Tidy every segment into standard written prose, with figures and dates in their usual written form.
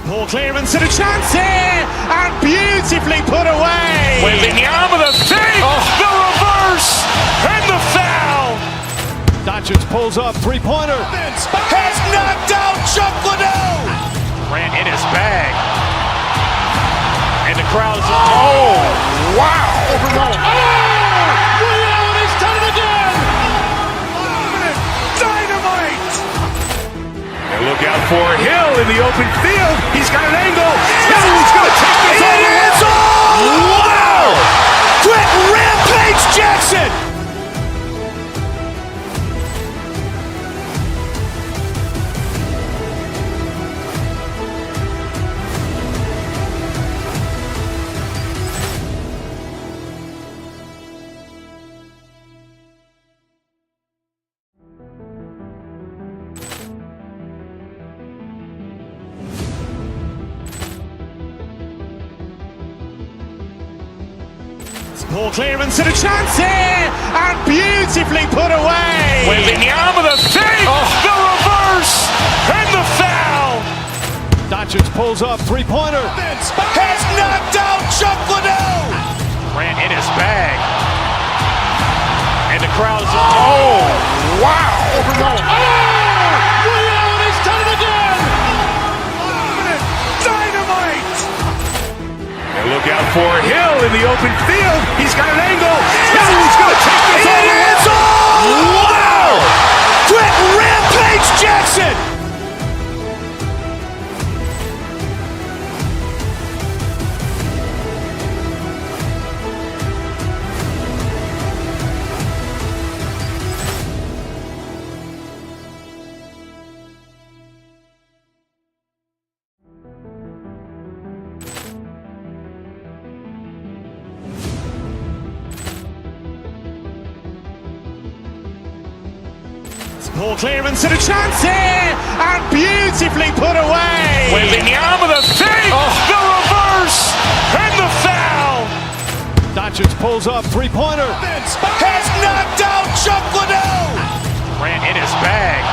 Poor clearance and a chance here, and beautifully put away. Wembanyama with a fake, the reverse, and the foul. Doncic pulls up, three-pointer. Has knocked out Chuck Liddell. Ran in his bag. And the crowd is, oh, wow. Overrun. Ray Allen has done it again. Dynamite. And look out for Hill in the open field. He's got an angle. He's going to take this all the way. Wow. Quick Rampage Jackson. Poor clearance and a chance here, and beautifully put away. Wembanyama with a fake, the reverse, and the foul. Doncic pulls up, three-pointer. Has knocked out Chuck Liddell. Ran in his bag. And the crowd is, oh, wow. Overrun. Ray Allen has done it again. Dynamite. And look out for Hill in the open field. He's got an angle. He's going to take this all the way. Wow. Quick Rampage Jackson. Poor clearance and a chance here, and beautifully put away. Wembanyama with a fake, the reverse, and the foul. Doncic pulls up, three-pointer. Has knocked out Chuck Liddell. Ran in his bag.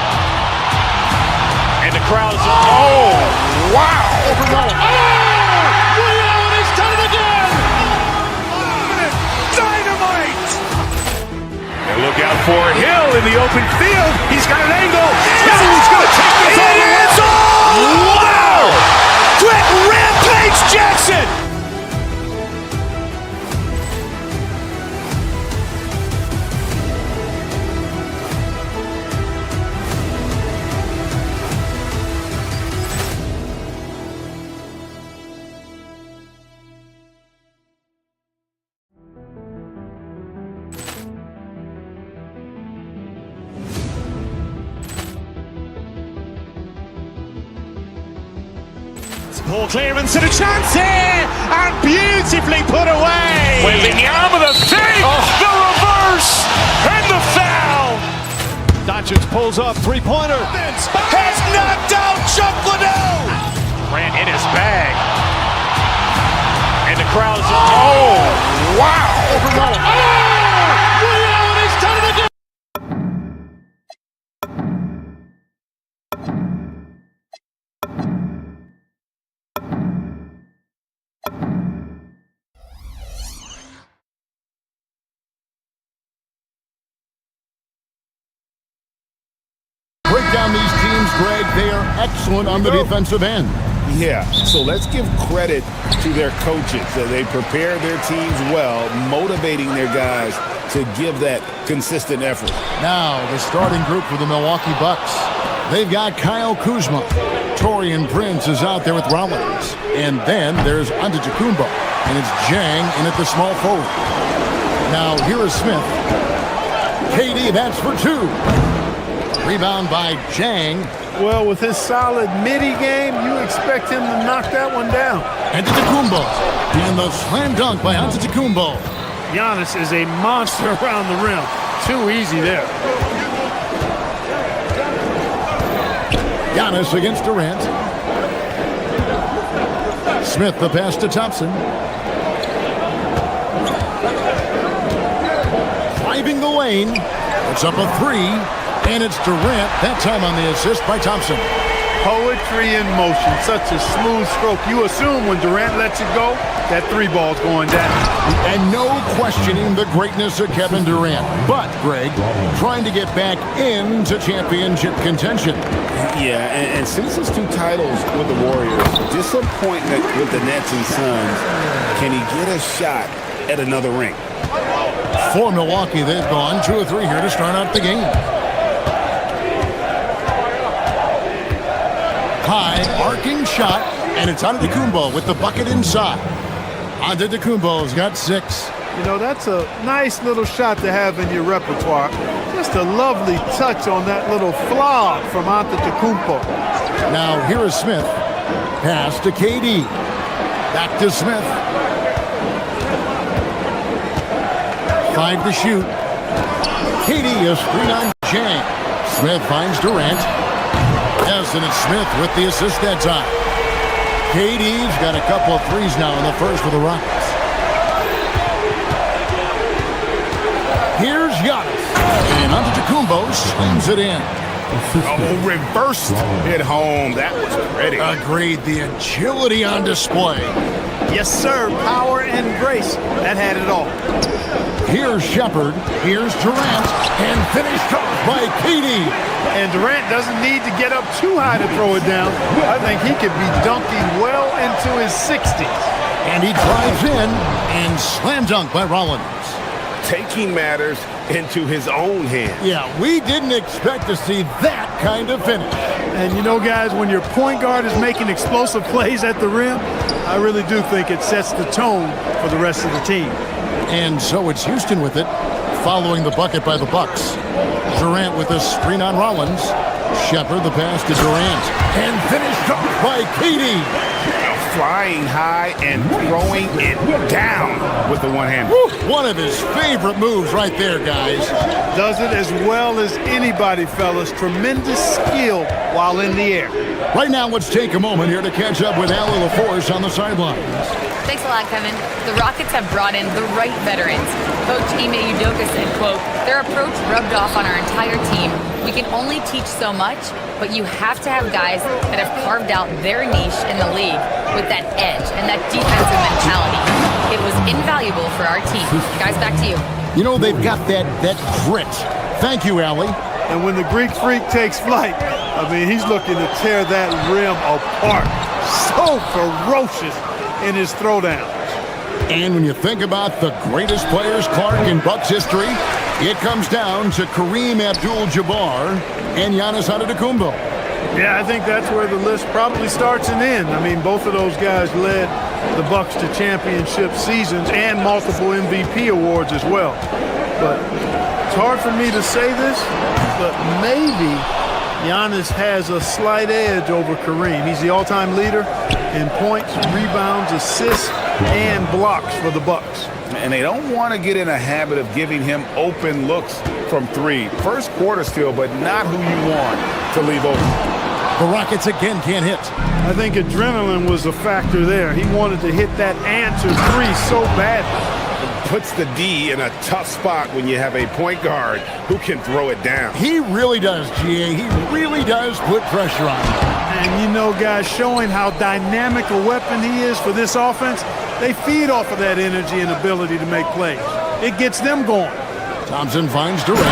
And the crowd is, oh, wow. Overrun. Ray Allen has done it again. Dynamite. And look out for Hill in the open field. He's got an angle. He's going to take this all the way. Wow. Quick Rampage Jackson. Poor clearance and a chance here, and beautifully put away. Wembanyama with a fake, the reverse, and the foul. Doncic pulls up, three-pointer. Has knocked out Chuck Liddell. Ran in his bag. And the crowd is, oh, wow. Overrun. Ray Allen has done it again. Break down these teams, Greg. They are excellent on the defensive end. Yeah, so let's give credit to their coaches. They prepare their teams well, motivating their guys to give that consistent effort. Now, the starting group for the Milwaukee Bucks. They've got Kyle Kuzma. Torian Prince is out there with Rollins. And then there's Antetokounmpo. And it's Jang in at the small forward. Now, here is Smith. KD, that's for two. Rebound by Jang. Well, with his solid midi game, you expect him to knock that one down. Antetokounmpo. And the slam dunk by Antetokounmpo. Giannis is a monster around the rim. Too easy there. Giannis against Durant. Smith the pass to Thompson. Driving the lane. It's up a three. And it's Durant, that time on the assist by Thompson. Poetry in motion. Such a smooth stroke. You assume when Durant lets it go, that three ball's going down. And no questioning the greatness of Kevin Durant. But, Greg, trying to get back into championship contention. Yeah, and since his 2 titles with the Warriors, disappointment with the Nets and Suns, can he get a shot at another ring? For Milwaukee, they've gone 2 of 3 here to start out the game. High, arcing shot, and it's Antetokounmpo with the bucket inside. Antetokounmpo's got 6. You know, that's a nice little shot to have in your repertoire. Just a lovely touch on that little flog from Antetokounmpo. Now, here is Smith. Pass to KD. Back to Smith. 5 to shoot. KD a screen on Jang. Smith finds Durant. Yes, and it's Smith with the assist that time. KD's got a couple of threes now in the first for the Rockets. Here's Giannis. And Antetokounmpo slams it in. Oh, reversed hit home. That was pretty. Agreed. The agility on display. Yes, sir. Power and grace. That had it all. Here's Shepard. Here's Durant. And finished off by KD. And Durant doesn't need to get up too high to throw it down. I think he could be dunking well into his 60s. And he drives in and slam dunk by Rollins. Taking matters into his own hands. Yeah, we didn't expect to see that kind of finish. And you know, guys, when your point guard is making explosive plays at the rim, I really do think it sets the tone for the rest of the team. And so it's Houston with it, following the bucket by the Bucks. Durant with a screen on Rollins. Shepard the pass to Durant. And finished off by KD. Flying high and throwing it down with the one-hand. One of his favorite moves right there, guys. Does it as well as anybody, fellas. Tremendous skill while in the air. Right now, let's take a moment here to catch up with Allie LaForce on the sidelines. Thanks a lot, Kevin. The Rockets have brought in the right veterans. Coach Ime Udoka said, quote, "Their approach rubbed off on our entire team. We can only teach so much, but you have to have guys that have carved out their niche in the league with that edge and that defensive mentality. It was invaluable for our team." Guys, back to you. You know, they've got that grit. Thank you, Allie. And when the Greek Freak takes flight, I mean, he's looking to tear that rim apart. So ferocious in his throwdown. And when you think about the greatest players, Clark, in Bucks history, it comes down to Kareem Abdul-Jabbar and Giannis Antetokounmpo. Yeah, I think that's where the list probably starts and ends. I mean, both of those guys led the Bucks to championship seasons and multiple MVP awards as well. But it's hard for me to say this, but maybe Giannis has a slight edge over Kareem. He's the all-time leader in points, rebounds, assists, and blocks for the Bucks. And they don't want to get in a habit of giving him open looks from 3. First quarter still, but not who you want to leave open. The Rockets again can't hit. I think adrenaline was a factor there. He wanted to hit that answer 3 so badly. Puts the D in a tough spot when you have a point guard who can throw it down. He really does, GA. He really does put pressure on him. And you know, guys, showing how dynamic a weapon he is for this offense, they feed off of that energy and ability to make plays. It gets them going. Thompson finds Durant,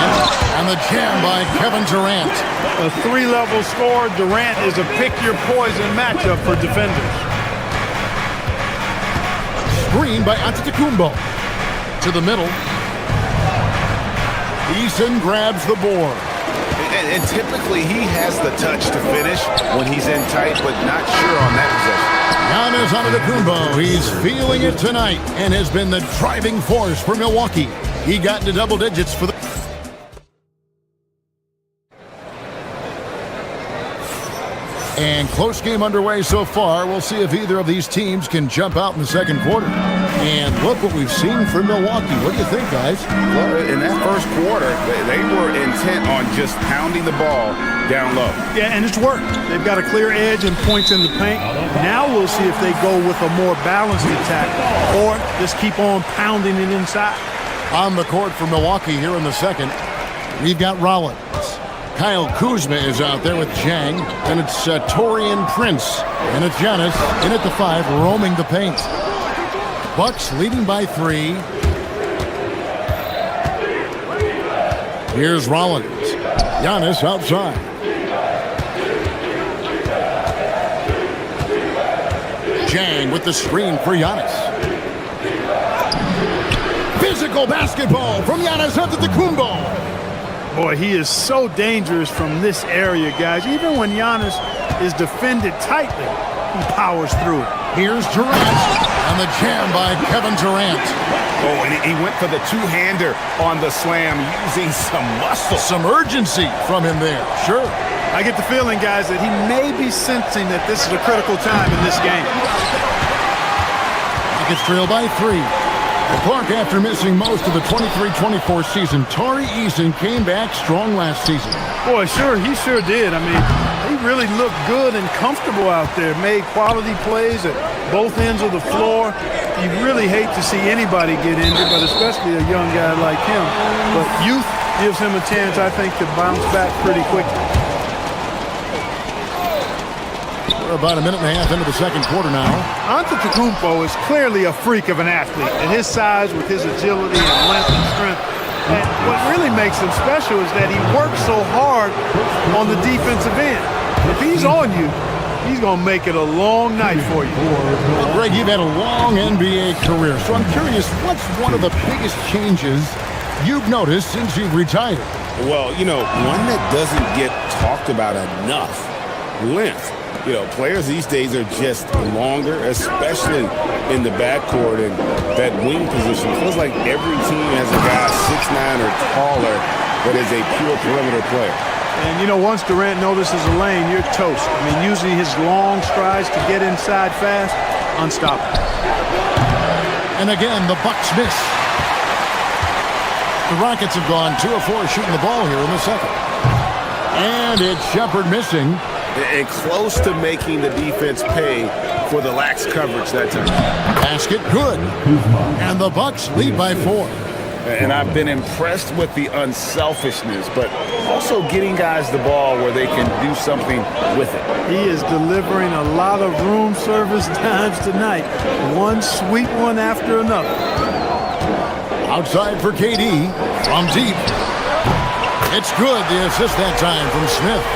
and the jam by Kevin Durant. A 3-level score. Durant is a pick-your-poison matchup for defenders. Screen by Antetokounmpo. To the middle. Eason grabs the board. And typically he has the touch to finish when he's in tight, but not sure on that Giannis Antetokounmpo, he's feeling it tonight and has been the driving force for Milwaukee. He got into double digits for the... And close game underway so far. We'll see if either of these teams can jump out in the second quarter. And look what we've seen from Milwaukee. What do you think, guys? Well, in that first quarter, they were intent on just pounding the ball down low. Yeah, and it's worked. They've got a clear edge and points in the paint. Now we'll see if they go with a more balanced attack or just keep on pounding it inside. On the court for Milwaukee here in the second, we've got Rollins. Kyle Kuzma is out there with Jang. And it's Torian Prince. And it's Giannis in at the 5, roaming the paint. Bucks leading by 3. Here's Rollins. Giannis outside. Jang with the screen for Giannis. Physical basketball from Giannis Antetokounmpo. Boy, he is so dangerous from this area, guys. Even when Giannis is defended tightly, he powers through it. Here's Durant, and the jam by Kevin Durant. Oh, and he went for the two-hander on the slam, using some muscle. Some urgency from him there, sure. I get the feeling, guys, that he may be sensing that this is a critical time in this game. Rockets trail by 3. Clark, after missing most of the 23-24 season, Tari Eason came back strong last season. Boy, he sure did. I mean, he really looked good and comfortable out there, made quality plays at both ends of the floor. You really hate to see anybody get injured, but especially a young guy like him. But youth gives him a chance, I think, to bounce back pretty quickly. We're about a minute and a half into the second quarter now. Antetokounmpo is clearly a freak of an athlete. At his size, with his agility and length and strength. And what really makes him special is that he works so hard on the defensive end. If he's on you, he's going to make it a long night for you. Well, Greg, you've had a long NBA career, so I'm curious, what's one of the biggest changes you've noticed since you've retired? Well, one that doesn't get talked about enough, length. Players these days are just longer, especially in the backcourt, and that wing position. Feels like every team has a guy 6'9" or taller that is a pure perimeter player. And, once Durant notices a lane, you're toast. I mean, using his long strides to get inside fast, unstoppable. And again, the Bucks miss. The Rockets have gone 2 of 4 shooting the ball here in the second. And it's Shepherd missing. And close to making the defense pay for the lax coverage that time. Basket good. And the Bucks lead by 4. And I've been impressed with the unselfishness, but also getting guys the ball where they can do something with it. He is delivering a lot of room service times tonight. One sweet one after another. Outside for KD from deep. It's good. The assist that time from Smith.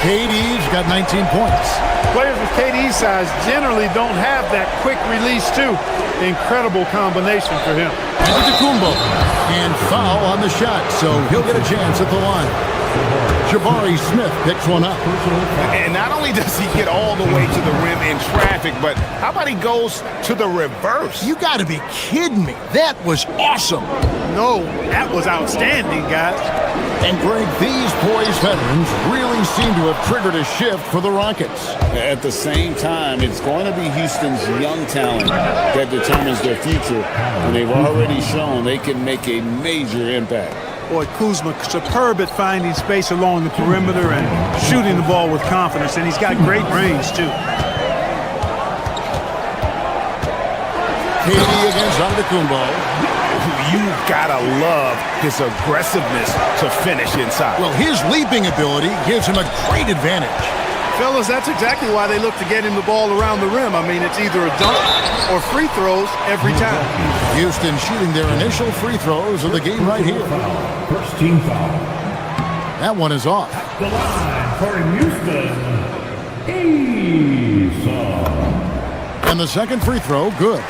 KD's got 19 points. Players with KD's size generally don't have that quick release, too. Incredible combination for him. Antetokounmpo. And foul on the shot, so he'll get a chance at the line. Jabari Smith picks one up. And not only does he get all the way to the rim in traffic, but how about he goes to the reverse? You got to be kidding me. That was awesome. No, that was outstanding, guys. And Greg, these poised veterans really seem to have triggered a shift for the Rockets. At the same time, it's going to be Houston's young talent that determines their future. And they've already shown they can make a major impact. Boy, Kuzma, superb at finding space along the perimeter and shooting the ball with confidence. And he's got great range, too. KD against Antetokounmpo. You've got to love his aggressiveness to finish inside. Well, his leaping ability gives him a great advantage. Fellas, that's exactly why they look to get him the ball around the rim. I mean, it's either a dunk or free throws every time. Houston shooting their initial free throws of the game right here. First team foul. That one is off. The line for Houston, Eason. And the second free throw, good.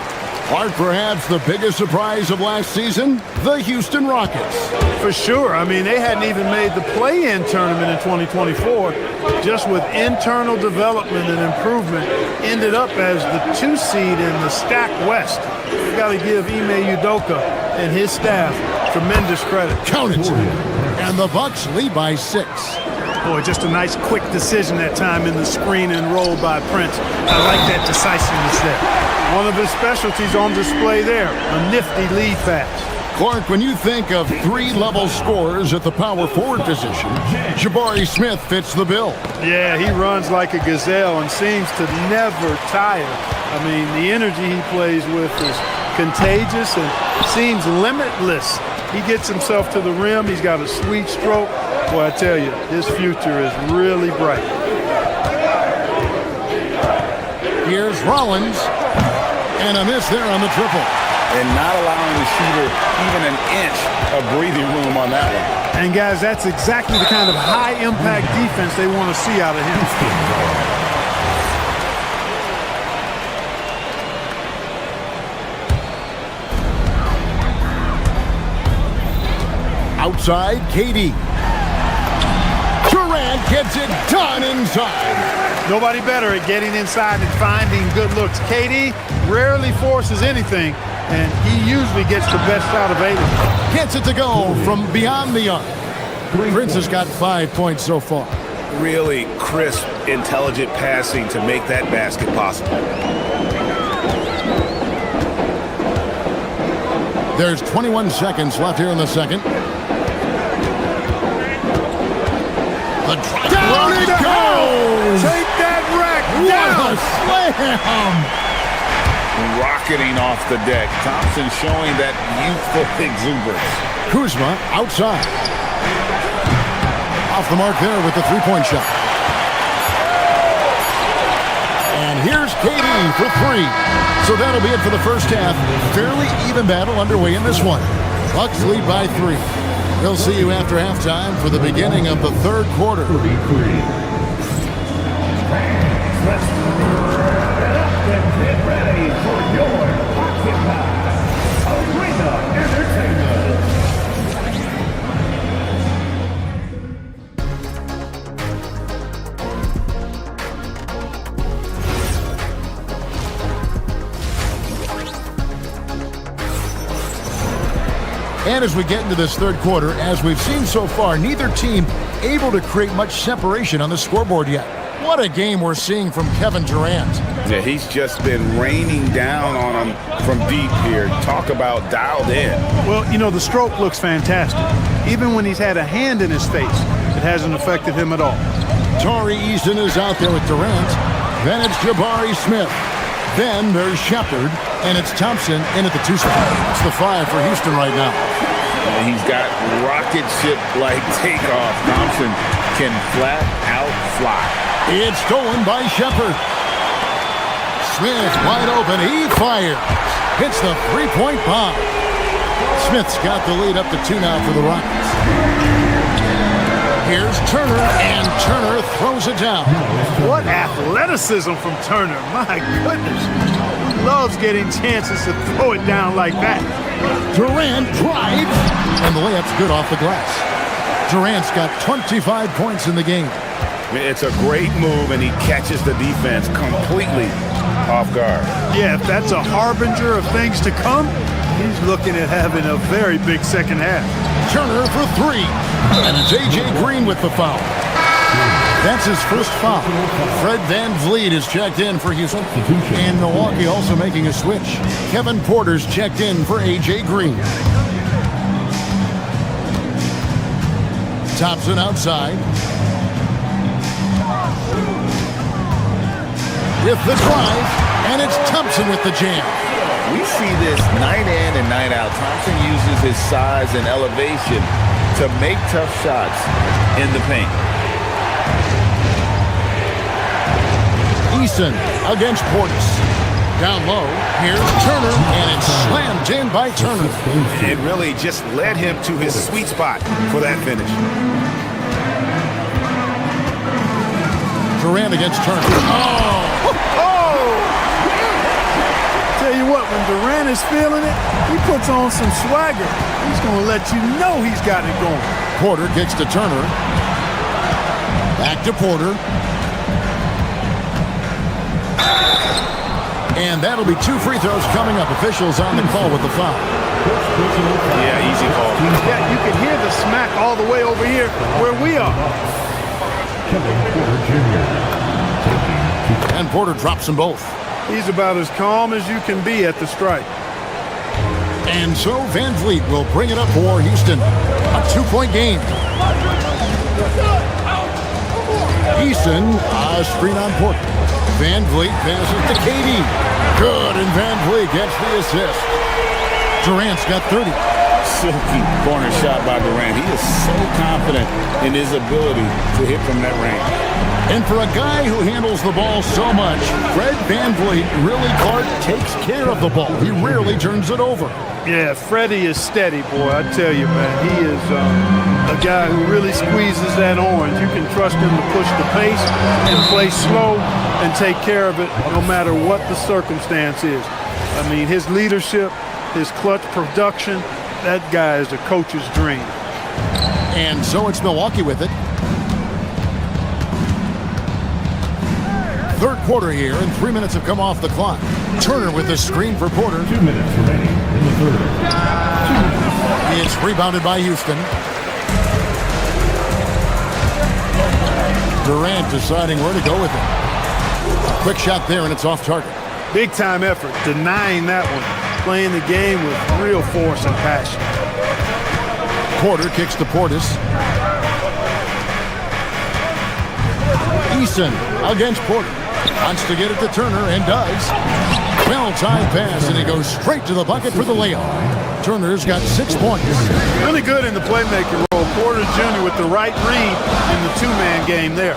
Clark, perhaps the biggest surprise of last season, the Houston Rockets. For sure. I mean, they hadn't even made the play-in tournament in 2024. Just with internal development and improvement, ended up as the 2 seed in the stacked West. We've got to give Ime Udoka and his staff tremendous credit. Count it. And the Bucks lead by 6. Boy, just a nice quick decision that time in the screen and roll by Prince. I like that decisiveness there. One of his specialties on display there, a nifty lead pass. Clark, when you think of 3-level scorers at the power forward position, Jabari Smith fits the bill. Yeah, he runs like a gazelle and seems to never tire. I mean, the energy he plays with is contagious and seems limitless. He gets himself to the rim. He's got a sweet stroke. Boy, I tell you, his future is really bright. Here's Rollins. And a miss there on the triple. And not allowing the shooter even an inch of breathing room on that one. And, guys, that's exactly the kind of high-impact defense they want to see out of him. Outside, KD. Durant gets it done inside. Nobody better at getting inside and finding good looks. KD rarely forces anything, and he usually gets the best out of Aiden. Gets it to go from beyond the arc. Prince has got 5 points so far. Really crisp, intelligent passing to make that basket possible. There's 21 seconds left here in the second. The drive. Down it goes! Take that rack What down! a slam! Rocketing off the deck. Thompson showing that youthful exuberance. Kuzma outside. Off the mark there with the three-point shot. And here's KD for three. So that'll be it for the first half. Fairly even battle underway in this one. Bucks lead by 3. We'll see you after halftime for the beginning of the third quarter. Let's wrap it up and get ready for your Occupy Arena Entertainment. And as we get into this third quarter, as we've seen so far, neither team able to create much separation on the scoreboard yet. What a game we're seeing from Kevin Durant. Yeah, he's just been raining down on him from deep here. Talk about dialed in. Well, you know, the stroke looks fantastic. Even when he's had a hand in his face, it hasn't affected him at all. Torrey Easton is out there with Durant. Then it's Jabari Smith. Then there's Shepard. And it's Thompson in at the 2 spot. It's the 5 for Houston right now. And he's got rocket ship-like takeoff. Thompson can flat out fly. It's stolen by Shepard. Smith wide open. He fires. Hits the three-point bomb. Smith's got the lead up to 2 now for the Rockets. Here's Turner, and Turner throws it down. What athleticism from Turner. My goodness. He loves getting chances to throw it down like that. Durant drives, and the layup's good off the glass. Durant's got 25 points in the game. It's a great move, and he catches the defense completely off guard. Yeah, if that's a harbinger of things to come, he's looking at having a very big second half. Turner for 3. And it's A.J. Green with the foul. That's his first foul. Fred VanVleet is checked in for Houston. And Milwaukee also making a switch. Kevin Porter's checked in for A.J. Green. Thompson outside. With the drive. And it's Thompson with the jam. We see this night in and night out. Thompson uses his size and elevation to make tough shots in the paint. Easton against Portis. Down low, here's Turner, and it's slammed in by Turner. It really just led him to his sweet spot for that finish. Durant against Turner. Tell you what, when Durant is feeling it, he puts on some swagger. He's going to let you know he's got it going. Porter kicks to Turner. Back to Porter. And that'll be 2 free throws coming up. Officials on the call with the foul. Yeah, easy call. Yeah, you can hear the smack all the way over here where we are. And Porter drops them both. He's about as calm as you can be at the strike. And so VanVleet will bring it up for Houston. A 2-point game. Easton, a screen on Porter. VanVleet passes to KD. Good, and VanVleet gets the assist. Durant's got 30. silky corner shot by Durant. He is so confident in his ability to hit from that range. And for a guy who handles the ball so much, Fred VanVleet really, Clark, takes care of the ball. He rarely turns it over. Yeah, Freddie is steady, boy. I tell you, man. He is a guy who really squeezes that orange. You can trust him to push the pace and play slow and take care of it no matter what the circumstance is. I mean, his leadership, his clutch production, that guy is a coach's dream. And so it's Milwaukee with it. Third quarter here, and 3 minutes have come off the clock. Turner with the screen for Porter. 2 minutes remaining in the third. 2 minutes. It's rebounded by Houston. Durant deciding where to go with it. A quick shot there, and it's off target. Big time effort, denying that one. Playing the game with real force and passion. Porter kicks to Portis. Eason against Porter. Wants to get it to Turner, and does. Well-timed pass, and he goes straight to the bucket for the layup. Turner's got 6 points. Really good in the playmaking role. Porter Jr. with the right read in the two-man game there.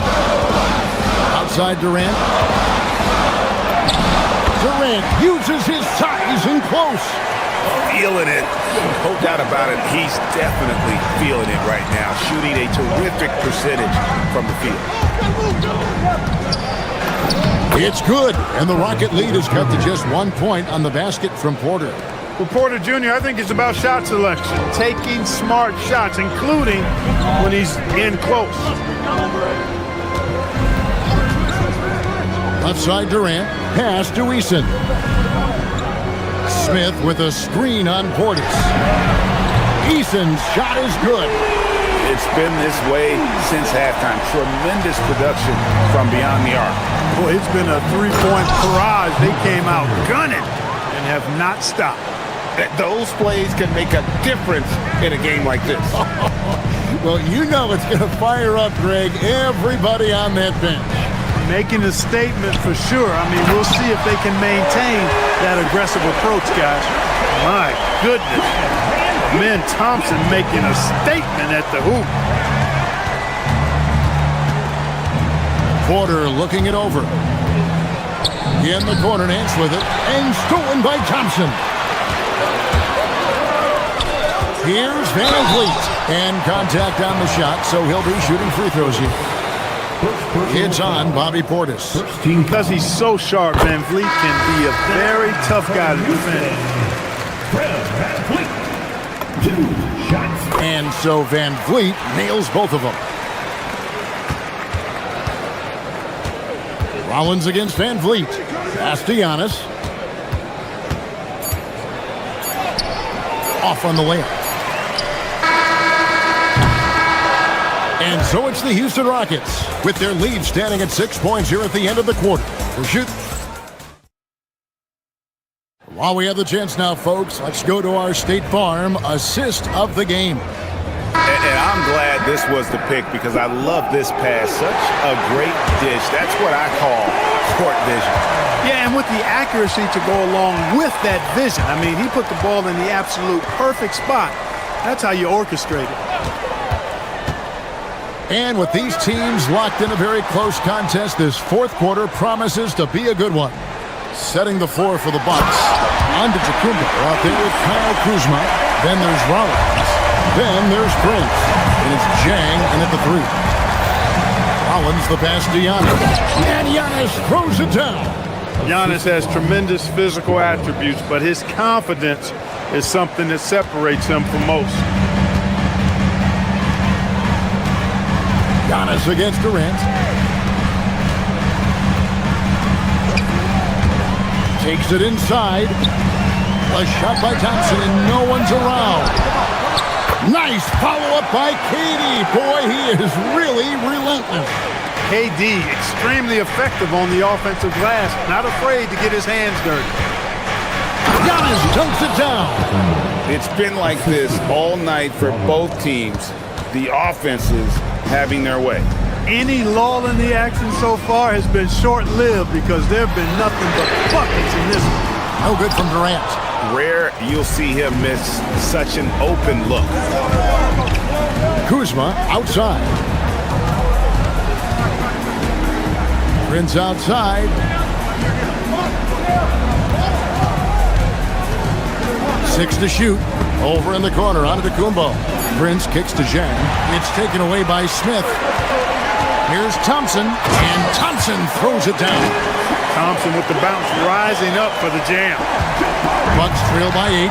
Outside Durant. Durant uses his size and close. Feeling it. No doubt about it. He's definitely feeling it right now. Shooting a terrific percentage from the field. It's good, and the Rocket lead is cut to just 1 point on the basket from Porter. For Porter Jr., I think it's about shot selection, taking smart shots, including when he's in close. Left side Durant, pass to Eason. Smith with a screen on Portis. Eason's shot is good. It's been this way since halftime. Tremendous production from beyond the arc. Boy, it's been a three-point barrage. They came out gunning and have not stopped. Those plays can make a difference in a game like this. Well, you know it's going to fire up, Greg, everybody on that bench. Making a statement for sure. I mean, we'll see if they can maintain that aggressive approach, guys. My goodness. Men Thompson making a statement at the hoop. Porter looking it over. In the corner, Nance with it, and stolen by Thompson. Here's VanVleet, and contact on the shot, so he'll be shooting free throws here. It's on Bobby Portis. Because he's so sharp, VanVleet can be a very tough guy to defend. And so VanVleet nails both of them. Rollins against VanVleet. Pass to Giannis. Off on the layup. And so it's the Houston Rockets with their lead standing at 6 points here at the end of the quarter. We'll shoot. While we have the chance now, folks, let's go to our State Farm assist of the game. And I'm glad this was the pick because I love this pass. Such a great dish. That's what I call court vision. Yeah, and with the accuracy to go along with that vision. I mean, he put the ball in the absolute perfect spot. That's how you orchestrate it. And with these teams locked in a very close contest, this fourth quarter promises to be a good one. Setting the floor for the Bucks. Antetokounmpo out there with Kyle Kuzma. Then there's Rollins. Then there's Prince. And it's Jang in at the three. Rollins the pass to Giannis. And Giannis throws it down. Giannis has tremendous physical attributes, but his confidence is something that separates him from most. Giannis against Durant. Takes it inside. A shot by Thompson, and no one's around. Nice follow-up by KD. Boy, he is really relentless. KD, extremely effective on the offensive glass. Not afraid to get his hands dirty. Giannis dunks it down. It's been like this all night for both teams. The offenses having their way. Any lull in the action so far has been short-lived because there have been nothing but buckets in this one. No good from Durant. rare you'll see him miss such an open look. Kuzma outside. Prince outside. 6 to shoot. Over in the corner, Antetokounmpo. Prince kicks to Zhang. It's taken away by Smith. Here's Thompson, and Thompson throws it down. Thompson with the bounce, rising up for the jam. Bucks trail by 8.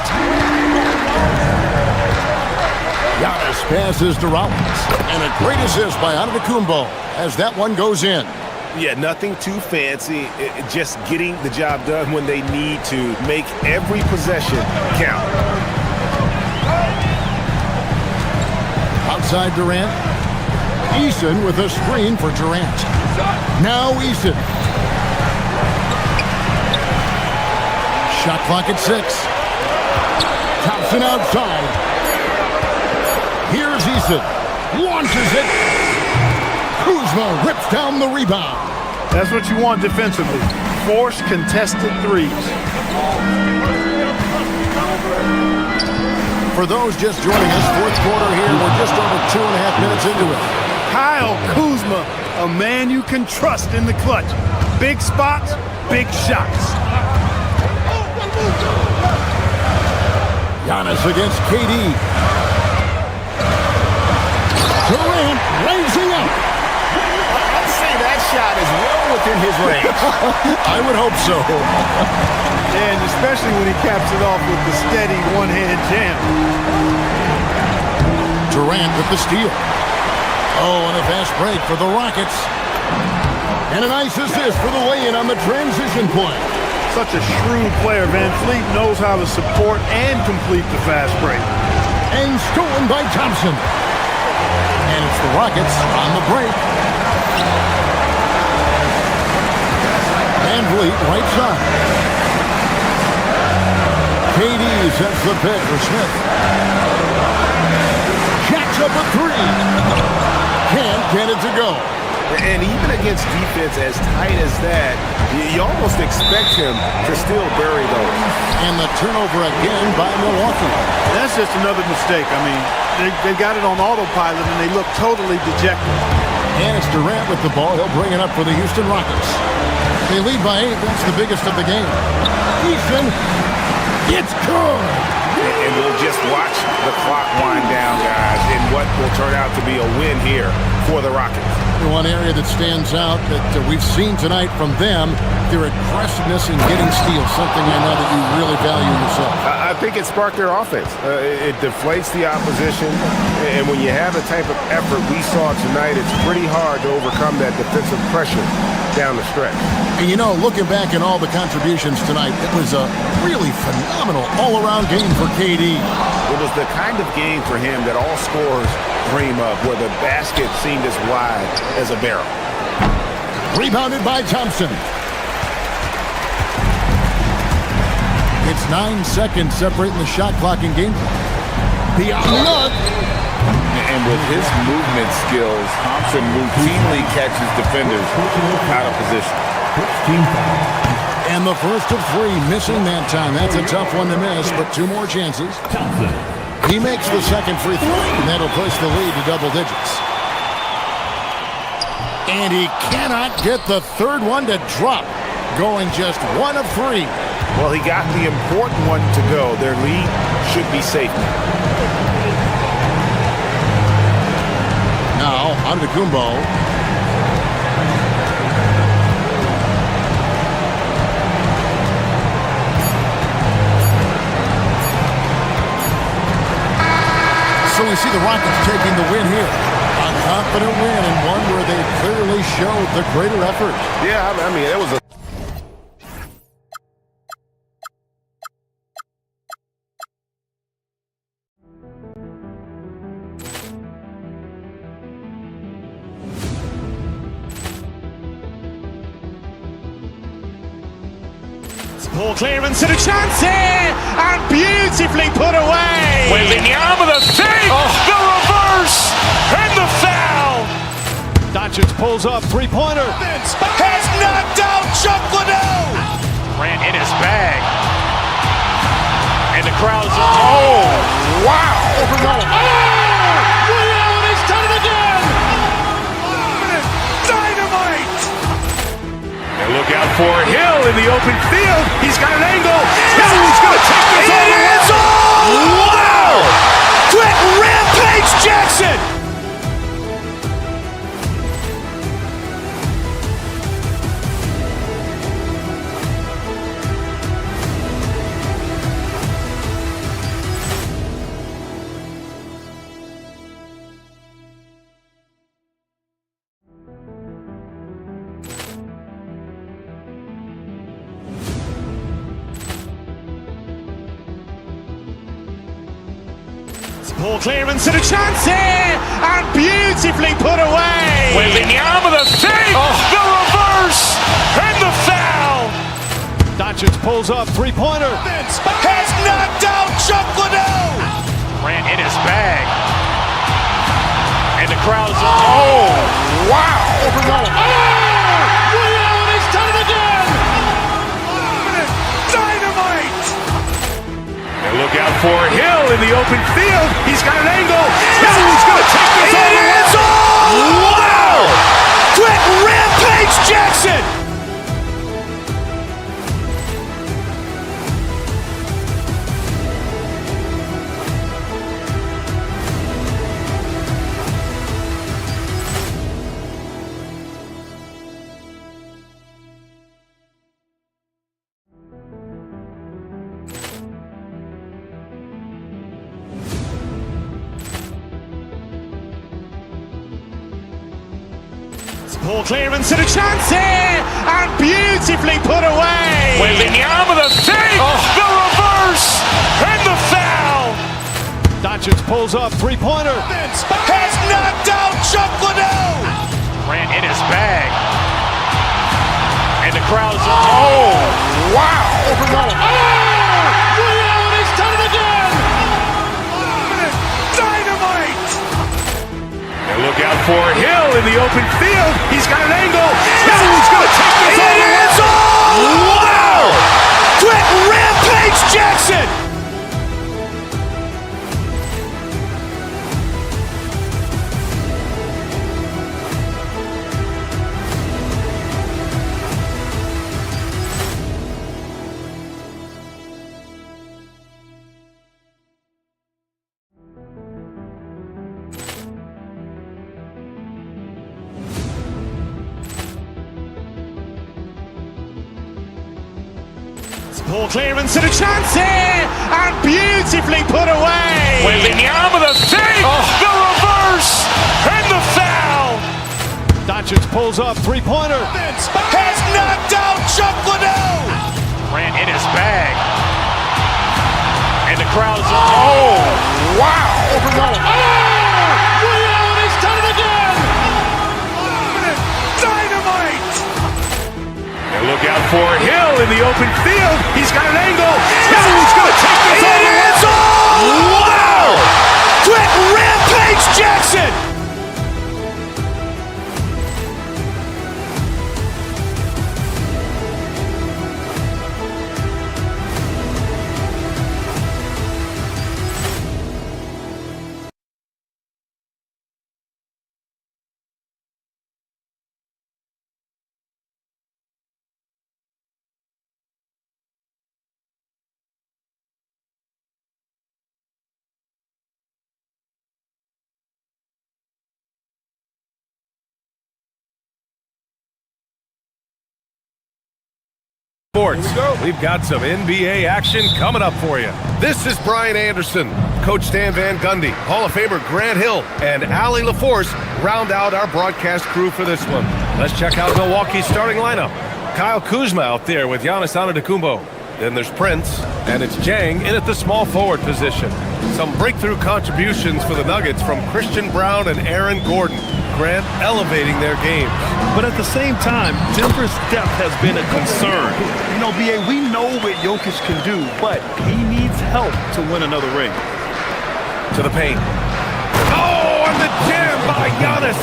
Giannis passes to Rollins. And a great assist by Antetokounmpo as that one goes in. Yeah, nothing too fancy. Just getting the job done when they need to. Make every possession count. Outside Durant. Eason with a screen for Durant. Now Eason. Shot clock at 6. Thompson outside. Here's Eason. Launches it. Kuzma rips down the rebound. That's what you want defensively. Force contested threes. For those just joining us, fourth quarter here. We're just over 2.5 minutes into it. Kyle Kuzma, a man you can trust in the clutch. Big spots, big shots. Giannis against KD. Durant raising up. I'd say that shot is well within his range. I would hope so. And especially when he caps it off with the steady one-hand jam. Durant with the steal. Oh, and a fast break for the Rockets. And a nice assist for the lay-in on the transition point. Such a shrewd player. Van Fleet knows how to support and complete the fast break. And stolen by Thompson. And it's the Rockets on the break. Van Vliet right side. KD sets the pick for Smith. Jacks up a 3. Can't get it to go. And even against defense as tight as that, you almost expect him to still bury those. And the turnover again by Milwaukee. That's just another mistake. I mean, they got it on autopilot, and they look totally dejected. And it's Durant with the ball. He'll bring it up for the Houston Rockets. They lead by 8. That's the biggest of the game. Eason. It's good. And we'll just watch the clock wind down, guys, in what will turn out to be a win here for the Rockets. One area that stands out that we've seen tonight from them, their aggressiveness in getting steals, something I know that you really value yourself. I think it sparked their offense. It deflates the opposition, and when you have the type of effort we saw tonight, it's pretty hard to overcome that defensive pressure down the stretch. And you know, looking back at all the contributions tonight, it was a really phenomenal all-around game for KD. It was the kind of game for him that all scorers dream of, where the basket seemed as wide as a barrel. Rebounded by Thompson. It's 9 seconds separating the shot clock and game clock. Beyond the arc. And with his movement skills, Thompson routinely catches defenders out of position. And the first of 3, missing that time. That's a tough one to miss, but 2 more chances. He makes the second free throw, and that'll push the lead to double digits. And he cannot get the third one to drop, going just 1 of 3. Well, he got the important one to go. Their lead should be safe now. Antetokounmpo. So we see the Rockets taking the win here. A confident win, and one where they clearly showed the greater effort. Yeah, I mean, it was a... Ball clearance and a chance here, and beautifully put away. Wembanyama the fake, the reverse, and the foul. Doncic pulls up, three-pointer. Has knocked out Chuck Liddell. Ran in his bag. And the crowd's, oh, wow! Ray Allen has done it again! Dynamite! And look out for Hill in the open field. He's got an angle. Hill's going to take this all the way. Wow! Quick rampage Jackson! Ball clearance and a chance here, and beautifully put away. Wembanyama the fake, the reverse, and the foul. Doncic pulls up, three-pointer. Has knocked out Chuck Liddell. Ran in his bag. And the crowd's, oh, wow. Ray Allen has done it again! Dynamite! And look out for Hill in the open field. He's got an angle. Hill's going to take this all the way. Wow! Quick rampage Jackson! Ball clearance and a chance here, and beautifully put away. Wembanyama the fake, the reverse, and the foul. Doncic pulls up, three-pointer. Has knocked out Chuck Liddell. Ran in his bag. And the crowd's, oh, wow. Ray Allen has done it again! Dynamite! And look out for Hill in the open field. He's got an angle. Hill's going to take this all the way. Wow! Quick rampage Jackson! Ball clearance and a chance here, and beautifully put away. Wembanyama the fake, the reverse, and the foul. Doncic pulls up, three-pointer. Has knocked out Chuck Liddell. Ran in his bag. And the crowd's, oh, wow. Ray Allen has done it again! Dynamite! And look out for Hill in the open field. He's got an angle. Hill's going to take this all the way. Wow! Quick rampage Jackson! Sports. We've got some NBA action coming up for you. This is Brian Anderson. Coach Stan Van Gundy, Hall of Famer Grant Hill, and Allie LaForce round out our broadcast crew for this one. Let's check out Milwaukee's starting lineup. Kyle Kuzma out there with Giannis Antetokounmpo. Then there's Prince, and it's Jang in at the small forward position. Some breakthrough contributions for the Nuggets from Christian Brown and Aaron Gordon. Grant elevating their games. But at the same time, Denver's depth has been a concern. You know, BA, we know what Jokic can do, but he needs help to win another ring. To the paint. Oh, and the jam by Giannis.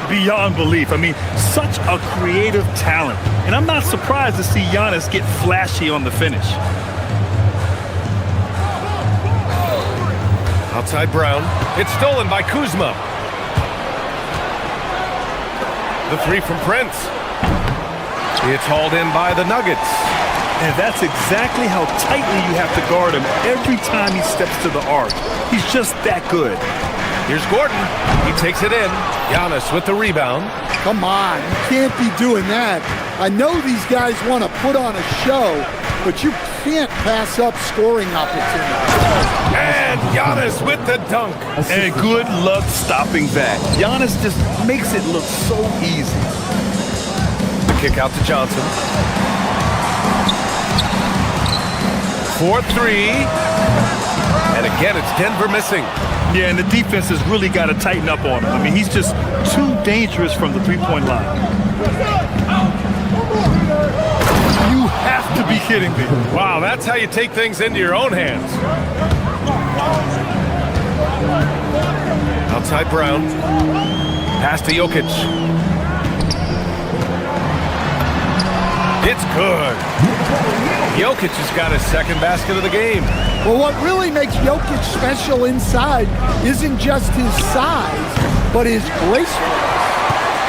Beyond belief. I mean, such a creative talent. And I'm not surprised to see Giannis get flashy on the finish. Outside Brown. It's stolen by Kuzma. The three from Prince. It's hauled in by the Nuggets. And that's exactly how tightly you have to guard him every time he steps to the arc. He's just that good. Here's Gordon. He takes it in. Giannis with the rebound. Come on, you can't be doing that. I know these guys want to put on a show, but you can't pass up scoring opportunities. And Giannis with the dunk. And good luck stopping that. Giannis just makes it look so easy. The kick out to Johnson. 4-3. And again, it's Denver missing. Yeah, and the defense has really got to tighten up on him. I mean, he's just too dangerous from the three-point line. You have to be kidding me. Wow, that's how you take things into your own hands. Outside Brown. Pass to Jokic. It's good. Jokic has got his second basket of the game. Well, what really makes Jokic special inside isn't just his size, but his gracefulness.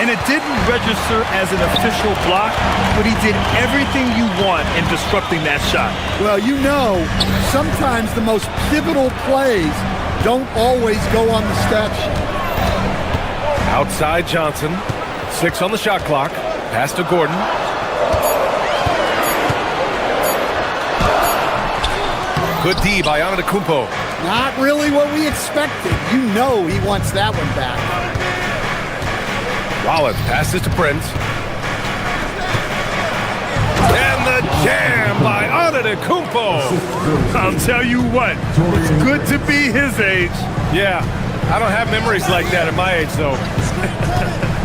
And it didn't register as an official block, but he did everything you want in disrupting that shot. Well, you know, sometimes the most pivotal plays don't always go on the stat sheet. Outside Johnson. 6 on the shot clock. Pass to Gordon. Good D by Antetokounmpo. Not really what we expected. You know he wants that one back. Rollins passes to Prince. And the jam by Antetokounmpo. I'll tell you what, it's good to be his age. Yeah, I don't have memories like that at my age, though.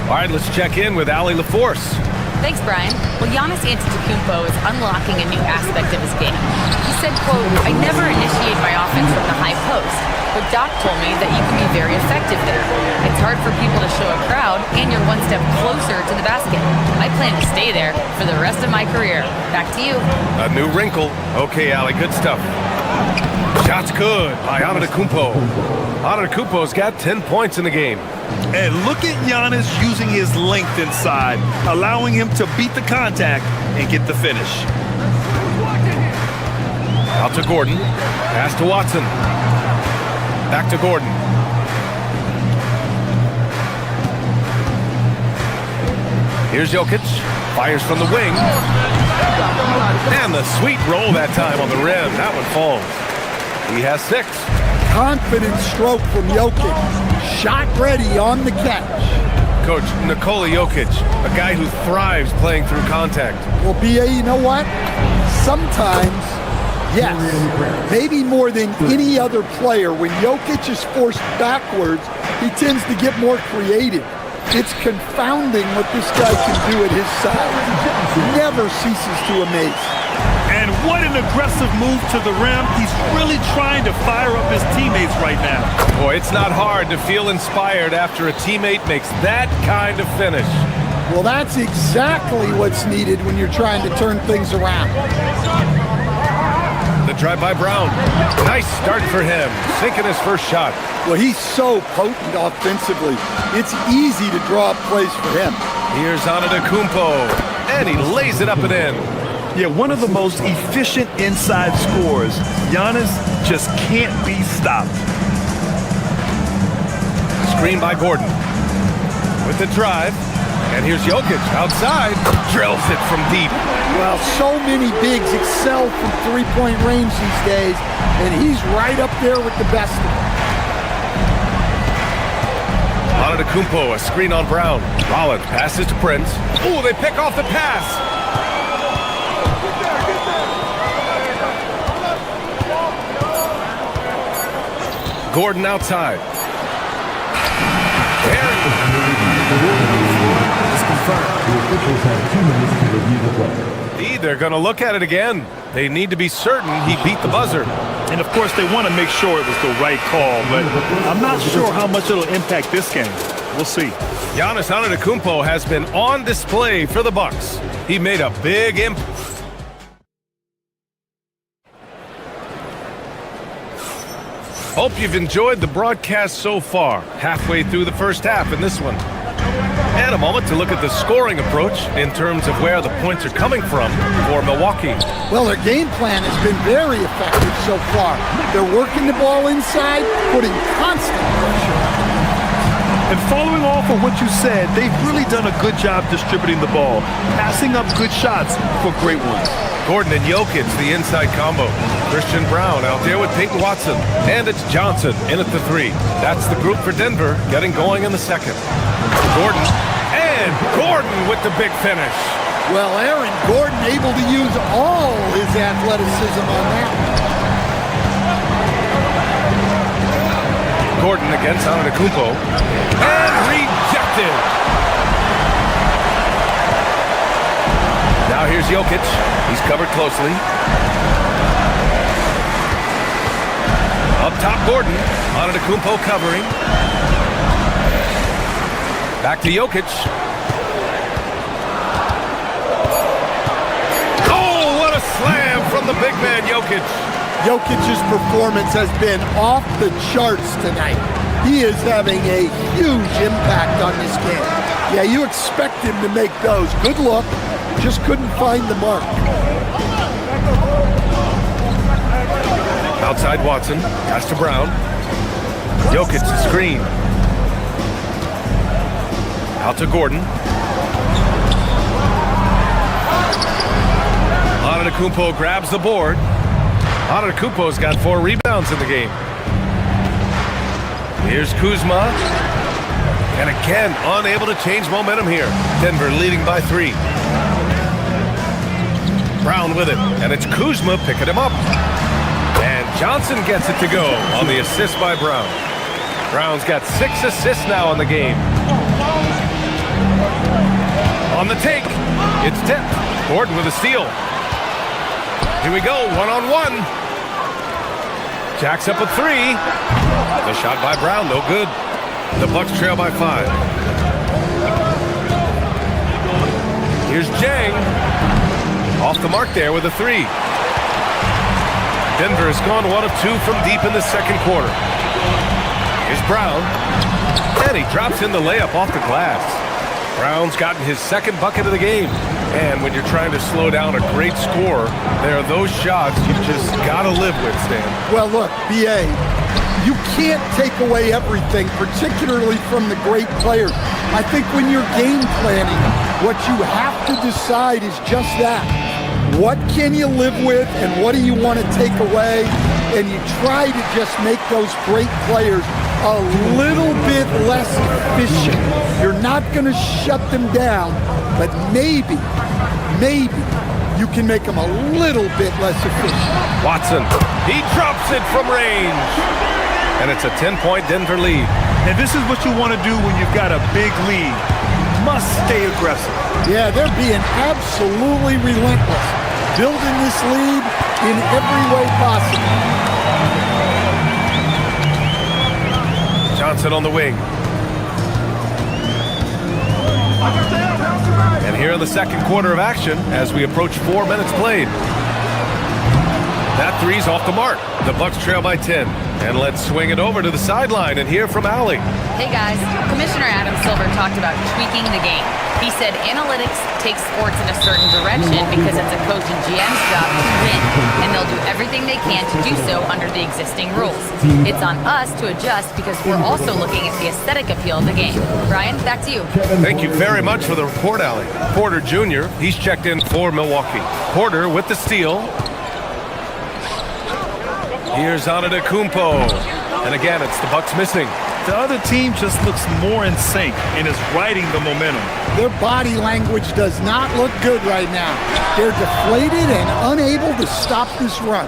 All right, let's check in with Allie LaForce. Thanks, Brian. Well, Giannis Antetokounmpo is unlocking a new aspect of his game. He said, quote, "I never initiate my offense from the high post, but Doc told me that you can be very effective there. It's hard for people to show a crowd, and you're one step closer to the basket. I plan to stay there for the rest of my career. Back to you." A new wrinkle. Okay, Allie, good stuff. Shot's good by Antetokounmpo. Antetokounmpo's got 10 points in the game. And look at Giannis using his length inside, allowing him to beat the contact and get the finish. Out to Gordon. Pass to Watson. Back to Gordon. Here's Jokic. Fires from the wing. And the sweet roll that time on the rim. That one falls. He has 6. Confident stroke from Jokic. Shot ready on the catch. Coach, Nikola Jokic, a guy who thrives playing through contact. Well, B.A., you know what? Sometimes, yes, maybe more than any other player, when Jokic is forced backwards, he tends to get more creative. It's confounding what this guy can do at his size. Never ceases to amaze. And what an aggressive move to the rim. He's really trying to fire up his teammates right now. Boy, it's not hard to feel inspired after a teammate makes that kind of finish. Well, that's exactly what's needed when you're trying to turn things around. The drive by Brown. Nice start for him, sinking his first shot. Well, he's so potent offensively. It's easy to draw up plays for him. Here's Antetokounmpo, and he lays it up and in. Yeah, one of the most efficient inside scorers. Giannis just can't be stopped. Screen by Gordon. With the drive. And here's Jokic outside. Drills it from deep. Well, so many bigs excel from three-point range these days, and he's right up there with the best of them. Antetokounmpo, a screen on Brown. Rollins passes to Prince. Ooh, they pick off the pass. Gordon outside. They're going to look at it again. They need to be certain he beat the buzzer. And of course, they want to make sure it was the right call, but I'm not sure how much it'll impact this game. We'll see. Giannis Antetokounmpo has been on display for the Bucks. He made a big impact. Hope you've enjoyed the broadcast so far. Halfway through the first half in this one. And a moment to look at the scoring approach in terms of where the points are coming from for Milwaukee. Well, their game plan has been very effective so far. They're working the ball inside, putting constant pressure. And following off of what you said, they've really done a good job distributing the ball, passing up good shots for great ones. Gordon and Jokic, the inside combo. Christian Brown out there with Peyton Watson. And it's Johnson in at the 3. That's the group for Denver getting going in the second. Gordon, and Gordon with the big finish. Well, Aaron Gordon able to use all his athleticism on that. Gordon against Antetokounmpo. And rejected. Now here's Jokic. He's covered closely. Up top, Gordon. Antetokounmpo covering. Back to Jokic. Oh, what a slam from the big man, Jokic. Jokic's performance has been off the charts tonight. He is having a huge impact on this game. Yeah, you expect him to make those. Good look. Just couldn't find the mark. Outside Watson. Pass to Brown. Jokic the screen. Out to Gordon. Antetokounmpo grabs the board. Antetokounmpo's got 4 rebounds in the game. Here's Kuzma. And again, unable to change momentum here. Denver leading by 3. Brown with it. And it's Kuzma picking him up. And Johnson gets it to go on the assist by Brown. Brown's got 6 assists now in the game. On the take, it's tipped. Gordon with a steal. Here we go, one-on-one. Jacks up a 3. The shot by Brown, no good. The Bucks trail by 5. Here's Jang. Off the mark there with a 3. Denver has gone 1 of 2 from deep in the second quarter. Here's Brown. And he drops in the layup off the glass. Brown's gotten his second bucket of the game. And when you're trying to slow down a great scorer, there are those shots you just got to live with, Stan. Well, look, B.A., you can't take away everything, particularly from the great players. I think when you're game planning, what you have to decide is just that. What can you live with and what do you want to take away? And you try to just make those great players a little bit less efficient. You're not going to shut them down, but maybe you can make them a little bit less efficient. Watson, he drops it from range. And it's a 10-point Denver lead. And this is what you want to do when you've got a big lead. Must stay aggressive. Yeah, they're being absolutely relentless, building this lead in every way possible. Johnson on the wing. And here in the second quarter of action as we approach 4 minutes played. That 3's off the mark. The Bucks trail by 10. And let's swing it over to the sideline and hear from Allie. Hey guys, Commissioner Adam Silver talked about tweaking the game. He said analytics take sports in a certain direction because it's a coach and GM's job to win, and they'll do everything they can to do so under the existing rules. It's on us to adjust because we're also looking at the aesthetic appeal of the game. Brian, back to you. Thank you very much for the report, Allie. Porter Jr., he's checked in for Milwaukee. Porter with the steal. Here's Antetokounmpo. And again, it's the Bucks missing. The other team just looks more in sync and is riding the momentum. Their body language does not look good right now. They're deflated and unable to stop this run.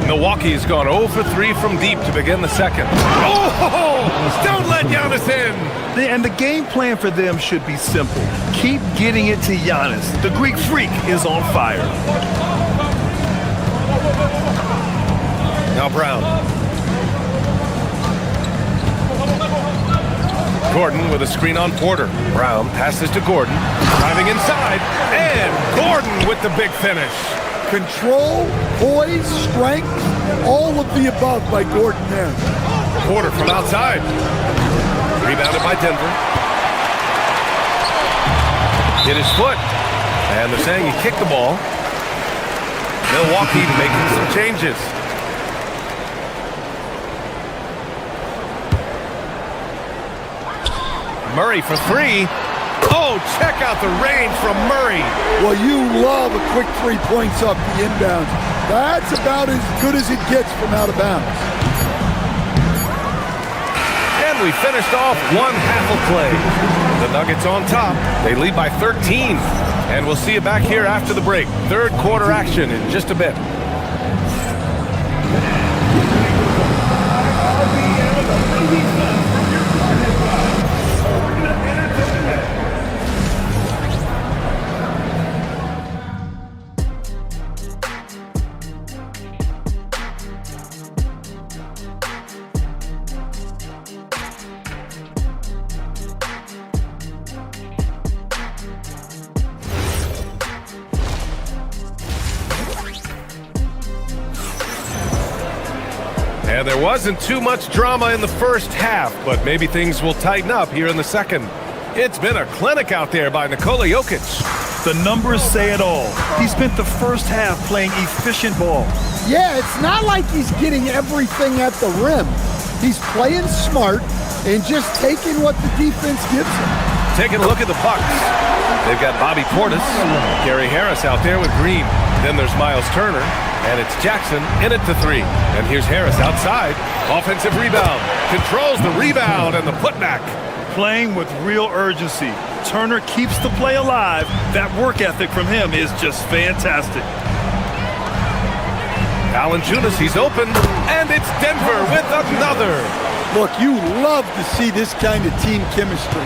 Milwaukee's gone 0 for 3 from deep to begin the second. Oh! Don't let Giannis in! And the game plan for them should be simple. Keep getting it to Giannis. The Greek freak is on fire. Now Brown. Gordon with a screen on Porter. Brown passes to Gordon. Driving inside. And Gordon with the big finish. Control, poise, strength. All of the above by Gordon there. Porter from outside. Rebounded by Denver. Hit his foot. And they're saying he kicked the ball. Milwaukee making some changes. Murray for three. Oh, check out the range from Murray. Well, you love a quick 3 points off the inbounds. That's about as good as it gets from out of bounds. And we finished off one half of play. The Nuggets on top. They lead by 13. And we'll see you back here after the break. Third quarter action in just a bit. And there wasn't too much drama in the first half, but maybe things will tighten up here in the second. It's been a clinic out there by Nikola Jokic. The numbers say it all. He spent the first half playing efficient ball. Yeah, it's not like he's getting everything at the rim. He's playing smart and just taking what the defense gives him. Taking a look at the Bucks. They've got Bobby Portis, Gary Harris out there with Green. Then there's Miles Turner, and it's Jackson in it to three. And here's Harris outside. Offensive rebound. Controls the rebound and the putback. Playing with real urgency. Turner keeps the play alive. That work ethic from him is just fantastic. Valanciunas, he's open, and it's Denver with another. Look, you love to see this kind of team chemistry.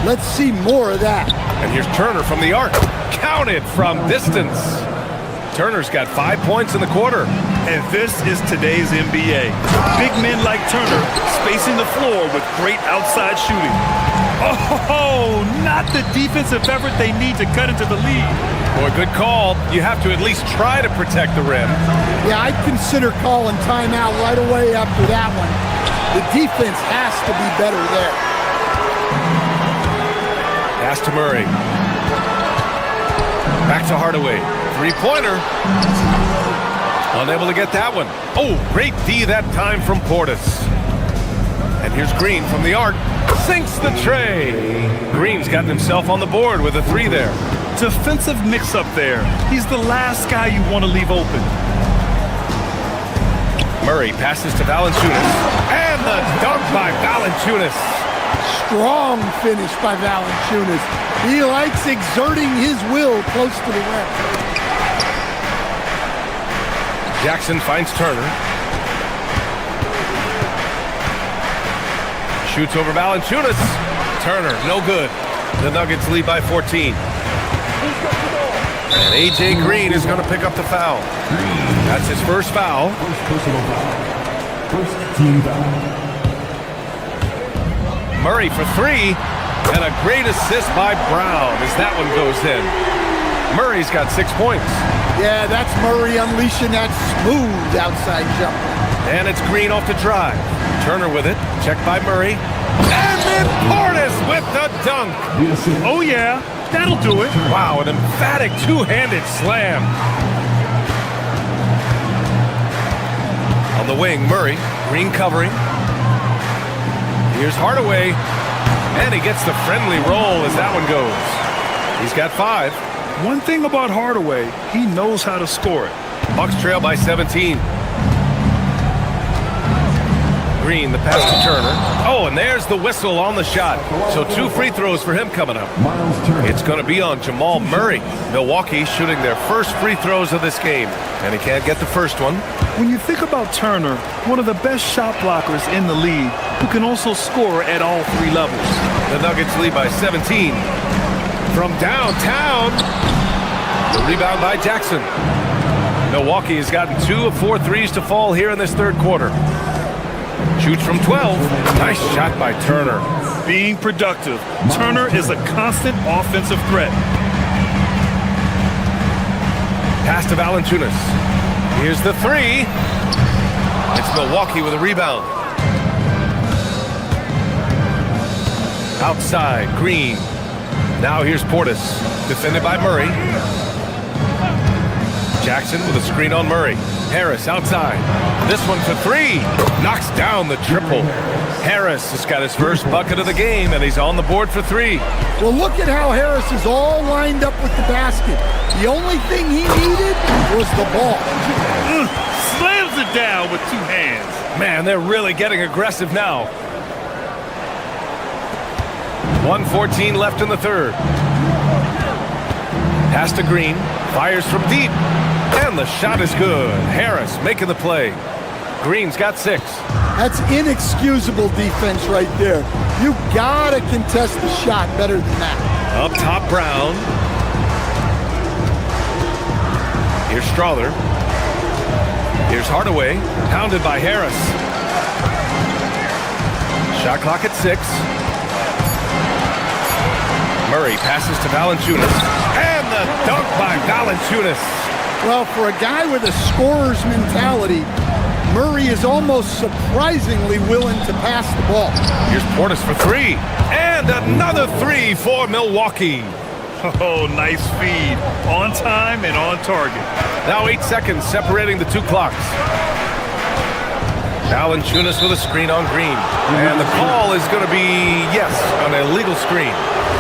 Let's see more of that. And here's Turner from the arc. Counted from distance. Turner's got 5 points in the quarter. And this is today's NBA. Big men like Turner spacing the floor with great outside shooting. Oh, not the defensive effort they need to cut into the lead. Boy, good call. You have to at least try to protect the rim. Yeah, I'd consider calling timeout right away after that one. The defense has to be better there. Pass to Murray. Back to Hardaway. Three-pointer. Unable to get that one. Oh, great D that time from Portis. And here's Green from the arc. Sinks the tray. Green's gotten himself on the board with a three there. Defensive mix-up there. He's the last guy you want to leave open. Murray passes to Valanciunas. And the dunk by Valanciunas. Strong finish by Valanciunas. He likes exerting his will close to the rim. Jackson finds Turner. Shoots over Valanciunas. Turner, no good. The Nuggets lead by 14. And A.J. Green is going to pick up the foul. That's his first foul. First team foul. Murray for three. And a great assist by Brown as that one goes in. Murray's got 6 points. Yeah, that's Murray unleashing that smooth outside jumper. And it's Green off the drive. Turner with it. Checked by Murray. And then Portis with the dunk. Oh, yeah. That'll do it. Wow, an emphatic two-handed slam. On the wing, Murray. Green covering. Here's Hardaway. And he gets the friendly roll as that one goes. He's got 5. One thing about Hardaway, he knows how to score it. Bucks trail by 17. Green, the pass to Turner. Oh, and there's the whistle on the shot. So 2 free throws for him coming up. It's going to be on Jamal Murray. Milwaukee shooting their first free throws of this game. And he can't get the first one. When you think about Turner, one of the best shot blockers in the league, who can also score at all 3 levels. The Nuggets lead by 17. From downtown, the rebound by Jackson. Milwaukee has gotten 2 of 4 threes to fall here in this third quarter. Shoots from 12. Nice shot by Turner. Being productive, Turner is a constant offensive threat. Pass to Valanciunas. Here's the three. It's Milwaukee with a rebound. Outside, Green. Now here's Portis, defended by Murray. Jackson with a screen on Murray. Harris outside. This one for three. Knocks down the triple. Harris has got his first bucket of the game, and he's on the board for three. Well, look at how Harris is all lined up with the basket. The only thing he needed was the ball. Slams it down with two hands. Man, they're really getting aggressive now. 1:14 left in the third. Pass to Green. Fires from deep. And the shot is good. Harris making the play. Green's got 6. That's inexcusable defense right there. You gotta contest the shot better than that. Up top, Brown. Here's Strother. Here's Hardaway. Pounded by Harris. Shot clock at 6. Murray passes to Valanciunas. And the dunk by Valanciunas. Well, for a guy with a scorer's mentality, Murray is almost surprisingly willing to pass the ball. Here's Portis for 3. And another 3 for Milwaukee. Oh, nice feed. On time and on target. Now 8 seconds separating the two clocks. Valanciunas with a screen on Green. And the call is going to be, yes, an illegal screen.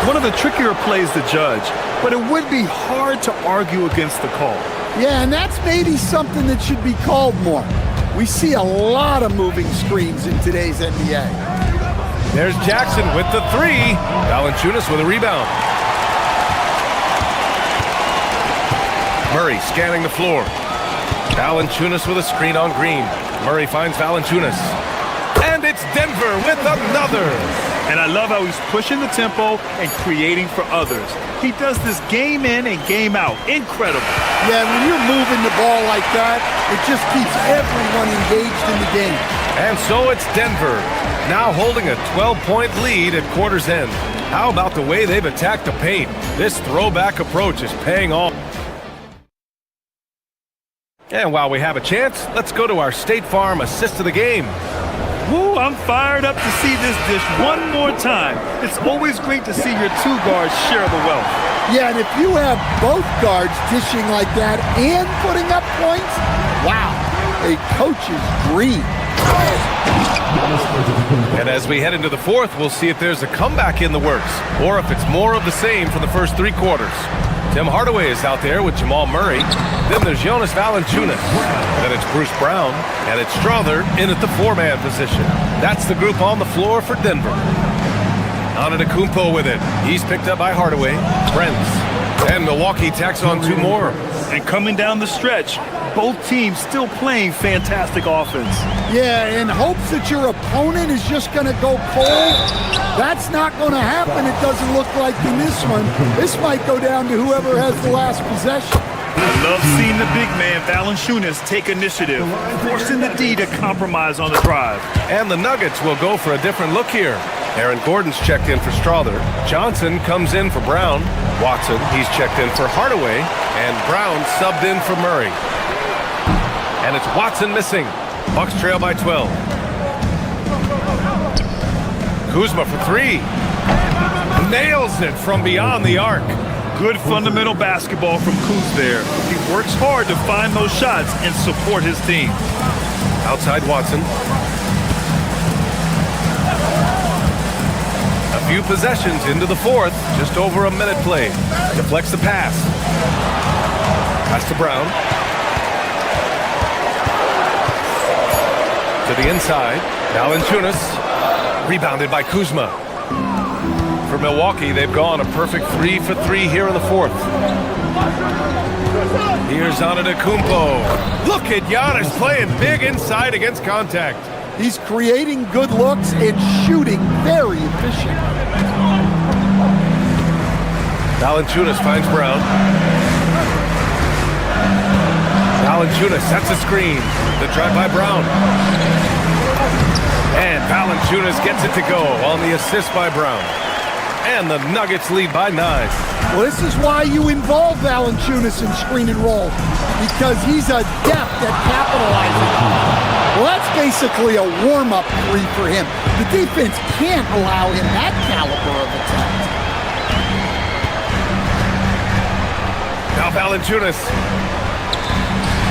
One of the trickier plays to judge, but it would be hard to argue against the call. Yeah, and that's maybe something that should be called more. We see a lot of moving screens in today's NBA. There's Jackson with the 3. Valanciunas with a rebound. Murray scanning the floor. Valanciunas with a screen on Green. Murray finds Valanciunas. And it's Denver with another. And I love how he's pushing the tempo and creating for others. He does this game in and game out. Incredible. Yeah, when you're moving the ball like that, it just keeps everyone engaged in the game. And so it's Denver, now holding a 12-point lead at quarter's end. How about the way they've attacked the paint? This throwback approach is paying off. And while we have a chance, let's go to our State Farm assist of the game. Woo, I'm fired up to see this dish one more time. It's always great to see your two guards share the wealth. Yeah, and if you have both guards dishing like that and putting up points, wow, a coach's dream. And as we head into the fourth, we'll see if there's a comeback in the works or if it's more of the same from the first 3 quarters. Tim Hardaway is out there with Jamal Murray. Then there's Jonas Valanciunas. Then it's Bruce Brown. And it's Strother in at the 4-man position. That's the group on the floor for Denver. Antetokounmpo with it. He's picked up by Hardaway. Brents. And Milwaukee tacks on 2 more. And coming down the stretch, both teams still playing fantastic offense. Yeah, in hopes that your opponent is just going to go cold. That's not going to happen, it doesn't look like in this one. This might go down to whoever has the last possession. I love seeing the big man, Valanciunas, take initiative, forcing the D to compromise on the drive. And the Nuggets will go for a different look here. Aaron Gordon's checked in for Strother. Johnson comes in for Brown. Watson, he's checked in for Hardaway. And Brown subbed in for Murray. And it's Watson missing. Bucks trail by 12. Kuzma for 3. Nails it from beyond the arc. Good fundamental basketball from Kuz there. He works hard to find those shots and support his team. Outside Watson. A few possessions into the fourth. Just over a minute played. Deflects the pass. Pass to Brown. To the inside. Valanciunas. Rebounded by Kuzma. For Milwaukee, they've gone a perfect 3 for 3 here in the fourth. Here's Antetokounmpo. Look at Giannis playing big inside against contact. He's creating good looks and shooting very efficient. Valanciunas finds Brown. Valanciunas sets a screen. The drive by Brown. And Valanciunas gets it to go on the assist by Brown. And the Nuggets lead by 9. Well, this is why you involve Valanciunas in screen and roll, because he's adept at capitalizing. Well, that's basically a warm-up three for him. The defense can't allow him that caliber of attack. Now Valanciunas.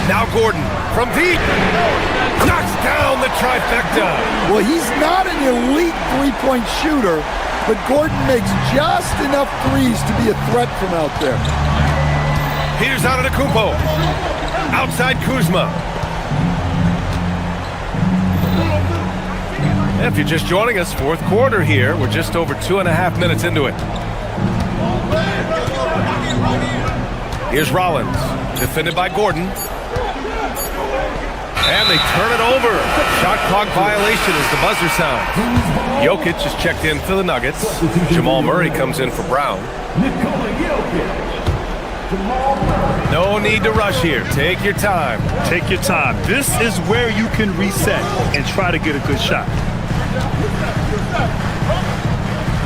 Now Gordon from deep. Knocks down the trifecta. Well, he's not an elite three-point shooter, but Gordon makes just enough threes to be a threat from out there. Here's Antetokounmpo. Outside Kuzma. If you're just joining us, fourth quarter here. We're just over 2.5 minutes into it. Here's Rollins, defended by Gordon. And they turn it over. Shot clock violation as the buzzer sounds. Jokic is checked in for the Nuggets. Jamal Murray comes in for Brown. No need to rush here. Take your time. Take your time. This is where you can reset and try to get a good shot.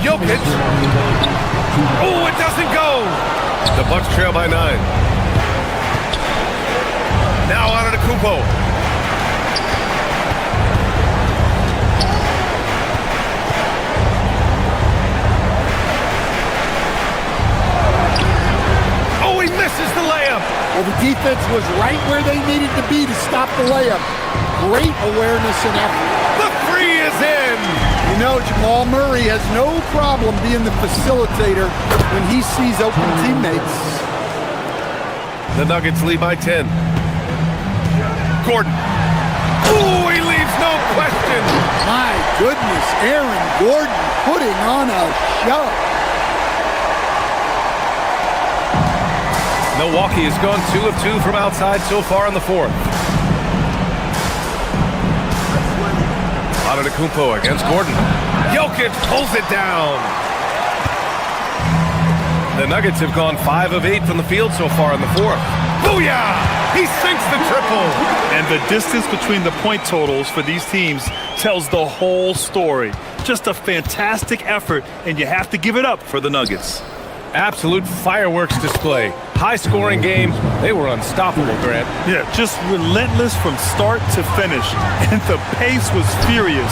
Jokic. Oh, it doesn't go. The Bucks trail by 9. Now Antetokounmpo. Oh, he misses the layup. Well, the defense was right where they needed to be to stop the layup. Great awareness and effort. The three is in. You know, Jamal Murray has no problem being the facilitator when he sees open teammates. The Nuggets lead by 10. Gordon. Ooh, he leaves no question. My goodness, Aaron Gordon putting on a show. Milwaukee has gone 2 of 2 from outside so far in the fourth. Antetokounmpo against Gordon. Jokic pulls it down. The Nuggets have gone 5 of 8 from the field so far in the fourth. Booyah! He sinks the triple. And the distance between the point totals for these teams tells the whole story. Just a fantastic effort, and you have to give it up for the Nuggets. Absolute fireworks display. High-scoring game. They were unstoppable, Grant. Yeah, just relentless from start to finish. And the pace was furious.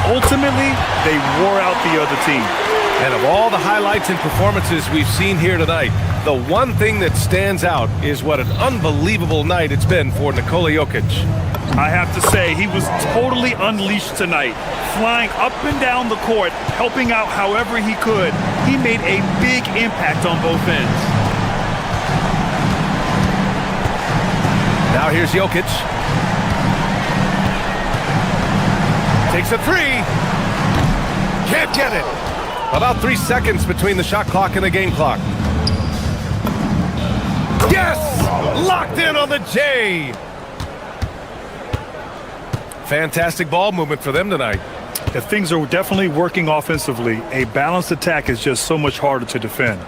Ultimately, they wore out the other team. And of all the highlights and performances we've seen here tonight, the one thing that stands out is what an unbelievable night it's been for Nikola Jokic. I have to say, he was totally unleashed tonight, flying up and down the court, helping out however he could. He made a big impact on both ends. Now here's Jokic. Takes a three. Can't get it. About 3 seconds between the shot clock and the game clock. Yes! Locked in on the J. Fantastic ball movement for them tonight. If things are definitely working offensively, a balanced attack is just so much harder to defend.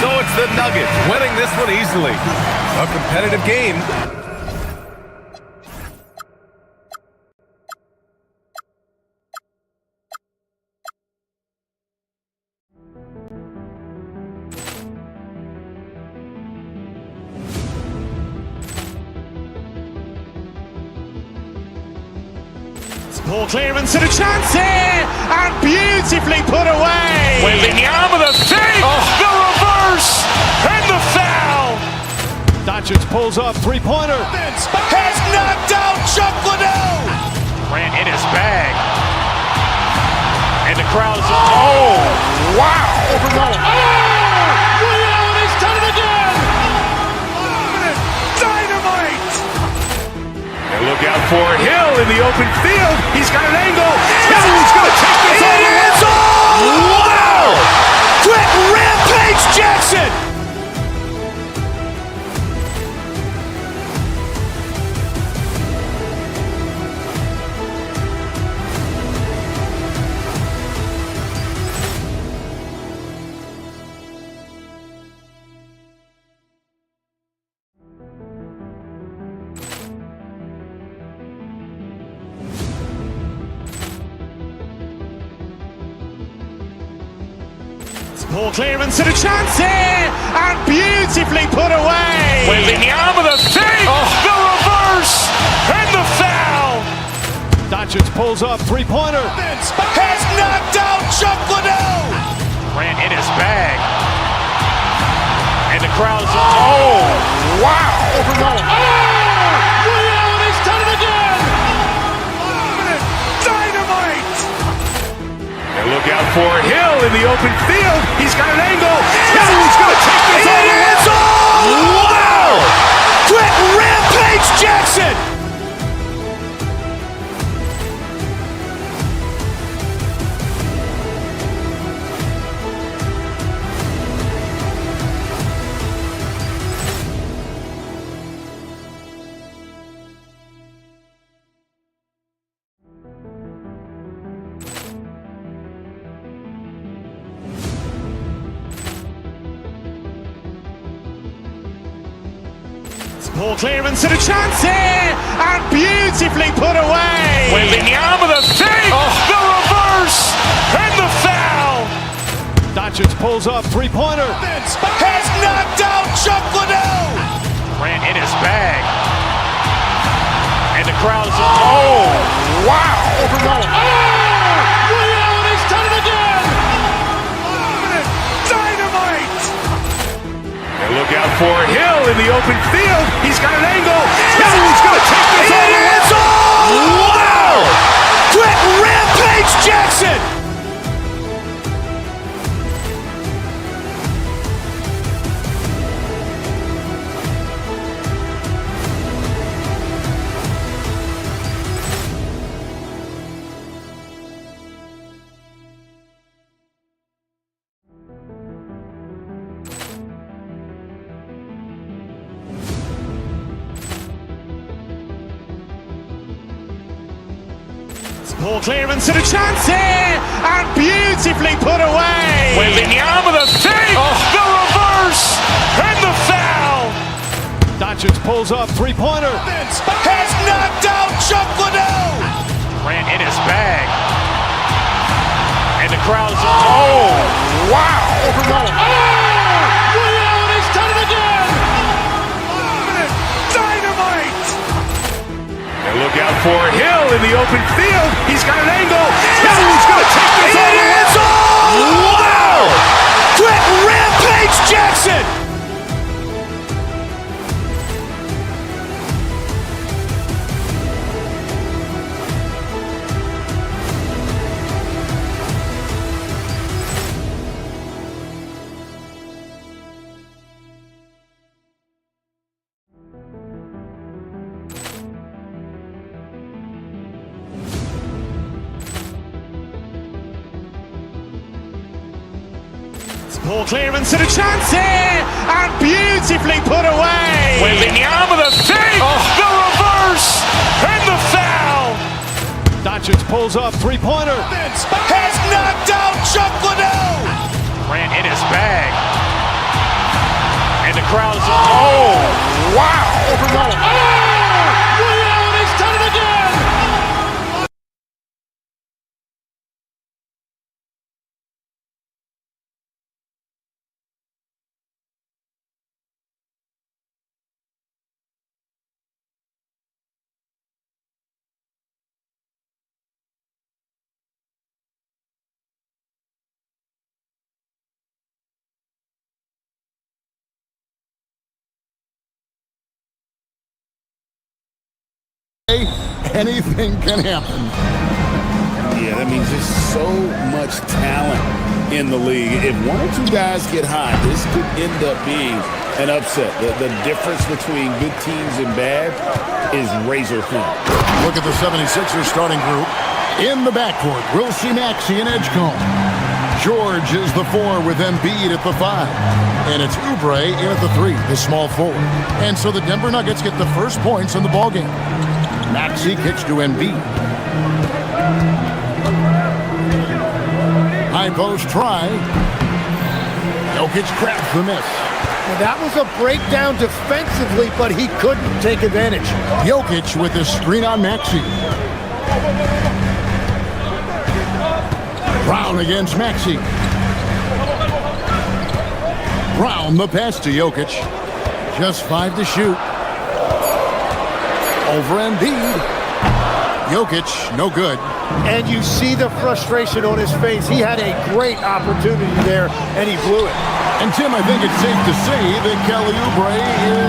So it's the Nuggets winning this one easily. A competitive game. Ball clearance and a chance here, and beautifully put away. Wembanyama the save, the reverse, and the foul. Doncic pulls up, three-pointer. Has knocked out Chuck Liddell. Grant in his bag. And the crowd is, oh, wow. Oh! Ray Allen has done it again! Dynamite. And look out for Hill in the open field. He's got an angle. Hill's going to take this all the way. Wow! Quick rampage Jackson. Poor clearance and a chance here, and beautifully put away. Waving the arm of the fake, the reverse, and the foul. Doncic pulls up, three-pointer. Has knocked out Chuck Liddell. Grant in his bag. And the crowd's, oh, wow. Ray Allen has done it again. Dynamite. And look out for Hill in the open field. He's got an angle. Hill's going to take this all the way. Wow. Quick Rampage Jackson. Poor clearance and a chance here, and beautifully put away. Waving the arm of the fake, the reverse, and the foul. Doncic pulls up, three-pointer. Has knocked out Chuck Liddell. Grant in his bag. And the crowd's, oh, wow. Ray Allen has done it again. Dynamite. And look out for Hill in the open field. He's got an angle. Hill's going to take this all the way. Wow. Quick Rampage Jackson. Poor clearance and a chance here, and beautifully put away. Waving the arm of the fake, the reverse, and the foul. Doncic pulls up, three-pointer. Has knocked out Chuck Liddell. Grant in his bag. And the crowd's, oh, wow. Ray Allen has done it again. Dynamite. And look out for Hill in the open field. He's got an angle. Hill's going to take this all the way. Wow. Quick Rampage Jackson. Poor clearance and a chance here, and beautifully put away. Waving the arm of the fake, the reverse, and the foul. Doncic pulls up, three-pointer. Has knocked out Chuck Liddell. Grant in his bag. And the crowd's, oh, wow. Ray Allen has done it again. Anything can happen. Yeah, that means there's so much talent in the league. If one or two guys get hot, this could end up being an upset. The difference between good teams and bad is razor thin. Look at the 76ers starting group. In the backcourt, we'll see Maxey and Edgecombe. George is the 4 with Embiid at the 5. And it's Oubre in at the 3, the small forward. And so the Denver Nuggets get the first points in the ballgame. Maxey kicks to Embiid. High post try. Jokic cracks the miss. Well, that was a breakdown defensively, but he couldn't take advantage. Jokic with his screen on Maxey. Brown against Maxey. Brown, the pass to Jokic. Just 5 to shoot. Over Embiid. Jokic, no good. And you see the frustration on his face. He had a great opportunity there, and he blew it. And, Tim, I think it's safe to say that Kelly Oubre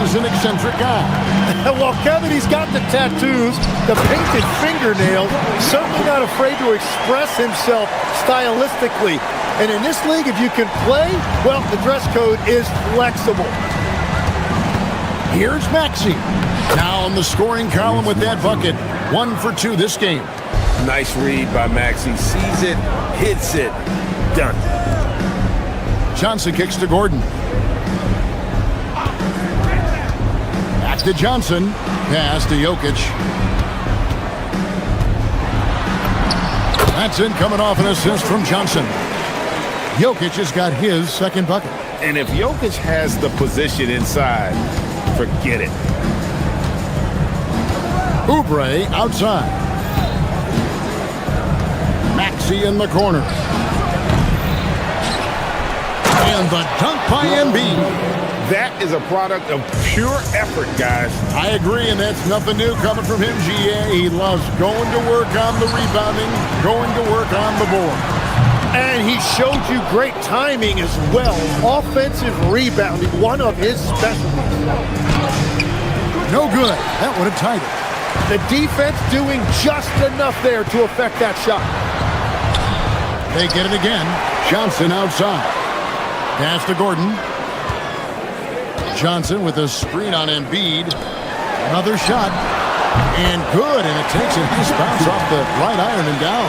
is an eccentric guy. Well, Kevin, he's got the tattoos, the painted fingernails, certainly not afraid to express himself stylistically. And in this league, if you can play, well, the dress code is flexible. Here's Maxey. Now on the scoring column with that bucket. 1 for 2 this game. Nice read by Maxey. Sees it, hits it, done. Johnson kicks to Gordon. Back to Johnson. Pass to Jokic. That's in, coming off an assist from Johnson. Jokic has got his second bucket. And if Jokic has the position inside, forget it. Oubre outside. Maxey in the corner. And the dunk by Embiid. That is a product of pure effort, guys. I agree, and that's nothing new coming from him, GA. He loves going to work on the rebounding, going to work on the board. And he showed you great timing as well. Offensive rebounding, one of his specialties. No good. That would have tied it. The defense doing just enough there to affect that shot. They get it again. Johnson outside. Pass to Gordon. Johnson with a screen on Embiid. Another shot. And good. And it takes a nice bounce off the right iron and down.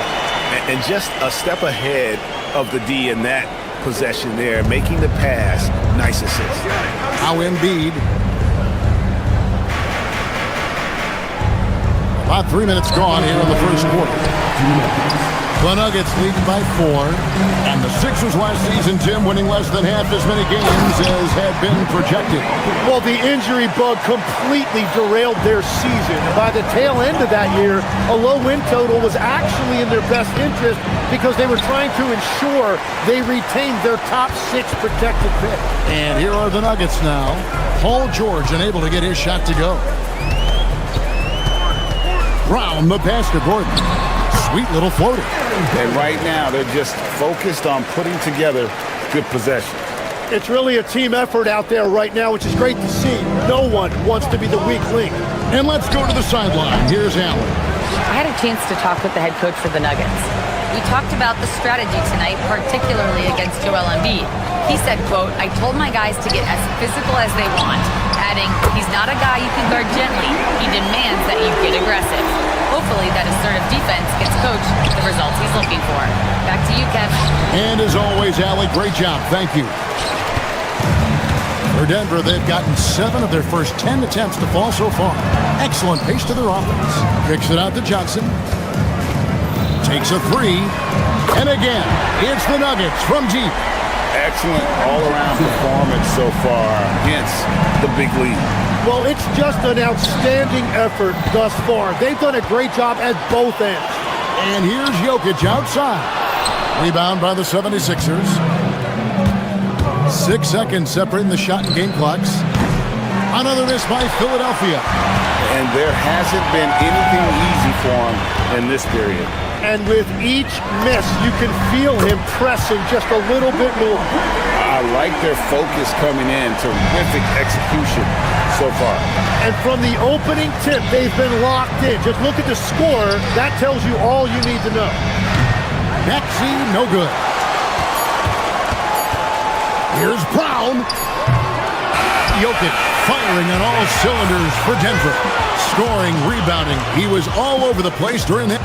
And just a step ahead of the D in that possession there, making the pass. Nice assist. Now Embiid. About 3 minutes gone here in the first quarter. The Nuggets lead by 4. And the Sixers last season, Tim, winning less than half as many games as had been projected. Well, the injury bug completely derailed their season. And by the tail end of that year, a low win total was actually in their best interest because they were trying to ensure they retained their top 6 protected pick. And here are the Nuggets now. Paul George unable to get his shot to go. Brown, the pass to Gordon. Sweet little floater. And right now, they're just focused on putting together good possession. It's really a team effort out there right now, which is great to see. No one wants to be the weak link. And let's go to the sideline. Here's Allen. I had a chance to talk with the head coach for the Nuggets. We talked about the strategy tonight, particularly against Joel Embiid. He said, quote, "I told my guys to get as physical as they want," adding, "He's not a guy you can guard gently. He demands that you get aggressive." Hopefully that assertive defense gets Coach the results he's looking for. Back to you, Kev. And as always, Allie, great job. Thank you. For Denver, they've gotten 7 of their first 10 attempts to fall so far. Excellent pace to their offense. Kicks it out to Johnson. Takes a 3. And again, it's the Nuggets from deep. Excellent all-around performance so far, hence the big lead. Well, it's just an outstanding effort thus far. They've done a great job at both ends. And here's Jokic outside. Rebound by the 76ers. 6 seconds separating the shot and game clocks. Another miss by Philadelphia. And there hasn't been anything easy for him in this period. And with each miss, you can feel him pressing just a little bit more. I like their focus coming in. Terrific execution so far. And from the opening tip, they've been locked in. Just look at the score. That tells you all you need to know. Maxey, no good. Here's Brown. Jokic firing on all cylinders for Denver. Scoring, rebounding. He was all over the place during that.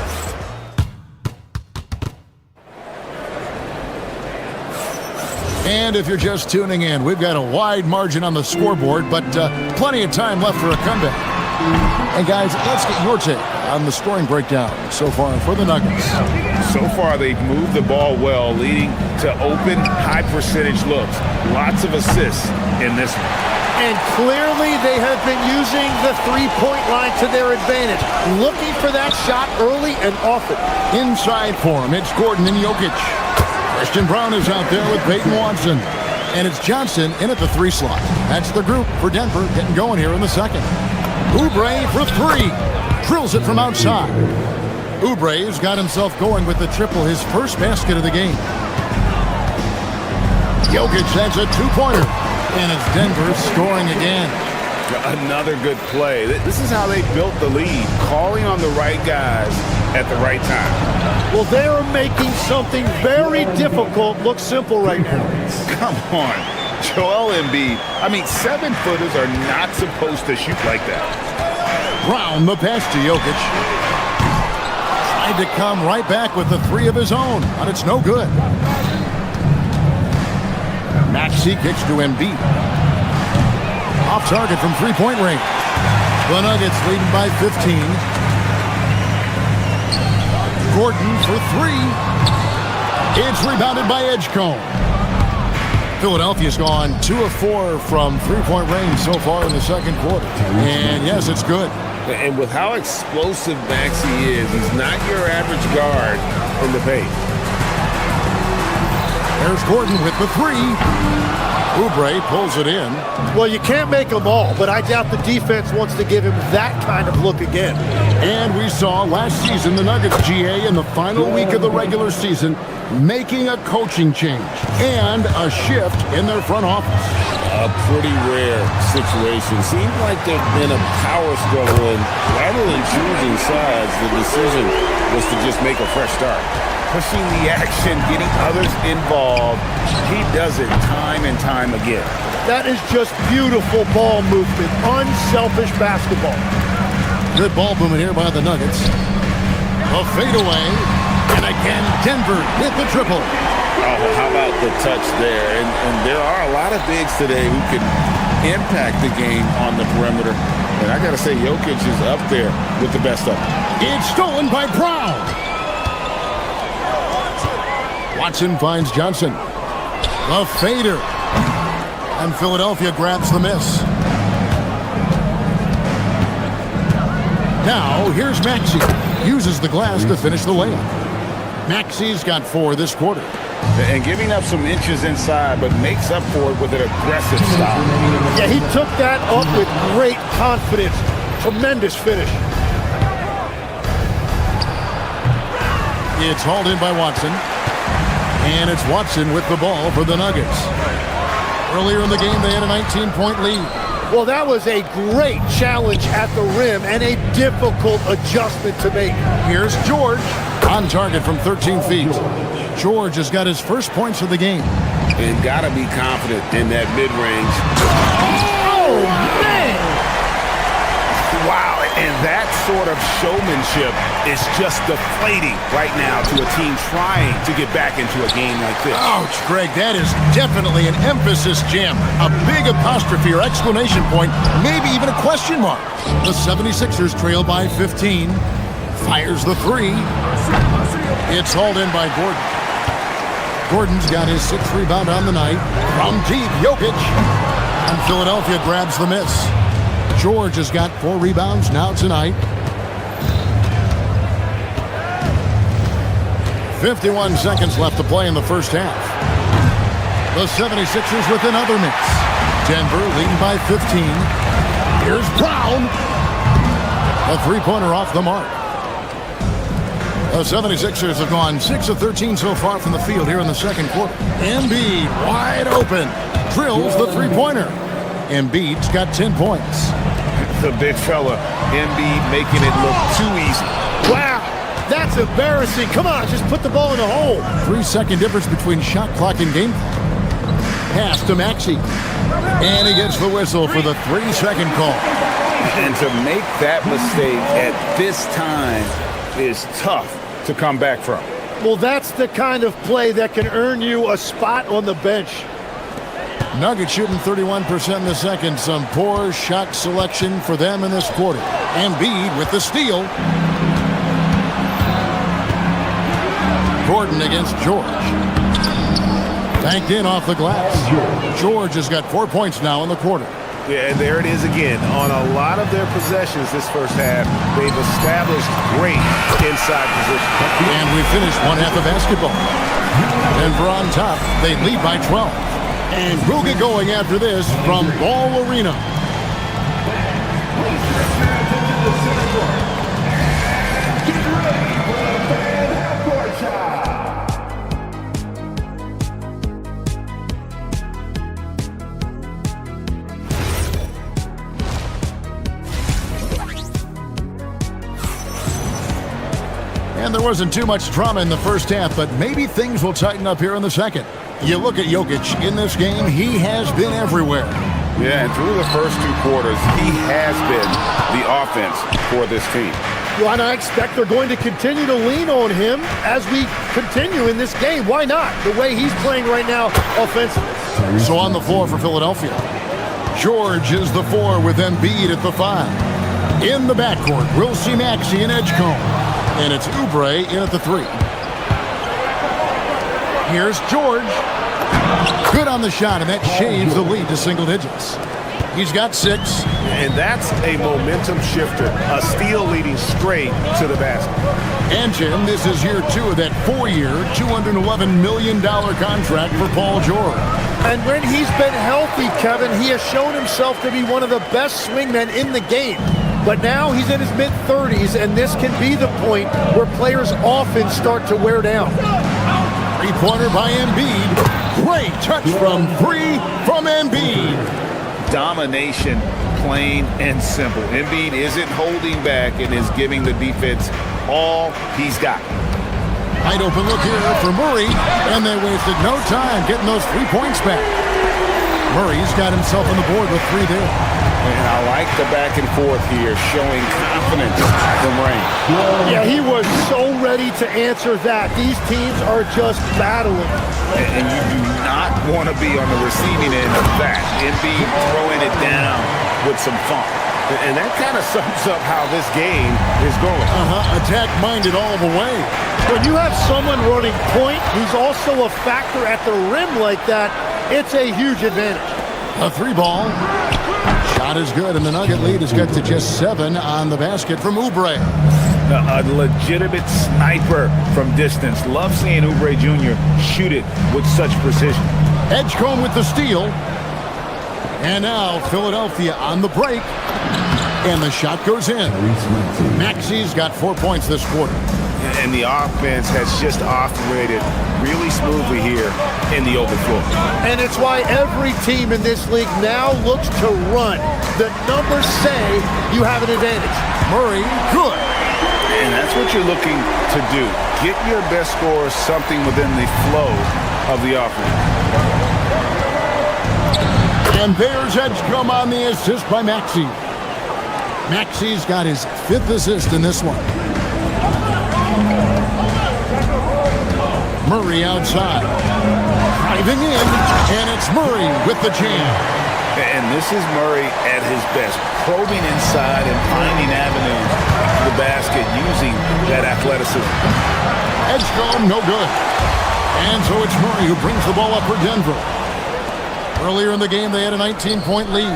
And if you're just tuning in, we've got a wide margin on the scoreboard, but plenty of time left for a comeback. And guys, let's get your take on the scoring breakdown so far for the Nuggets. So far, they've moved the ball well, leading to open, high-percentage looks. Lots of assists in this one. And clearly they have been using the three-point line to their advantage, looking for that shot early and often. Inside for him, it's Gordon and Jokic. Christian Brown is out there with Peyton Watson. And it's Johnson in at the 3 slot. That's the group for Denver getting going here in the second. Oubre for 3. Drills it from outside. Oubre's got himself going with the triple, his first basket of the game. Jokic has a 2-pointer. And it's Denver scoring again. Another good play. This is how they built the lead, calling on the right guys at the right time. Well, they are making something very difficult look simple right now. Come on, Joel Embiid. I mean, 7-footers are not supposed to shoot like that. Brown the pass to Jokic. Tried to come right back with the 3 of his own, but it's no good. Maxey kicks to Embiid. Off target from 3-point range. The Nuggets leading by 15. Gordon for 3. It's rebounded by Edgecombe. Philadelphia's gone 2 of 4 from 3-point range so far in the second quarter. And yes, it's good. And with how explosive Maxey is, he's not your average guard in the paint. There's Gordon with the 3. Oubre pulls it in. Well, you can't make them all, but I doubt the defense wants to give him that kind of look again. And we saw last season the Nuggets, GA, in the final week of the regular season, making a coaching change and a shift in their front office. A pretty rare situation. Seemed like they've been a power struggle, and rather than choosing sides, the decision was to just make a fresh start. Pushing the action, getting others involved. He does it time and time again. That is just beautiful ball movement, unselfish basketball. Good ball movement here by the Nuggets. A fadeaway, and again Denver with the triple. Oh, how about the touch there? And there are a lot of bigs today who can impact the game on the perimeter. And I got to say, Jokic is up there with the best of them. It's stolen by Brown. Watson finds Johnson. The fader. And Philadelphia grabs the miss. Now, here's Maxey. Uses the glass to finish the layup. Maxey's got 4 this quarter. And giving up some inches inside, but makes up for it with an aggressive stop. Yeah, he took that up with great confidence. Tremendous finish. It's hauled in by Watson. And it's Watson with the ball for the Nuggets. Earlier in the game, they had a 19-point lead. Well, that was a great challenge at the rim and a difficult adjustment to make. Here's George on target from 13 feet. George has got his first points of the game. And got to be confident in that mid-range. Oh, man! Wow, and that sort of showmanship is just deflating right now to a team trying to get back into a game like this. Ouch, Greg, that is definitely an emphasis jam. A big apostrophe or exclamation point, maybe even a question mark. The 76ers trail by 15. Fires the 3. It's hauled in by Gordon. Gordon's got his 6th rebound on the night. From deep, Jokic. And Philadelphia grabs the miss. George has got 4 rebounds now tonight. 51 seconds left to play in the first half. The 76ers with another miss. Denver leading by 15. Here's Brown. A 3-pointer off the mark. The 76ers have gone 6 of 13 so far from the field here in the second quarter. Embiid wide open. Drills the 3-pointer. Embiid's got 10 points. The big fella, Embiid, making it look too easy. Wow, that's embarrassing. Come on, just put the ball in the hole. 3-second difference between shot clock and game clock. Pass to Maxey. And he gets the whistle for the 3-second call. And to make that mistake at this time is tough to come back from. Well, that's the kind of play that can earn you a spot on the bench. Nuggets shooting 31% in the second. Some poor shot selection for them in this quarter. Embiid with the steal. Gordon against George. Banked in off the glass. George has got 4 points now in the quarter. Yeah, and there it is again. On a lot of their possessions this first half, they've established great inside position. And we finished one half of basketball. Denver on top. They lead by 12. And we'll get going after this from Ball Arena. And there wasn't too much drama in the first half, but maybe things will tighten up here in the second. You look at Jokic in this game, he has been everywhere. Yeah, and through the first 2 quarters, he has been the offense for this team. Well, and I expect they're going to continue to lean on him as we continue in this game. Why not? The way he's playing right now offensively. So on the floor for Philadelphia, George is the 4 with Embiid at the 5. In the backcourt, we'll see Maxey and Edgecombe. And it's Oubre in at the 3. Here's George. Good on the shot, and that shaves the lead to single digits. He's got 6. And that's a momentum shifter. A steal leading straight to the basket. And Jim, this is year 2 of that 4-year, $211 million contract for Paul George. And when he's been healthy, Kevin, he has shown himself to be one of the best swingmen in the game. But now he's in his mid-30s, and this can be the point where players often start to wear down. Three-pointer by Embiid. Great touch from 3 from Embiid. Domination, plain and simple. Embiid isn't holding back and is giving the defense all he's got. Wide open look here for Murray, and they wasted no time getting those 3 points back. Murray's got himself on the board with 3 there. And I like the back and forth here, showing confidence from Rain. Yeah, he was so ready to answer that. These teams are just battling. And you do not want to be on the receiving end of that. Embiid throwing it down with some funk. And that kind of sums up how this game is going. Attack-minded all the way. When you have someone running point who's also a factor at the rim like that, it's a huge advantage. A 3-ball. Shot is good, and the Nugget lead has got to just 7 on the basket from Oubre. A legitimate sniper from distance. Love seeing Oubre Jr. shoot it with such precision. Edgecombe with the steal. And now Philadelphia on the break. And the shot goes in. Maxey's got 4 points this quarter. And the offense has just operated really smoothly here in the open floor. And it's why every team in this league now looks to run. The numbers say you have an advantage. Murray, good. And that's what you're looking to do. Get your best score something within the flow of the offense. And there's Edgecombe on the assist by Maxey. Maxey's got his 5th assist in this one. Murray outside. Driving in, and it's Murray with the jam. And this is Murray at his best, probing inside and finding avenues to the basket using that athleticism. Edgecombe, no good. And so it's Murray who brings the ball up for Denver. Earlier in the game, they had a 19-point lead.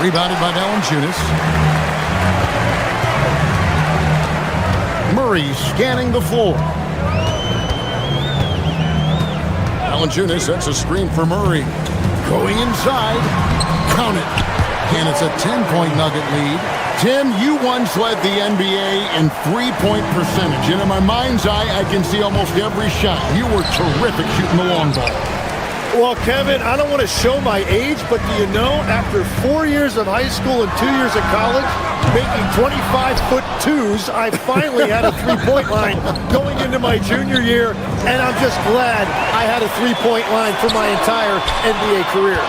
Rebounded by Valanciunas. Murray scanning the floor. Valanciunas sets a screen for Murray. Going inside. Count it. And it's a 10-point Nugget lead. Tim, you once led the NBA in three-point percentage. And in my mind's eye, I can see almost every shot. You were terrific shooting the long ball. Well, Kevin, I don't want to show my age, but do you know, after 4 years of high school and 2 years of college, making 25'2", I finally had a three-point line going into my junior year, and I'm just glad I had a three-point line for my entire NBA career.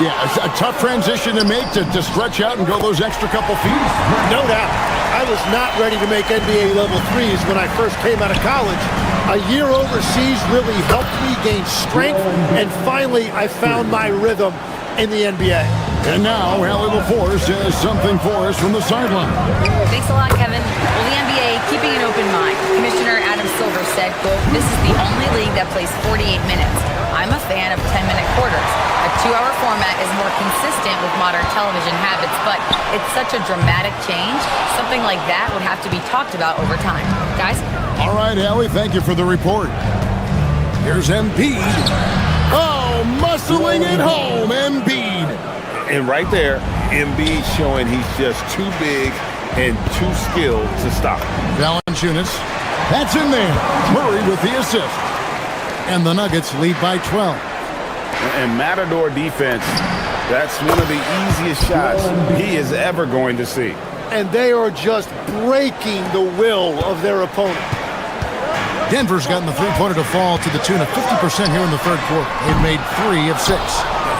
Yeah, it's a tough transition to make to stretch out and go those extra couple feet. No doubt. I was not ready to make NBA level threes when I first came out of college. A year overseas really helped me gain strength, and finally I found my rhythm in the NBA. And now, Allie LaForce has something for us from the sideline. Thanks a lot, Kevin. Well, the NBA keeping an open mind. Commissioner Adam Silver said, quote, "This is the only league that plays 48 minutes. I'm a fan of 10-minute quarters. A 2-hour format is more consistent with modern television habits, but it's such a dramatic change. Something like that would have to be talked about over time." Guys? All right, Allie, thank you for the report. Here's Embiid. Oh! muscling it home, Embiid. And right there, Embiid showing he's just too big and too skilled to stop. Valanciunas, that's in there. Murray with the assist. And the Nuggets lead by 12. And Matador defense, that's one of the easiest shots he is ever going to see. And they are just breaking the will of their opponent. Denver's gotten the three-pointer to fall to the tune of 50% here in the third quarter. They've made 3 of 6.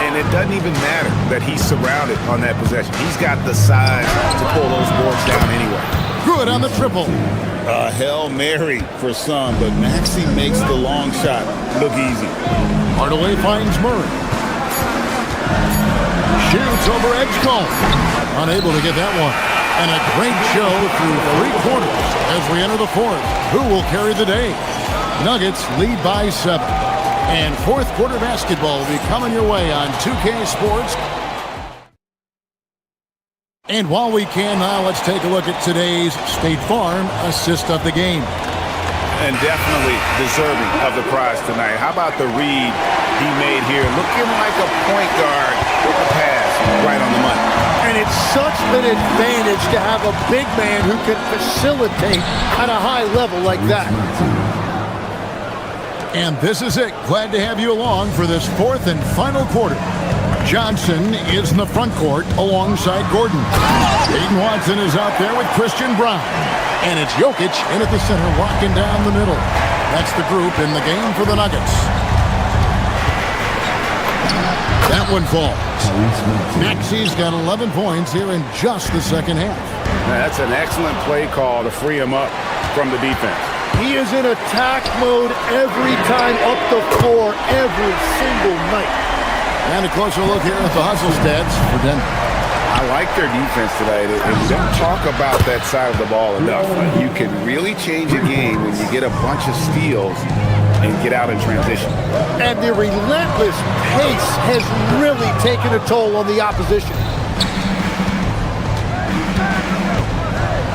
And it doesn't even matter that he's surrounded on that possession. He's got the size to pull those boards down anyway. Good on the triple. A Hail Mary for some, but Maxey makes the long shot look easy. Hardaway finds Murray. Shoots over Edgecombe. Unable to get that one. And a great show through 3 quarters as we enter the fourth. Who will carry the day? Nuggets lead by 7. And fourth quarter basketball will be coming your way on 2K Sports. And while we can now, let's take a look at today's State Farm assist of the game. And definitely deserving of the prize tonight. How about the read he made here? Looking like a point guard with a pass right on the money. And it's such an advantage to have a big man who can facilitate at a high level like that. And this is it. Glad to have you along for this fourth and final quarter. Johnson is in the front court alongside Gordon. Aiden Watson is out there with Christian Brown. And it's Jokic in at the center, walking down the middle. That's the group in the game for the Nuggets. That one falls. Maxey's got 11 points here in just the second half. Now, that's an excellent play call to free him up from the defense. He is in attack mode every time up the floor, every single night. And a closer look here at the hustle stats for Denver. I like their defense today. And we don't talk about that side of the ball enough. You can really change a game when you get a bunch of steals and get out in transition. And the relentless pace has really taken a toll on the opposition.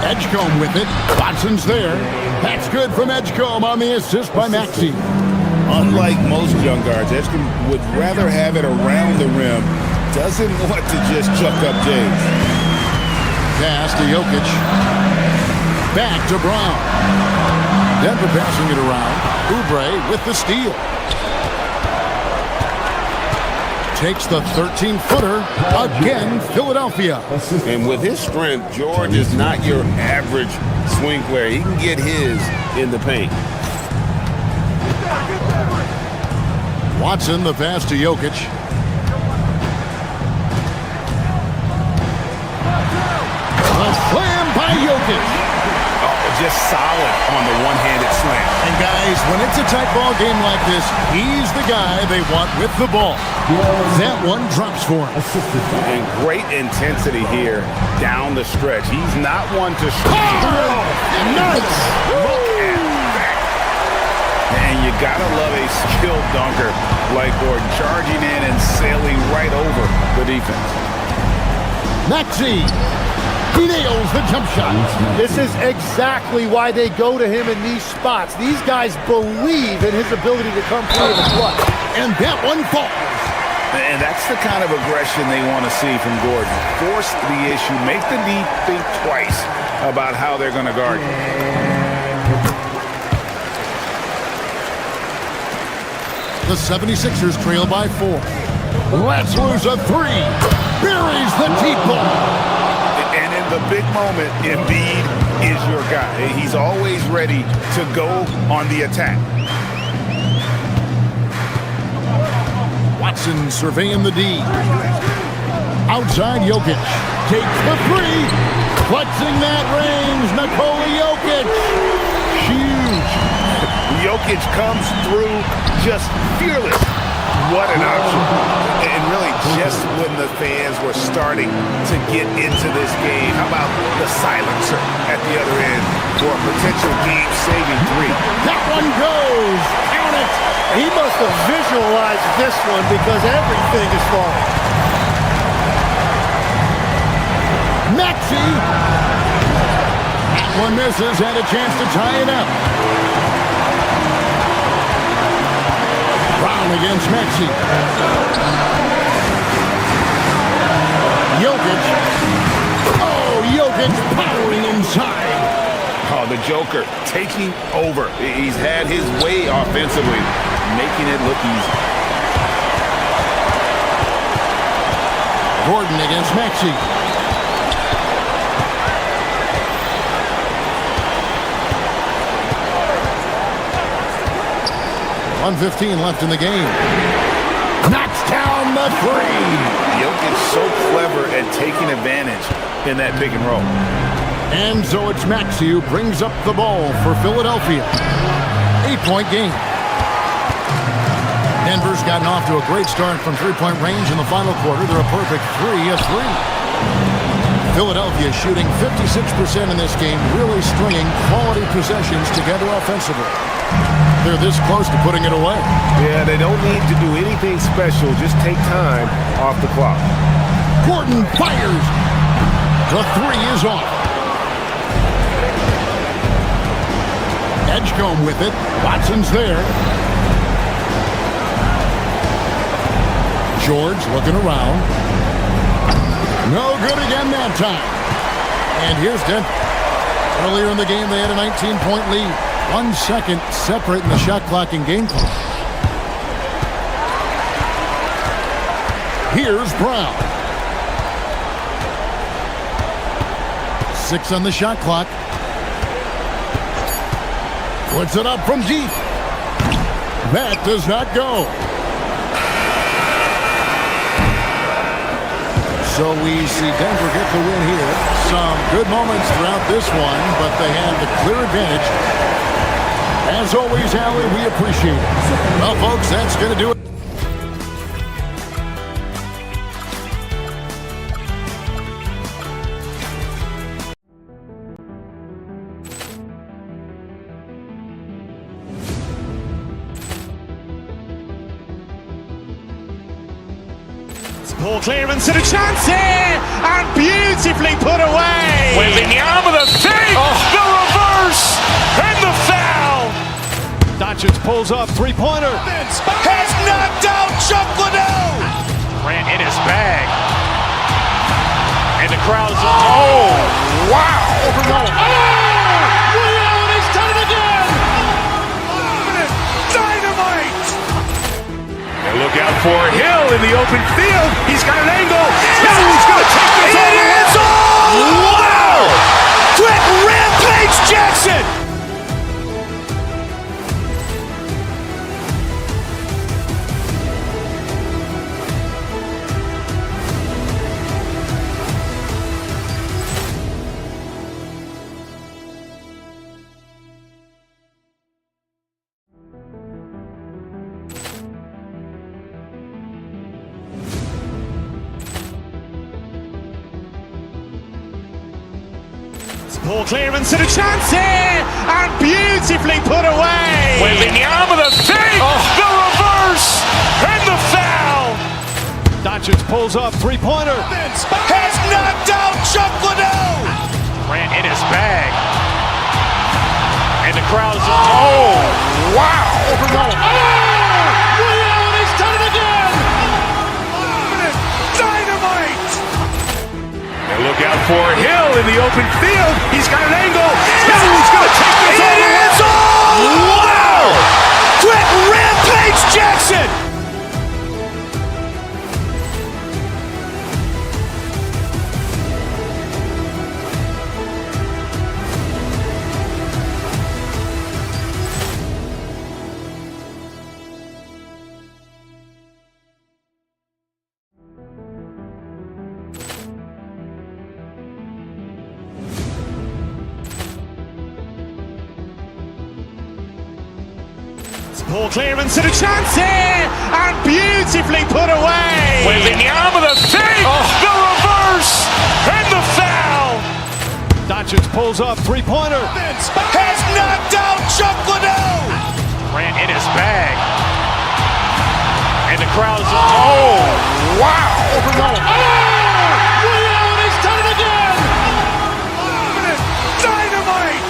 Edgecombe with it. Watson's there. That's good from Edgecombe on the assist by Maxey. Unlike most young guards, Edgecombe would rather have it around the rim. Doesn't want to just chuck up James. Pass to Jokic. Back to Brown. Denver passing it around. Oubre with the steal. Takes the 13-footer. Again, Philadelphia. And with his strength, George is not your average swing player. He can get his in the paint. Watson, the pass to Jokic. A slam by Jokic. Oh, just solid on the one-handed slam. And guys, when it's a tight ball game like this, he's the guy they want with the ball. That one drops for him. And great intensity here down the stretch. He's not one to Nice! Look at that. And you gotta love a skilled dunker like Gordon, charging in and sailing right over the defense. Maxey, he nails the jump shot. This is exactly why they go to him in these spots. These guys believe in his ability to come through in the clutch. And that one falls. And that's the kind of aggression they want to see from Gordon. Force the issue, make the deep think twice about how they're going to guard you. The 76ers trail by 4. Let's lose a 3. Buries the deep ball. And in the big moment, Embiid is your guy. He's always ready to go on the attack. Watson surveying the D. Outside Jokic. Takes the 3. Flexing that range. Nikola Jokic. Huge. Jokic comes through just fearless. What an option. And really just when the fans were starting to get into this game, how about the silencer at the other end for a potential game-saving 3? That one goes. Count it. He must have visualized this one because everything is falling. Maxey. That one misses. Had a chance to tie it up. Brown against Maxey. Jokic. Oh, Jokic powering inside. Oh, the Joker taking over. He's had his way offensively, making it look easy. Gordon against Maxey. .1:15 left in the game. Knocks down the three. Jokic so clever at taking advantage in that pick and roll. And so it's Maxey who brings up the ball for Philadelphia. 8-point game. Denver's gotten off to a great start from three-point range in the final quarter. They're a perfect 3 of 3. Philadelphia shooting 56% in this game, really stringing quality possessions together offensively. They're this close to putting it away. Yeah, they don't need to do anything special. Just take time off the clock. Gordon fires. The three is off. Edgecombe with it. Watson's there. George looking around. No good again that time. And here's Denver. Earlier in the game, they had a 19-point lead. 1 second separate in the shot clock and game clock. Here's Brown. 6 on the shot clock. Puts it up from deep. That does not go. So we see Denver get the win here. Some good moments throughout this one, but they have the clear advantage. As always, Allie, we appreciate it. Well, folks, that's going to do it. Poor clearance and a chance here, and beautifully put away. Wembanyama the fake, the reverse, and the foul. Doncic pulls up, three-pointer. Has knocked out Chuck Liddell. Grant in his bag. And the crowd's oh, wow. He's done it again. Dynamite. And look out for Hill in the open field. He's got an angle. Hill is going to take this all the way. Wow. Quick rampage Jackson. Poor clearance and a chance here, and beautifully put away. Wembanyama the fake, the reverse, and the foul. Doncic pulls up, three-pointer. Has knocked out Chuck Liddell. Grant in his bag. And the crowd's oh, wow. He's done it again. Dynamite. And look out for Hill in the open field. He's got an angle. Hill is going to take this all the way. Wow. Quick rampage Jackson. Poor clearance and a chance here, and beautifully put away. Wembanyama the fake, the reverse, and the foul. Doncic pulls up, three-pointer. Has knocked out Chuck Liddell. Grant in his bag. And the crowd's oh, wow. He's done it again. Dynamite.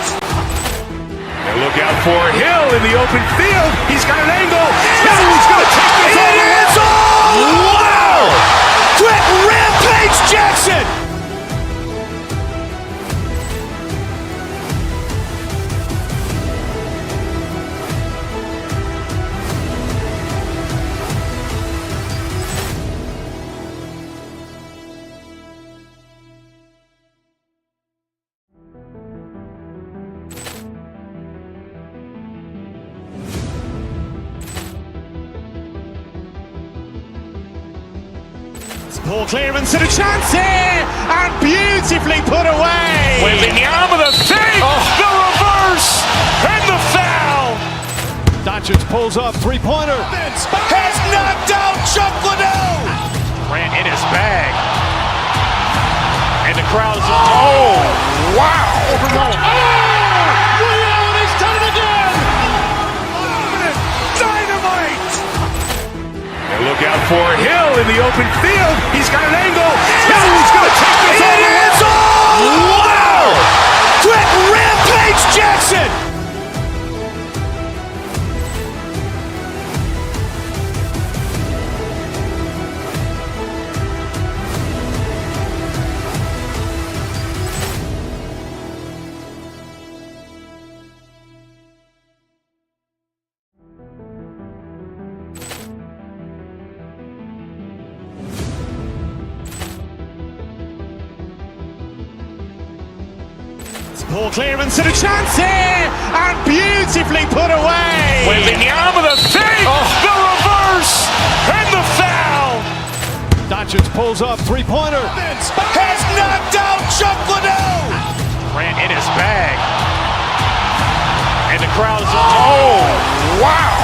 And look out for Hill in the open field. He's got an angle. Hill is going to Jackson! Poor clearance and a chance here, and beautifully put away. Wembanyama the fake, the reverse, and the foul. Doncic pulls up, three-pointer. Has knocked out Chuck Liddell. Grant in his bag, and the crowd is Wow. He's done it again. Dynamite. And look out for Hill in the open field. He's got an angle. He's going to take this all the way. Wow! Quick rampage Jackson. Poor clearance and a chance here, and beautifully put away. Wembanyama the fake, the reverse, and the foul. Doncic pulls up, three-pointer. Has knocked out Chuck Liddell. Grant in his bag, and the crowd is Wow!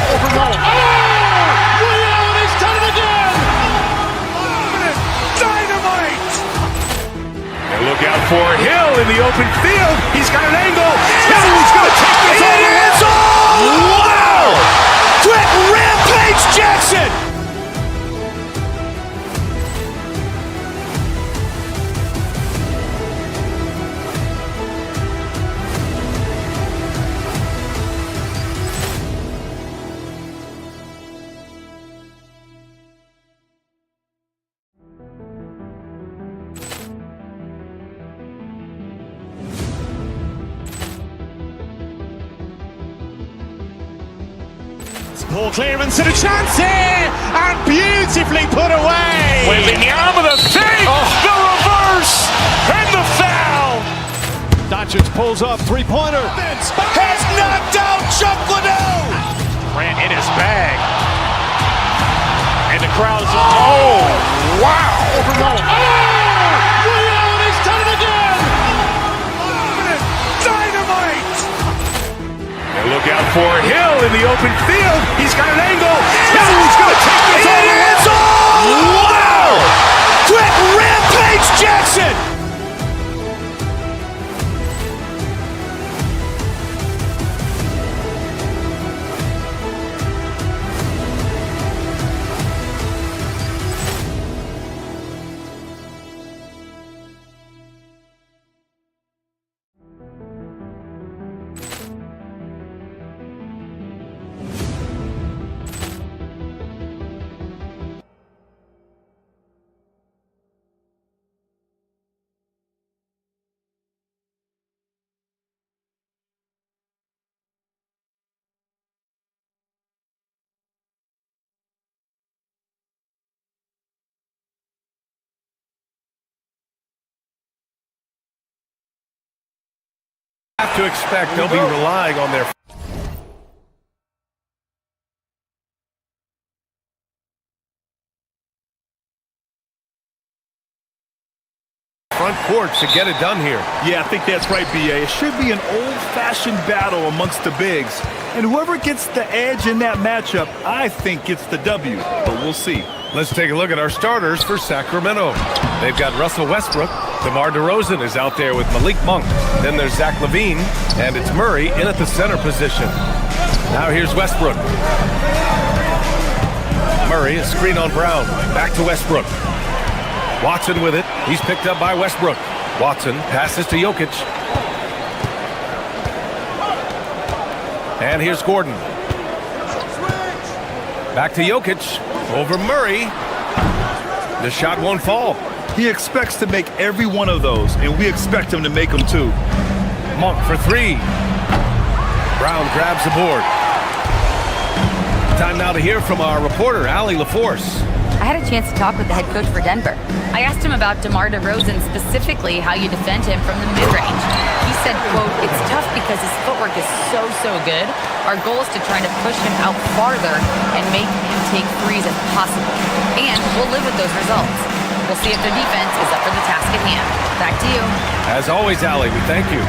He's done it again. Dynamite! And look out for Hill in the open field. He's got an angle. He's going to take this all the way. Wow! Quick rampage Jackson. Poor clearance and a chance here, and beautifully put away. Wembanyama the fake, the reverse, and the foul. Doncic pulls up, three-pointer. Has knocked out Chuck Liddell. Grant in his bag, and the crowd is Wow! He's done it again. Dynamite! And look out for Hill in the open field. He's got an angle. He's going to take this all the way. Wow! Quick rampage Jackson. Have to expect they'll be relying on their front court to get it done here. Yeah, I think that's right, B.A. It should be an old-fashioned battle amongst the bigs. And whoever gets the edge in that matchup, I think gets the W. But we'll see. Let's take a look at our starters for Sacramento. They've got Russell Westbrook. DeMar DeRozan is out there with Malik Monk. Then there's Zach LaVine, and it's Murray in at the center position. Now here's Westbrook. Murray, a screen on Brown. Back to Westbrook. Watson with it. He's picked up by Westbrook. Watson passes to Jokic. And here's Gordon. Back to Jokic. Over Murray. The shot won't fall. He expects to make every one of those, and we expect him to make them too. Monk for three. Brown grabs the board. Time now to hear from our reporter, Allie LaForce. I had a chance to talk with the head coach for Denver. I asked him about DeMar DeRozan, specifically how you defend him from the mid-range. He said, quote, "It's tough because his footwork is so good. Our goal is to try to push him out farther and make him take threes if possible. And we'll live with those results. We'll see if their defense is up for the task at hand." Back to you. As always, Allie, we thank you.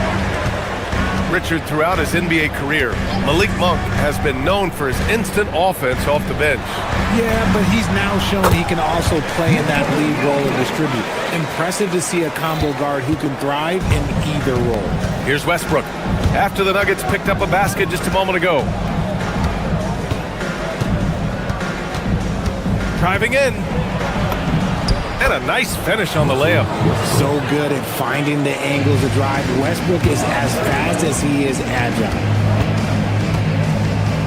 Richard, throughout his NBA career, Malik Monk has been known for his instant offense off the bench. Yeah, but he's now shown he can also play in that lead role and distribute. Impressive to see a combo guard who can thrive in either role. Here's Westbrook after the Nuggets picked up a basket just a moment ago. Driving in. And a nice finish on the layup. So good at finding the angles to drive. Westbrook is as fast as he is agile.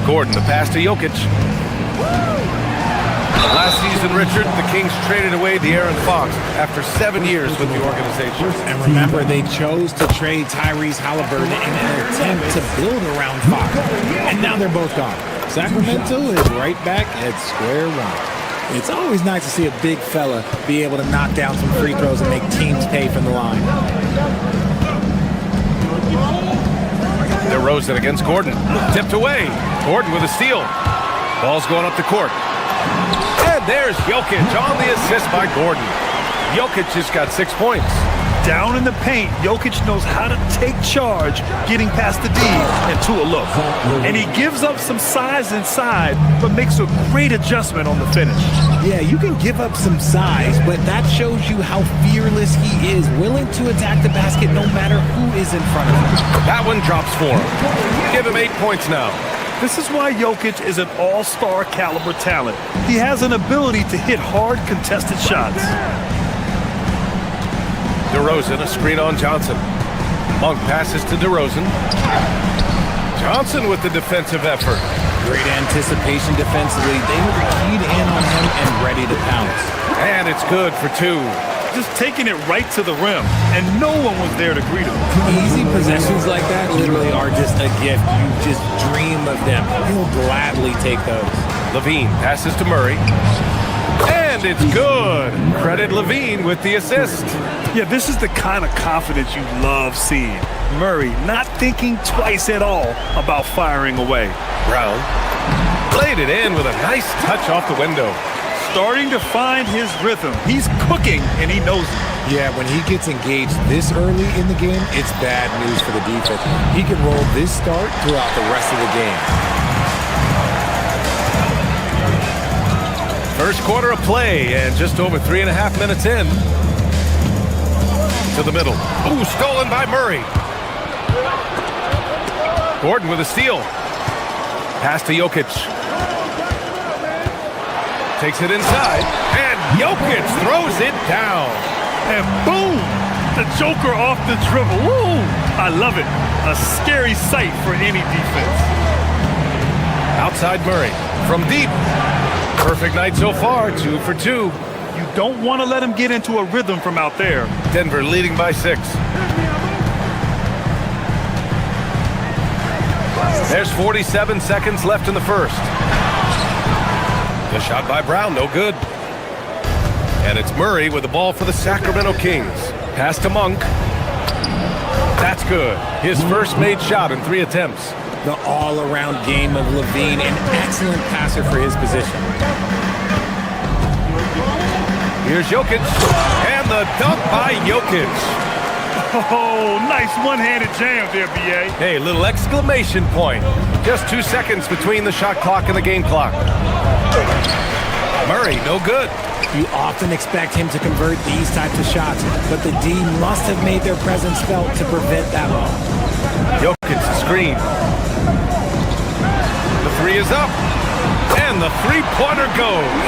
Gordon, the pass to Jokic. Last season, Richard, the Kings traded away De'Aaron Fox after 7 years with the organization. And remember, they chose to trade Tyrese Halliburton in an attempt to build around Fox. And now they're both gone. Sacramento is right back at square one. It's always nice to see a big fella be able to knock down some free throws and make teams pay from the line. DeRozan against Gordon. Tipped away. Gordon with a steal. Ball's going up the court. And there's Jokic on the assist by Gordon. Jokic just got 6 points. Down in the paint, Jokic knows how to take charge, getting past the D and to a look. And he gives up some size inside, but makes a great adjustment on the finish. Yeah, you can give up some size, but that shows you how fearless he is, willing to attack the basket no matter who is in front of him. That one drops for him. Give him 8 points now. This is why Jokic is an all-star caliber talent. He has an ability to hit hard contested shots. DeRozan, a screen on Johnson. Monk passes to DeRozan. Johnson with the defensive effort. Great anticipation defensively. They were keyed in on him and ready to pounce. And it's good for two. Just taking it right to the rim, and no one was there to greet him. Easy possessions like that literally are just a gift. You just dream of them. He'll gladly take those. Levine passes to Murray. And it's good. Credit Levine with the assist. Yeah, this is the kind of confidence you love seeing. Murray not thinking twice at all about firing away. Brown played it in with a nice touch off the window. Starting to find his rhythm. He's cooking, and he knows it. Yeah, when he gets engaged this early in the game, it's bad news for the defense. He can roll this start throughout the rest of the game. First quarter of play, and just over 3.5 minutes in. To the middle. Ooh, stolen by Murray. Gordon with a steal. Pass to Jokic. Takes it inside, and Jokic throws it down. And boom! The Joker off the dribble. Woo! I love it. A scary sight for any defense. Outside Murray. From deep. Perfect night so far, 2 for 2. You don't want to let him get into a rhythm from out there. Denver leading by 6. There's 47 seconds left in the first. The shot by Brown, no good. And it's Murray with the ball for the Sacramento Kings. Pass to Monk. That's good. His first made shot in 3 attempts. The all-around game of Levine, an excellent passer for his position. Here's Jokic, and the dunk by Jokic. Oh, nice one-handed jam there, B.A. Hey, little exclamation point. Just 2 seconds between the shot clock and the game clock. Murray, no good. You often expect him to convert these types of shots, but the D must have made their presence felt to prevent that one. Jokic screen. The 3 is up, and the three-pointer goes.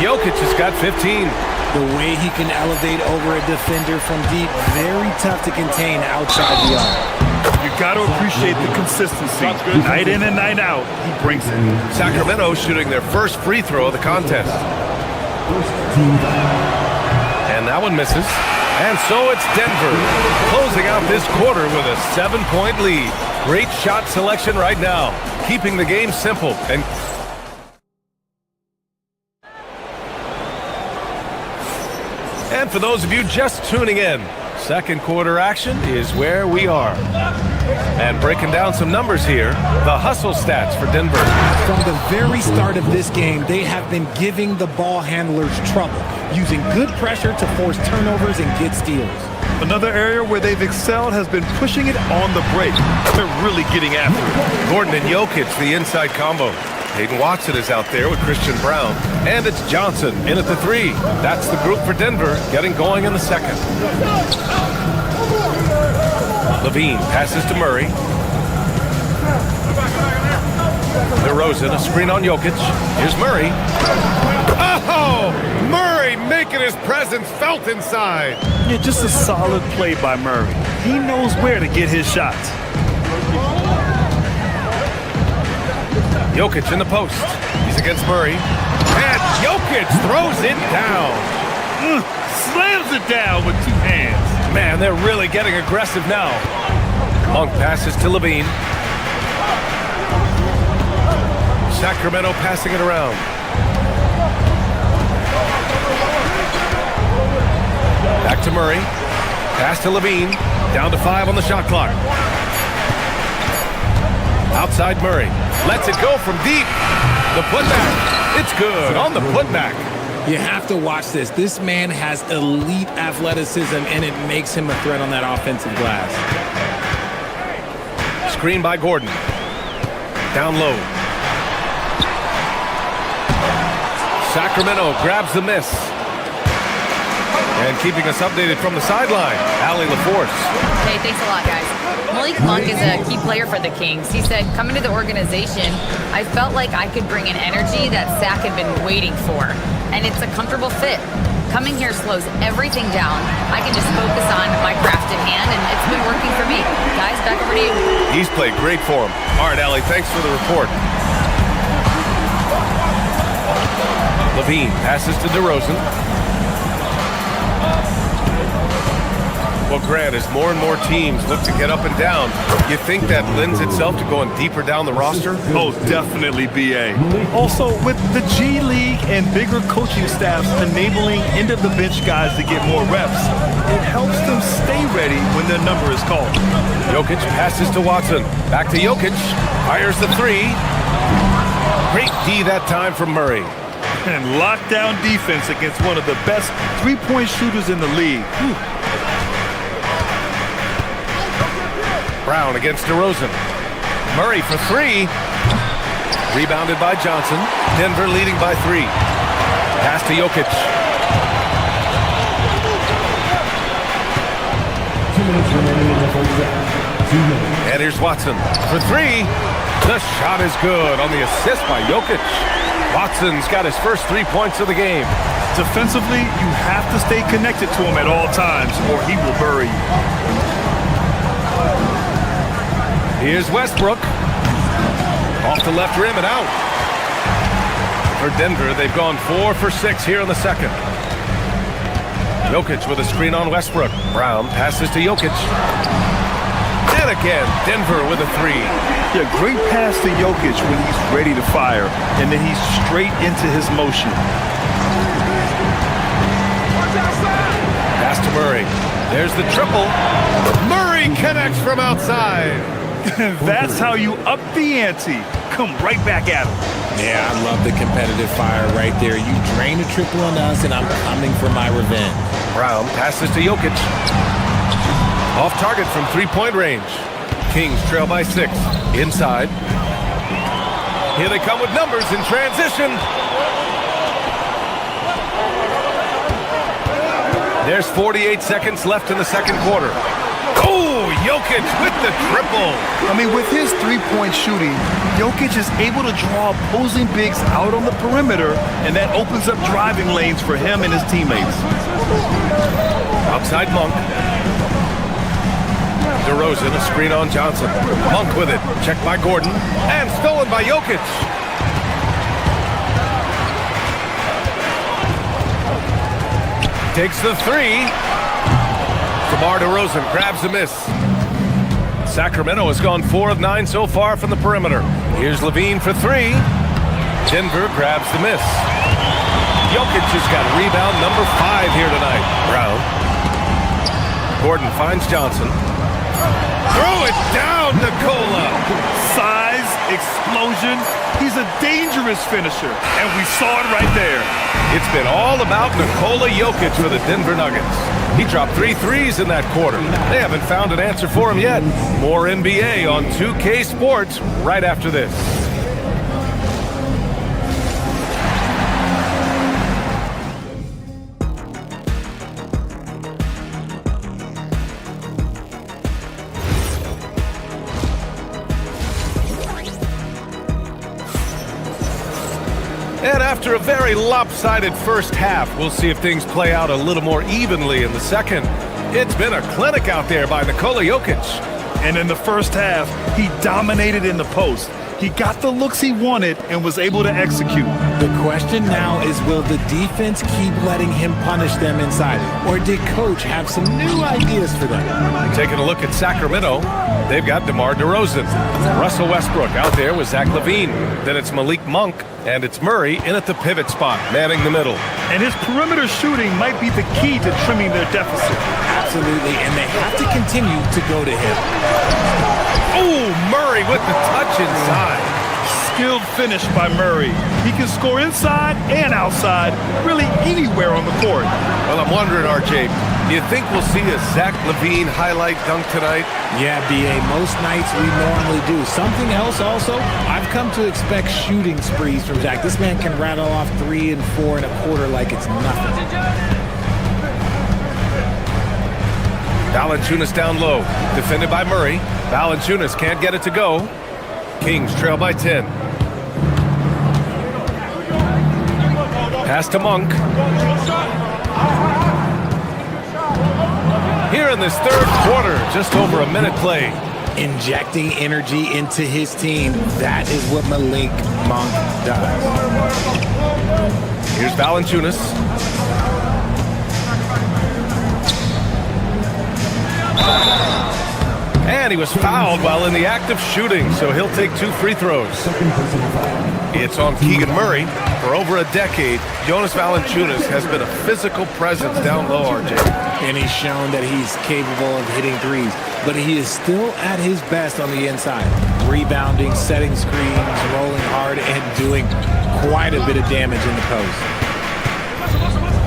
Jokic has got 15. The way he can elevate over a defender from deep, very tough to contain outside the arc. You got to appreciate the consistency. Night in and night out, he brings it. Sacramento shooting their first free throw of the contest. And that one misses. And so it's Denver closing out this quarter with a 7-point lead. Great shot selection right now, keeping the game simple. And for those of you just tuning in, second quarter action is where we are. And breaking down some numbers here, the hustle stats for Denver. From the very start of this game, they have been giving the ball handlers trouble, using good pressure to force turnovers and get steals. Another area where they've excelled has been pushing it on the break. They're really getting after it. Gordon and Jokic, the inside combo. Hayden Watson is out there with Christian Brown. And it's Johnson in at the 3. That's the group for Denver getting going in the second. Levine passes to Murray. DeRozan, a screen on Jokic. Here's Murray. Oh! Murray making his presence felt inside. Yeah, just a solid play by Murray. He knows where to get his shots. Jokic in the post. He's against Murray. And Jokic throws it down. Slams it down with 2 hands. Man, they're really getting aggressive now. Monk passes to Levine. Sacramento passing it around. Back to Murray. Pass to Levine. Down to 5 on the shot clock. Outside Murray. Lets it go from deep. The putback. It's good on the putback. You have to watch this. This man has elite athleticism, and it makes him a threat on that offensive glass. Screen by Gordon. Down low. Sacramento grabs the miss. And keeping us updated from the sideline, Allie LaForce. Hey, thanks a lot, guys. Malik Monk is a key player for the Kings. He said, coming to the organization, I felt like I could bring an energy that Sac had been waiting for. And it's a comfortable fit. Coming here slows everything down. I can just focus on my craft in hand, and it's been working for me. Guys, back over to you. He's played great for him. All right, Allie, thanks for the report. Levine passes to DeRozan. Well, Grant, as more and more teams look to get up and down, you think that lends itself to going deeper down the roster? Oh, definitely, BA. Also, with the G League and bigger coaching staffs enabling end-of-the-bench guys to get more reps, it helps them stay ready when their number is called. Jokic passes to Watson. Back to Jokic. Fires the 3. Great D that time from Murray. And lockdown defense against one of the best three-point shooters in the league. Whew. Brown against DeRozan. Murray for 3. Rebounded by Johnson. Denver leading by 3. Pass to Jokic. 2 minutes remaining in the first half. 2 minutes. And here's Watson for 3. The shot is good on the assist by Jokic. Watson's got his first 3 points of the game. Defensively, you have to stay connected to him at all times or he will bury you. Here's Westbrook. Off the left rim and out. For Denver, they've gone 4 for 6 here in the second. Jokic with a screen on Westbrook. Brown passes to Jokic. And again, Denver with a 3. Yeah, great pass to Jokic when he's ready to fire, and then he's straight into his motion. Pass to Murray. There's the triple. Murray connects from outside. That's how you up the ante. Come right back at him. Yeah, I love the competitive fire right there. You drain a triple on us, and I'm coming for my revenge. Brown passes to Jokic. Off target from 3-point range. Kings trail by 6. Inside. Here they come with numbers in transition. There's 48 seconds left in the second quarter. Oh, Jokic with the triple. I mean, with his three-point shooting, Jokic is able to draw opposing bigs out on the perimeter, and that opens up driving lanes for him and his teammates. Outside Monk. DeRozan, a screen on Johnson. Monk with it. Checked by Gordon. And stolen by Jokic. takes the three. DeMar DeRozan grabs the miss. Sacramento has gone 4 of 9 so far from the perimeter. Here's Levine for three. Denver grabs the miss. Jokic has got rebound number 5 here tonight. Brown. Gordon finds Johnson. Throw it down, Nikola. Size, explosion. He's a dangerous finisher, and we saw it right there. It's been all about Nikola Jokic for the Denver Nuggets. He dropped 3 threes in that quarter. They haven't found an answer for him yet. More NBA on 2K Sports right after this. And after a very lopsided first half, we'll see if things play out a little more evenly in the second. It's been a clinic out there by Nikola Jokic. And in the first half, he dominated in the post. He got the looks he wanted and was able to execute. The question now is, will the defense keep letting him punish them inside? Or did Coach have some new ideas for them? Taking a look at Sacramento, they've got DeMar DeRozan. Russell Westbrook out there with Zach LaVine. Then it's Malik Monk, and it's Murray in at the pivot spot, manning the middle. And his perimeter shooting might be the key to trimming their deficit. Absolutely, and they have to continue to go to him. Oh, Murray with the touch inside. Skilled finish by Murray. He can score inside and outside, really anywhere on the court. Well, I'm wondering, RJ, do you think we'll see a Zach LaVine highlight dunk tonight? Yeah, B.A., most nights we normally do. Something else also, I've come to expect shooting sprees from Zach. This man can rattle off 3 and 4 and a quarter like it's nothing. Valanciunas down low, defended by Murray. Valanciunas can't get it to go. Kings trail by 10. Pass to Monk. Here in this third quarter, just over a minute play. Injecting energy into his team. That is what Malik Monk does. Here's Valanciunas. And he was fouled while in the act of shooting, so he'll take 2 free throws. It's on Keegan Murray. For over a decade, Jonas Valanciunas has been a physical presence down low, RJ. And he's shown that he's capable of hitting threes, but he is still at his best on the inside. Rebounding, setting screens, rolling hard, and doing quite a bit of damage in the post.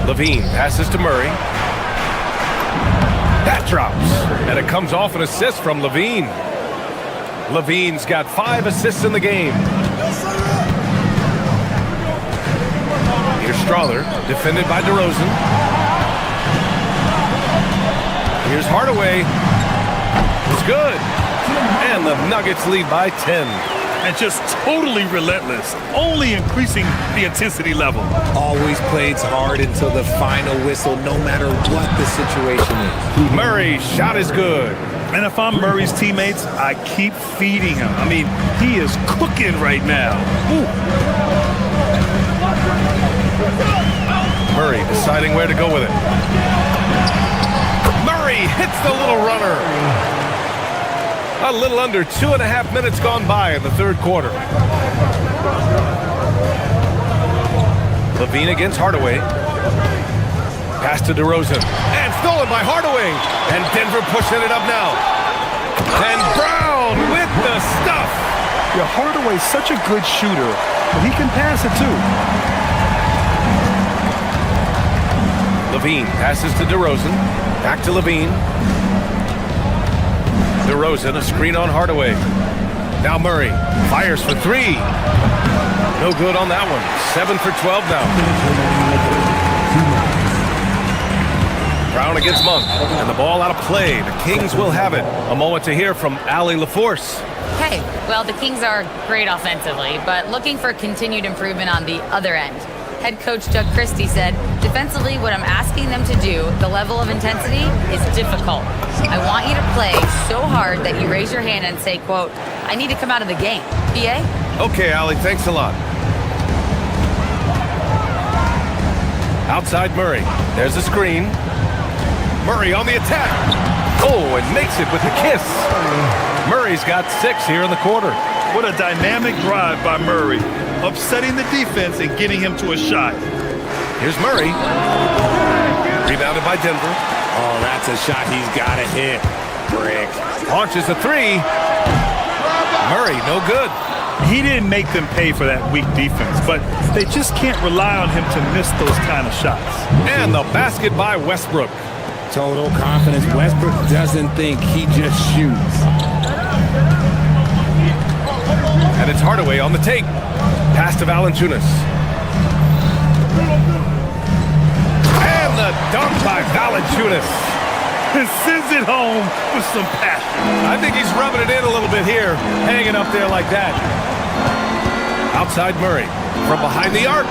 LaVine passes to Murray. That drops, and it comes off an assist from LaVine. LaVine's got 5 assists in the game. Here's Strother, defended by DeRozan. Here's Hardaway. It's good. And the Nuggets lead by 10. And just totally relentless, only increasing the intensity level. Always plays hard until the final whistle, no matter what the situation is. Murray's shot is good. And if I'm Murray's teammates, I keep feeding him. I mean, he is cooking right now. Ooh. Murray deciding where to go with it. Murray hits the little runner. A little under 2.5 minutes gone by in the third quarter. LaVine against Hardaway. Pass to DeRozan. And stolen by Hardaway. And Denver pushing it up now. And Brown with the stuff. Yeah, Hardaway's such a good shooter, but he can pass it too. LaVine passes to DeRozan. Back to LaVine. DeRozan, a screen on Hardaway. Now Murray fires for 3. No good on that one. 7 for 12 now. Brown against Monk, and the ball out of play. The Kings will have it. A moment to hear from Allie LaForce. Okay, well, the Kings are great offensively, but looking for continued improvement on the other end. Head coach Doug Christie said, defensively, what I'm asking them to do, the level of intensity, is difficult. I want you to play so hard that you raise your hand and say, quote, I need to come out of the game. BA? Okay, Allie, thanks a lot. Outside Murray. There's a screen. Murray on the attack. Oh, and makes it with the kiss. Murray's got 6 here in the quarter. What a dynamic drive by Murray, upsetting the defense and getting him to a shot. Here's Murray. Rebounded by Denver. Oh, that's a shot he's got to hit. Brick. Launches a 3. Murray, no good. He didn't make them pay for that weak defense, but they just can't rely on him to miss those kind of shots. And the basket by Westbrook. Total confidence. Westbrook doesn't think, he just shoots. And it's Hardaway on the take. Pass to Valanciunas. And the dunk by Valanciunas. And sends it home with some passion. I think he's rubbing it in a little bit here, hanging up there like that. Outside Murray, from behind the arc.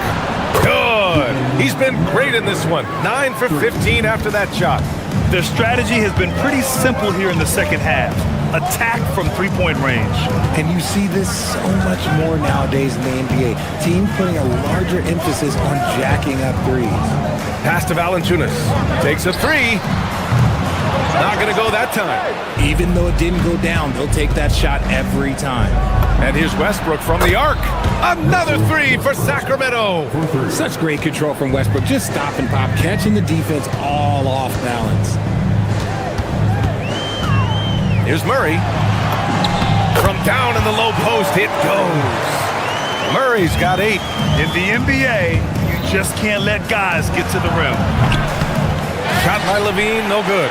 Good. He's been great in this one. 9 for 15 after that shot. Their strategy has been pretty simple here in the second half. Attack from three-point range. And you see this so much more nowadays in the NBA. Teams putting a larger emphasis on jacking up threes. Pass to Valanciunas. Takes a 3. Not going to go that time. Even though it didn't go down, they'll take that shot every time. And here's Westbrook from the arc. Another 3 for Sacramento. Such great control from Westbrook. Just stop and pop, catching the defense all off balance. Here's Murray. From down in the low post, it goes. Murray's got 8. In the NBA, you just can't let guys get to the rim. Shot by Levine, no good.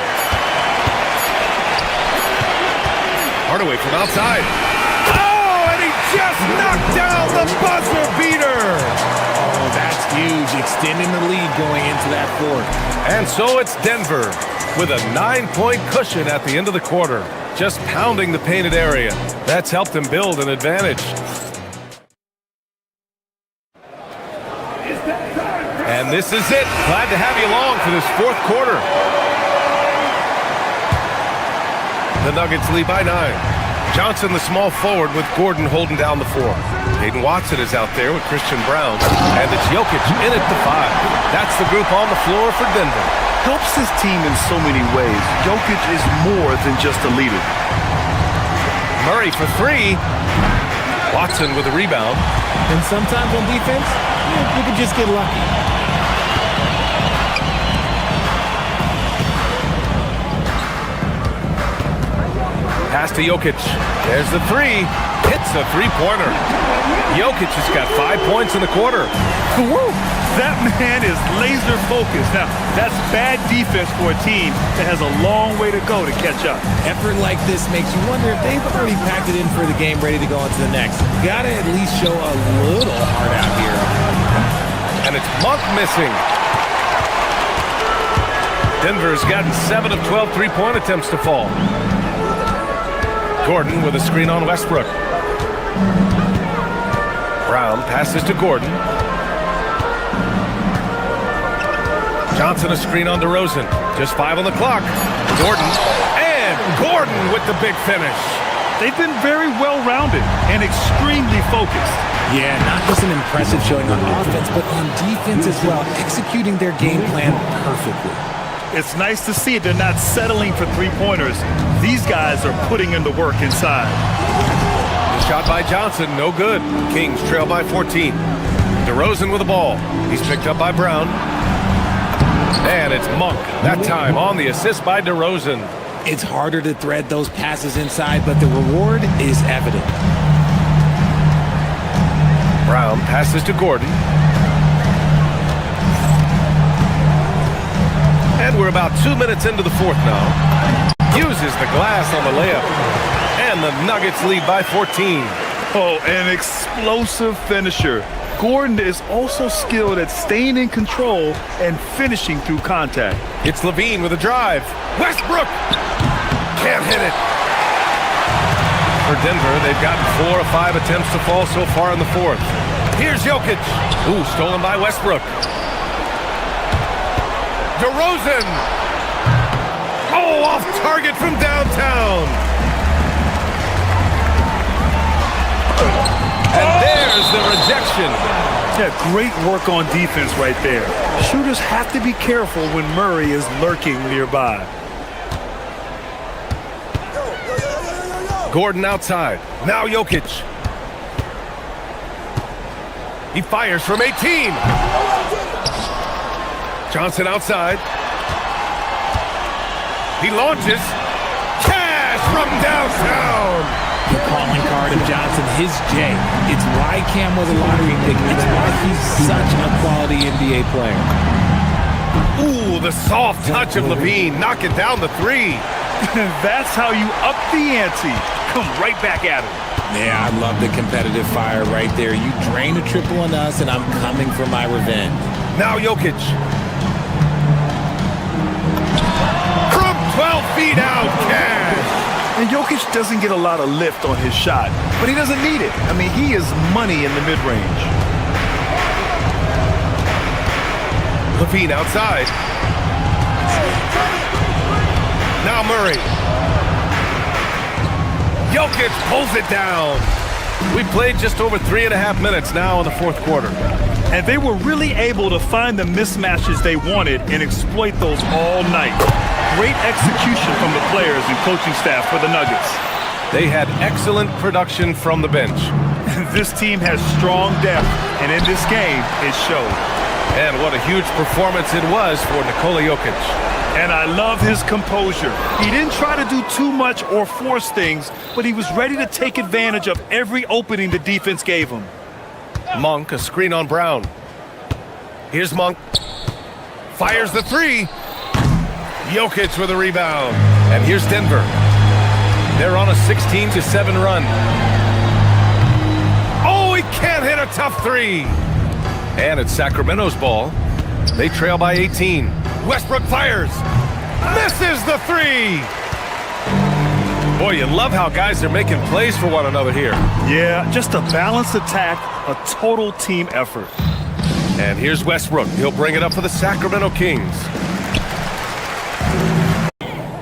Hardaway from outside. Oh, and he just knocked down the buzzer beater. Oh, that's huge. Extending the lead going into that fourth. And so it's Denver with a 9-point cushion at the end of the quarter. Just pounding the painted area. That's helped them build an advantage. And this is it. Glad to have you along for this fourth quarter. The Nuggets lead by 9. Johnson, the small forward, with Gordon holding down the 4. Hayden Watson is out there with Christian Brown. And it's Jokic in at the 5. That's the group on the floor for Denver. Helps his team in so many ways. Jokic is more than just a leader. Murray for 3. Watson with a rebound. And sometimes on defense, you can just get lucky. Pass to Jokic. There's the 3. Hits a three-pointer. Jokic has got 5 points in the quarter. Woo! That man is laser focused. Now, that's bad defense for a team that has a long way to go to catch up. Effort like this makes you wonder if they've already packed it in for the game, ready to go on to the next. Gotta at least show a little heart out here. And it's Monk missing. Denver's gotten 7 of 12 three-point attempts to fall. Gordon with a screen on Westbrook. Brown passes to Gordon. Johnson a screen on DeRozan. Just 5 on the clock. Gordon with the big finish. They've been very well-rounded and extremely focused. Yeah, not just an impressive showing on offense, but on defense as well, executing their game plan perfectly. It's nice to see they're not settling for three-pointers. These guys are putting in the work inside. The shot by Johnson, no good. Kings trail by 14. DeRozan with the ball. He's picked up by Brown. And it's Monk, that time on the assist by DeRozan. It's harder to thread those passes inside, but the reward is evident. Brown passes to Gordon. And we're about 2 minutes into the fourth now. Uses the glass on the layup. And the Nuggets lead by 14. Oh, an explosive finisher. Gordon is also skilled at staying in control and finishing through contact. It's Levine with a drive. Westbrook can't hit it. For Denver, they've gotten 4 of 5 attempts to fall so far in the fourth. Here's Jokic. Ooh, stolen by Westbrook. DeRozan. Oh, off target from downtown. And there's the rejection. Yeah, great work on defense right there. Shooters have to be careful when Murray is lurking nearby. Gordon outside. Now Jokic. He fires from 18. Johnson outside. He launches. Cash from downtown. The calling card of Johnson, his J. It's why Cam was a lottery pick. It's why he's such a quality NBA player. Ooh, the soft touch of Levine, knocking down the three. That's how you up the ante. Come right back at him. Yeah, I love the competitive fire right there. You drain a triple on us, and I'm coming for my revenge. Now Jokic. From 12 feet out, Cash. And Jokic doesn't get a lot of lift on his shot, but he doesn't need it. I mean, he is money in the mid-range. Levine outside. Now Murray. Jokic pulls it down. We played just over 3.5 minutes now in the fourth quarter. And they were really able to find the mismatches they wanted and exploit those all night. Great execution from the players and coaching staff for the Nuggets. They had excellent production from the bench. This team has strong depth, and in this game, it showed. And what a huge performance it was for Nikola Jokic. And I love his composure. He didn't try to do too much or force things, but he was ready to take advantage of every opening the defense gave him. Monk, a screen on Brown. Here's Monk. Fires the three. Jokic with a rebound. And here's Denver. They're on a 16-7 run. Oh, he can't hit a tough three. And it's Sacramento's ball. They trail by 18. Westbrook fires. Misses the three. Boy, you love how guys are making plays for one another here. Yeah, just a balanced attack, a total team effort. And here's Westbrook. He'll bring it up for the Sacramento Kings.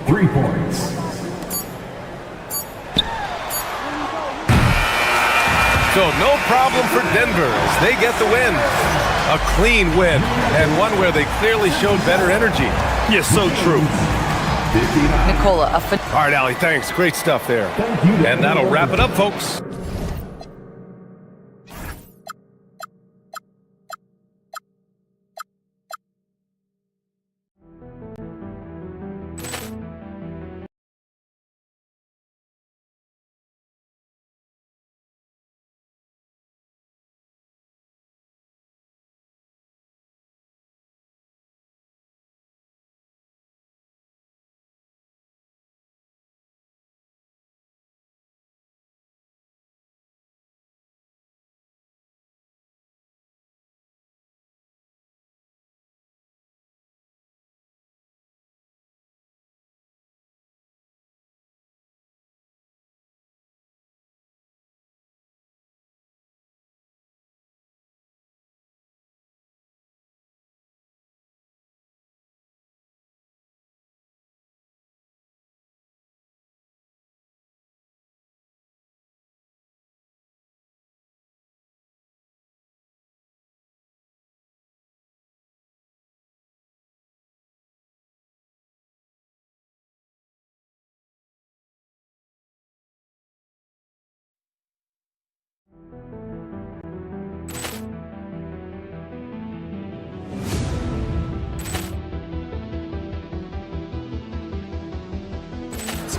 3 points. So no problem for Denver as they get the win. A clean win, and one where they clearly showed better energy. Yes, so true. Nikola, All right, Allie, thanks. Great stuff there. And that'll wrap it up, folks.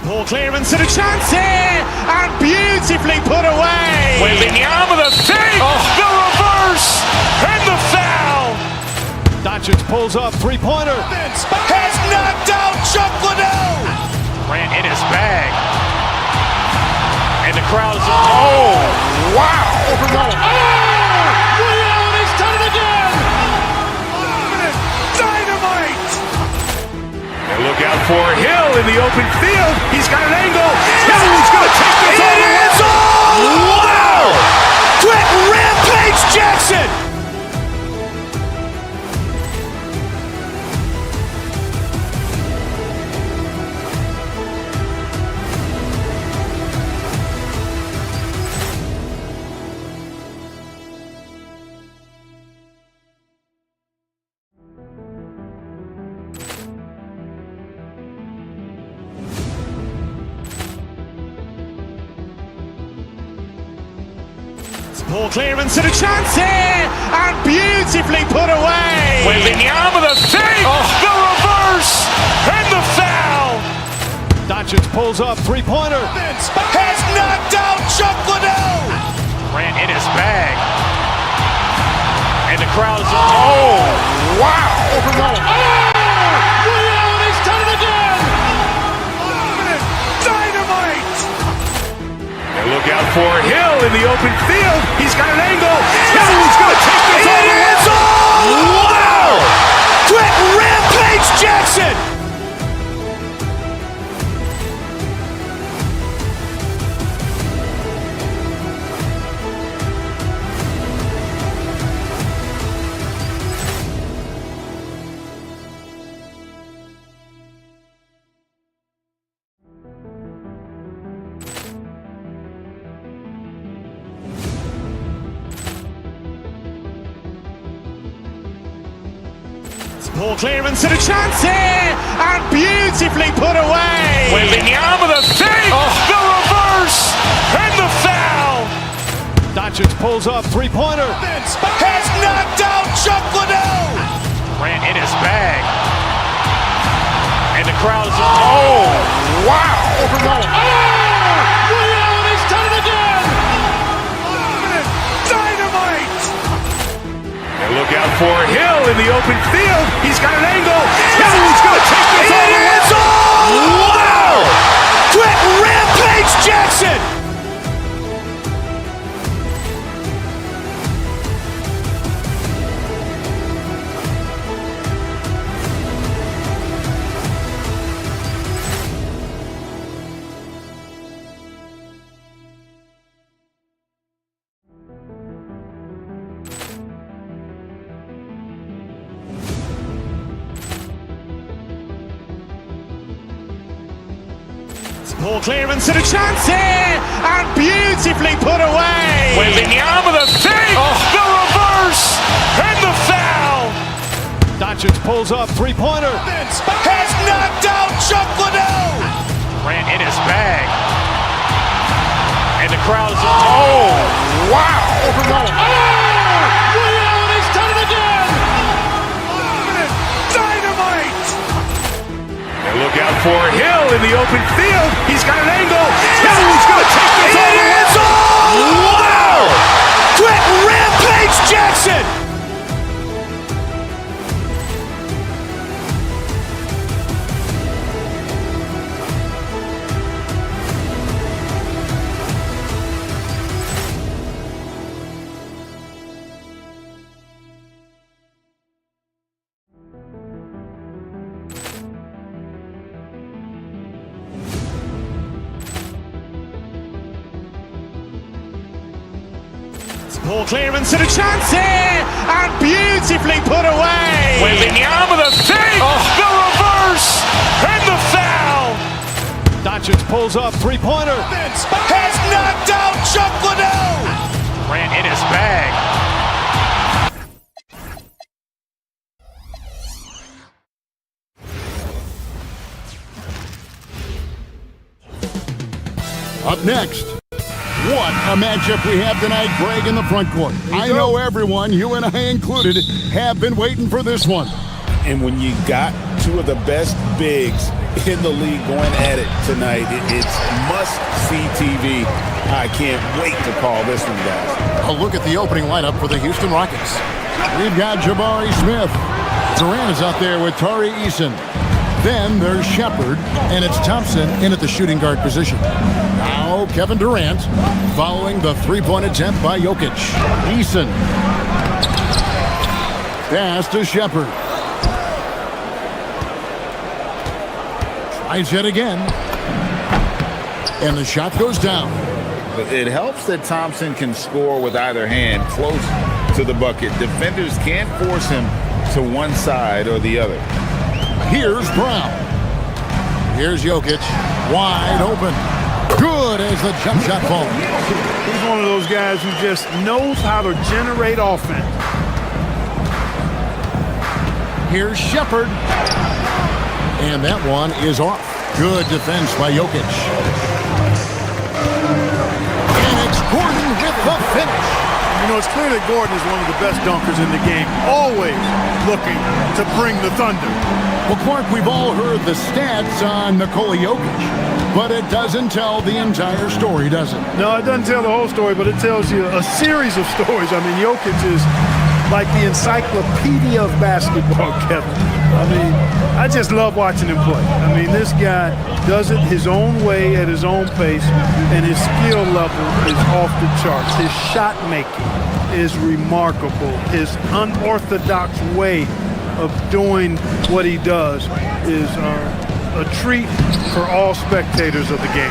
Ball clearance and a chance here, and beautifully put away. Wembanyama the save, the reverse, and the foul. Doncic pulls up, three-pointer. Has knocked out Chuck Liddell. Grant in his bag. And the crowd is, oh, wow. He's done it again. Dynamite. And look out for Hill in the open field. He's got an angle. Hill's going to take this all the way. Wow. Quick rampage Jackson. Ball clearance and a chance here, and beautifully put away. Wembanyama the fake, the reverse, and the foul. Doncic pulls up, three-pointer. Has knocked out Chuck Liddell. Grant in his bag. And the crowd is, oh, wow. Ray Allen has done it again. Dynamite. And look out for Hill in the open field. He's got an angle. Hill's going to take this all the way. Wow. Quick Rampage Jackson. Ball clearance and a chance here, and beautifully put away. Wembanyama the fake, the reverse, and the foul. Doncic pulls up, three-pointer. Has knocked out Chuck Liddell. Grant in his bag. And the crowd is, oh, wow. Ray Allen has done it again. Dynamite. And look out for Hill in the open field. He's got an angle. Hill's going to take this all the way. Wow. Quick Rampage Jackson. Ball clearance and a chance here, and beautifully put away. Wembanyama the fake, the reverse, and the foul. Doncic pulls up, three-pointer. Has knocked out Chuck Liddell. Grant in his bag. And the crowd is, oh, wow. Ray Allen has done it again. Dynamite. And look out for Hill in the open field. He's got an angle. Hill's going to take this all the way. Wow. Quick Rampage Jackson. Ball clearance and a chance here, and beautifully put away. Wembanyama the fake, the reverse, and the foul. Doncic pulls up, three-pointer. Has knocked out Chuck Liddell. Grant in his bag. Up next, what a matchup we have tonight, Greg, in the front court. I know everyone, you and I included, have been waiting for this one. And when you got two of the best bigs in the league going at it tonight, it's must-see TV. I can't wait to call this one, guys. A look at the opening lineup for the Houston Rockets. We've got Jabari Smith. Durant is out there with Tari Eason. Then there's Shepard, and it's Thompson in at the shooting guard position. Now Kevin Durant following the three-point attempt by Jokic. Eason. Pass to Shepard. Tries it again. And the shot goes down. It helps that Thompson can score with either hand close to the bucket. Defenders can't force him to one side or the other. Here's Brown. Here's Jokic. Wide open. Good as the jump shot falls. He's one of those guys who just knows how to generate offense. Here's Shepard. And that one is off. Good defense by Jokic. And it's Gordon with the finish. You know, it's clear that Gordon is one of the best dunkers in the game, always looking to bring the thunder. Well, Clark, we've all heard the stats on Nikola Jokic, but it doesn't tell the entire story, does it? No, it doesn't tell the whole story, but it tells you a series of stories. I mean, Jokic is like the encyclopedia of basketball, Kevin. I mean, I just love watching him play. I mean, this guy does it his own way at his own pace, and his skill level is off the charts. His shot making is remarkable. His unorthodox way of doing what he does is a treat for all spectators of the game.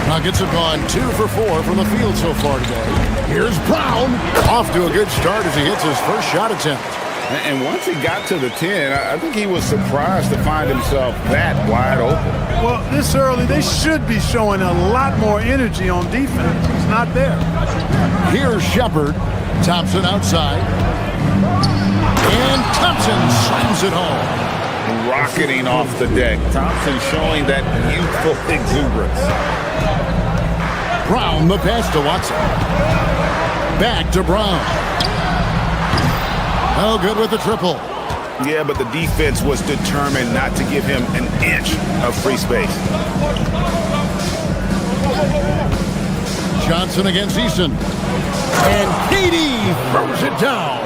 Nuggets have gone 2 for 4 from the field so far today. Here's Brown, off to a good start as he hits his first shot attempt. And once he got to the 10, I think he was surprised to find himself that wide open. Well, this early, they should be showing a lot more energy on defense. It's not there. Here's Shepard. Thompson outside. And Thompson slams it home. Rocketing off the deck. Thompson showing that youthful exuberance. Brown, the pass to Watson. Back to Brown. Oh, good with the triple. Yeah, but the defense was determined not to give him an inch of free space. Johnson against Eason. And KD throws it down.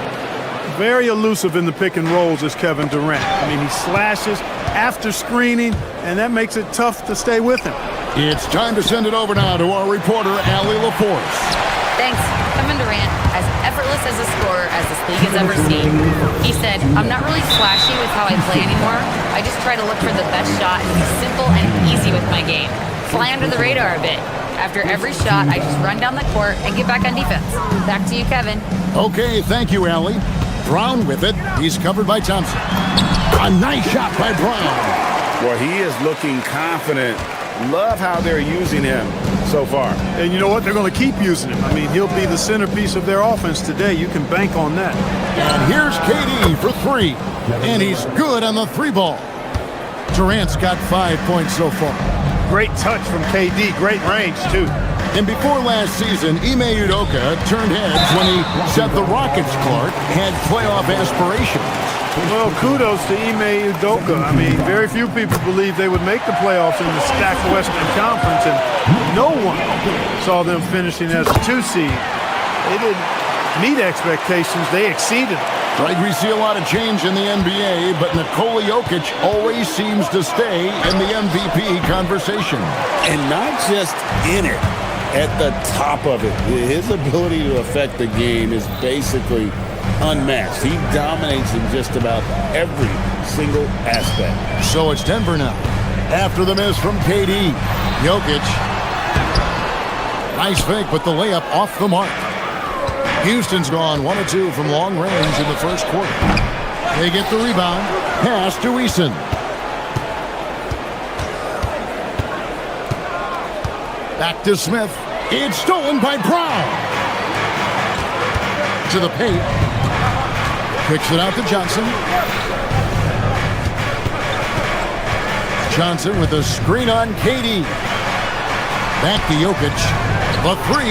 Very elusive in the pick and rolls is Kevin Durant. I mean, he slashes after screening, and that makes it tough to stay with him. It's time to send it over now to our reporter, Allie LaForce. Thanks. Kevin Durant, as effortless as a scorer as this league has ever seen. He said, "I'm not really flashy with how I play anymore. I just try to look for the best shot and be simple and easy with my game. Fly under the radar a bit. After every shot, I just run down the court and get back on defense." Back to you, Kevin. Okay, thank you, Allie. Brown with it. He's covered by Thompson. A nice shot by Brown. Well, he is looking confident. Love how they're using him so far. And you know what? They're going to keep using him. I mean, he'll be the centerpiece of their offense today. You can bank on that. And here's KD for 3. And he's good on the 3 ball. Durant's got 5 points so far. Great touch from KD. Great range, too. And before last season, Ime Udoka turned heads when he said the Rockets, Clark, had playoff aspirations. Well, kudos to Ime Udoka. I mean, very few people believed they would make the playoffs in the stacked Western Conference, and no one saw them finishing as a 2 seed. They didn't meet expectations. They exceeded them. Right, we see a lot of change in the NBA, but Nikola Jokic always seems to stay in the MVP conversation. And not just in it, at the top of it. His ability to affect the game is basically unmatched. He dominates in just about every single aspect. So it's Denver now. After the miss from KD, Jokic. Nice fake, but the layup off the mark. Houston's gone 1 of 2 from long range in the first quarter. They get the rebound. Pass to Eason. Back to Smith. It's stolen by Brown. To the paint. Kicks it out to Johnson. Johnson with a screen on KD. Back to Jokic. The 3.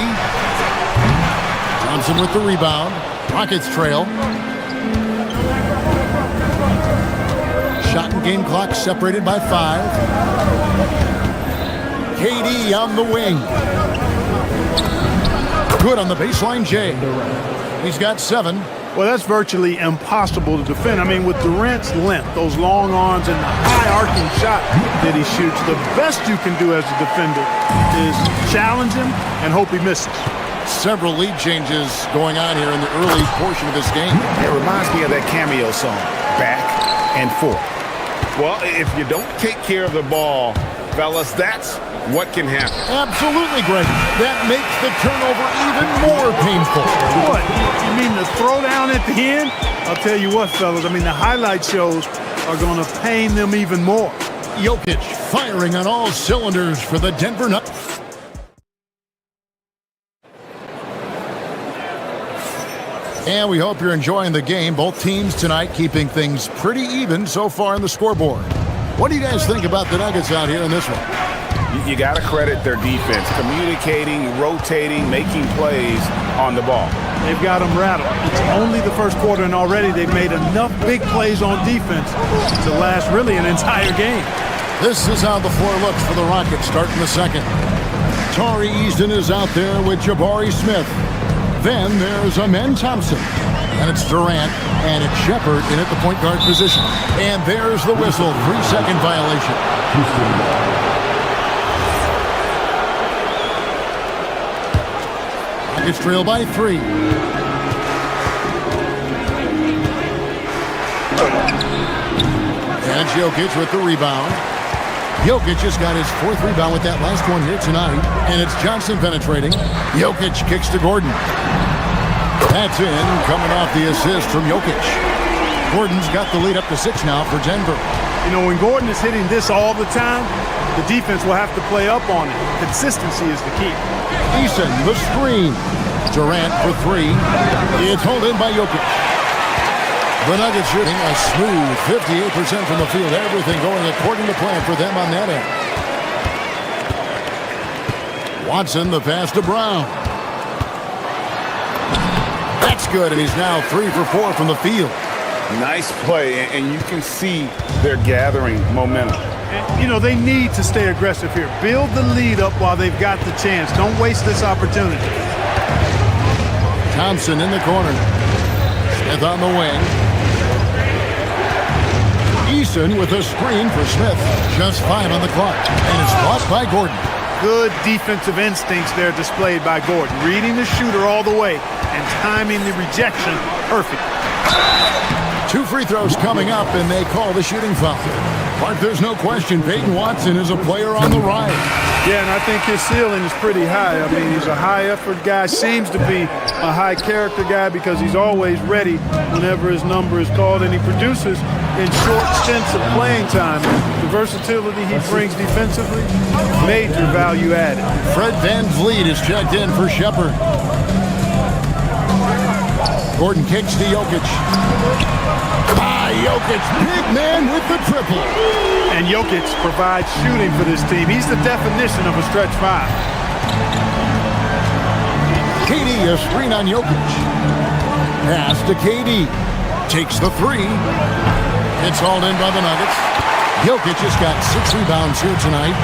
Johnson with the rebound. Rockets trail. Shot and game clock separated by 5. KD on the wing. Good on the baseline, Jay. He's got 7. Well, that's virtually impossible to defend. I mean, with Durant's length, those long arms, and the high arcing shot that he shoots, the best you can do as a defender is challenge him and hope he misses. Several lead changes going on here in the early portion of this game. It reminds me of that cameo song, Back and Forth. Well, if you don't take care of the ball, fellas, that's what can happen. Absolutely, Greg. That makes the turnover even more painful. What? You mean the throwdown at the end? I'll tell you what, fellas. I mean, the highlight shows are going to pain them even more. Jokic firing on all cylinders for the Denver Nuggets. And we hope you're enjoying the game. Both teams tonight keeping things pretty even so far in the scoreboard. What do you guys think about the Nuggets out here in this one? you got to credit their defense, communicating, rotating, making plays on the ball. They've got them rattled. It's only the first quarter, and already they've made enough big plays on defense to last really an entire game. This is how the floor looks for the Rockets starting the second. Torrey Easton is out there with Jabari Smith. Then there's Amen Thompson. And it's Durant, and it's Shepard in at the point guard position. And there's the whistle, 3-second violation. Rockets trail by 3. And Jokic with the rebound. Jokic just got his 4th rebound with that last one here tonight. And it's Johnson penetrating. Jokic kicks to Gordon. That's in, coming off the assist from Jokic. Gordon's got the lead up to 6 now for Denver. You know, when Gordon is hitting this all the time, the defense will have to play up on it. Consistency is the key. Eason, the screen. Durant for 3. It's held in by Jokic. The Nuggets shooting a smooth 58% from the field. Everything going according to plan for them on that end. Watson, the pass to Brown. That's good, and he's now 3 for 4 from the field. Nice play, and you can see they're gathering momentum. And, you know, they need to stay aggressive here. Build the lead up while they've got the chance. Don't waste this opportunity. Thompson in the corner. Smith on the wing. Eason with a screen for Smith. Just 5 on the clock, and it's blocked by Gordon. Good defensive instincts there displayed by Gordon. Reading the shooter all the way and timing the rejection perfect. 2 free throws coming up, and they call the shooting foul. But there's no question Peyton Watson is a player on the rise. Yeah, and I think his ceiling is pretty high. I mean, he's a high-effort guy, seems to be a high-character guy because he's always ready whenever his number is called, and he produces in short stints of playing time. The versatility he brings defensively, major value added. Fred VanVleet is checked in for Shepard. Gordon kicks to Jokic. Jokic, big man with the triple. And Jokic provides shooting for this team. He's the definition of a stretch 5. KD, a screen on Jokic. Pass to KD. Takes the 3. It's hauled in by the Nuggets. Jokic has got 6 rebounds here tonight.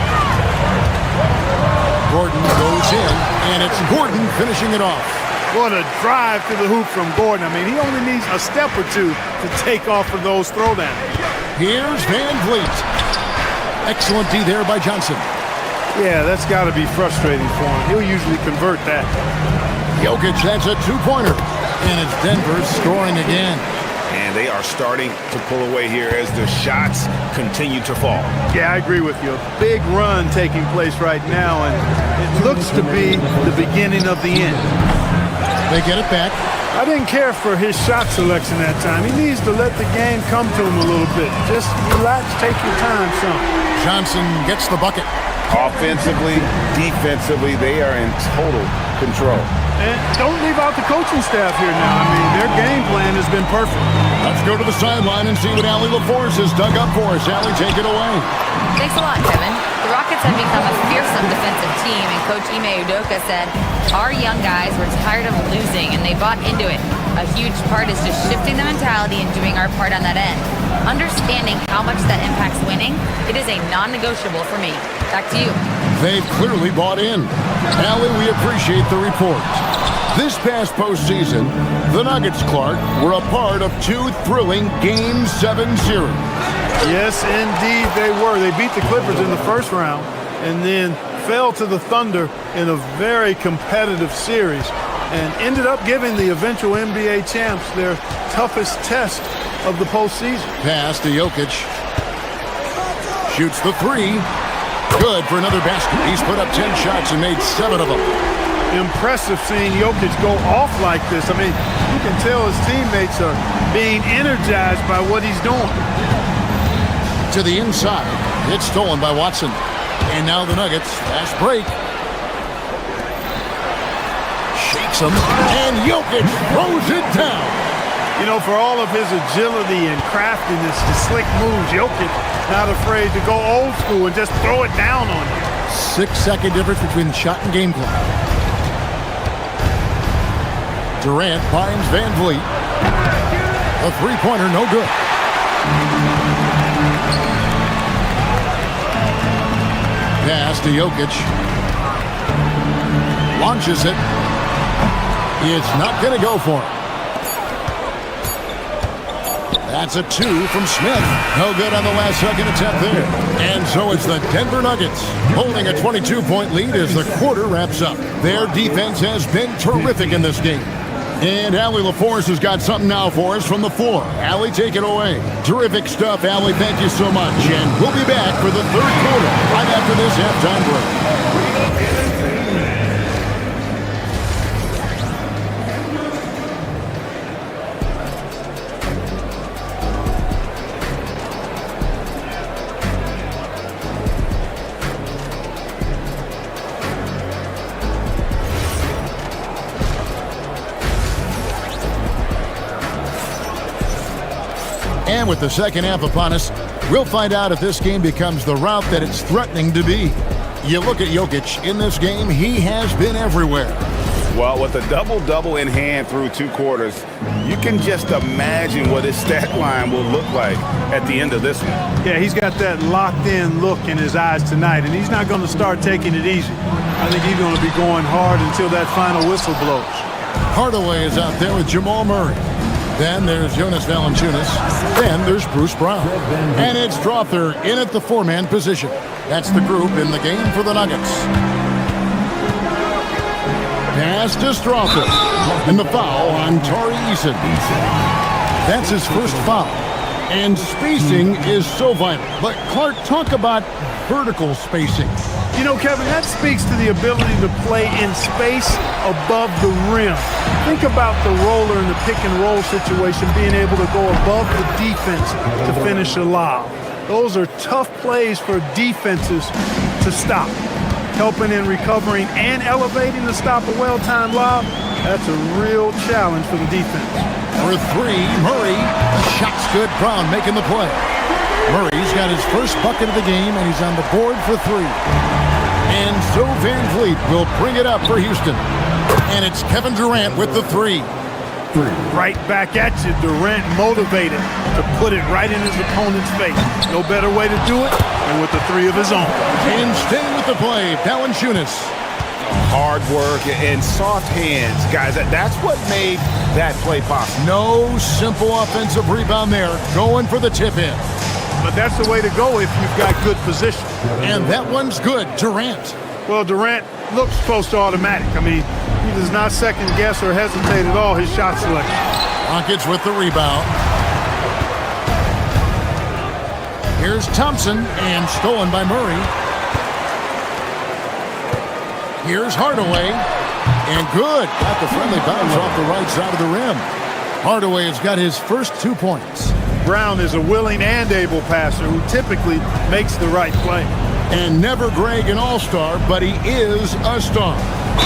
Gordon goes in, and it's Gordon finishing it off. What a drive to the hoop from Gordon. I mean, he only needs a step or 2 to take off for those throwdowns. Here's VanVleet. Excellent D there by Johnson. Yeah, that's got to be frustrating for him. He'll usually convert that. Jokic has a 2-pointer. And it's Denver scoring again. And they are starting to pull away here as the shots continue to fall. Yeah, I agree with you. A big run taking place right now, and it looks to be the beginning of the end. They get it back. I didn't care for his shot selection that time. He needs to let the game come to him a little bit. Just relax, take your time some. Johnson gets the bucket. Offensively, defensively, they are in total control. And don't leave out the coaching staff here now. I mean, their game plan has been perfect. Let's go to the sideline and see what Allie LaForce has dug up for us. Allie, take it away. Thanks a lot, Kevin. The Rockets have become a fearsome defensive team, and Coach Ime Udoka said, our young guys were tired of losing, and they bought into it. A huge part is just shifting the mentality and doing our part on that end. Understanding how much that impacts winning, it is a non-negotiable for me. Back to you. They've clearly bought in. Allie, we appreciate the report. This past postseason, the Nuggets, Clark, were a part of 2 thrilling Game 7 series. Yes, indeed they were. They beat the Clippers in the first round and then fell to the Thunder in a very competitive series and ended up giving the eventual NBA champs their toughest test of the postseason. Pass to Jokic. Shoots the 3. Good for another basket. He's put up 10 shots and made 7 of them. Impressive seeing Jokic go off like this. I mean, you can tell his teammates are being energized by what he's doing. To the inside. It's stolen by Watson. And now the Nuggets, fast break. Shakes him. And Jokic throws it down. You know, for all of his agility and craftiness, the slick moves, Jokic not afraid to go old school and just throw it down on you. 6-second difference between the shot and game clock. Durant finds Van Vliet. A three-pointer, no good. Pass to Jokic. Launches it. It's not going to go for him. That's a 2 from Smith. No good on the last second attempt there. And so it's the Denver Nuggets holding a 22-point lead as the quarter wraps up. Their defense has been terrific in this game. And Allie LaForce has got something now for us from the floor. Allie, take it away. Terrific stuff, Allie. Thank you so much. And we'll be back for the third quarter right after this halftime break. And with the second half upon us, we'll find out if this game becomes the route that it's threatening to be. You look at Jokic in this game, he has been everywhere. Well, with a double-double in hand through 2 quarters, you can just imagine what his stat line will look like at the end of this one. Yeah, he's got that locked-in look in his eyes tonight, and he's not going to start taking it easy. I think he's going to be going hard until that final whistle blows. Hardaway is out there with Jamal Murray. Then there's Jonas Valanciunas. Then there's Bruce Brown. And it's Strother in at the 4-man position. That's the group in the game for the Nuggets. Pass to Strother. And the foul on Tari Eason. That's his first foul. And spacing is so vital. But Clark, talk about vertical spacing. You know, Kevin, that speaks to the ability to play in space above the rim. Think about the roller in the pick and roll situation, being able to go above the defense to finish a lob. Those are tough plays for defenses to stop. Helping in recovering and elevating to stop a well-timed lob, that's a real challenge for the defense. For 3, Murray. The shot's good. Brown making the play. Murray's got his first bucket of the game, and he's on the board for 3. And so Van Vliet will bring it up for Houston. And it's Kevin Durant with the 3. Right back at you. Durant motivated to put it right in his opponent's face. No better way to do it than with the 3 of his own. And staying with the play, Valanciunas. Hard work and soft hands, guys. That's what made that play possible. No simple offensive rebound there. Going for the tip-in. But that's the way to go if you've got good position. And that one's good. Durant. Well, Durant looks close to automatic. I mean, he does not second guess or hesitate at all his shot selection. Rockets with the rebound. Here's Thompson, and stolen by Murray. Here's Hardaway, and good. Got the friendly bounce off the right side of the rim. Hardaway has got his first 2 points. Brown is a willing and able passer who typically makes the right play. And never Greg an all-star, but he is a star.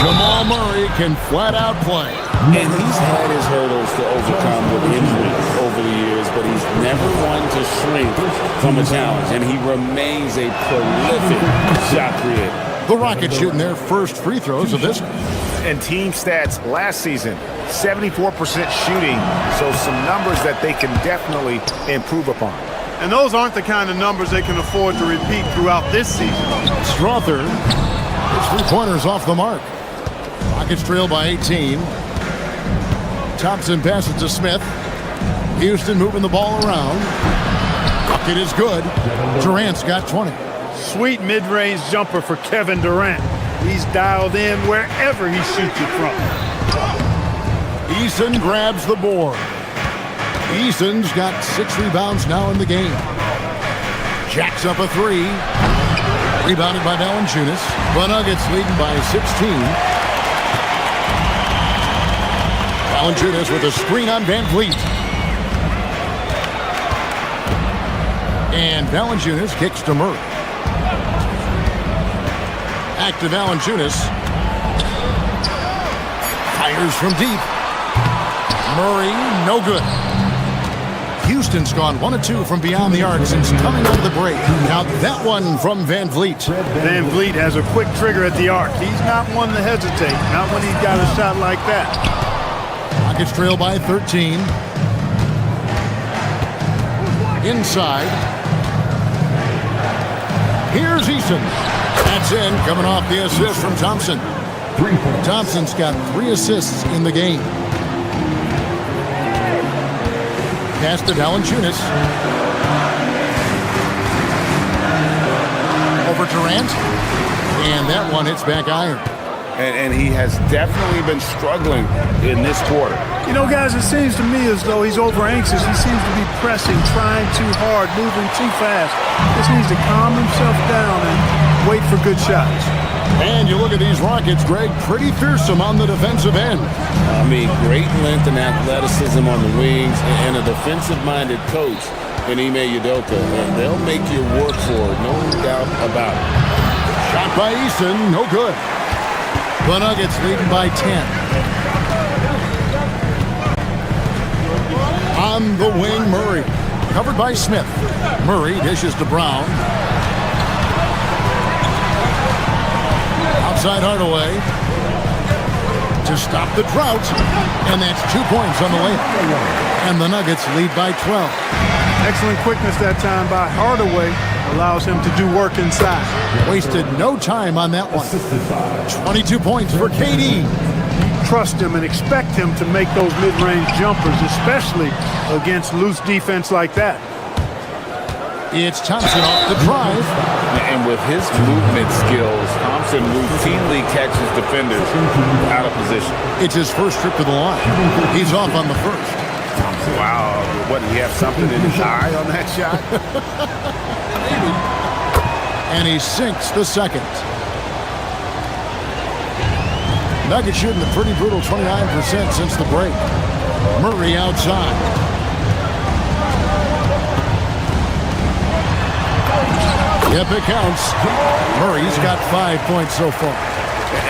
Jamal Murray can flat out play. And he's had his hurdles to overcome with injuries over the years, but he's never one to shrink from a challenge. And he remains a prolific shot creator. The Rockets shooting their first free throws of this. And team stats last season, 74% shooting, so some numbers that they can definitely improve upon. And those aren't the kind of numbers they can afford to repeat throughout this season. Strother, his 3-pointers off the mark. Rockets trail by 18. Thompson passes to Smith. Houston moving the ball around. Bucket is good. Durant's got 20. Sweet mid-range jumper for Kevin Durant. He's dialed in wherever he shoots it from. Eason grabs the board. Eason's got 6 rebounds now in the game. Jacks up a 3. Rebounded by Valanciunas. The Nuggets leading by 16. Valanciunas with a screen on Van Vliet. And Valanciunas kicks to Murray. Back to Valanciunas. Fires from deep. Murray, no good. Houston's gone 1 of 2 from beyond the arc since coming out of the break. Now that one from Van Vliet. Van Vliet has a quick trigger at the arc. He's not one to hesitate, not when he's got a shot like that. Rockets trail by 13. Inside. Here's Eason. That's in, coming off the assist from Thompson. Thompson's got 3 assists in the game. Pass to Valanciunas. Over Durant. And that one hits back iron. And he has definitely been struggling in this quarter. You know, guys, it seems to me as though he's over anxious. He seems to be pressing, trying too hard, moving too fast. Just needs to calm himself down and wait for good shots. And you look at these Rockets, Greg, pretty fearsome on the defensive end. I mean, great length and athleticism on the wings and a defensive-minded coach in Ime Udoka. And they'll make you work for it, no doubt about it. Shot by Eason, no good. The Nuggets leading by 10. On the wing, Murray. Covered by Smith. Murray dishes to Brown. Outside Hardaway. To stop the drought. And that's 2 points on the layup. And the Nuggets lead by 12. Excellent quickness that time by Hardaway. Allows him to do work inside. Wasted no time on that one. 22 points for KD. Trust him and expect him to make those mid-range jumpers, especially against loose defense like that. It's Thompson off the drive. And with his movement skills, Thompson routinely catches defenders out of position. It's his first trip to the line. He's off on the first. Wow, what, did he have something in his eye on that shot? Maybe. And he sinks the second. Nuggets shooting a pretty brutal 29% since the break. Murray outside. Yep, it counts. Murray's got 5 points so far.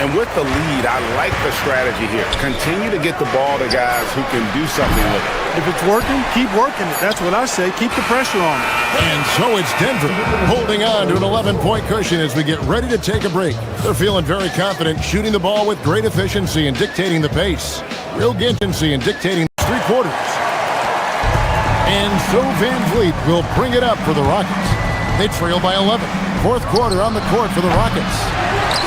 And with the lead, I like the strategy here. Continue to get the ball to guys who can do something with it. If it's working, keep working it. That's what I say. Keep the pressure on it. And so it's Denver holding on to an 11-point cushion as we get ready to take a break. They're feeling very confident, shooting the ball with great efficiency and dictating the pace. Real agency and dictating the 3 quarters. And so Van Vliet will bring it up for the Rockets. They trail by 11. Fourth quarter on the court for the Rockets.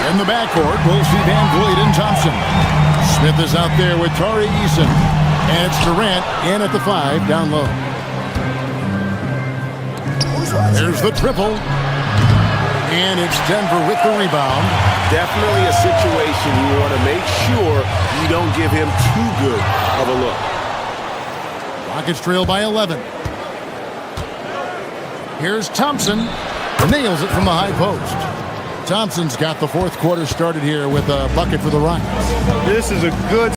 In the backcourt, we'll see Van Vliet and Thompson. Smith is out there with Tari Eason. And it's Durant in at the 5, down low. There's the triple. And it's Denver with the rebound. Definitely a situation you want to make sure you don't give him too good of a look. Rockets trail by 11. Here's Thompson. Nails it from the high post. Thompson's got the fourth quarter started here with a bucket for the Rockets. This is a good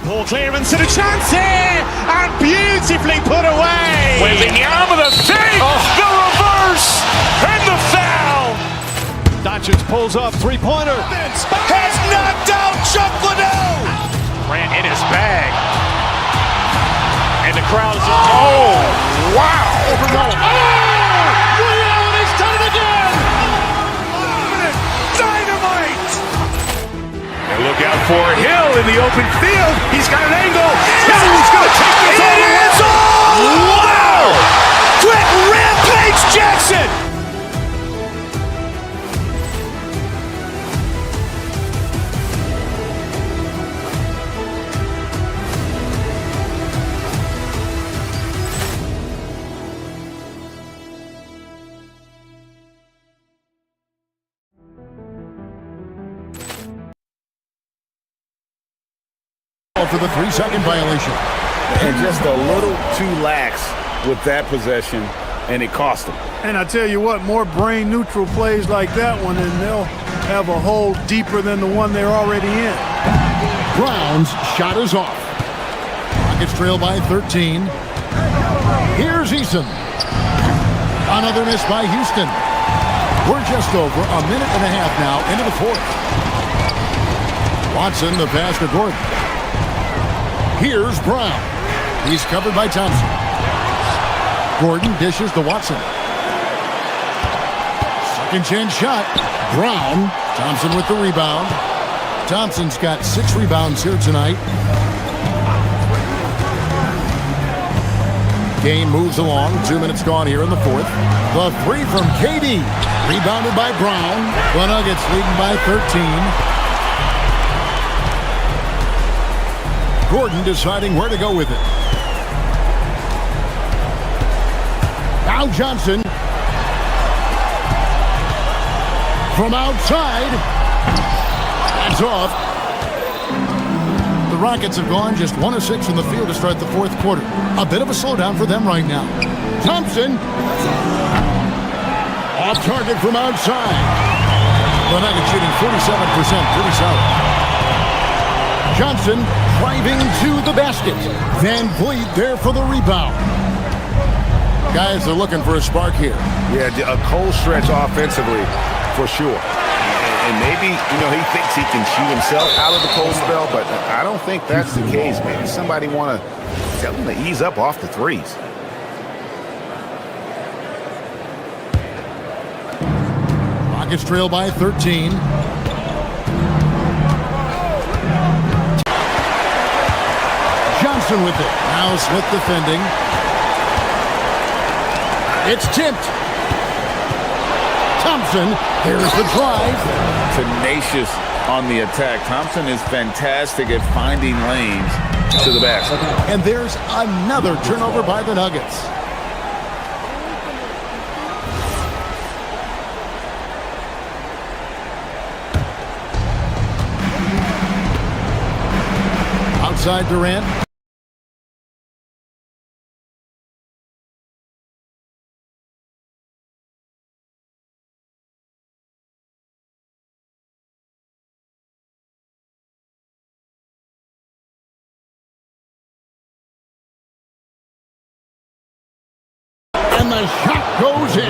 Ball clearance and a chance here, and beautifully put away. Wembanyama the fake, the reverse, and the foul. Doncic pulls up, three-pointer. Has knocked out Chuck Liddell. Ran in his bag. And the crowd is... Oh, wow. He's done it again. Dynamite. And look out for Hill in the open field. He's got an angle. He's going to take this all the way. Wow. Quick Rampage Jackson. For the 3-second violation. And just a little too lax with that possession, and it cost them. And I tell you what, more brain-neutral plays like that one, and they'll have a hole deeper than the one they're already in. Brown's shot is off. Rockets trail by 13. Here's Eason. Another miss by Houston. We're just over a minute and a half now into the fourth. Watson, the pass to Gordon. Here's Brown. He's covered by Thompson. Gordon dishes to Watson. Second chance shot. Brown. Thompson with the rebound. Thompson's got 6 rebounds here tonight. Game moves along. 2 minutes gone here in the fourth. The three from KD. Rebounded by Brown. The Nuggets leading by 13. Gordon deciding where to go with it. Now Johnson. From outside. That's off. The Rockets have gone just 1 of 6 from the field to start the fourth quarter. A bit of a slowdown for them right now. Thompson. Off target from outside. The Nuggets shooting 47%. Pretty solid. Johnson driving to the basket. Van Vliet there for the rebound. Guys are looking for a spark here. Yeah, a cold stretch offensively for sure. And maybe, he thinks he can shoot himself out of the cold spell, but I don't think that's the case. Maybe somebody want to tell him to ease up off the threes. Rockets trail by 13. Johnson with it. Now Smith defending. It's tipped. Thompson, there's the drive. Tenacious on the attack. Thompson is fantastic at finding lanes to the basket. And there's another turnover by the Nuggets. Outside Durant. And the shot goes in.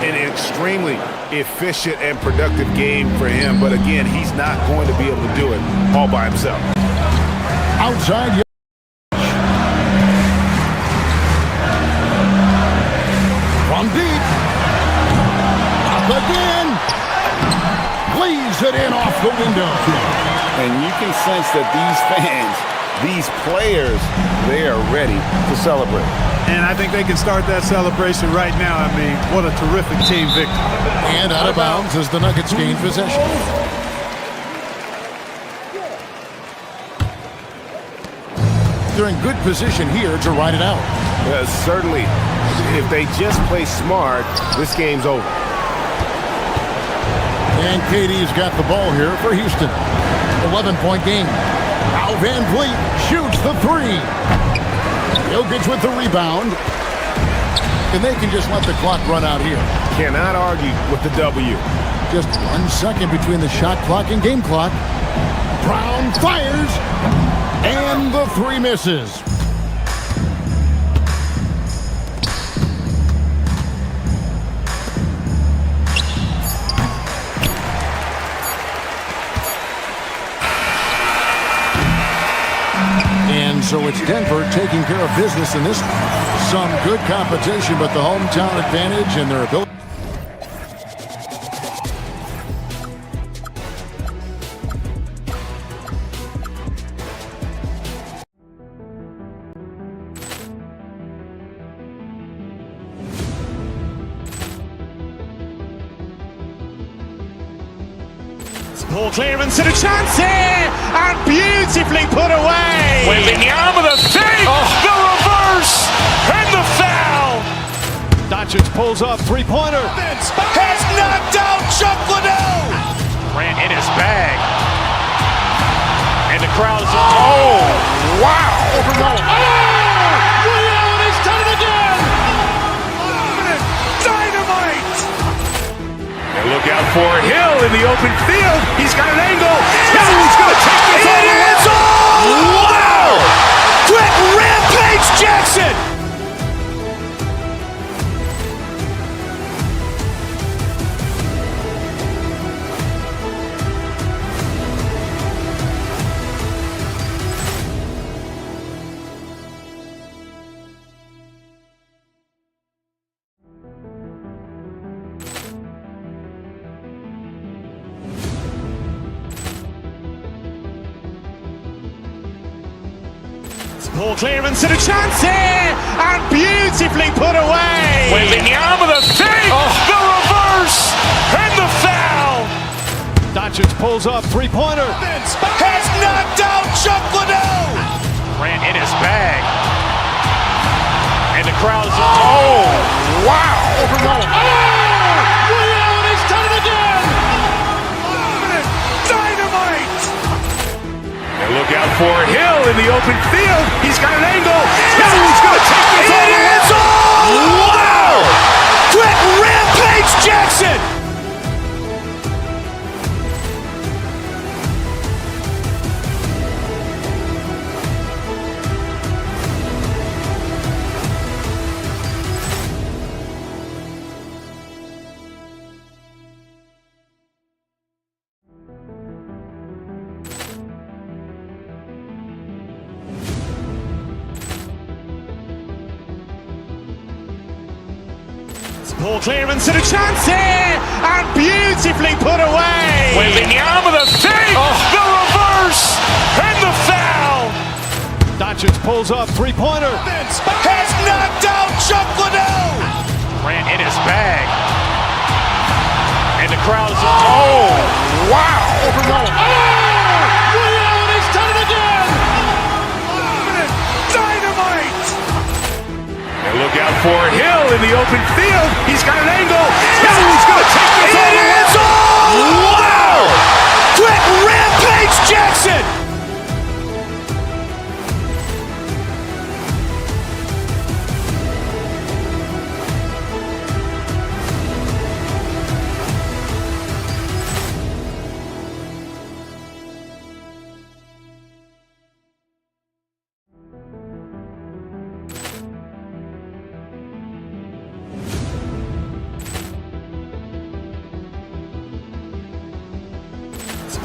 An extremely efficient and productive game for him, but again, he's not going to be able to do it all by himself. Outside. From deep. Up again. Leaves it in off the window. And you can sense that these fans, these players, they are ready to celebrate. And I think they can start that celebration right now. I mean, what a terrific team victory. And out of bounds as the Nuggets gain possession. They're in good position here to ride it out. Certainly, if they just play smart, this game's over. And KD's got the ball here for Houston. 11-point game. Now Van Vliet shoots the three. Jokic with the rebound. And they can just let the clock run out here. Cannot argue with the W. Just 1 second between the shot clock and game clock. Brown fires. And the three misses. And so it's Denver taking care of business in this one. Some good competition, but the hometown advantage and their ability. Ball clearance and a chance here, and beautifully put away. Wembanyama the fake, the reverse, and the foul. Doncic pulls up, three-pointer. Has knocked out Chuck Liddell. Ran in his bag. And the crowd is, oh, wow. Liddell, and he's done it again. Dynamite. And look out for Hill in the open field. He's got an angle. He's going to take this all the way. Wow! Quick rampage Jackson. Ball clearance and a chance here, and beautifully put away. Wembanyama the fake, the reverse, and the foul. Doncic pulls up, three-pointer. Has knocked out Chuck Liddell. Ran in his bag. And the crowd is, oh, wow. Liddell, and he's done it again. Dynamite. And look out for Hill in the open field. He's got an angle. He's going to take this all the way. Wow! Quick rampage Jackson. Ball clearance and a chance here, and beautifully put away. Wembanyama the fake, the reverse, and the foul. Doncic pulls up, three-pointer. Has knocked out Chuck Liddell. Ran in his bag. And the crowd is, oh, wow. Liddell, and he's done it again. Dynamite. And look out for Hill in the open field. He's got an angle. He's going to take this all the way. Wow! Quick rampage Jackson.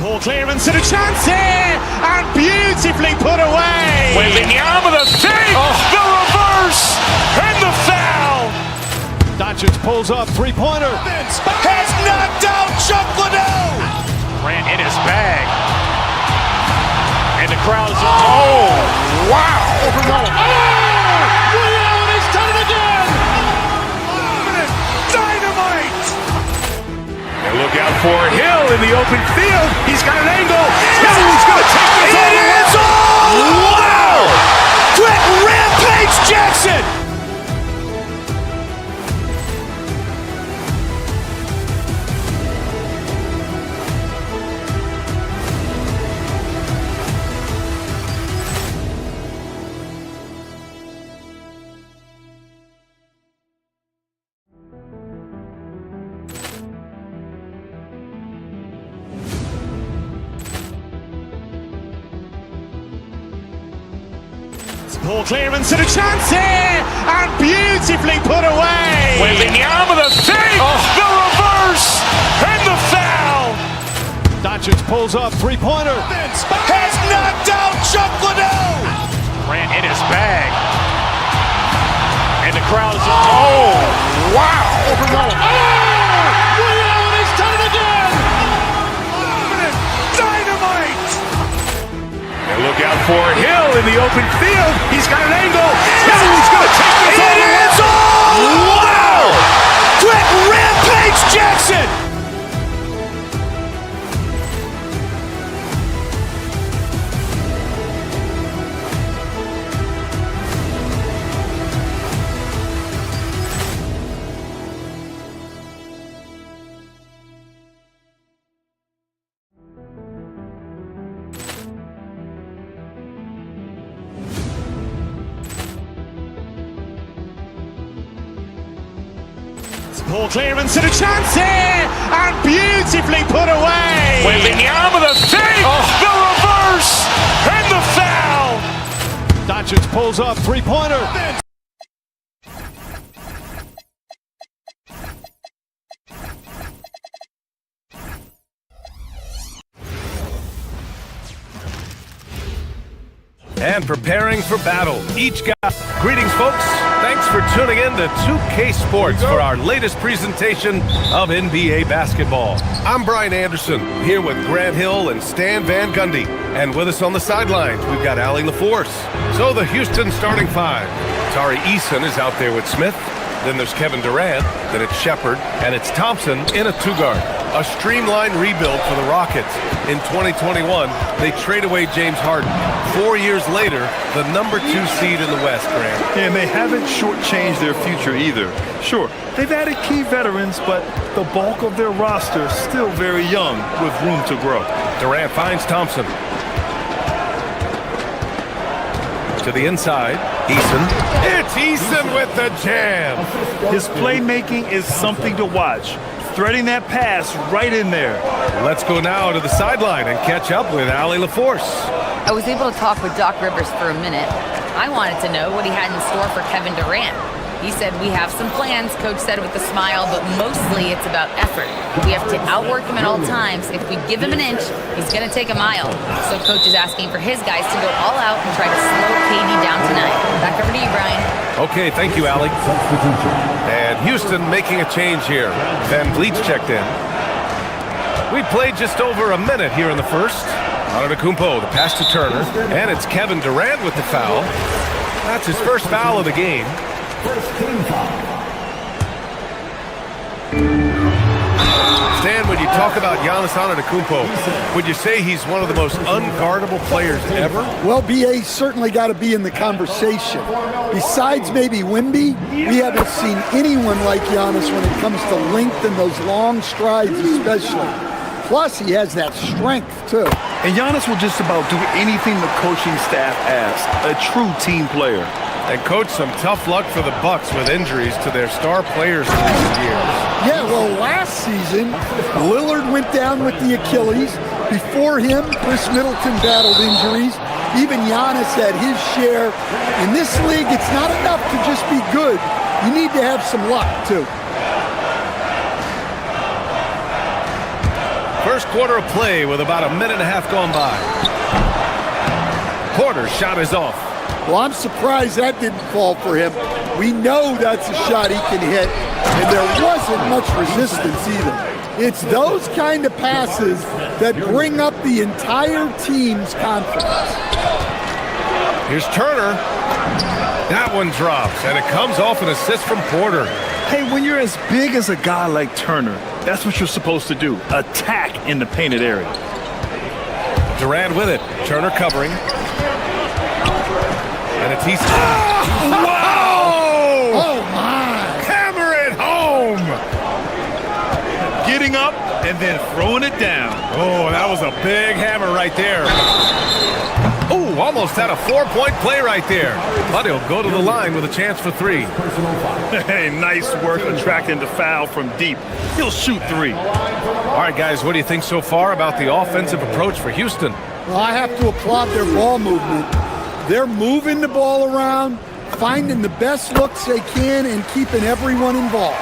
Ball clearance and a chance here, and beautifully put away. Wembanyama the fake, the reverse, and the foul. Doncic pulls up, three-pointer. Has knocked out Chuck Liddell. Ran in his bag. And the crowd is, oh, wow. Liddell, and he's done it again. Dynamite. And look out for Hill in the open field. He's got an angle. He's going to take this all the way. Wow! Quick rampage Jackson. Ball clearance and a chance here, and beautifully put away. Wembanyama the save, the reverse, and the foul. Doncic pulls up, three-pointer. Has knocked out Chuck Liddell. Ran in his bag. And the crowd is, oh, wow. Liddell, he's done it again. Dynamite. And look out for Hill in the open field. He's got an angle. Hill's going to take this all the way. Wow. Quick rampage Jackson. Ball clearance and a chance here, and beautifully put away. Wembanyama the save, the reverse, and the foul. Doncic pulls up, three-pointer. And preparing for battle. Each guy. Greetings, folks. Thanks for tuning in to 2K Sports for our latest presentation of NBA basketball. I'm Brian Anderson, here with Grant Hill and Stan Van Gundy. And with us on the sidelines, we've got Allie LaForce. So the Houston starting five. Tari Eason is out there with Smith. Then there's Kevin Durant. Then it's Shepard. And it's Thompson in a two-guard. A streamlined rebuild for the Rockets. In 2021, they trade away James Harden. 4 years later, the number 2 seed in the West, Grant. And they haven't shortchanged their future either. Sure, they've added key veterans, but the bulk of their roster is still very young with room to grow. Durant finds Thompson. To the inside, Eason. It's Eason with the jam. His playmaking is something to watch. Threading that pass right in there. Let's go now to the sideline and catch up with Allie LaForce. I was able to talk with Doc Rivers for a minute. I wanted to know what he had in store for Kevin Durant. He said, we have some plans, Coach said with a smile, but mostly it's about effort. We have to outwork him at all times. If we give him an inch, he's going to take a mile. So Coach is asking for his guys to go all out and try to slow KD down tonight. Back over to you, Brian. Okay, thank you, Allie. And Houston making a change here. Van Vliet's checked in. We played just over a minute here in the first. Antetokounmpo, the pass to Turner. And it's Kevin Durant with the foul. That's his first foul of the game. Stan, when you talk about Giannis Antetokounmpo, would you say he's one of the most unguardable players ever? Well, BA's certainly got to be in the conversation. Besides maybe Wemby, we haven't seen anyone like Giannis when it comes to length and those long strides especially. Plus, he has that strength, too. And Giannis will just about do anything the coaching staff asks. A true team player. And, Coach, some tough luck for the Bucks with injuries to their star players in recent years. Yeah, well, last season, Lillard went down with the Achilles. Before him, Chris Middleton battled injuries. Even Giannis had his share. In this league, it's not enough to just be good. You need to have some luck, too. First quarter of play with about a minute and a half gone by. Porter's shot is off. Well, I'm surprised that didn't fall for him. We know that's a shot he can hit, and there wasn't much resistance either. It's those kind of passes that bring up the entire team's confidence. Here's Turner. That one drops, and it comes off an assist from Porter. Hey, when you're as big as a guy like Turner, that's what you're supposed to do. Attack in the painted area. Durant with it. Turner covering. And it's Eason. Oh, wow! Oh, my! Hammer it home! Getting up and then throwing it down. Oh, that was a big hammer right there. Oh, almost had a 4-point play right there. But he'll go to the line with a chance for 3. Hey, nice work attracting the foul from deep. He'll shoot 3. All right, guys, what do you think so far about the offensive approach for Houston? Well, I have to applaud their ball movement. They're moving the ball around, finding the best looks they can, and keeping everyone involved.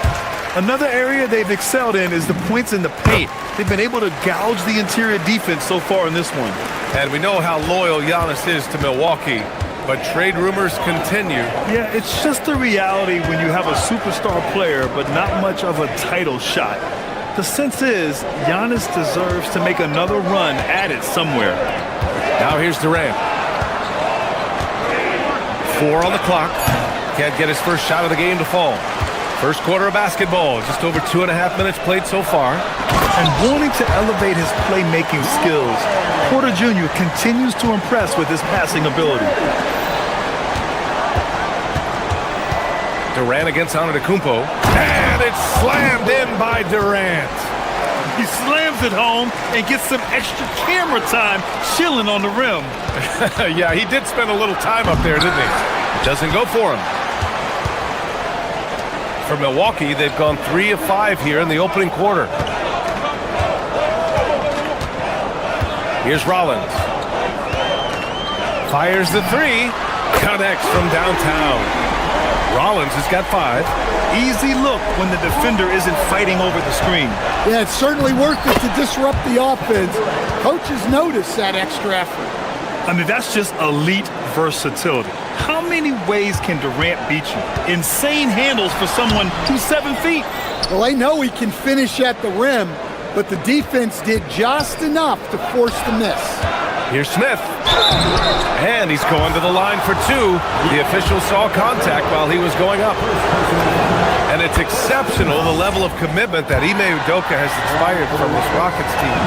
Another area they've excelled in is the points in the paint. They've been able to gouge the interior defense so far in this one. And we know how loyal Giannis is to Milwaukee, but trade rumors continue. Yeah, it's just the reality when you have a superstar player, but not much of a title shot. The sense is Giannis deserves to make another run at it somewhere. Now here's Durant. 4 on the clock. Can't get his first shot of the game to fall. First quarter of basketball, just over 2.5 minutes played so far. And wanting to elevate his playmaking skills, Porter Jr. continues to impress with his passing ability. Durant against Antetokounmpo. And it's slammed in by Durant. He slams it home and gets some extra camera time chilling on the rim. Yeah, he did spend a little time up there, didn't he? Doesn't go for him. For Milwaukee, they've gone 3 of 5 here in the opening quarter. Here's Rollins. Fires the 3. Connects from downtown. Rollins has got 5. Easy look when the defender isn't fighting over the screen. Yeah, it's certainly worth it to disrupt the offense. Coaches notice that extra effort. I mean, that's just elite versatility. How many ways can Durant beat you? Insane handles for someone who's 7 feet. Well, they know he can finish at the rim, but the defense did just enough to force the miss. Here's Smith. And he's going to the line for 2. The official saw contact while he was going up. And it's exceptional, the level of commitment that Ime Udoka has inspired from this Rockets team.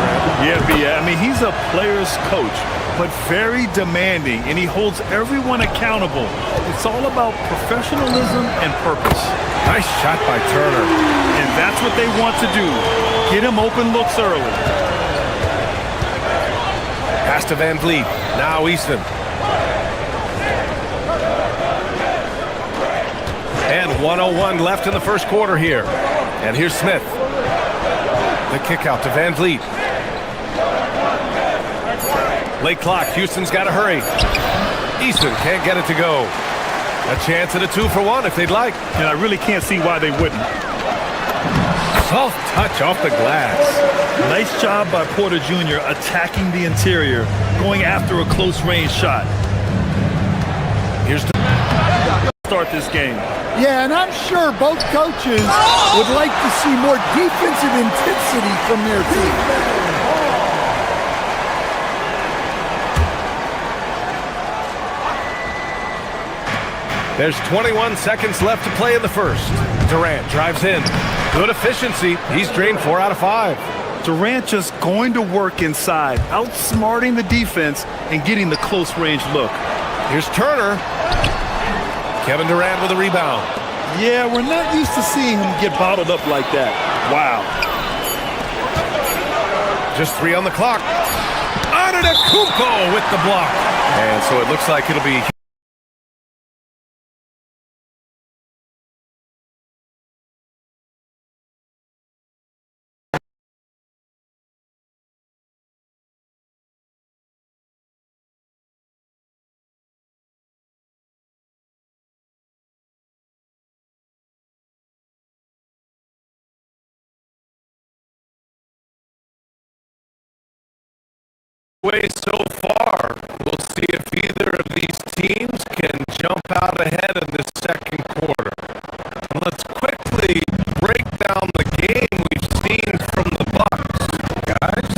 Yeah, I mean, he's a player's coach, but very demanding, and he holds everyone accountable. It's all about professionalism and purpose. Nice shot by Turner. And that's what they want to do. Get him open looks early. Pass to Van Vliet. Now Easton. And 1:01 left in the first quarter here. And here's Smith. The kick out to Van Vliet. Late clock. Houston's got to hurry. Easton can't get it to go. A chance at a 2-for-1 if they'd like. And I really can't see why they wouldn't. Soft touch off the glass. Nice job by Porter Jr. attacking the interior, going after a close-range shot. Here's the start this game. Yeah, and I'm sure both coaches would like to see more defensive intensity from their team. There's 21 seconds left to play in the first. Durant drives in. Good efficiency. He's drained 4 out of 5. Durant just going to work inside, outsmarting the defense and getting the close-range look. Here's Turner. Kevin Durant with a rebound. Yeah, we're not used to seeing him get bottled up like that. Wow. Just 3 on the clock. Antetokounmpo with the block. And so it looks like it'll be... way so far. We'll see if either of these teams can jump out ahead in the second quarter. Let's quickly break down the game we've seen from the Bucks, guys.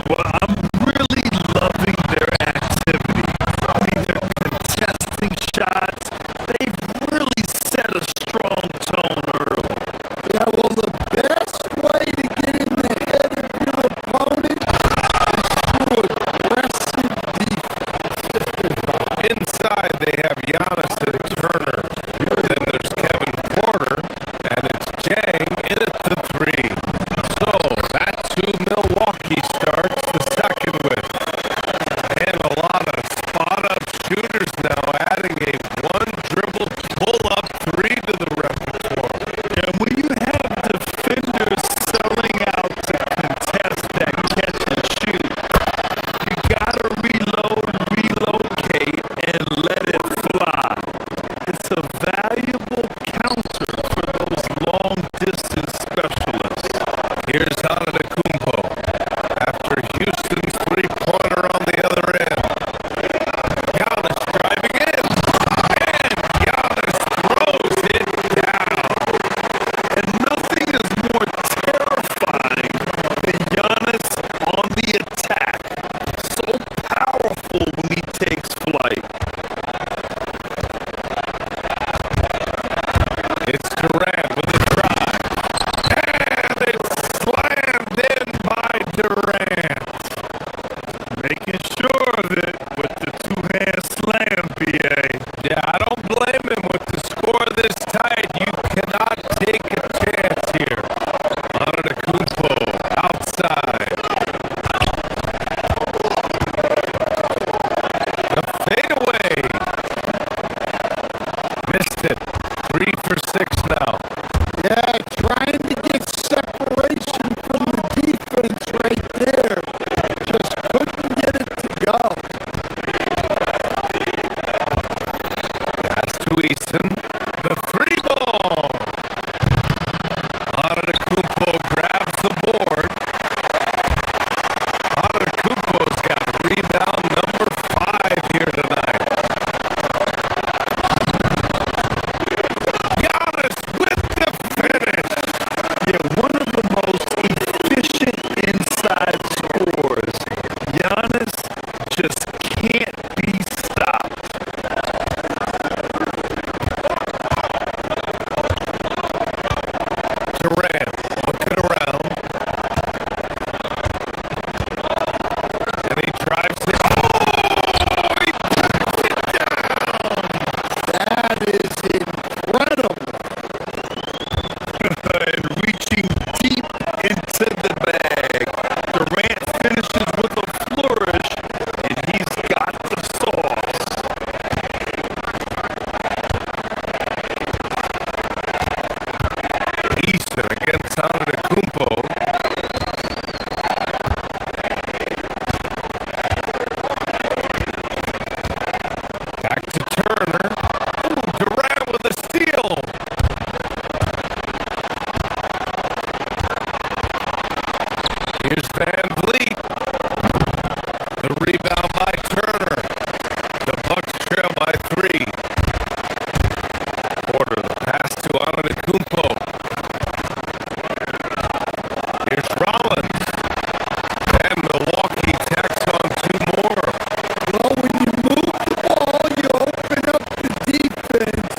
Well, I'm really loving their activity. I mean, they're contesting shots. They've really set a strong tone early. Yeah, well, the best way to get in the head of your opponent aggressive defense. Inside, they have Giannis and Turner. Then there's Kevin Porter, and it's Jang in at the 3. So that's who Milwaukee starts the second with. And a lot of spot-up shooters now, adding a one-dribble pull-up 3 to the repertoire. And when you have defenders selling out to contest that catch and shoot, you gotta reload, relocate, and It's Durant with a drive. And it's slammed in by Durant. Making sure of it with the two-hand slam, PA. Yeah, I don't blame him with the score this tight. You cannot take a chance here. Antetokounmpo outside. The fadeaway. Missed it. 3 for 6 now. Yeah, trying to get separation from the defense right there. Just couldn't get it to go. Pass to Easton. The 3-ball. Antetokounmpo grabs the board. Antetokounmpo's got rebound number 5 here tonight. Giannis with the finish. Yeah, one of the most efficient inside scorers. Giannis just can't be stopped. Durant looking around. And he drives it. Oh, he puts it down. That is incredible. And reaching deep into the bag. Durant finishes with a flourish, and he's got the sauce. Easton against Antetokounmpo. Back to Turner. Ooh, Durant with a steal. Here's Van Vliet. The rebound by Turner. The Bucks trail by 3. Porter, the pass to Antetokounmpo. Here's Rollins. And Milwaukee tacks on 2 more. Well, when you move the ball, you open up the defense.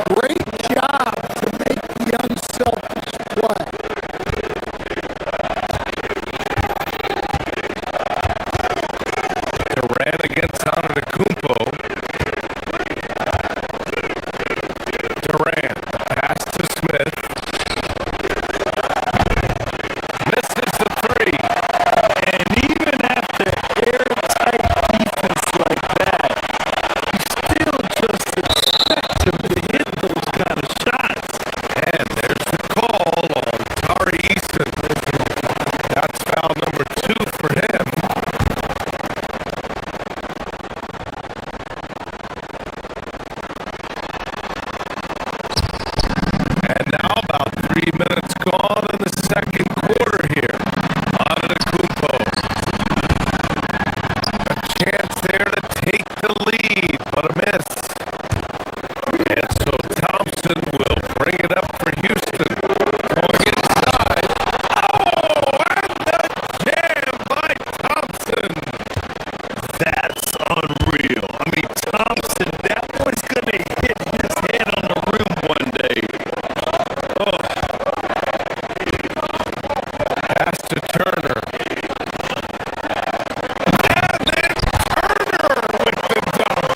Great job to make the unselfish play. Durant against Antetokounmpo. Durant, the pass to Smith. Misses the 3. And even after airtight defense like that, you still just expect him to hit those kind of shots. And there's the call on Tari Easton. That's foul number 2 for him. And now about 3 minutes gone in the second quarter here. Antetokounmpo. A chance there to take the lead, but a miss. And so Thompson will bring it up for Houston. Going inside. Oh, and the jam by Thompson. That's unreal. I mean, Thompson, that boy's going to hit his head on the rim one day. Oh. Pass to Turner. And then Turner with the dunk.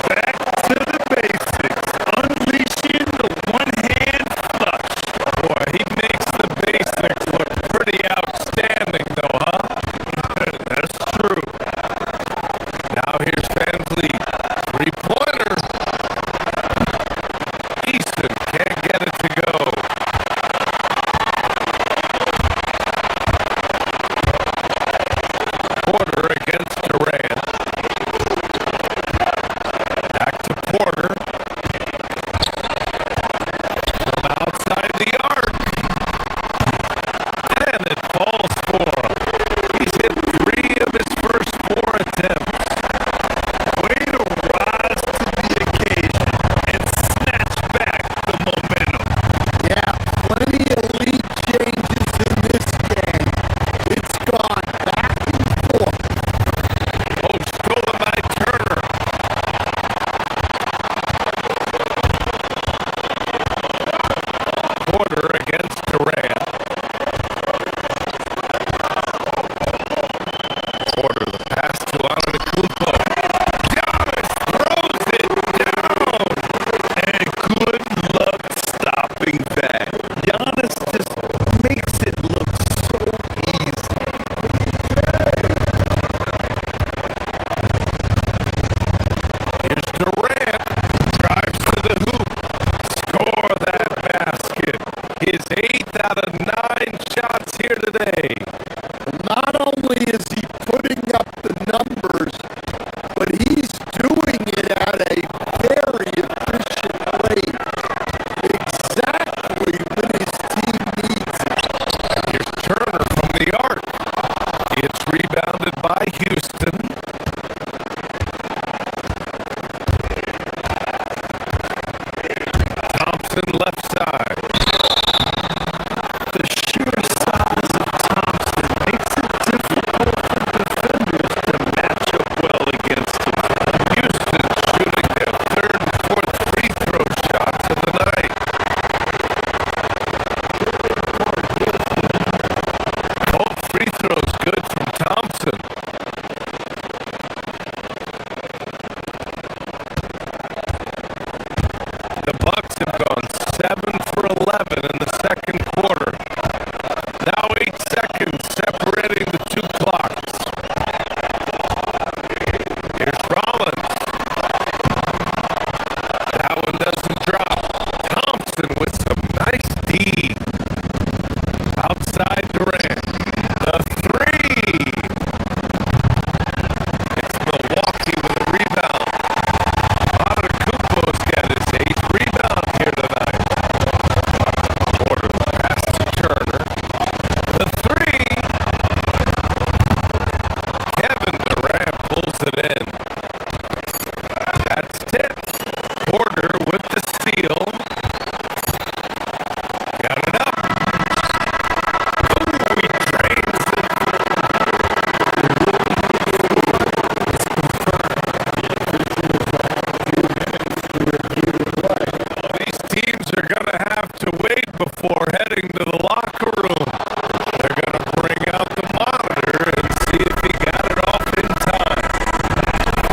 Back to the basics. Unleashing the one-hand flush. Boy, he makes the basics look pretty outstanding, though, huh? That's true. Now here's Van Vliet. 3-pointer. Easton can't get it to go. Porter against Durant. Back to Porter. From outside the arc. And it falls for him. He's hit 3 of his first 4 attempts. Way to rise to the occasion and snatch back the His 8th out of 9 shots here today. Not only is he putting up the numbers, but he's doing it at a very efficient rate. Exactly when his team needs it. Here's Turner from the arc. It's rebounded by Houston. Thompson left side. The sheer size of Thompson makes it difficult for defenders to match up well against him. Houston shooting their 3rd and 4th free throw shots of the night. Both free throws good from Thompson. The Bucks have gone 7 for 11 in the second quarter. Now 8 seconds separating the two clocks. Here's Rollins. That one doesn't drop. Thompson with some nice D. Outside Durant. The 3. It's Milwaukee with a rebound. Antetokounmpo's got his 8th rebound here tonight. Porter pass to Turner. The 3. Kevin Durant pulls it in. That's tipped. Porter with the steal. Got it up. Ooh, he drains it. These teams are going to have to wait before heading to the locker room. They're going to bring out the monitor and see if he got it off in time.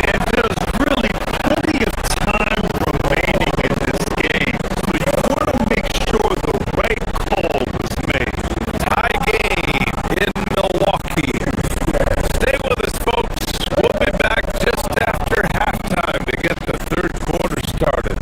And there's really plenty of time remaining in this game, so you want to make sure the right call was made. Tie game in Milwaukee. Stay with us, folks. We'll be back just after halftime to get the 3rd quarter started.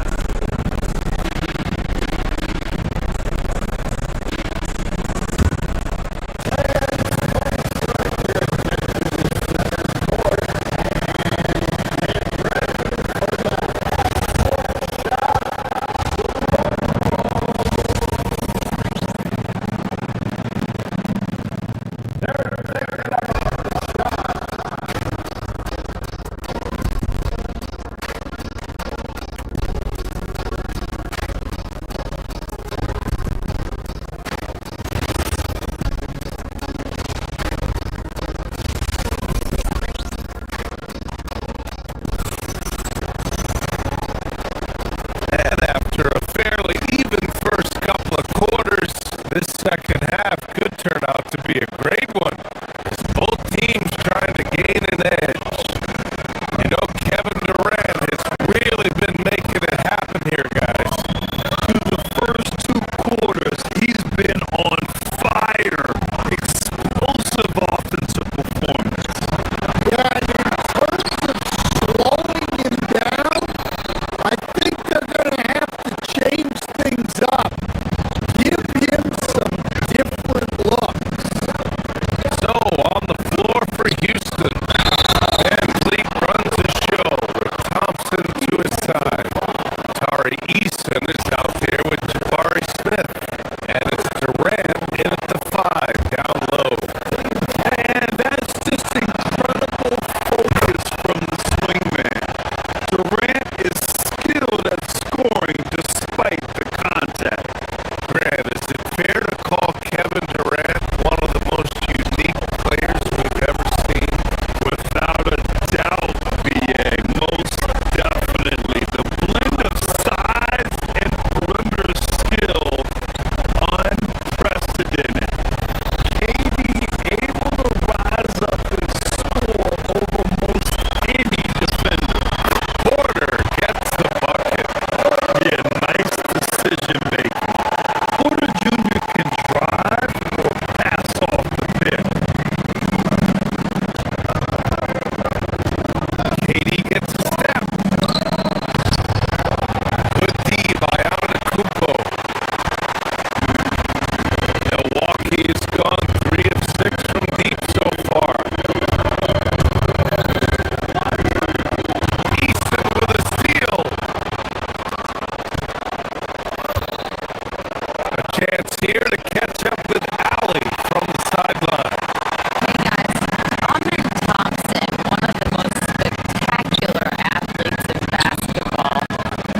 And after a fairly even first couple of quarters, this second half could turn out to be a great one, as both teams trying to gain an edge. You know, Kevin Durant has really been making it happen here, guys. Through the first 2 quarters, he's been on fire. Explosive offensive performance. Yeah, and in terms of slowing him down, I think they're going to have to change things up. Give him some different looks. So, on the floor for Houston, Van Fleet runs the show with Thompson to his side. Tari Eason is out there with Jabari Smith. And it's Durant in at the 5, down low. And that's just incredible focus from the swingman. Durant is skilled at scoring despite the contact. Grant, is it fair to call Kevin Durant one of the most unique players we've ever seen? Without a doubt, BA, most definitely. The blend of size and Chance here to catch up with Allie from the sideline. Hey guys, Amen Thompson, one of the most spectacular athletes in basketball.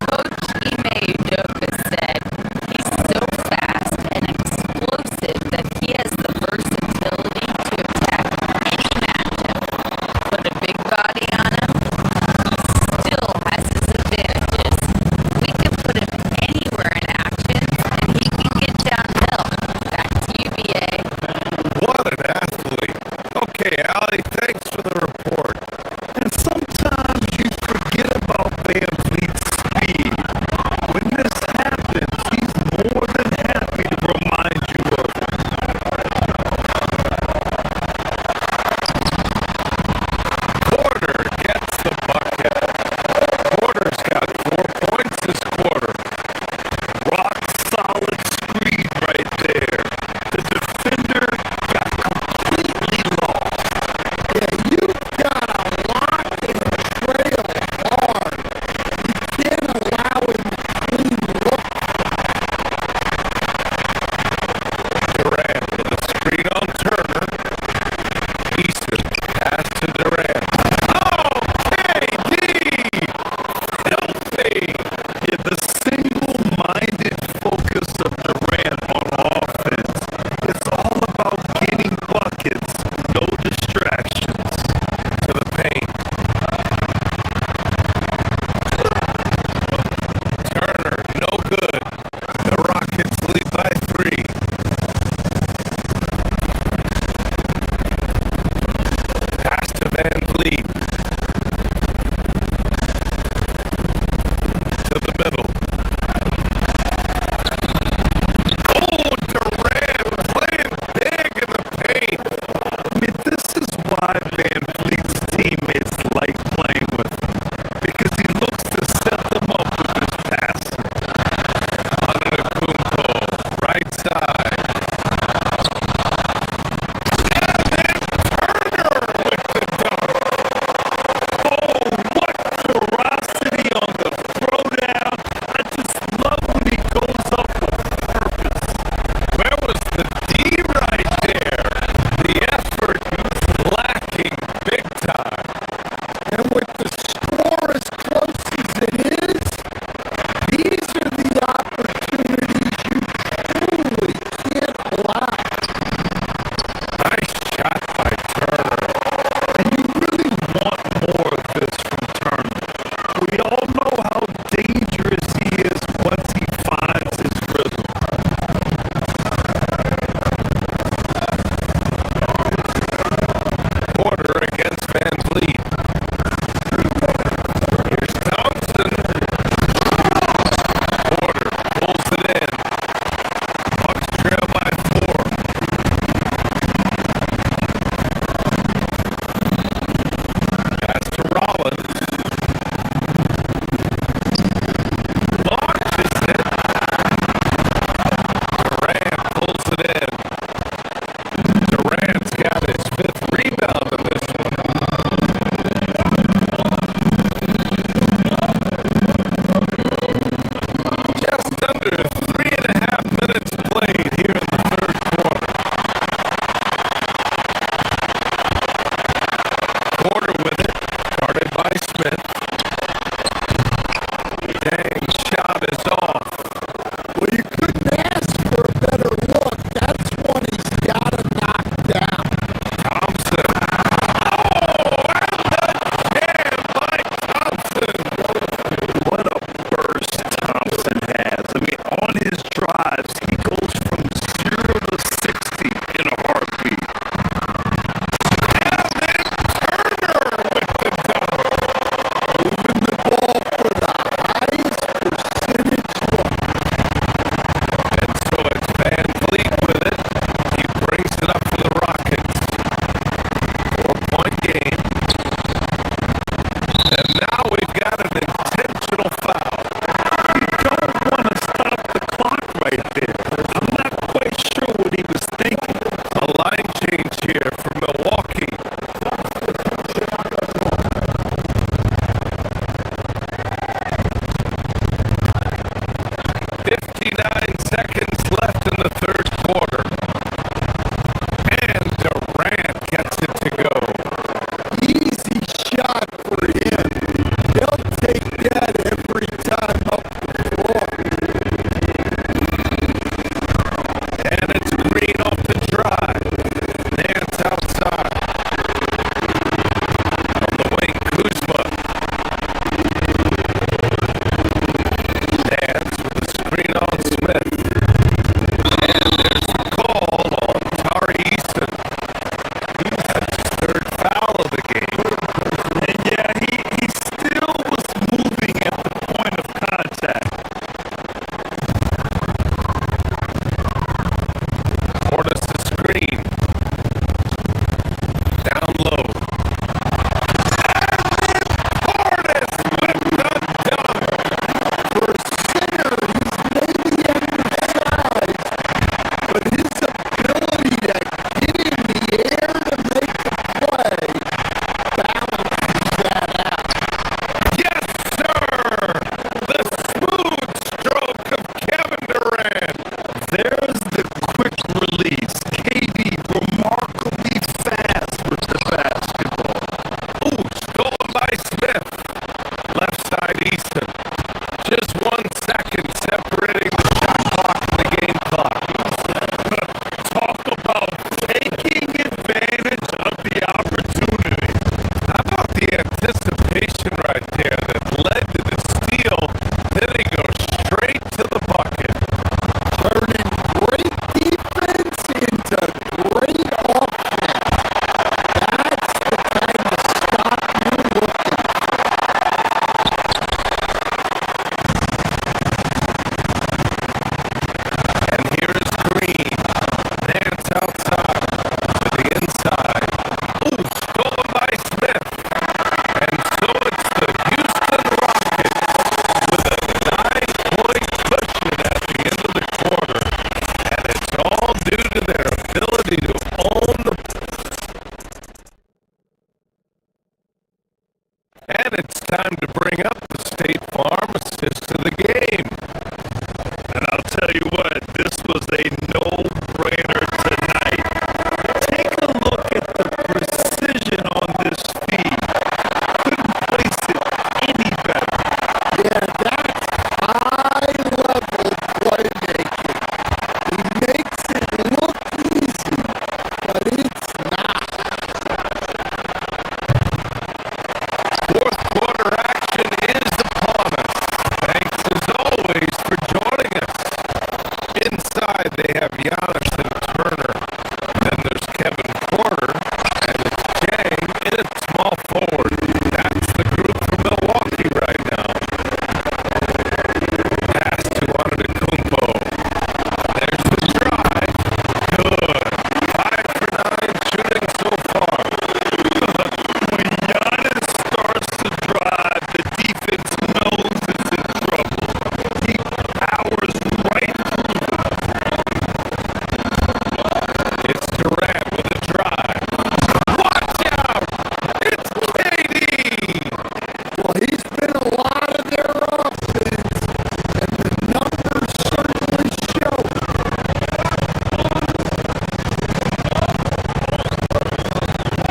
Coach Ime Udoka said he's so fast and explosive that he has the versatility to attack any matchup. Put a big body on him, he still has his advantages. We can put him anywhere in action, and he can get downhill. Back to you, BA. What an athlete. Okay, Allie, thanks for the report. And sometimes you forget about Van Vliet's speed. When this happens, he's more than happy to remind you of it. Porter gets the bucket. Porter's got 4 points this quarter. Rock solid screen right there. The defender got completely lost. Yeah, you gotta lock and trail hard. You can't allow him to clean look. Durant with a screen on Turner. Easton pass to Durant. Oh, KD! Filthy! Yeah, the single-minded focus of Durant on offense. It's all about getting buckets, no distractions. To the paint. Turner, no good. The Rockets lead by 3. Pass to Van Vliet. To the middle. Oh, Durant playing big in the paint. I mean, this is why Van Vliet's teammates like playing with him. Because he looks to set them up with his passing. Antetokounmpo, right side. Oh, what ferocity on the throwdown. I just love when he goes up with purpose. Where was the D right there? The effort was lacking big time. And with the score as close as it is, these are the opportunities you truly can't allow. Nice shot by Turner. And you really want more of this from Turner. We all know how dangerous he is once he finds his rhythm. Porter against Van Vliet. Here's Thompson. Porter pulls it in. Bucks trail by 4. Pass to Rollins. Launches it. Durant pulls it in. Durant's got his 5th rebound in this one. Just under 3.5 minutes played here in the third quarter. Porter with it, guarded by Smith. Dang, shot is off. Well, you couldn't ask for a better look. That's one he's got to knock down. Thompson. Oh, and the jam by Thompson. What a burst Thompson has. I mean, on his drives, he goes from 0 to 60 in a heartbeat. And then Turner with the dunk. Moving the ball for the highest percentage look. And so it's Van Vliet with it. He brings it up for the Rockets. 4-point game. And now we've got an intentional foul. You don't want to stop the clock right there. I'm not quite sure what he was thinking. A line change here for Milwaukee. 59 seconds left it's time to bring up the State Farm assist of the game. And I'll tell you what, this was a no-brainer tonight. Take a look at the precision on this feed. Couldn't place it any better. Yeah, that's high-level playmaking. He makes it look easy, but it's not. Fourth quarter action is upon us. Thanks as always for joining us. Inside they have Giannis and Turner. Then there's Kevin Porter, and it's Jang in at small forward. That's the group from Milwaukee right now. Pass to Antetokounmpo. There's the drive. Good. 5 for 9 shooting so far. When Giannis starts to drive, the defense knows it's in trouble. He powers right through them. It's Durant with a drive. Watch out! It's KD! Well, he's been a lot of their offense, and the numbers certainly show it.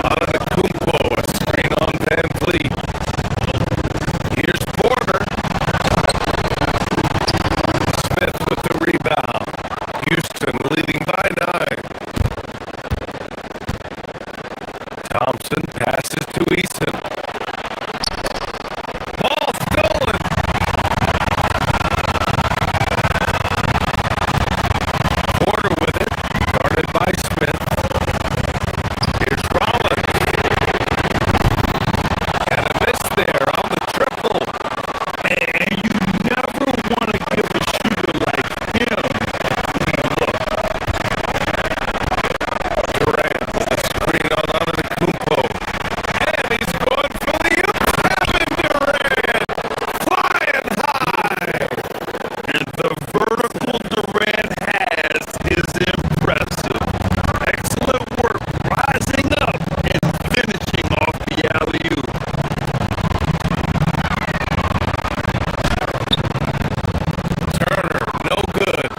Antetokounmpo, a screen on Van Vliet. Here's Porter. Smith with the rebound. Houston leading by 9. Thompson passes to Eason. Ball stolen. Porter with it, guarded by Smith. Here's Rollins. And a miss there on the triple. And you never want to give a shooter like him Durant with a screen on Antetokounmpo. And he's going for the Kevin Durant. Flying high. and the vertical Durant has is impressive. Excellent work rising up and finishing off the alley-oop. Turner, no good.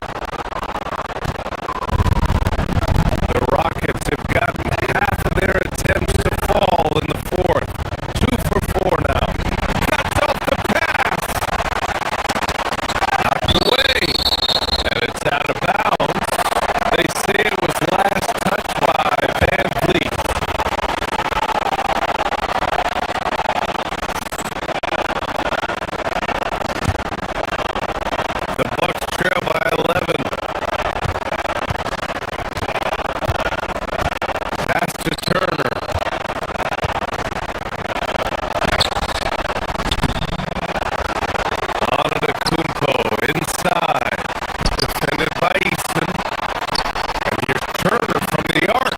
The Rockets have gotten half of their attempts to fall in the fourth. 2 for 4 now. Cuts off the pass. Knocked away. And it's out of bounds. They say it was last touched by Van Vliet. The Bucks trail by 11. Pass to Turner. Antetokounmpo inside. Defended by Easton. And here's Turner from the arc.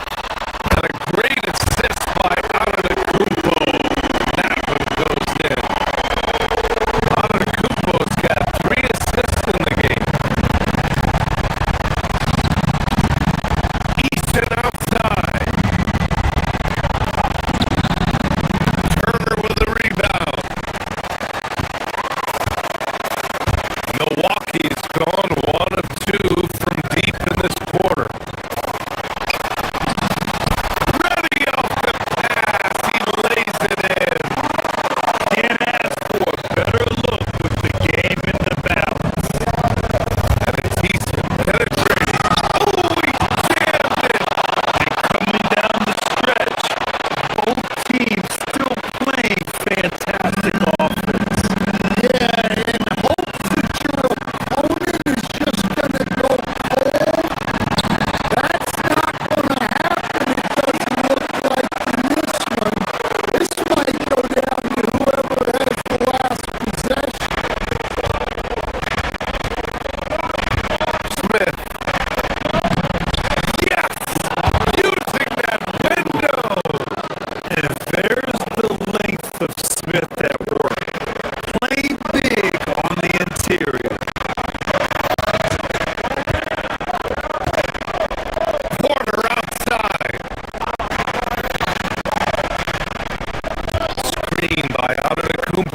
And a great assist by Antetokounmpo. That one goes in. Antetokounmpo's got 3 assists in the game. Easton outside. Turner with the rebound. Milwaukee's gone 1 of 2 from deep in this quarter. Ready off the pass. He lays it in. Can't ask for a better look with the game in the balance. And it's Easton penetrating. Oh, he jammed it. And coming down the stretch, both teams still playing fantastic offense. Yeah, in hopes that your opponent is just going to go cold. That's not going to happen. It doesn't look like in this one. This might go down to whoever has the last possession. Smith. Yes! Using that window. And there's the length of Smith at work. Playing big on the interior. Porter outside. Screen by Antetokounmpo.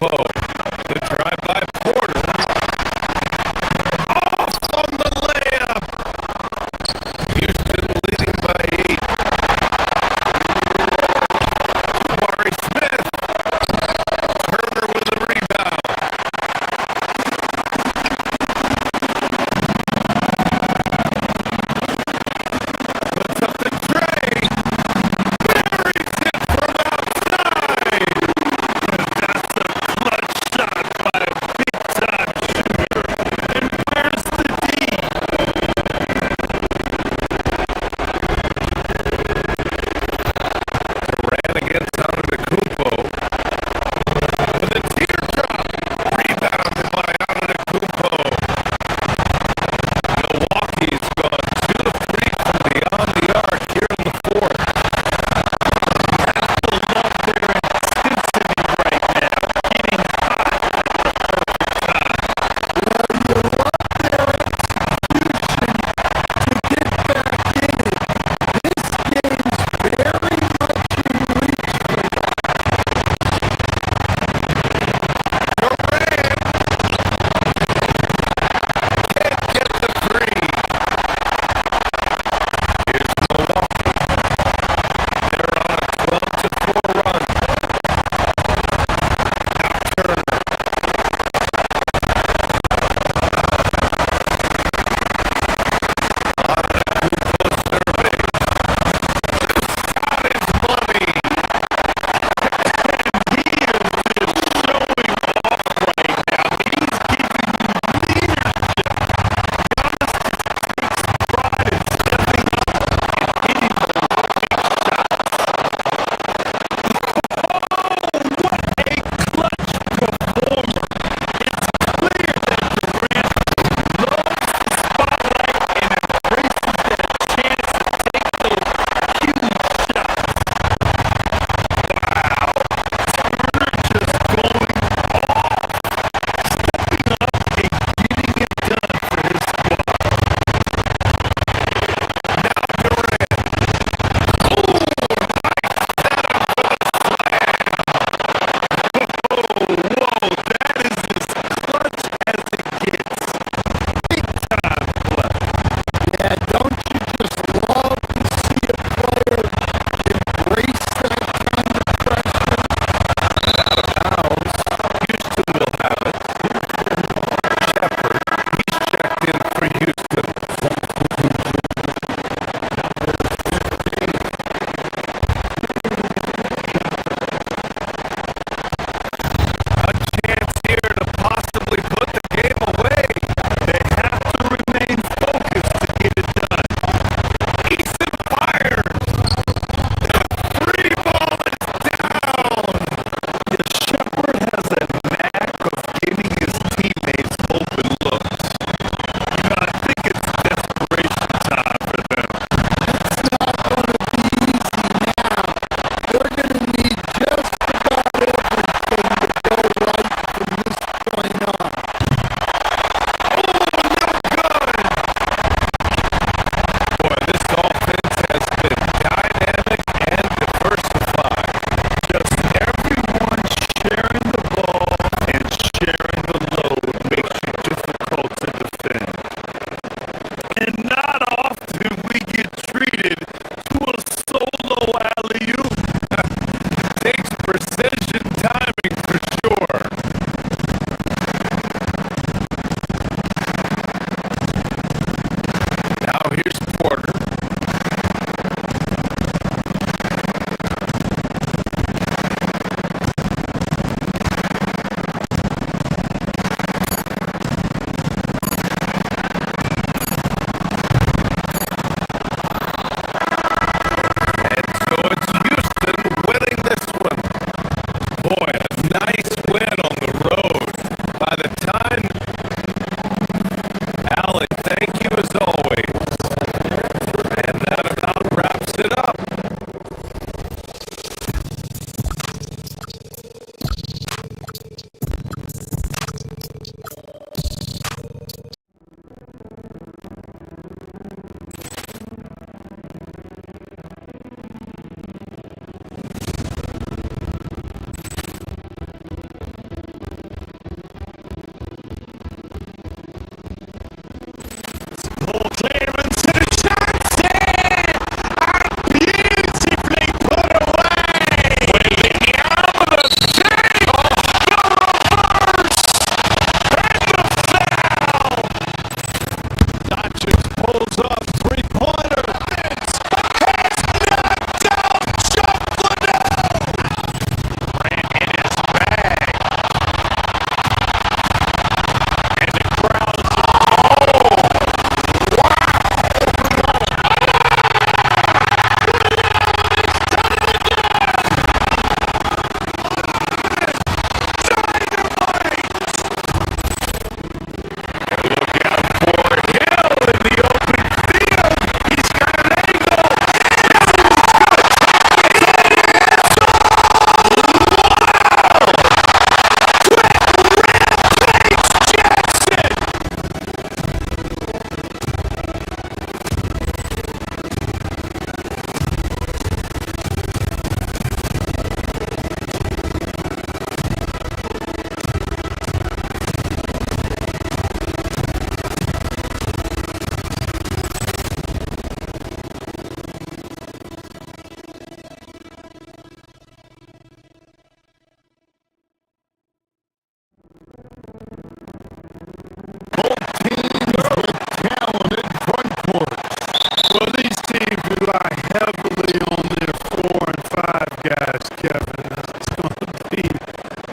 Well, these teams rely heavily on their 4 and 5 guys, Kevin. It's going to be,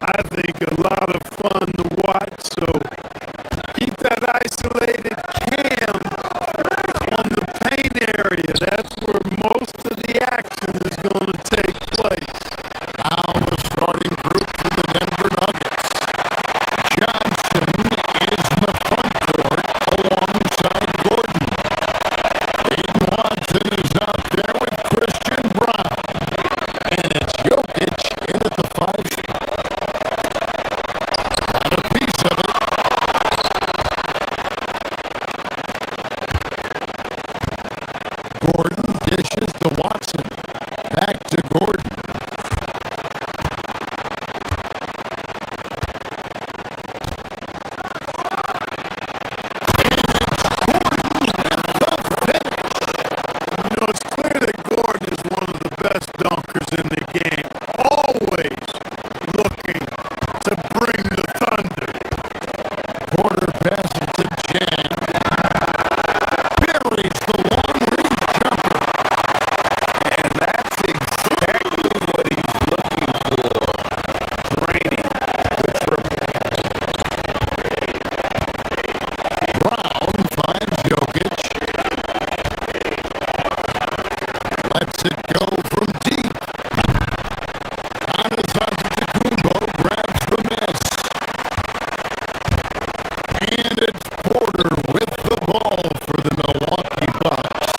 I think, a lot of fun to watch. So keep that isolated cam on the paint area. That's where most of the action is going to take place. Now the starting group for the Denver Nuggets. Johnson is in the front court alongside Gordon. Aiden Watson is out there with Christian Brown. And it's Jokic in at the 5 spot. Got a piece of it. Gordon dishes to Watson. Back to Gordon. You know, it's clear that Gordon is one of the best dunkers in the game. Always looking to bring the thunder. Porter passes to Jan. Buries the long-range jumper. And that's exactly what he's looking for. Draining the triple. Brown finds Jokic. Lets it go from deep. Giannis Antetokounmpo grabs the miss. And it's Porter with the ball for the Milwaukee Bucks.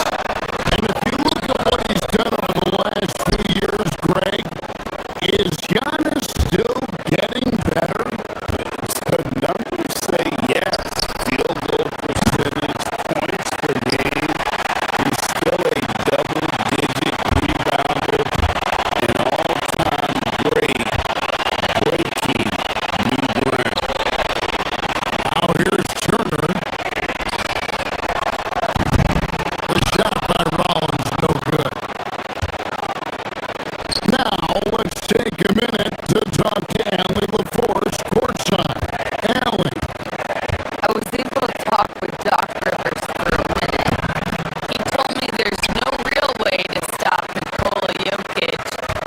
And if you look at what he's done over the last few years, Greg, is Giannis still getting better? The numbers say yes. Field goal percentage, points per game. He's still a double-digit rebounder, an all-time great, breaking new ground. Now here's Turner. The shot by Rollins, no good. Now let's take a minute to talk to Allie LaForce courtside. Allie. I was able to talk with Doc Rivers for a minute. He told me there's no real way to stop Nikola Jokic.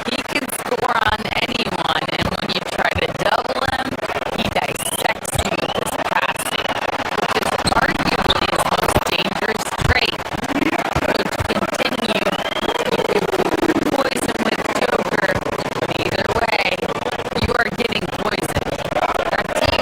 He can score on anyone, and when you try to double him, he dissects you with his passing, which is arguably his most dangerous trait. Coach continued, you can poison with Joker, but either way, you are getting poisoned. That team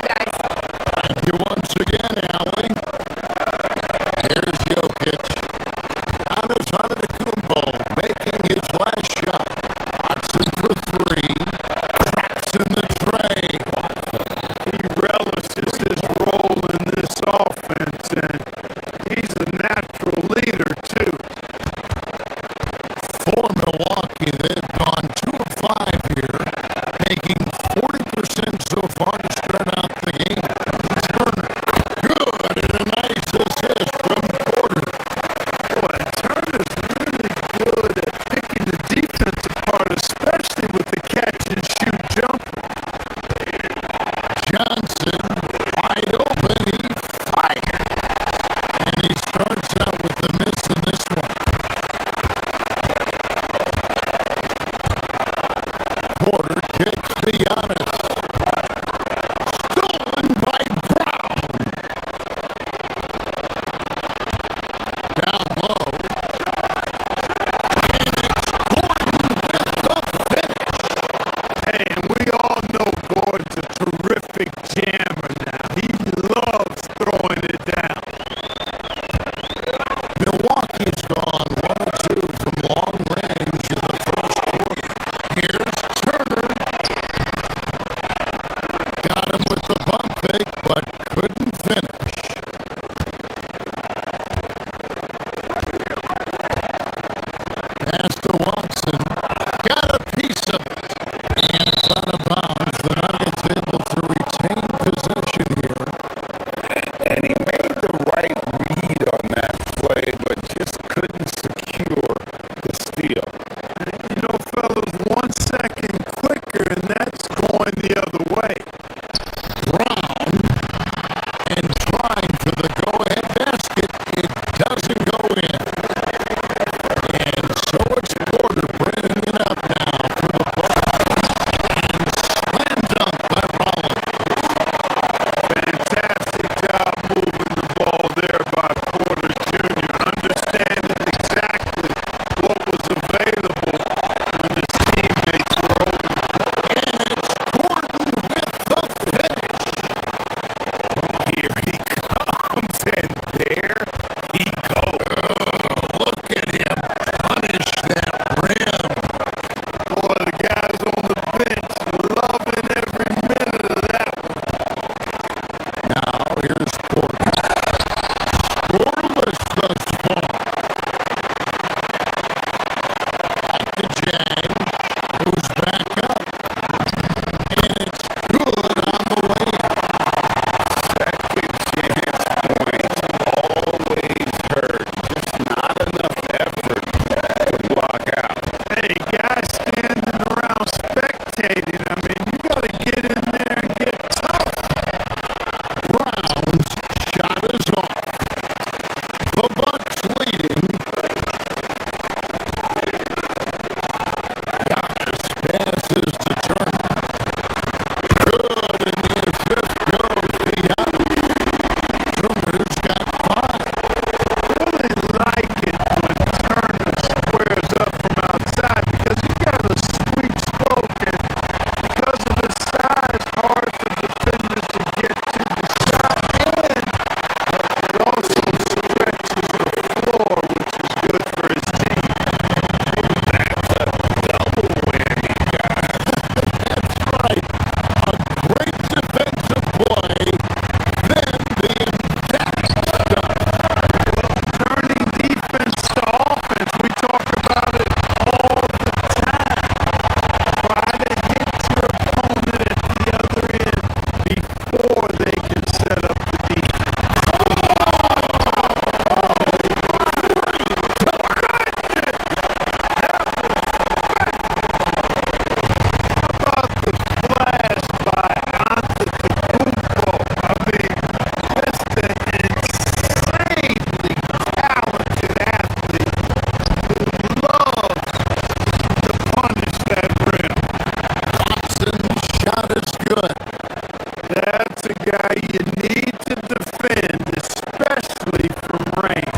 a guy you need to defend, especially from rain.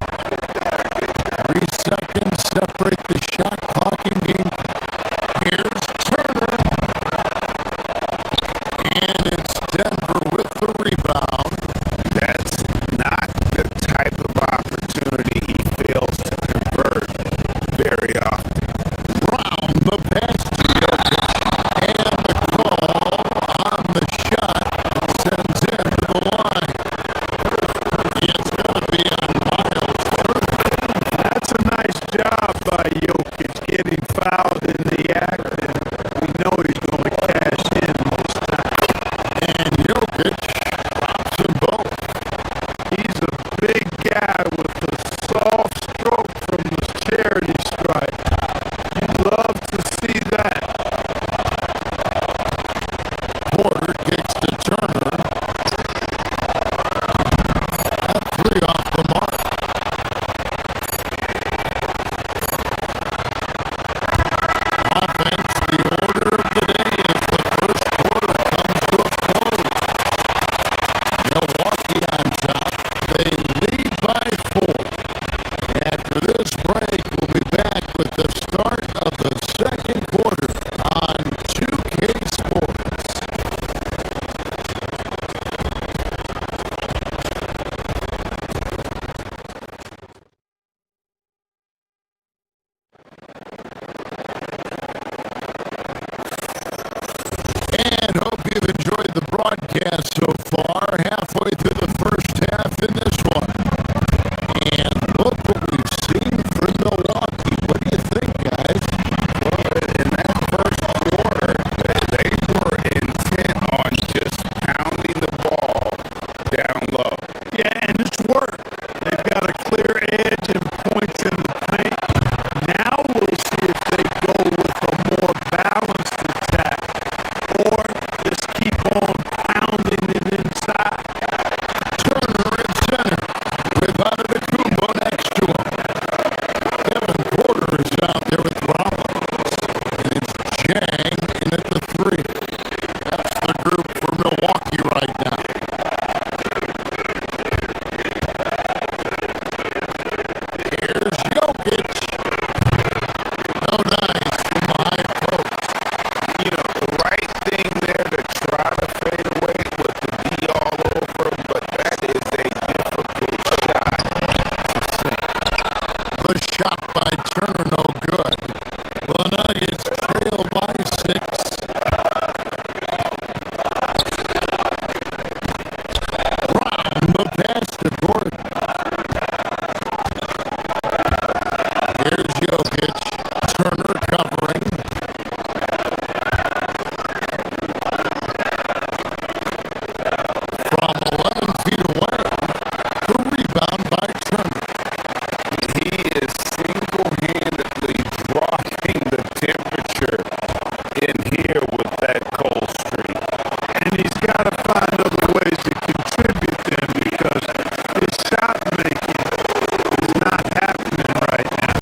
3 seconds separate the shot clock and game. Here's Turner. And it's Denver with the rebound. That's not the type of opportunity he fails to convert very often. Brown, the pass to Jokic. And the call on the shot sends him to the line. It's going to be on Miles Turner. That's a nice job by Jokic getting fouled in the act, and we know he's going to cash in this time. And Jokic drops them both. He's a big guy with a soft stroke from the charity stripe. You love to see that. Porter kicks to Turner. That 3 off the mark. Offense, the order of the day as the first quarter comes to a close. Milwaukee on top. They lead by 4. After this break, we'll be back with the start of the second quarter on 2K Sports. And hope you've enjoyed the broadcast so far. Halfway through the first half in this one. And look what we've seen from Milwaukee. What do you think, guys? Well, in that first quarter, they were intent on just pounding the ball down low. Yeah, and it's worked. They've got a clear edge and points in the paint. Now we'll see if they go with a more balanced attack or just keep on pounding it inside. Turner at center with Antetokounmpo next to him. Kevin Porter is out there with Rollins. And it's Jang in at the 3. That's the group for Milwaukee right now. Here's Jokic. No nice from the high post. You know, the right thing there to try to fade away with the D all over him, but that is a difficult shot to sink. The shot by Turner, no good. The Nuggets trail by 6. Brown, the pass to Gordon. Here's Jokic. Turner covering. From 11 feet away. The rebound by Turner. He is single-handedly dropping the temperature in here with that cold streak. And he's got to find other ways to contribute them because his shot making is not happening right now.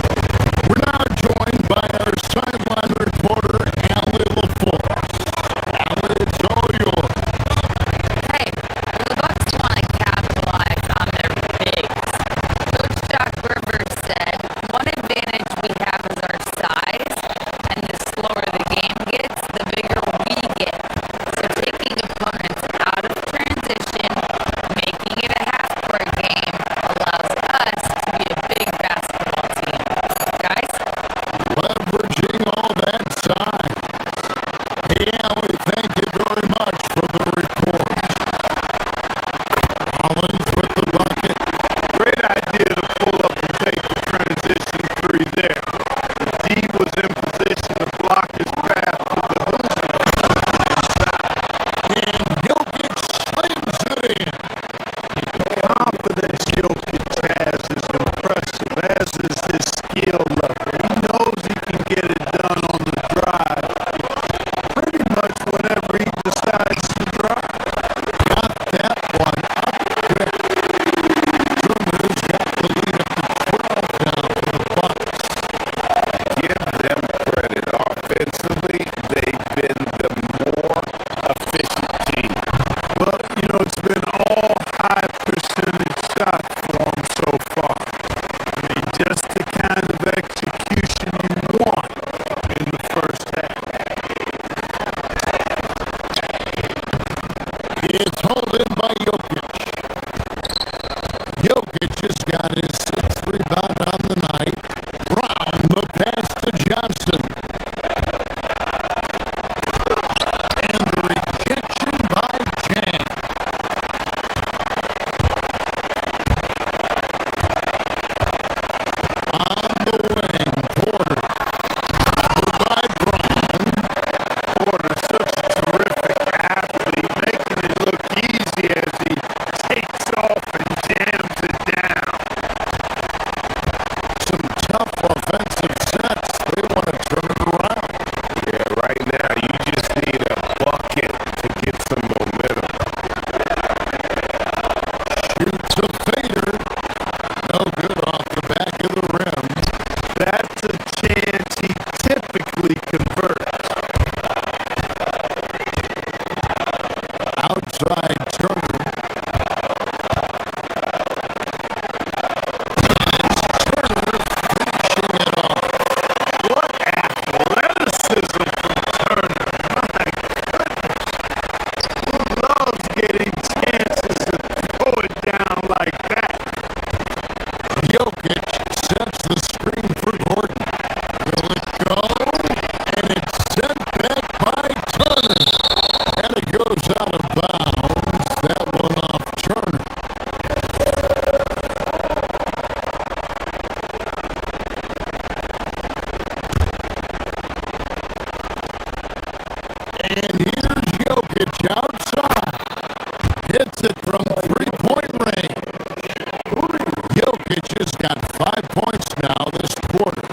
We're now joined by our sideline reporter, Allie LaForce. Allie, it's all yours. Hey, the Bucks want to capitalize on their bigs. Coach Doc Rivers said, one advantage we have is our size, and the slower the game gets, the bigger we get. So taking opponents out of transition, making it a half-court game, allows us to be a big basketball team. Guys? Leveraging all that size. Hey, Allie, thank you very much for the report. Rollins with the bucket. Great idea to pull up and take the transition 3 there. Jokic has got his 6th rebound on the night. Brown, the pass to Johnson. And the rejection by Chang. On the wing, Porter. By Brown. Porter, such a terrific athlete, making it look easy as he takes off and jams it down. Some tough offensive sets. They want to turn it around. Yeah, right now you just need a bucket to get some momentum. Shoots a fader. No good off the back of the rim. That's a chance he typically converts. Outside Turner. What athleticism from Turner. My goodness. Who loves getting chances to throw it down like that? Jokic sets the screen for Gordon. Will it go? And it's sent back by Turner. And it goes out of bounds. That one off Turner. And here's Jokic outside. Hits it from three-point range. Jokic has got 5 points now this quarter.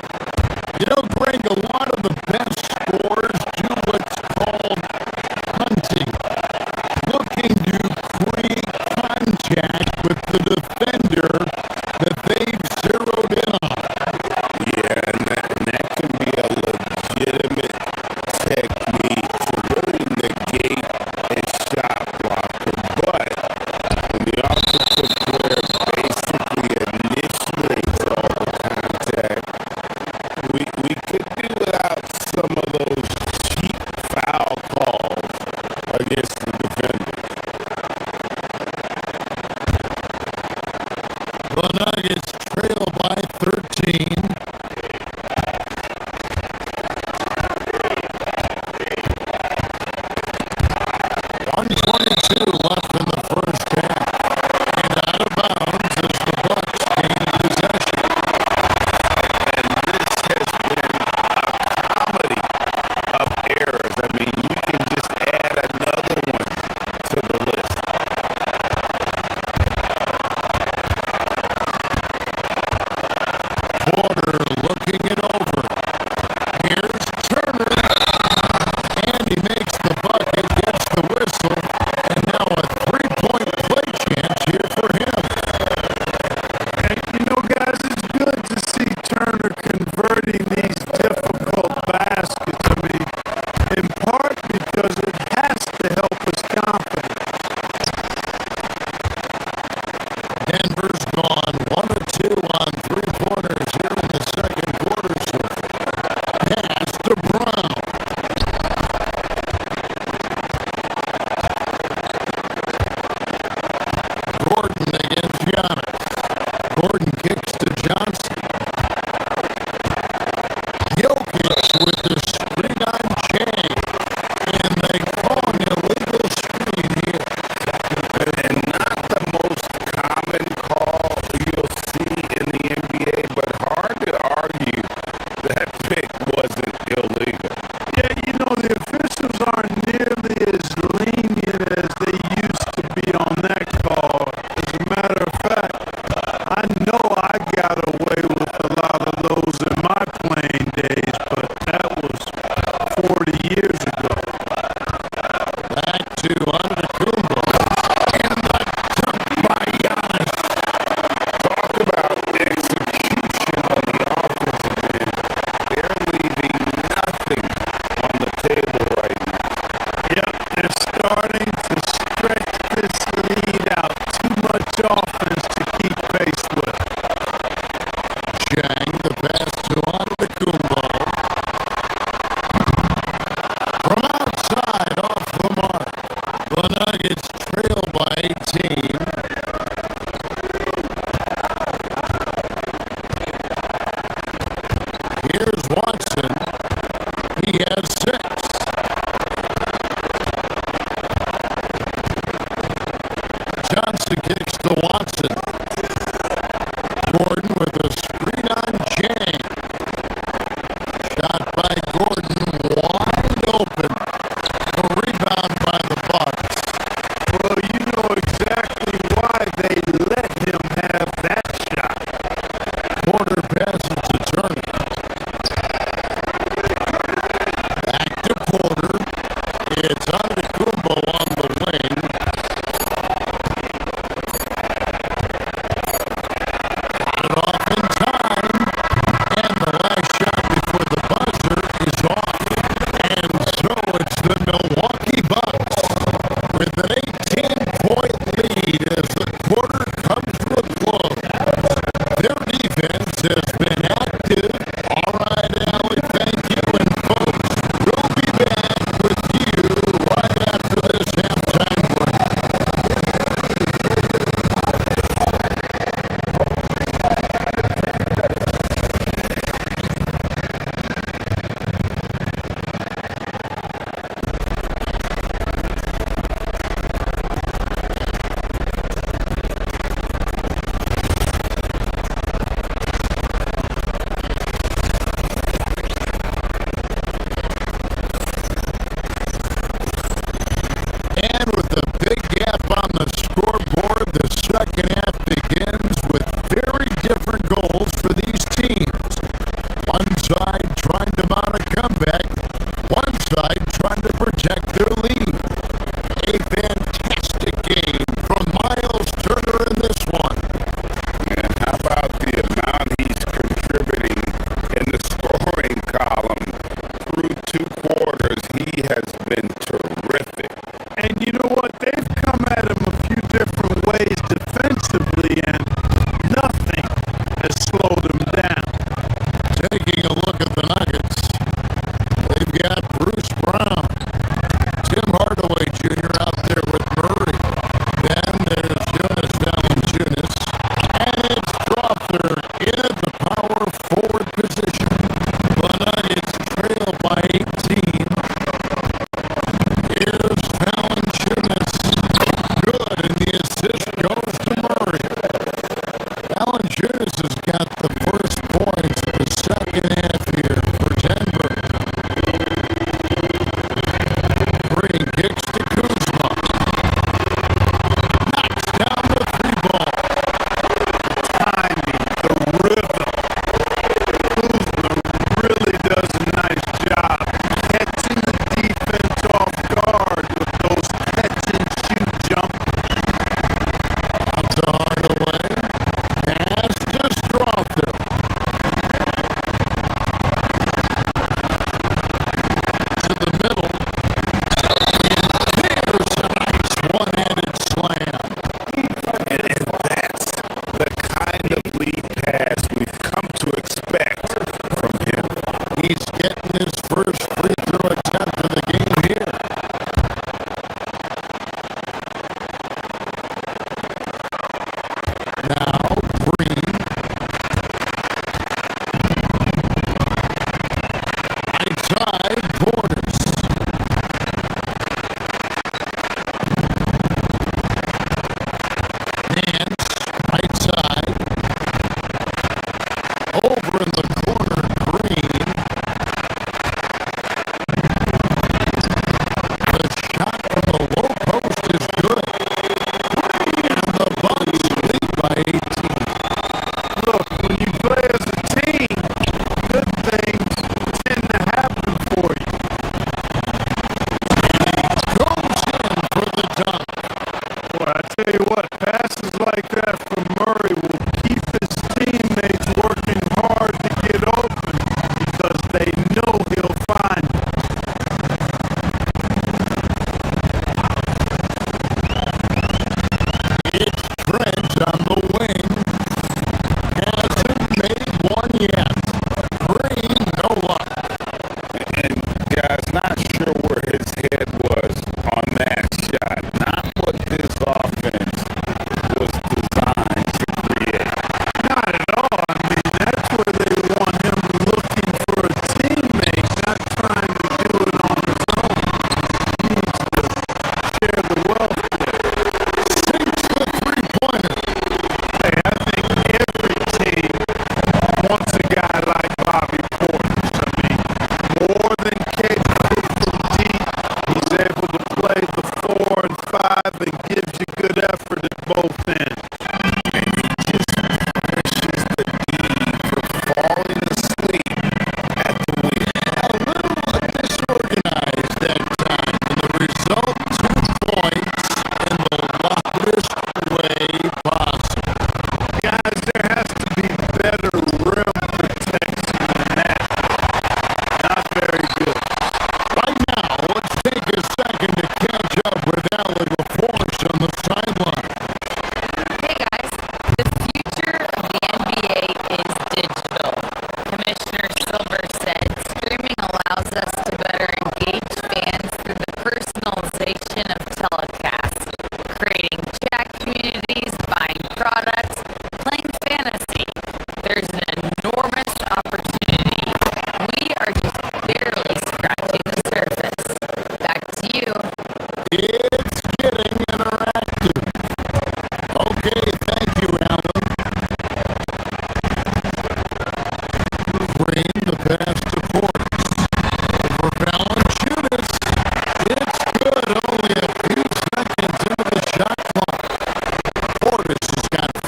You know, Greg, a lot of the best scorers do what's called hunting. Looking to create contact with the defender that they've zeroed in on. Yeah, and that can be a legitimate technique to really negate a shot blocker. But when the offensive player basically initiates all the contact, we could do without some of those cheap foul calls against the defender. The Nuggets trail by 13. .122 left in the first half. And out of bounds as the Bucks gain possession. And this has been a comedy of errors. I mean, you can just add another one to the list. Porter looking it over. Here's Turner. And he makes the bucket, gets the whistle. And now a three-point play chance here for him. And you know, guys, it's good to see Turner converting these difficult baskets. I mean, in part because it has to help his confidence. Denver's gone 1 of 2 on three-pointers here in the second quarter. So pass to Brown. Gordon against Giannis. Gordon kicks to Johnson. Jokic with the screen on Chang. And they call an illegal screen here. And not the most common call you'll see in the NBA, but hard to argue that pick wasn't illegal. Yeah, you know, the officials aren't nearly as lenient as they used to be on that call. As a matter of fact, I know I got away with a lot of those in my playing days, but that was 40 years ago. Back to Antetokounmpo. And the dunk by Giannis. Talk about execution on the offensive end. They're leaving nothing on the table right now. Yep, they're starting to stretch this lead out. Too much offense to keep pace with. Chang, the pass to Antetokounmpo. From outside, off the mark. The Nuggets trail by 18. has been active. All right, Allie, thank you. And folks, we'll be back with you right after this halftime break.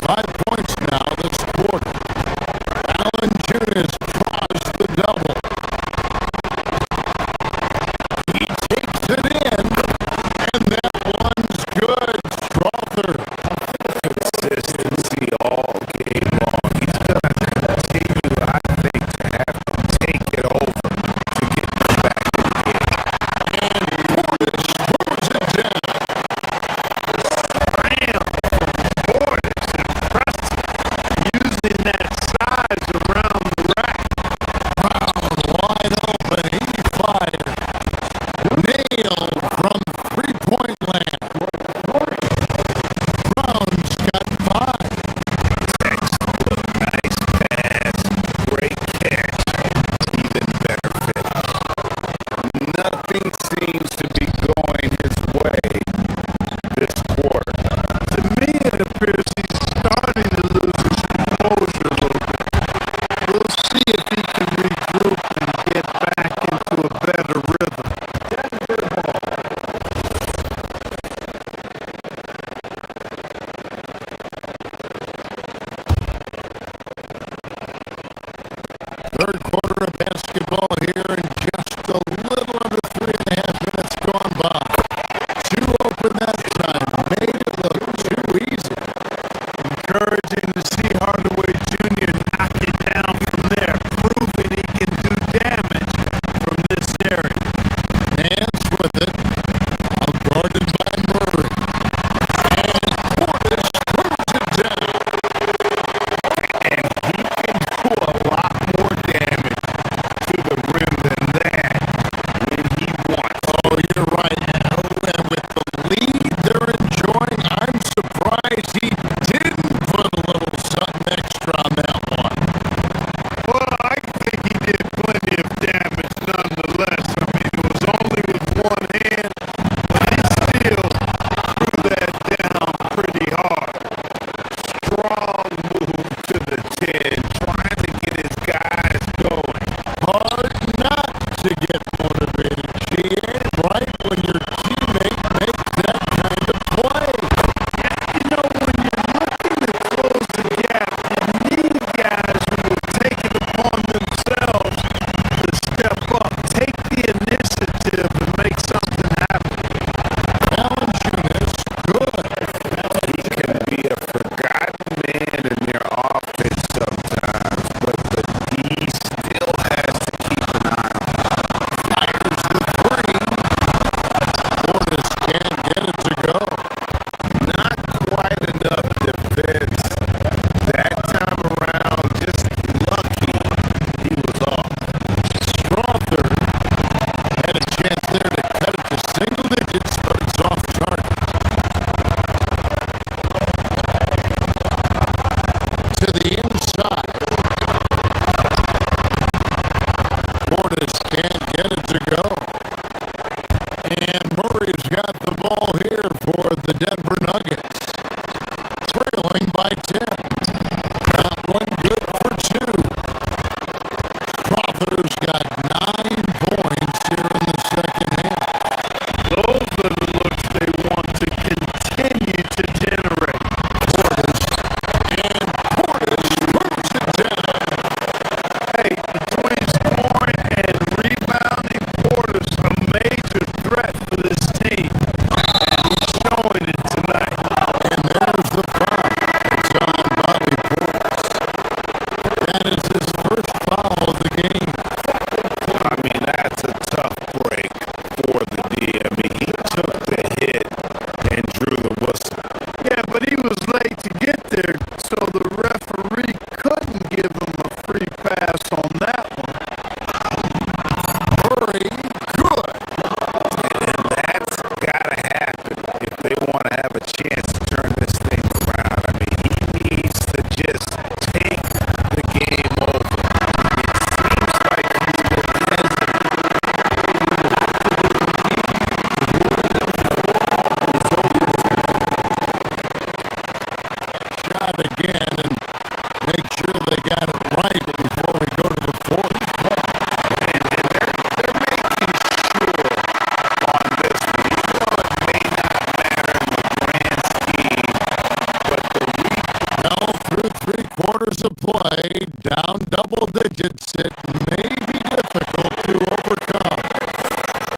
5 points now this quarter. Valanciunas draws the double. He takes it in, and that one's good. Strother. Consistency all game long. He's going to continue, I think, to have to take it over to get this back in the game. And Portis throws it down. Portis, impressive. Using that size around the rack. Brown wide open. He fired. Nailed from three-point land. Brown's got 5. Nice pass, great catch, even better finish. Nothing seems to be going his way this quarter. To me, it appears he's starting to lose his composure a little bit. We'll see if he can regroup and get back into a better rhythm. Third quarter of basketball here, and just a little under 3.5 minutes gone by. 2 open that time. Made it look too easy. Encouraging to see Hardaway Jr. knock it down from there, proving he can do damage from this area. Hands with it. All guarded by Murray. And Portis throws it down. And he can do a lot more damage to the rim than that when he wants. Oh, you're right. And with the lead they're enjoying, I'm surprised he didn't put a little something extra on that one. Well, I think he did plenty of damage nonetheless. I mean, it was only with one hand, but he still threw that down pretty hard. Strong move to the 10, trying to get his guys going. Hard not to get motivated, GA, right when your teammate makes that kind of play. You know, when you're looking to close the gap, you need guys who will take it upon themselves to step up, take the initiative and make something happen. Valanciunas, good. He can be a forgotten man in their offense sometimes, but the D still has to keep an eye on him. Fires the 3. Portis can't get it to go. Not quite enough defense. That time around, just lucky he was off. Strother had a chance there to cut it to single digits, but it's off target. To the inside. Portis can't get it to go. And Murray's got the ball here for the Denver Nuggets. Trailing by 10. That one good for 2. Strother's got 9 points here in the second half. Those are the looks they want to continue to generate. Portis throws it down. Hey, between scoring and rebounding, Portis a major threat for this team. And he's showing it tonight. And there's the foul. It's on Bobby Portis. That is his first foul of the game. I mean, that's a tough break for the D. I mean, he took the hit and drew the whistle. Yeah, but he was late to get there, so the referee couldn't give him a free pass on that one. Murray, good. And that's got to happen if they want to have a chance to turn this thing around. I mean, he needs to just take the game over. It seems like he's been hesitant. Shot again and make sure they got it right before we go to the fourth. And they're making sure on this one, even though it may not matter in the grand scheme, but the play, down double digits. It may be difficult to overcome.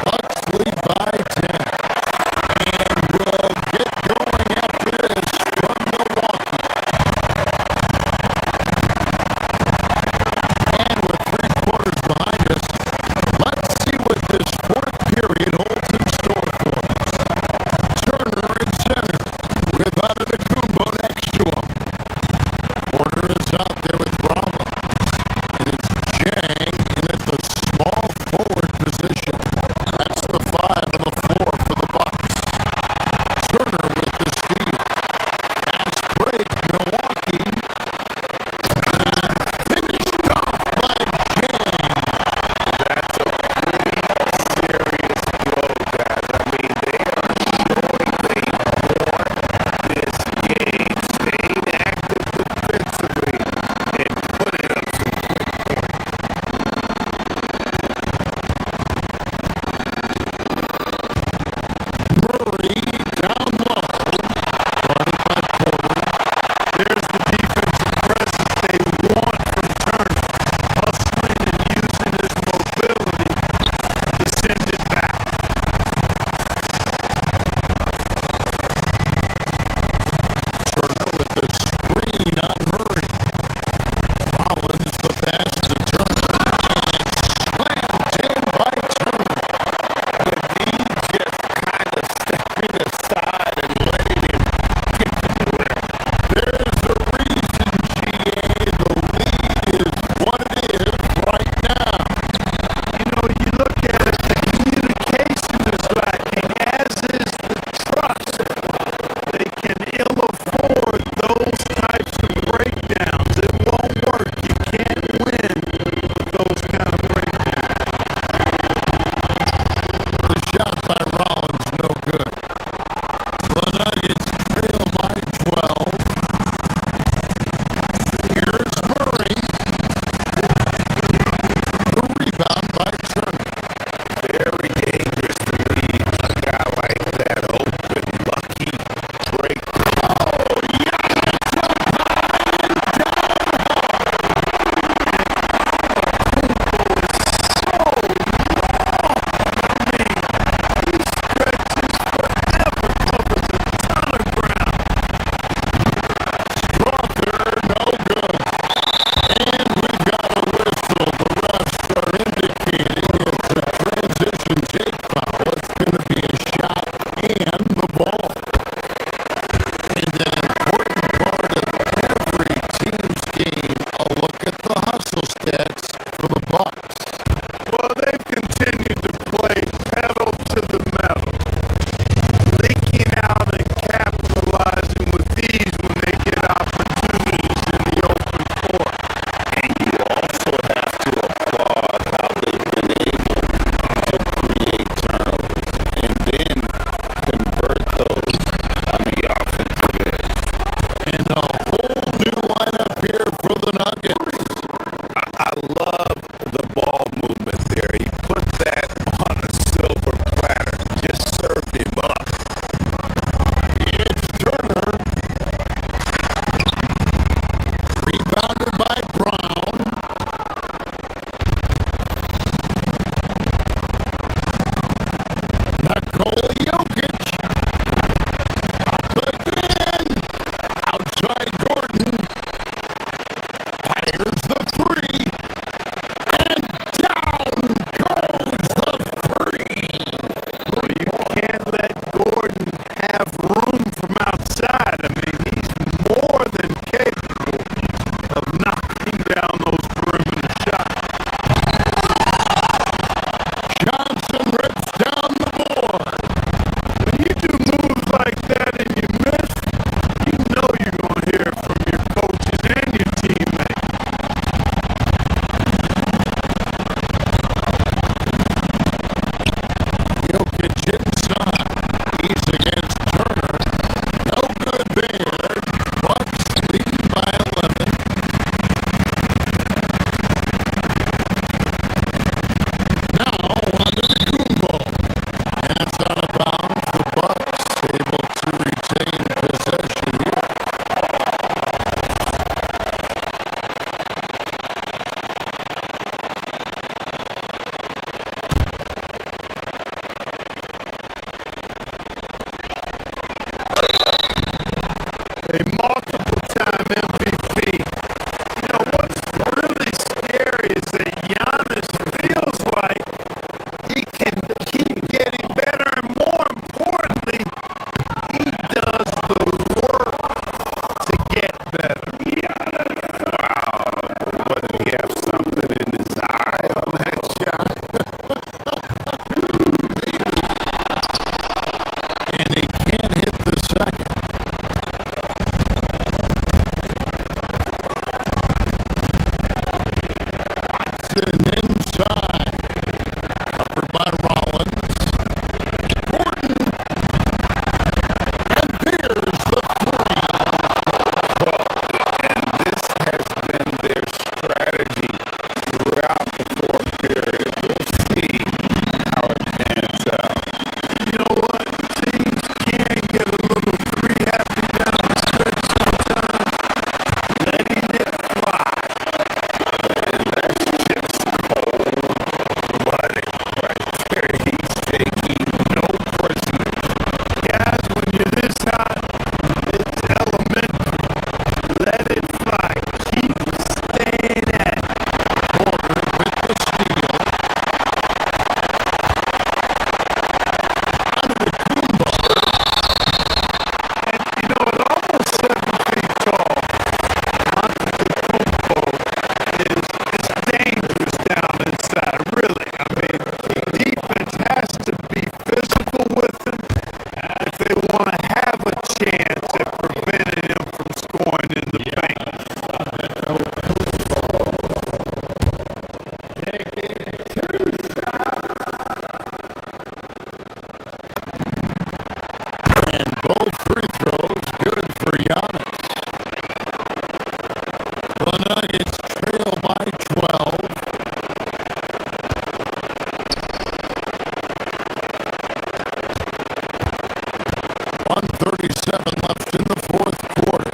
Bucks lead by 10. And we'll get going after this from Milwaukee. And with 3 quarters behind us, let's see what this fourth period holds in store for us. Turner at center with Antetokounmpo next to him. Porter is out there with Bravo. And it's Jang in at the small forward position. That's the 5 and the 4 for the Bucks. Turner with the steal. Fast break, Milwaukee. Finished off by Jang. That's a pretty serious blow, guys. I mean, they are showing they want this game, staying active defensively, and putting up some quick points. Murray down low. Guarded by Porter. There's the defensive presence they want from Turner. Hustling and using his mobility to send it back. Turner with the screen on Murray. Collins the pass to Turner. Slammed in by Turner. But he just kind of stepping aside and letting him get to where. There's a reason, GA. The lead is what it is right now. You know, you look at it, the communication is lacking, as is the trust. They can ill afford those types of breakdowns. It won't work. You can't win with those kind of breakdowns. The shot by Rollins, no good. The Nuggets trail by 12. Here's Murray. The rebound by Turner. Very dangerous to leave a guy like that open, lucky break. Strother, no good. And we've got a whistle. The refs are indicating it's a transition take foul. It's going to be a shot and the ball. And an important part of every team's game, a look at the hustle stats for the Bucks. Well, they've continued to play pedal to the metal, leaking out and capitalizing with these when they get opportunities in the open court. And you also have to applaud how they've been able to create turnovers and then convert those on the offensive end. And a whole new lineup here for the Nuggets. I love the ball movement there. He put that on a silver platter, just served him up. It's Turner. Rebounded by Brown. Nikola Jokic. Up again. Outside Gordon. Fires the 3. And down goes the 3. Well, you can't let Gordon have room from outside. I mean, he's more than capable of knocking down those perimeter shots. Johnson rips down the board. When you do moves like that and you miss, you know you're going to hear from your coaches and your teammates. Jokic inside. He's against Turner. No good there. for Giannis. The Nuggets trail by 12. 1:37 left in the fourth quarter.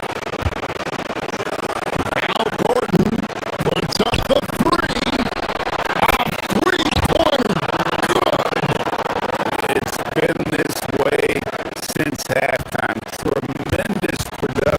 Al Gordon puts up the three. A three-pointer. It's been this way since halftime. Tremendous production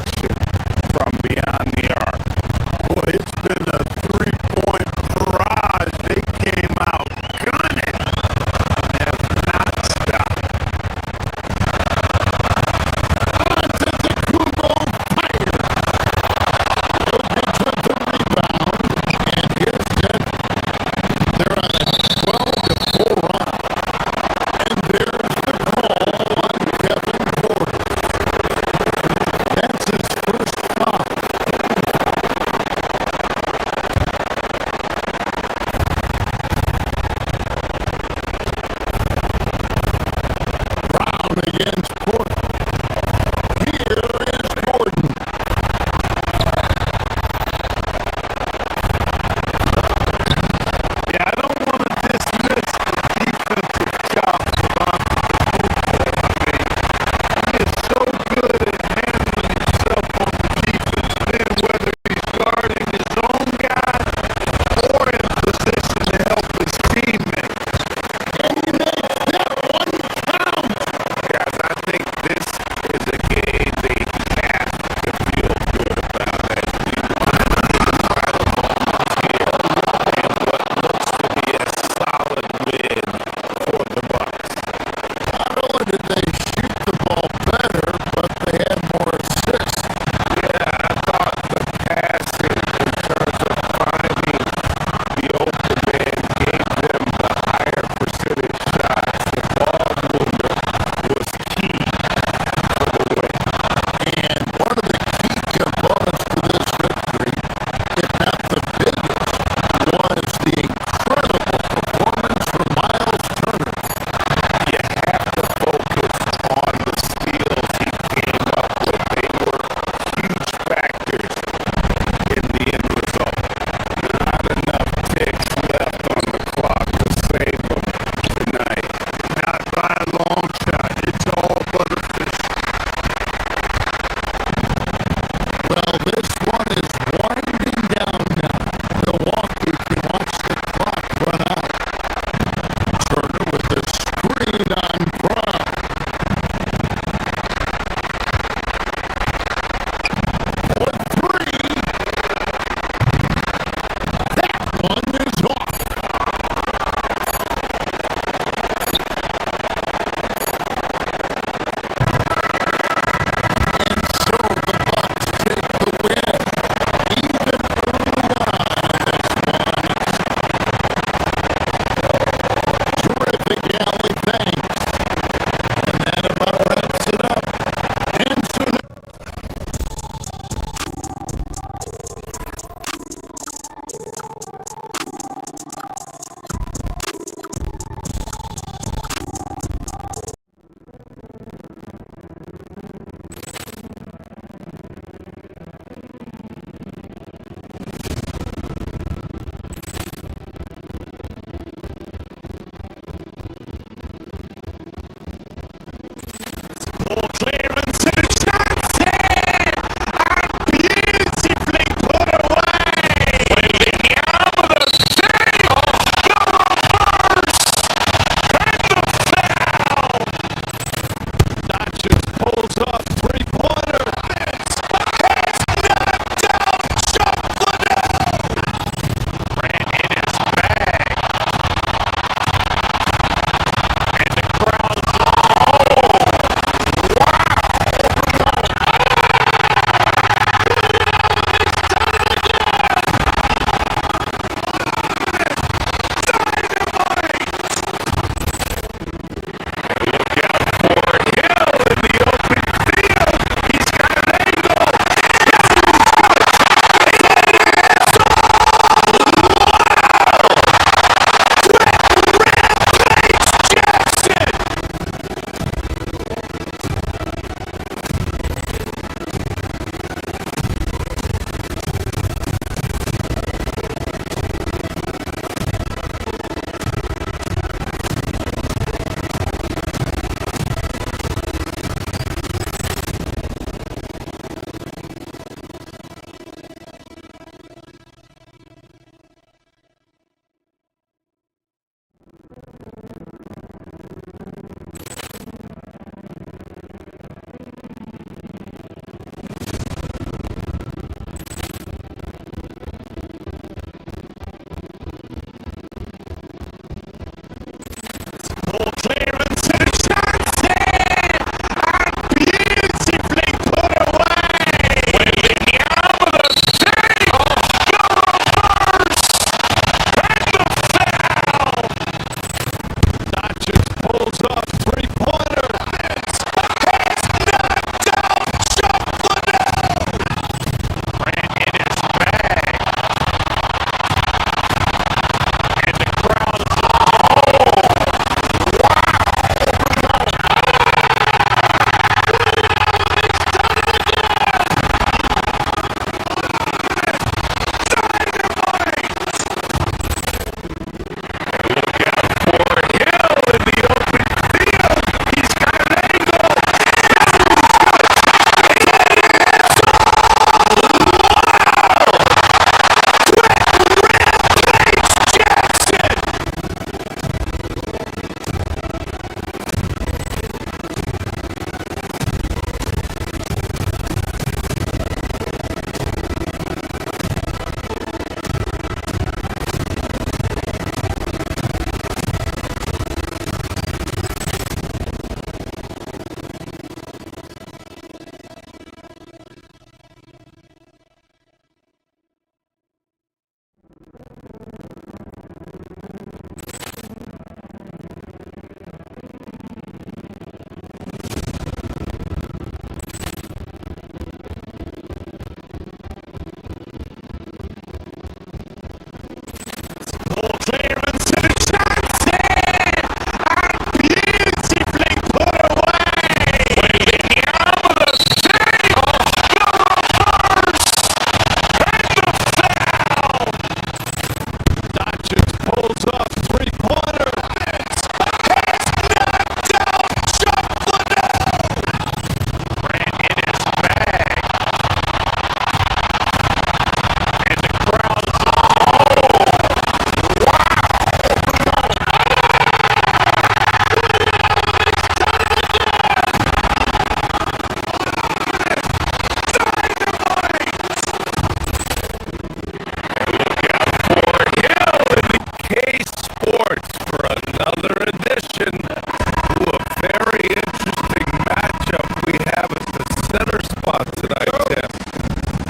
transition to a very interesting matchup we have at the center spot tonight, Tim.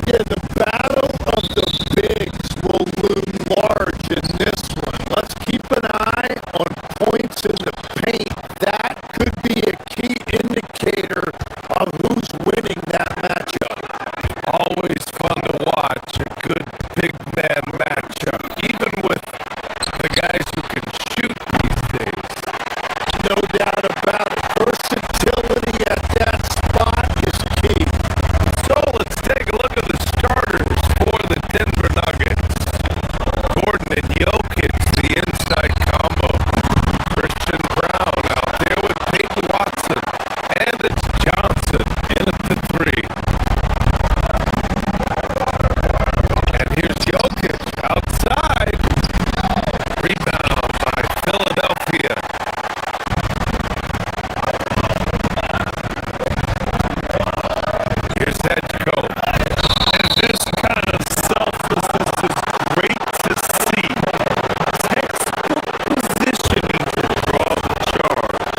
Yeah, the battle of the bigs will loom large in this one. Let's keep an eye on points in the paint. That could be a key indicator of who's winning that matchup. Always fun to watch a good big man matchup, even with the guys who can shoot these days. No doubt about it. Versatility at that spot is key. So let's take a look at the starters for the Denver Nuggets. Gordon and Jokic, the inside combo. Christian Brown out there with Peyton Watson. And it's Johnson in at the three. And here's Jokic outside. Rebound by Philadelphia. Here's Hedgeco. And this kind of selflessness is great to see. Textbook positioning to draw the charge.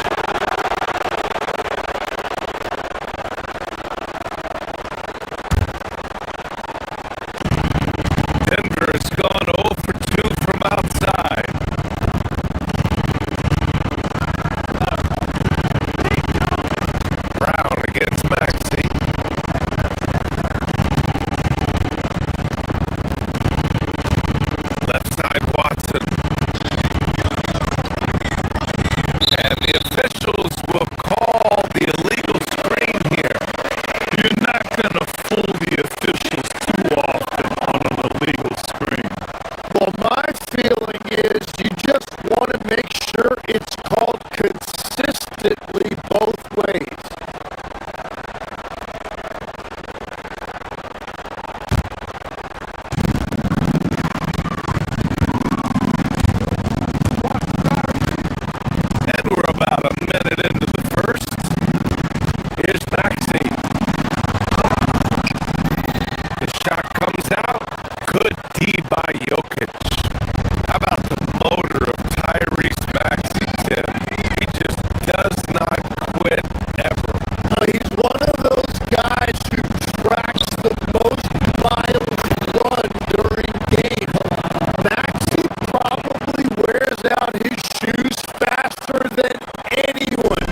Denver has gone 0 for 2 from outside. Brown against Maxey. Left side Watson. And the officials will call the illegal screen here. You're not going to fool the officials too often on an illegal screen. Well, my feeling is you just want to make sure it's called consistently both ways. And we're about a minute into the first. Here's Maxey. The shot comes out. Good D by Jokic. How about the motor of Tyrese Maxey, Tim? He just does not quit ever. He's one of those guys who tracks the most miles run during games. Maxey probably wears out his shoes faster than anyone.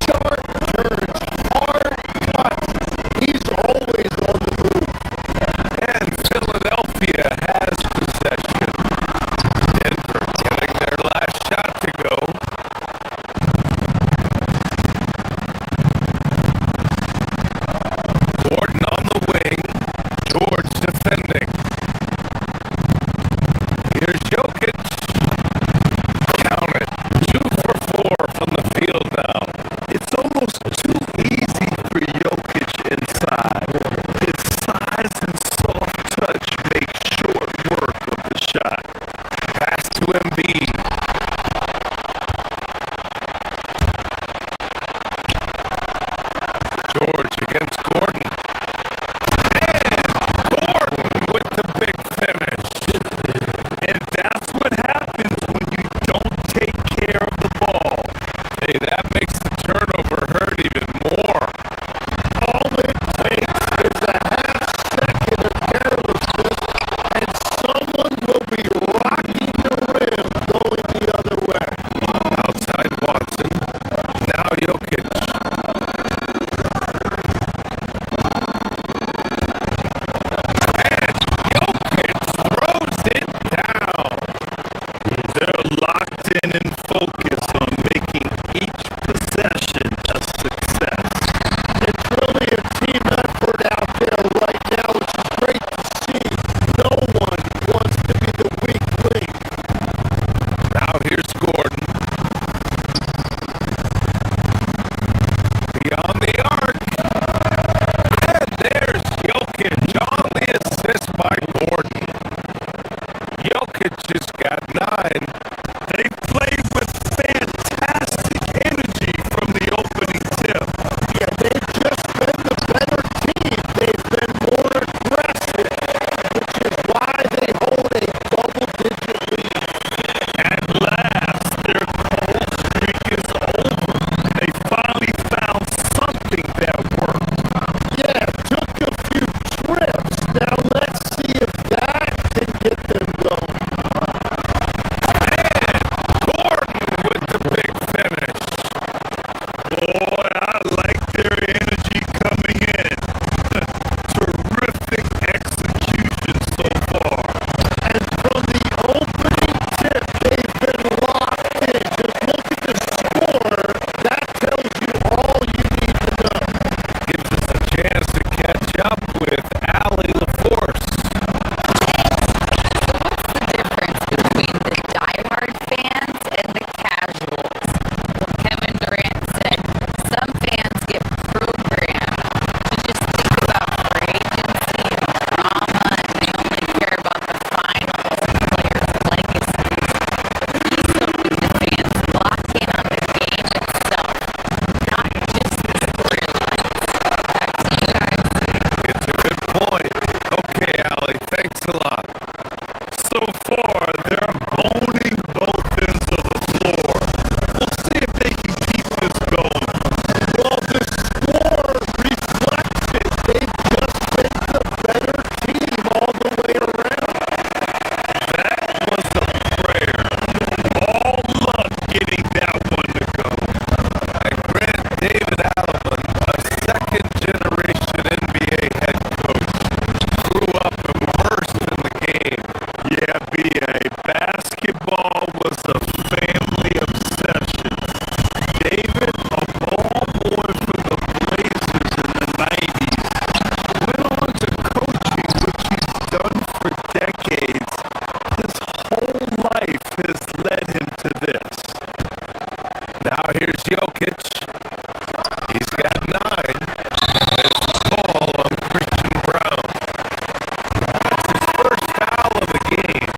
Sharp turns, hard cuts. He's always on the move. And Philadelphia has possession. Denver getting their last shot to go. Gordon on the wing. George defending. Here's Jokic. Count it. 2 for 4 from the field now. It's almost too easy for Jokic inside. His size and soft touch make short work of the shot. Pass to Embiid. George against Gordon. And Gordon with the big finish. And that's what happens when you don't take care of the ball. Hey, that makes the turnover hurt even more. All it takes is a half second of carelessness, and someone will be rocking the rim going the other way. Outside Watson. Now Jokic. And Jokic throws it down. They're locked in and focused on making each possession a success. It's really a team effort out there right now, which is great to see. No one wants to be the weak link. Now here's Gordon. Beyond the arc. And there's Jokic on the assist by Gordon. Jokic just got 9. They played with fantastic energy from the opening tip. Yeah, they've just been the better team. They've been more aggressive, which is why they hold a double-digit lead. At last, their culture parking lot. So far, they're owning both ends of the floor. We'll see if they can keep this going. Well, the score reflects it. They've just been the better team all the way around. That was a prayer. All luck getting that one to go. And Grant David Allen, a second-generation NBA head coach, grew up immersed in the game. Yeah, B.A. Basketball was a family obsession. David, a ball boy for the Blazers in the 90s, went on to coaching, which he's done for decades. His whole life has led him to this. Now here's Jokic. He's got 9. There's the call on Christian Brown. That's his first foul of the game.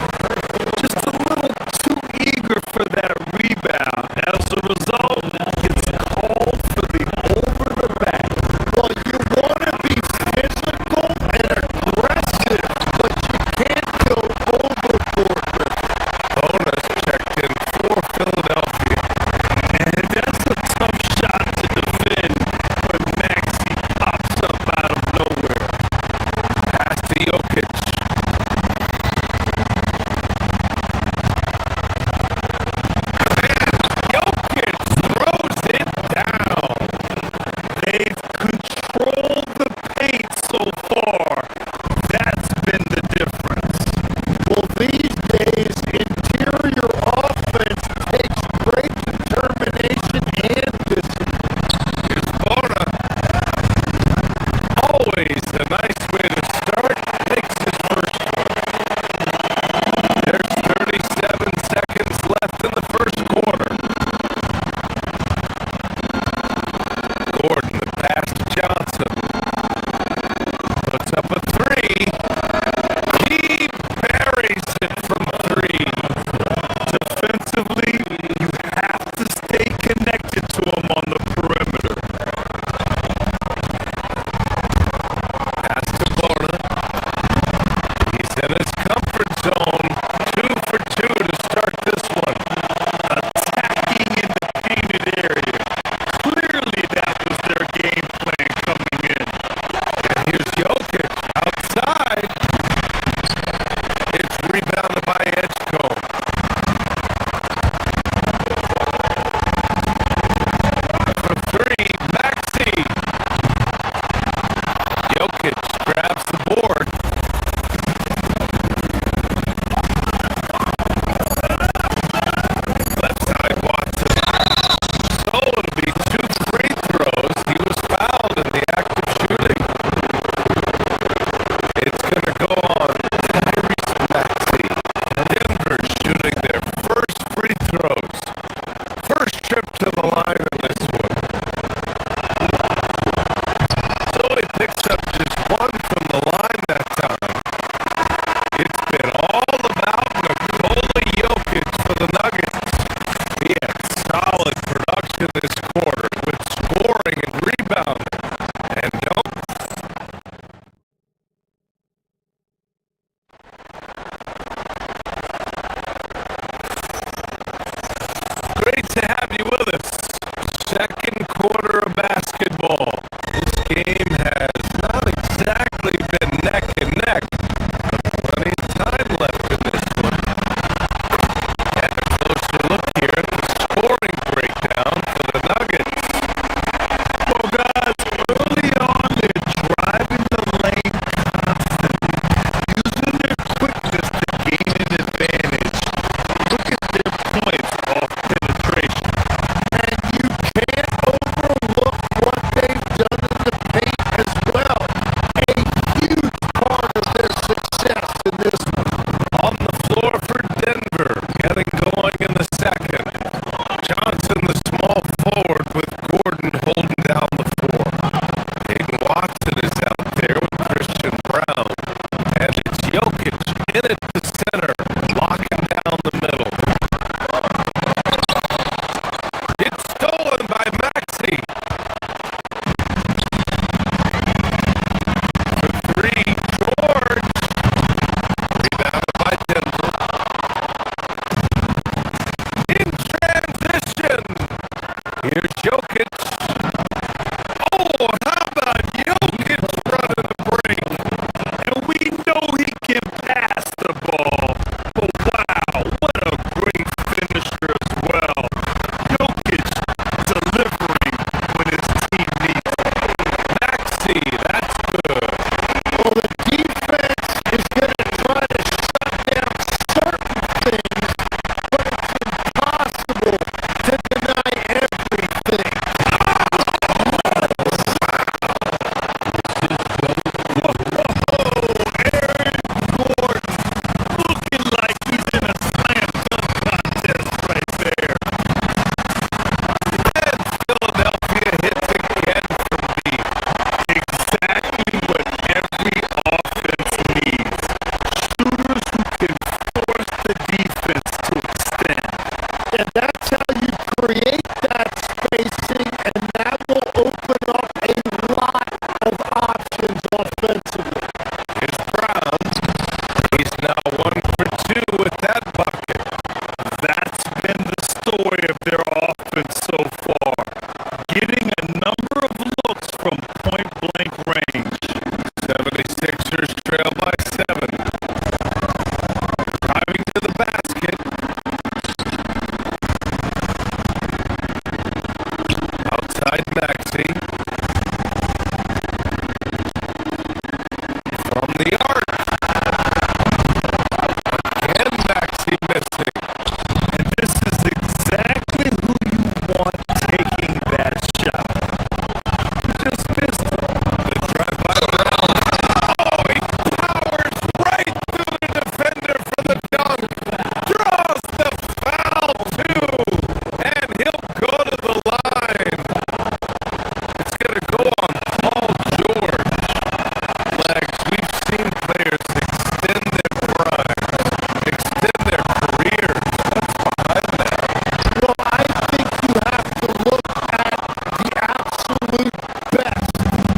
Just a little too eager for that rebound. As a result, gets called for the over the back. Well, you want to be physical and aggressive, but you can't go overboard with it. Bonus checked in for Philadelphia. And that's a tough shot to defend when Maxey pops up out of nowhere. Pass to Jokic. Jokic throws it down. They've controlled the paint so far. That's been the difference. Well, these days, interior offense takes great determination and discipline. Here's Bona. Always a nice way to start. Makes his first one. There's 37 seconds left in the first quarter. Gordon, the pass to Johnson. Puts up a 3. He buries it from 3. Defensively, you have to stay connected to him on the perimeter. Pass to Bona. He's in his comfort zone. 2 for 2 to start this one. Attacking in the painted area. Clearly, that was their game plan coming in. And here's Jokic outside. It's rebounded by Edgecombe. For 3, Maxey. Jokic grabs the board. Left side Watson. So it'll be 2 free throws. He was fouled in the act of shooting. It's going to go on Tyrese Maxey. Denver shooting their first free throws. First trip to the line in this one. So he picks up just 1 from the line that time. It's been all about Nikola Jokic for the Nuggets. He had solid production this quarter with scoring and rebounding. And nope. Great to have you with us. Second quarter of basketball. This game has not exactly been neck and neck. Plenty of time left in this one. And a closer look here at the scoring breakdown for the Nuggets. Well, guys, early on, they're driving the lane constantly, using their quickness to gain an advantage. Look at their points off penetration. And you can't overlook what they've done in the paint as well. A huge part of their success in this one. On the floor for Denver, getting going in the second. Johnson, the small forward, with Gordon holding down the 4. the defense to extend. And that's how you create that spacing, and that will open up a lot of options offensively. Here's Brown. He's now 1 for 2 with that bucket. That's been the story of their offense so far. Getting a number of looks from point-blank range. 76ers trail by 7. Driving to the basket. Outside Maxey. From the arc. Again Maxey missing. And this is exactly who you want taking that shot. Just missed it. The drive by Brown. Oh, he powers right through the defender for the dunk. Draws the foul too. And he'll go to the line. It's going to go on Paul George. Legs, we've seen players extend their prime, extend their careers. What's behind that? Well, I think you have to look at the absolute best.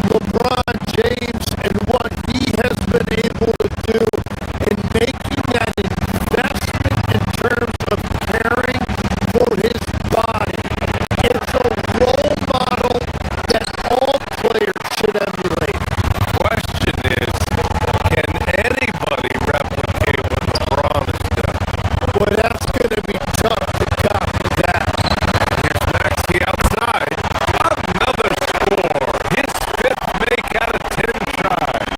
LeBron James and what he has been able to do in making that investment in terms of caring for his body. It's a role model that all players should emulate. Question is, can anybody replicate what LeBron has done? Boy, that's going to be tough to copy that. Here's Maxey outside. Another score. His 5th make out of 10 tries.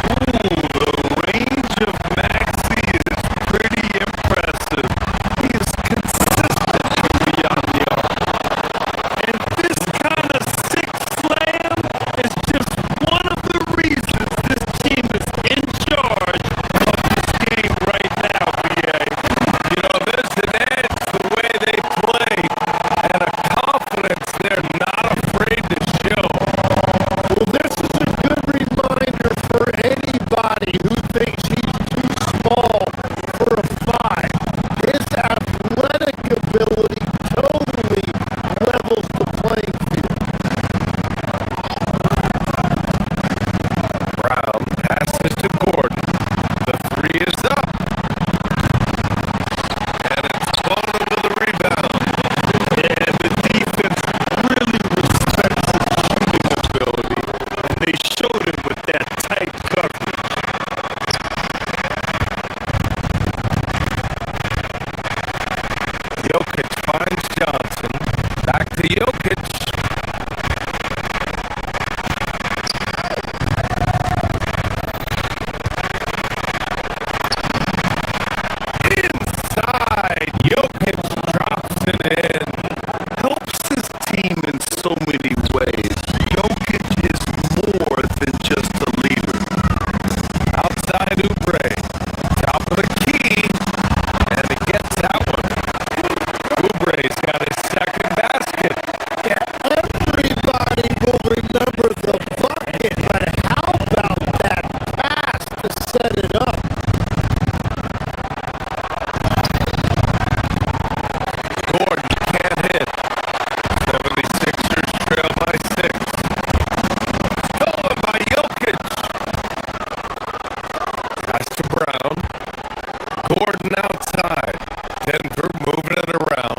Ooh, the range of Maxey is pretty impressive. He is consistent beyond the arc. And this kind of sick slam is just one of the reasons this team is in charge of this game right now, BA. You know, there's an edge the way they play and a confidence they're not afraid to show. Well, this is a good reminder for anybody who thinks he's too small for a 5. His athletic ability totally levels the playing field. Brown passes to Gordon. The 3 is up. And it's Bonham with the rebound. And the defense really respects his shooting ability, and they showed it with that tight coverage. Jokic finds Johnson. Back to Jokic. Inside. Jokic drops it in. Helps his team in so many ways. Jokic is more than just a leader. Outside Oubre. Top of the key. And he gets that one. Oubre's got his second basket. Everybody will remember the bucket, but how about that pass to set it up? Gordon can't hit. 76ers trail by 6. Stolen by Jokic. Pass to Brown. Gordon outside. Denver moving it around.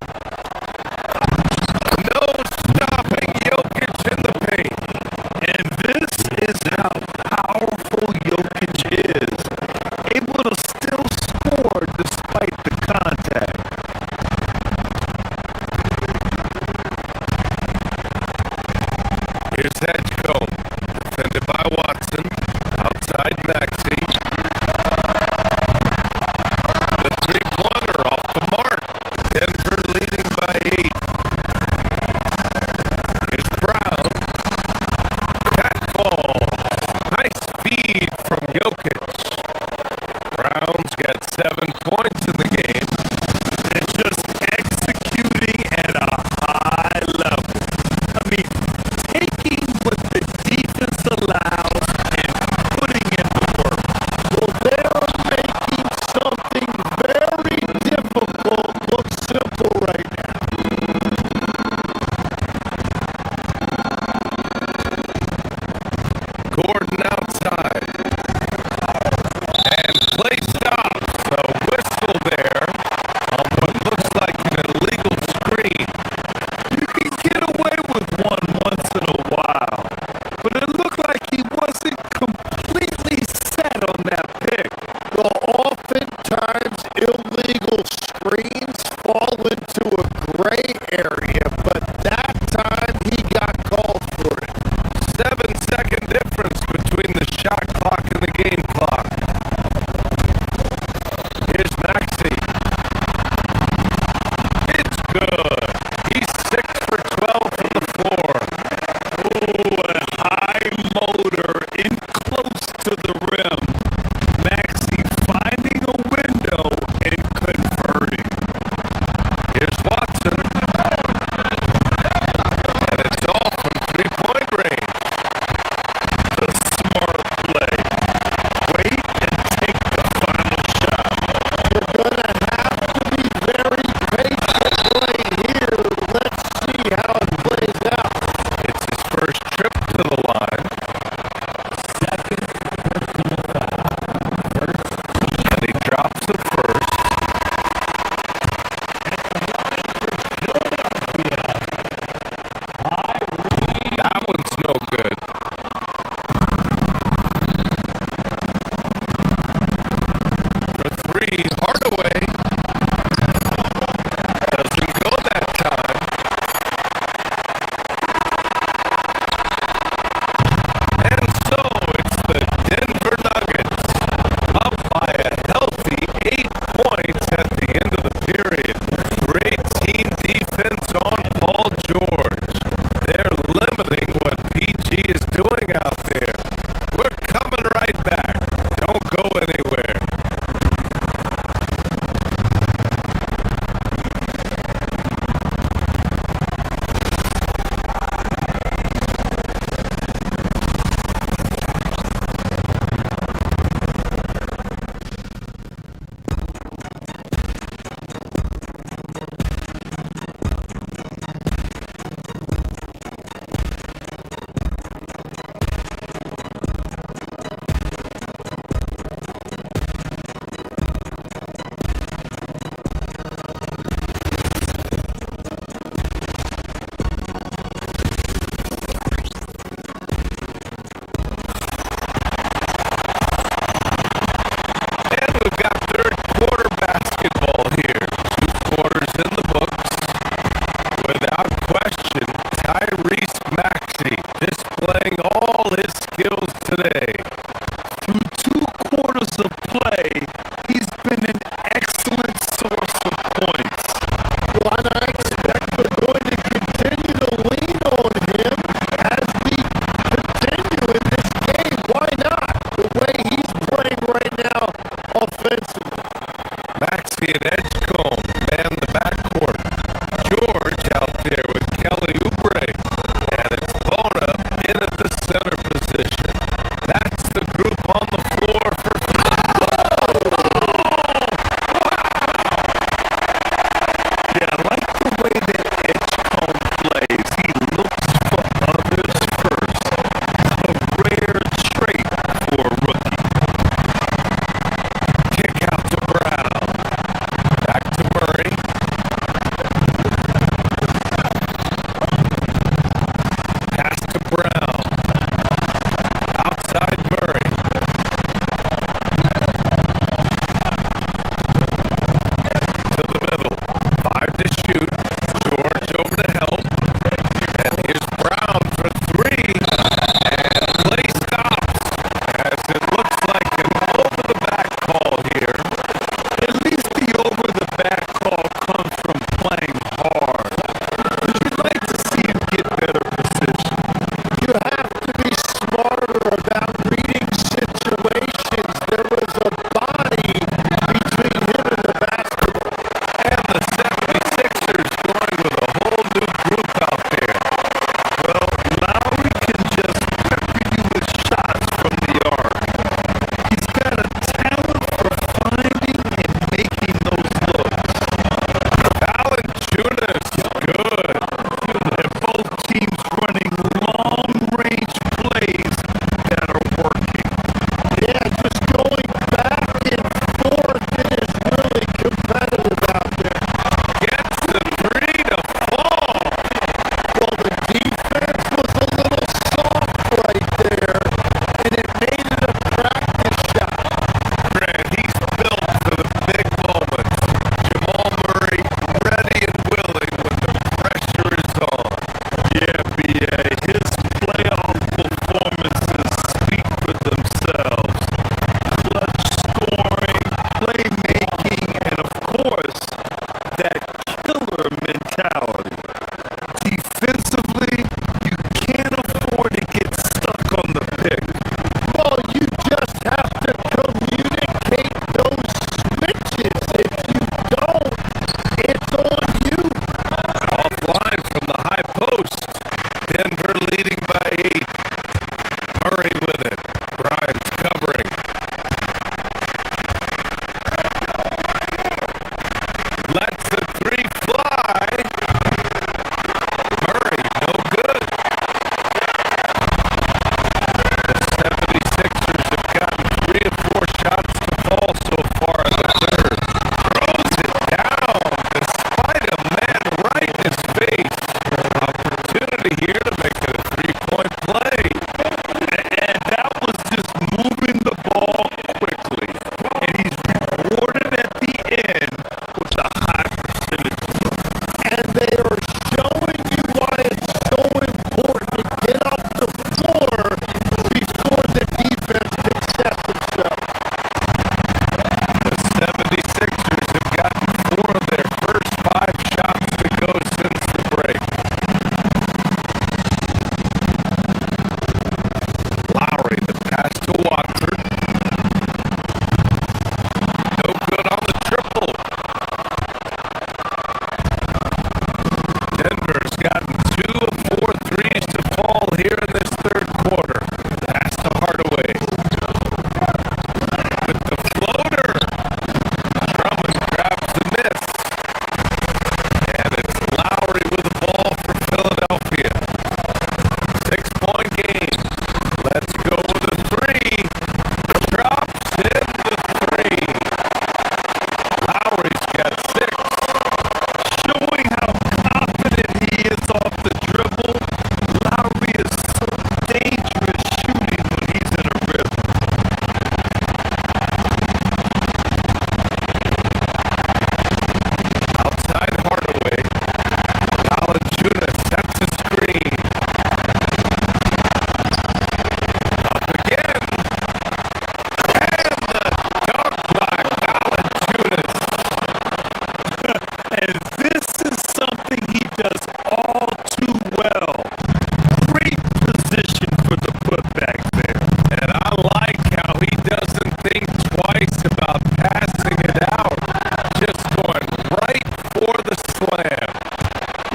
No stopping Jokic in the paint. And this is how powerful Jokic is. Able to still score despite the contact. Here's Edgecombe. Defended by Watson. Outside Maxey. The 3-pointer off the mark. Denver leading by 8. Here's Brown. That ball. Nice feed from Jokic. Brown's got 7 points in the game. And just executing at a high level. I mean, taking what the defense allows and putting in the work. Well, they're making something very difficult, looks simple right now. Gordon outside. And play stops. A whistle there on what looks like an illegal screen. You can get away with one once in a while, but it looked like he wasn't completely set on that pick. Well, oftentimes illegal screens fall into a gray area, but that time he got called for it. 7-second difference between the shot clock and the game clock. Here's Maxey. It's good. He's 6 for 12 from the floor. Oh, a high motor in close to the rim. Maxey finding a window and converting. Here's Watson. And it's all from three-point range. The smart play. Wait and take the final shot. We're going to have to be very patient right here. Let's see how it plays out. It's his first trip to the line. And he drops the first. That one's no good. For three, Hardaway. Doesn't go that time. And so it's the Denver Nuggets up by a healthy 8 points at the end of the period. Great team defense on Paul George. They're limiting what PG is doing out there. We're coming right back. Don't go anywhere. And we've got third quarter basketball here. 2 quarters in the books. Without question, Tyrese Maxey displaying all his skills today. Through 2 quarters of play, he's been an excellent source of points. Well, and I expect we're going to continue to lean on him as we continue in this game. Why not? The way he's playing right now offensively. Maxey and Edgecombe man the backcourt. George out there with Kelly Oubre. And it's Bona in at the center position. That's the group on the floor for Yeah, I like the way that Edgecombe plays. He looks for others first. A rare trait for a rookie. kick out to Brown. opportunity here to make it a three-point play. And that was just moving the ball quickly. And he's rewarded at the end with a high percentage. And they are showing you why it's so important to get off the floor before the defense can set themselves. The 76ers have gotten 4 of their first 5 shots to go since the break. Lowry, the pass to Watford. No good on the triple. Denver's gotten 2 of 4 threes to fall here in this third quarter. Pass to Hardaway. With the floater. Drummond grabs the miss. And it's Lowry with the ball for Philadelphia. 6-point game. Let's go with a 3. Drops in the 3. Lowry's got 6. Showing how confident he is off the dribble. Lowry is so dangerous shooting when he's in a rhythm. Outside Hardaway. Valanciunas sets the screen. Up again. And the dunk by Valanciunas. And this is something he does all too well. Great position for the putback there. And I like how he doesn't think twice about passing it out. Just going right for the slam.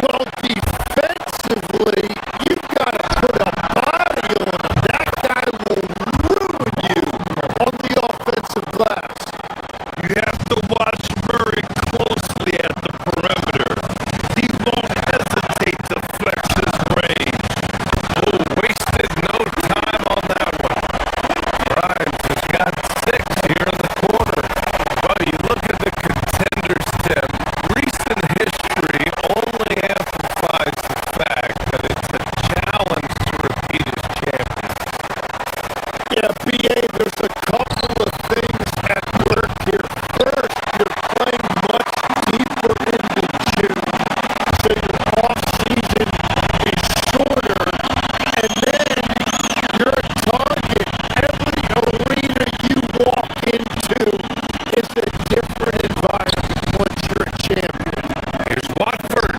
Well, defensively, you've got to put a body on him. That guy will ruin you on the offensive glass. You have to watch Murray closely at the perimeter. He won't hesitate to flex his range. Oh, wasted no time on that one. Grimes has got 6 here in the quarter. Well, you look at the contenders, Tim. Recent history only amplifies the fact that it's a challenge to repeat as champions. Yeah, BA, there's a couple of things at work here. First, you're playing much deeper into June, so your off-season is shorter, and then you're a target. Every arena you walk into is a different environment once you're a champion. Here's Watford.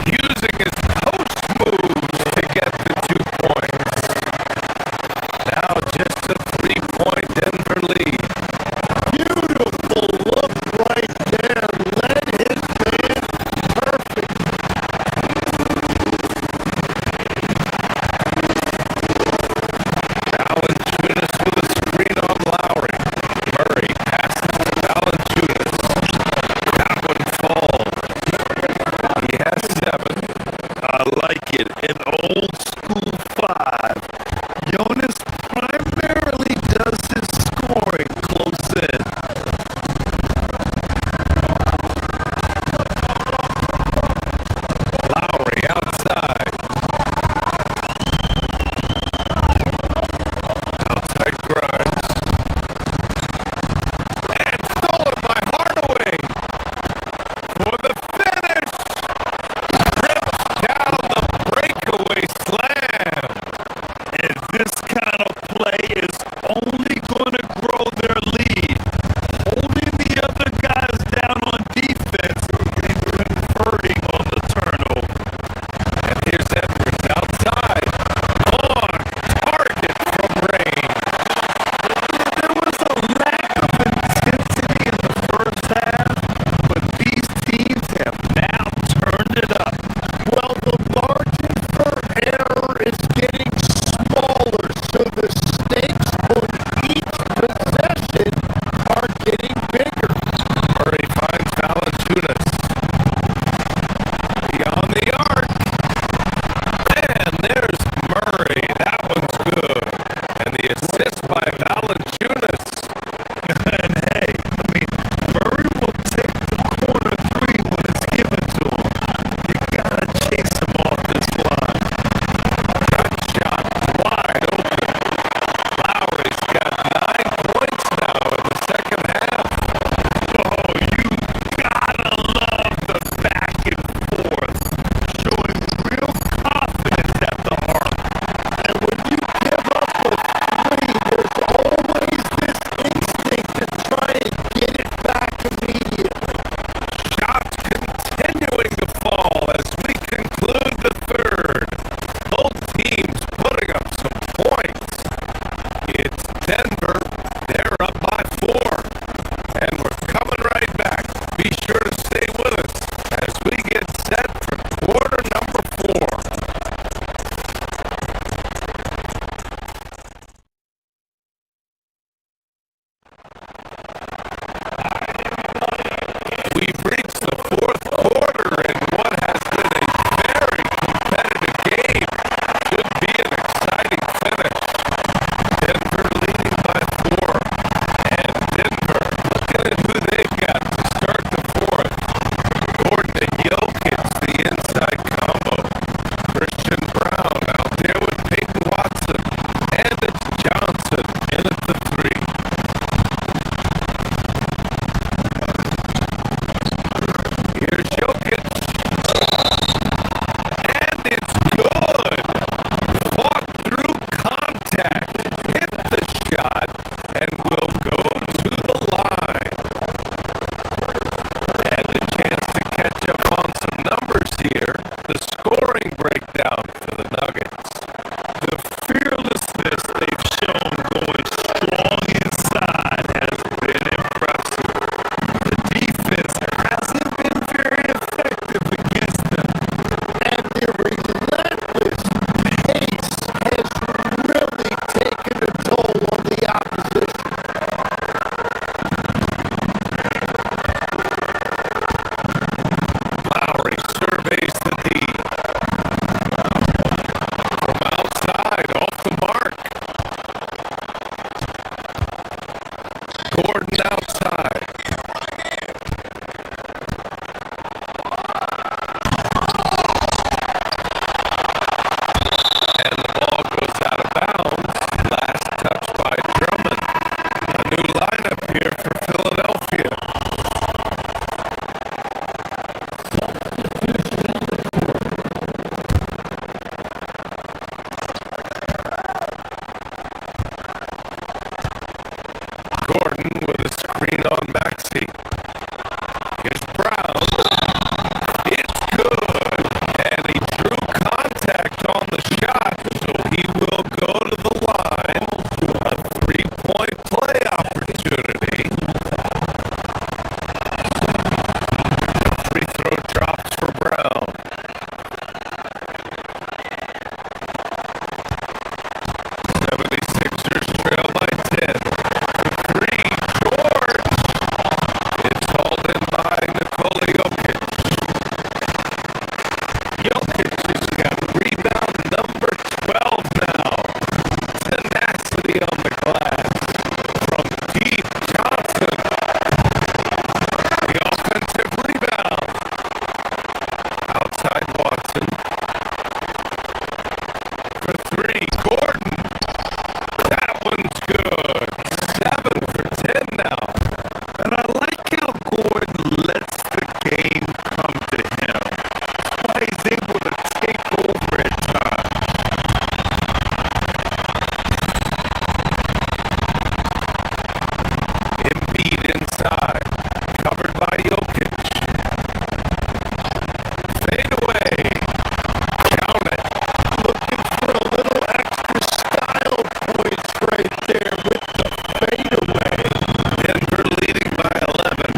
Using his post moves to get the 2 points. Now just a 3-point Denver lead. Beautiful look right there. Led his man perfect. Valanciunas with a screen on Lowry. Murray passes to Valanciunas. That one falls. He has 7. I like it. An old school 5. Jonas primarily does his scoring close in. Lowry outside. Outside Grimes. And stolen by Hardaway. For the finish. Rips down the breakaway Nuggets. The fearlessness they've shown going strong inside has been impressive. The defense hasn't been very effective against them. And the relentless pace has really taken a toll on the opposition. Lowry surveys the D. From outside, off the mark. Gordon outside. And the ball goes out of bounds. Last touch by Drummond. A new lineup here for Philadelphia. Gordon with a screen on Maxey. Here's Brown. It's good. And he drew contact on the shot, so he will go to the line. A three-point play opportunity. The free throw drops for Brown. 76ers trail by 10. Three, George. It's hauled in by Nikola Jokic. Jokic has got rebound number 12 now. Tenacity on the glass. From deep, Johnson. The offensive rebound. Outside Watson. For three, Gordon. That one's good. 7 for 10 now. And I like how Gordon lets the game come to him. Why he's able to take over at times. Embiid inside. Covered by Jokic. Fade away. Count it. Looking for a little extra style points right there with the fadeaway. Denver leading by 11.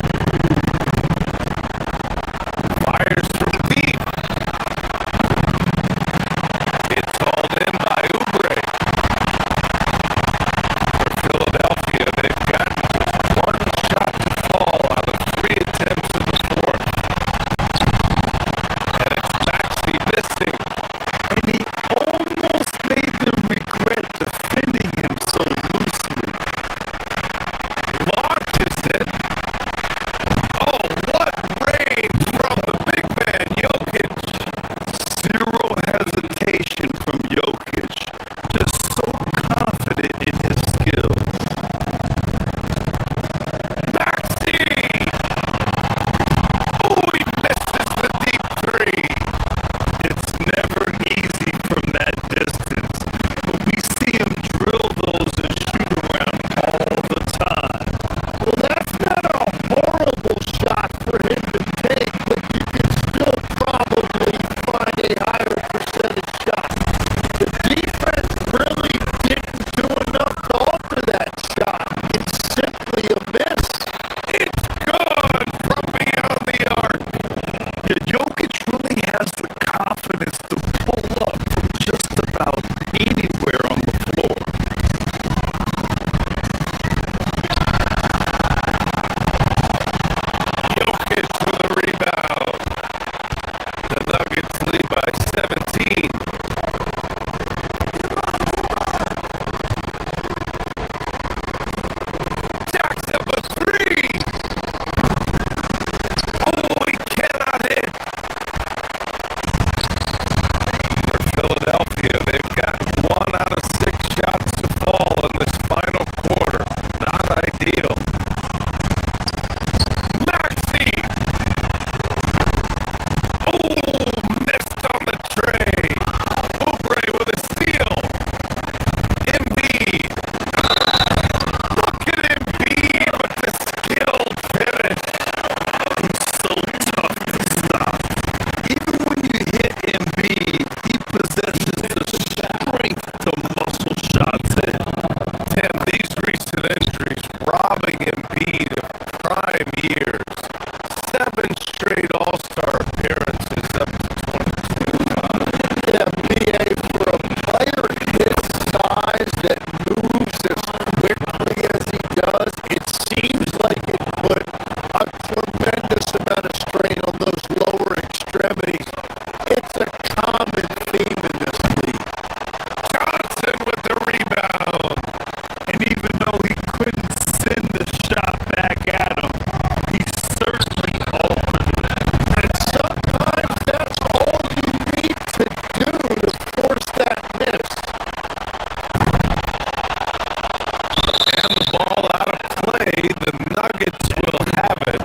Fires from deep. It's hauled in by Oubre. For Philadelphia, they've got just one shot to fall out of 3 attempts in the fourth. And it's Maxey missing. And he almost made them regret defending him so loosely. Launches it. Oh, what range from the big man, Jokic. Zero hesitation from Jokic. Just so confident in his skills. Maxey! Oh, he misses the deep three. It's never easy from that distance, but we see him drill those and shoot around all the time. Well, that's not a horrible shot for him to take, but you can still probably find a higher percentage shot. The defense really didn't do enough to alter that shot. It's simply a miss. It's good from beyond the arc. Yeah, Jokic really has the confidence to pull up from just about anywhere on the floor. Jokic with a rebound. The Nuggets lead by 17. Jackson with three. Oh, he cannot hit. For Philadelphia, they've got 1 out of 6 shots to fall in this final quarter. Not ideal. Maxey! Oh, missed on the tray. robbing Embiid of prime years. 7 straight All-Star appearances up to 22. Yeah, BA, for a player his size that moves as quickly as he does, it seems like it put a tremendous amount of strain on those lower extremities. It's a common theme in this league. Johnson with the rebound. And even though he couldn't send the shot back at him, he certainly altered it. And sometimes that's all you need to do to force that miss. And the ball out of play. The Nuggets will have it.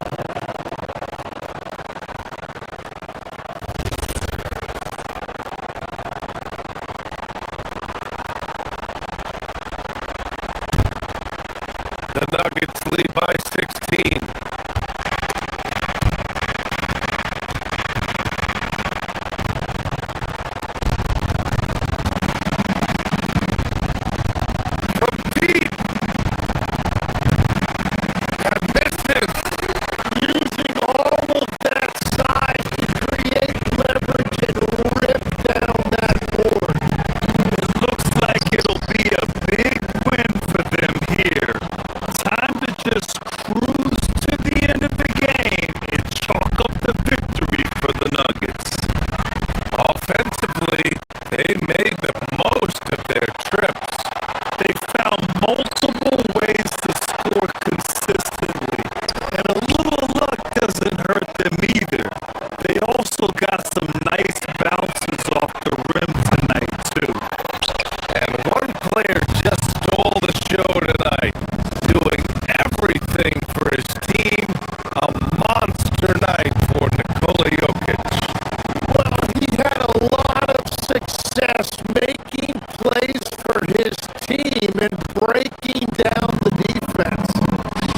The Nuggets lead by 16. From deep. And misses. Using all of that size to create leverage and rip down that board. It looks like it'll be a big win for them here. Time to just cruise to the end of the game and chalk up the victory for the Nuggets. Offensively, they made the most of their trips. They found multiple ways to score consistently, and a little luck doesn't hurt them either. They also got some nice bounces off the rim tonight, too. And one player just stole the show tonight, doing everything for his team. A monster night for Nikola Jokic. Well, he had a lot of success making plays for his team and breaking down the defense.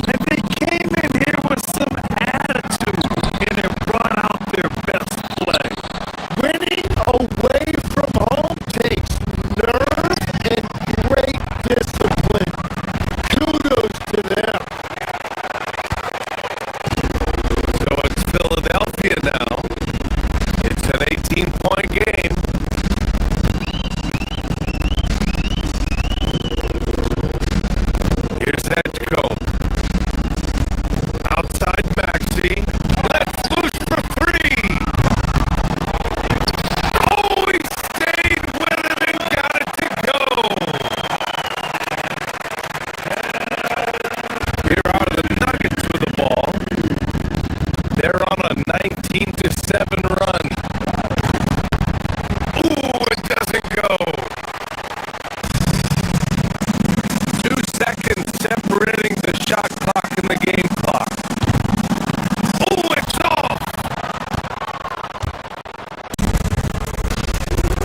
And they came in here with some attitude, and it brought out their best play. Winning away from home takes nerve and great discipline. Kudos to them. So it's Philadelphia now. It's an 18-point game. Here's Hedgecoe. Outside Maxey. Left loose for 3. Oh, he stayed with it and got it to go. Here are the Nuggets with the ball. They're on a 19-7 run. Ooh, it doesn't go. 2 seconds separating the shot clock and the game clock. Ooh, it's off.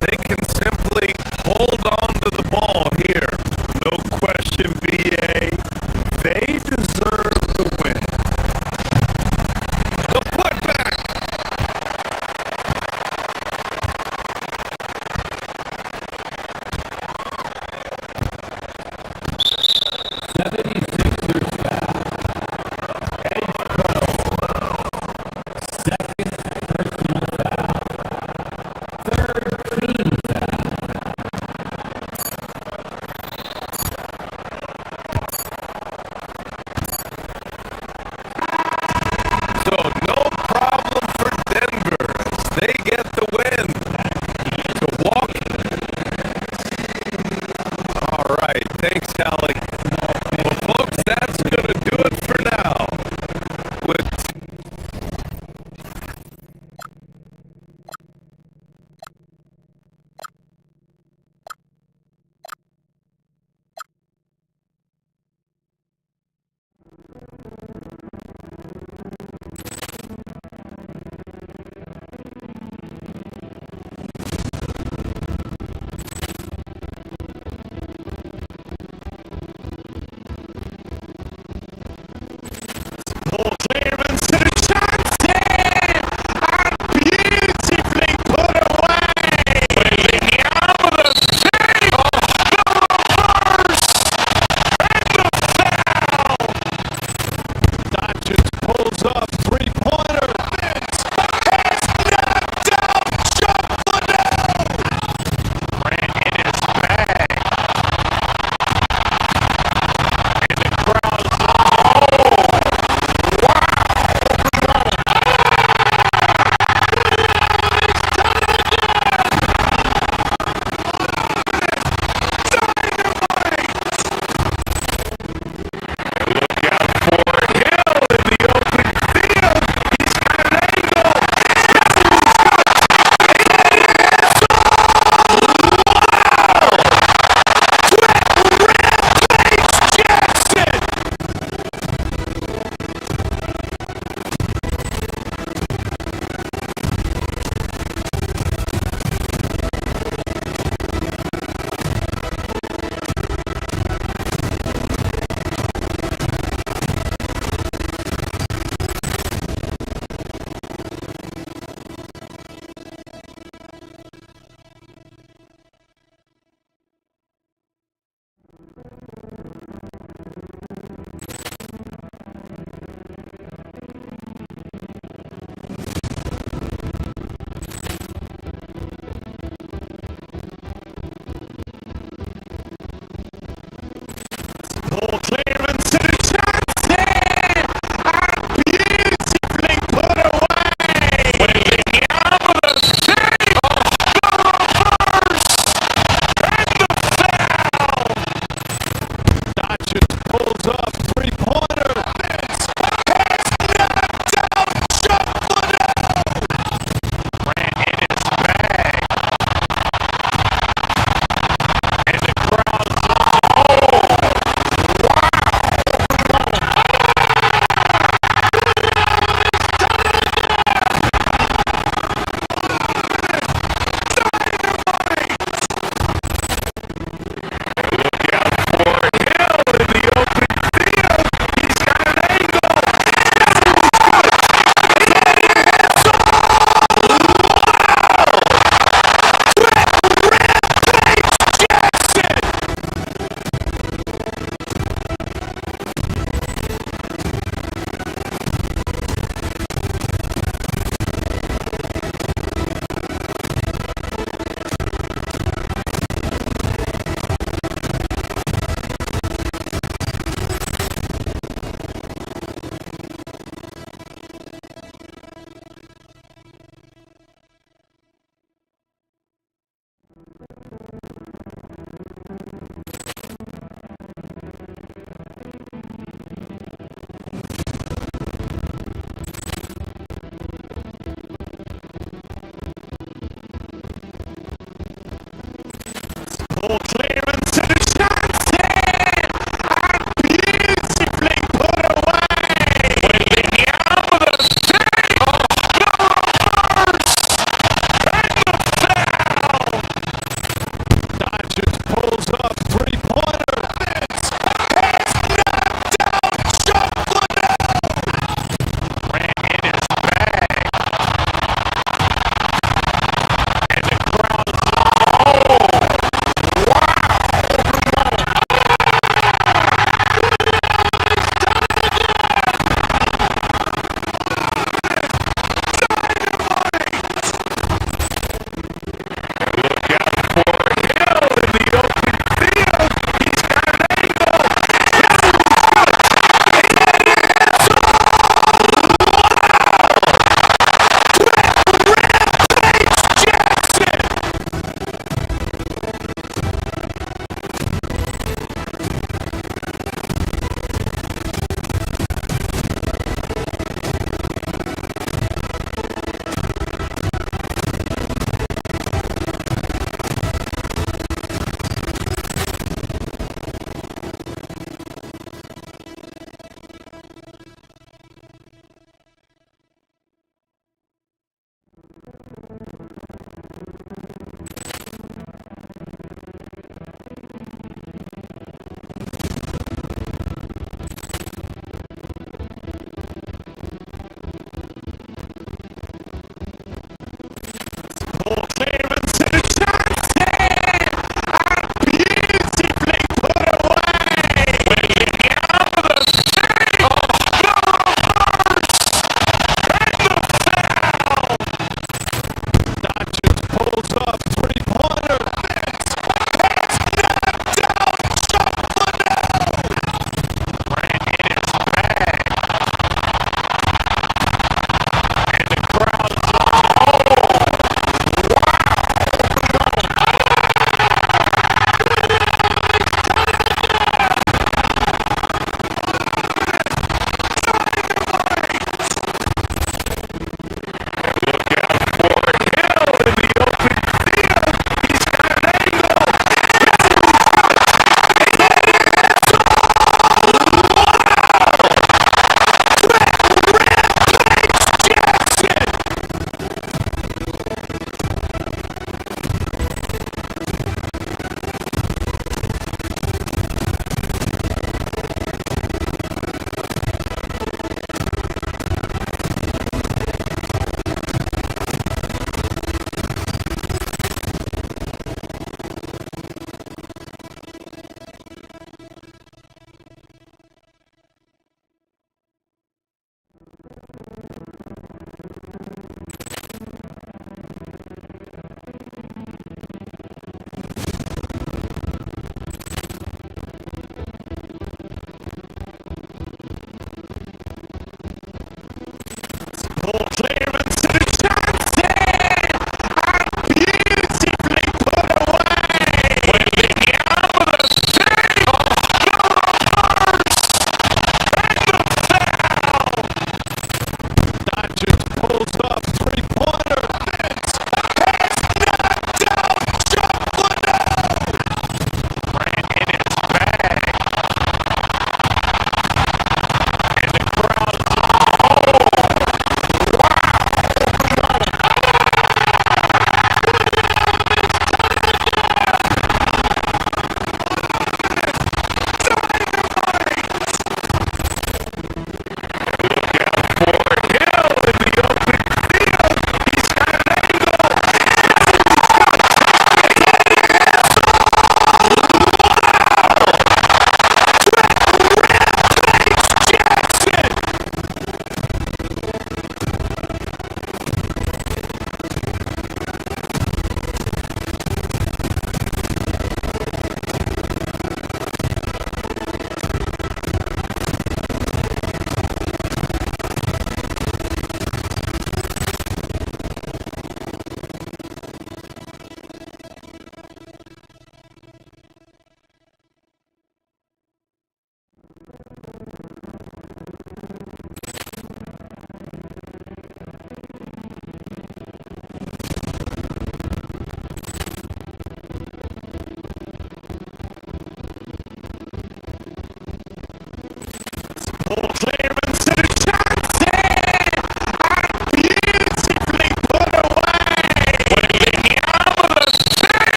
They can simply hold on to the ball here. No question, BA. They deserve the win. The putback.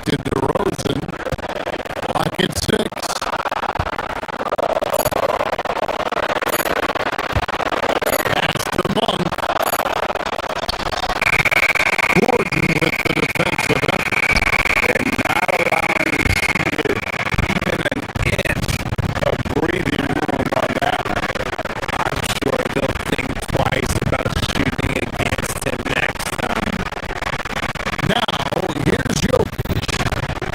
to DeRozan. Clock at 6. Pass to Monk. Gordon with the defensive effort. And not allowing Shear even an inch of breathing room on that one. I'm sure they'll think twice about shooting against him next time. Now, here's Jokic.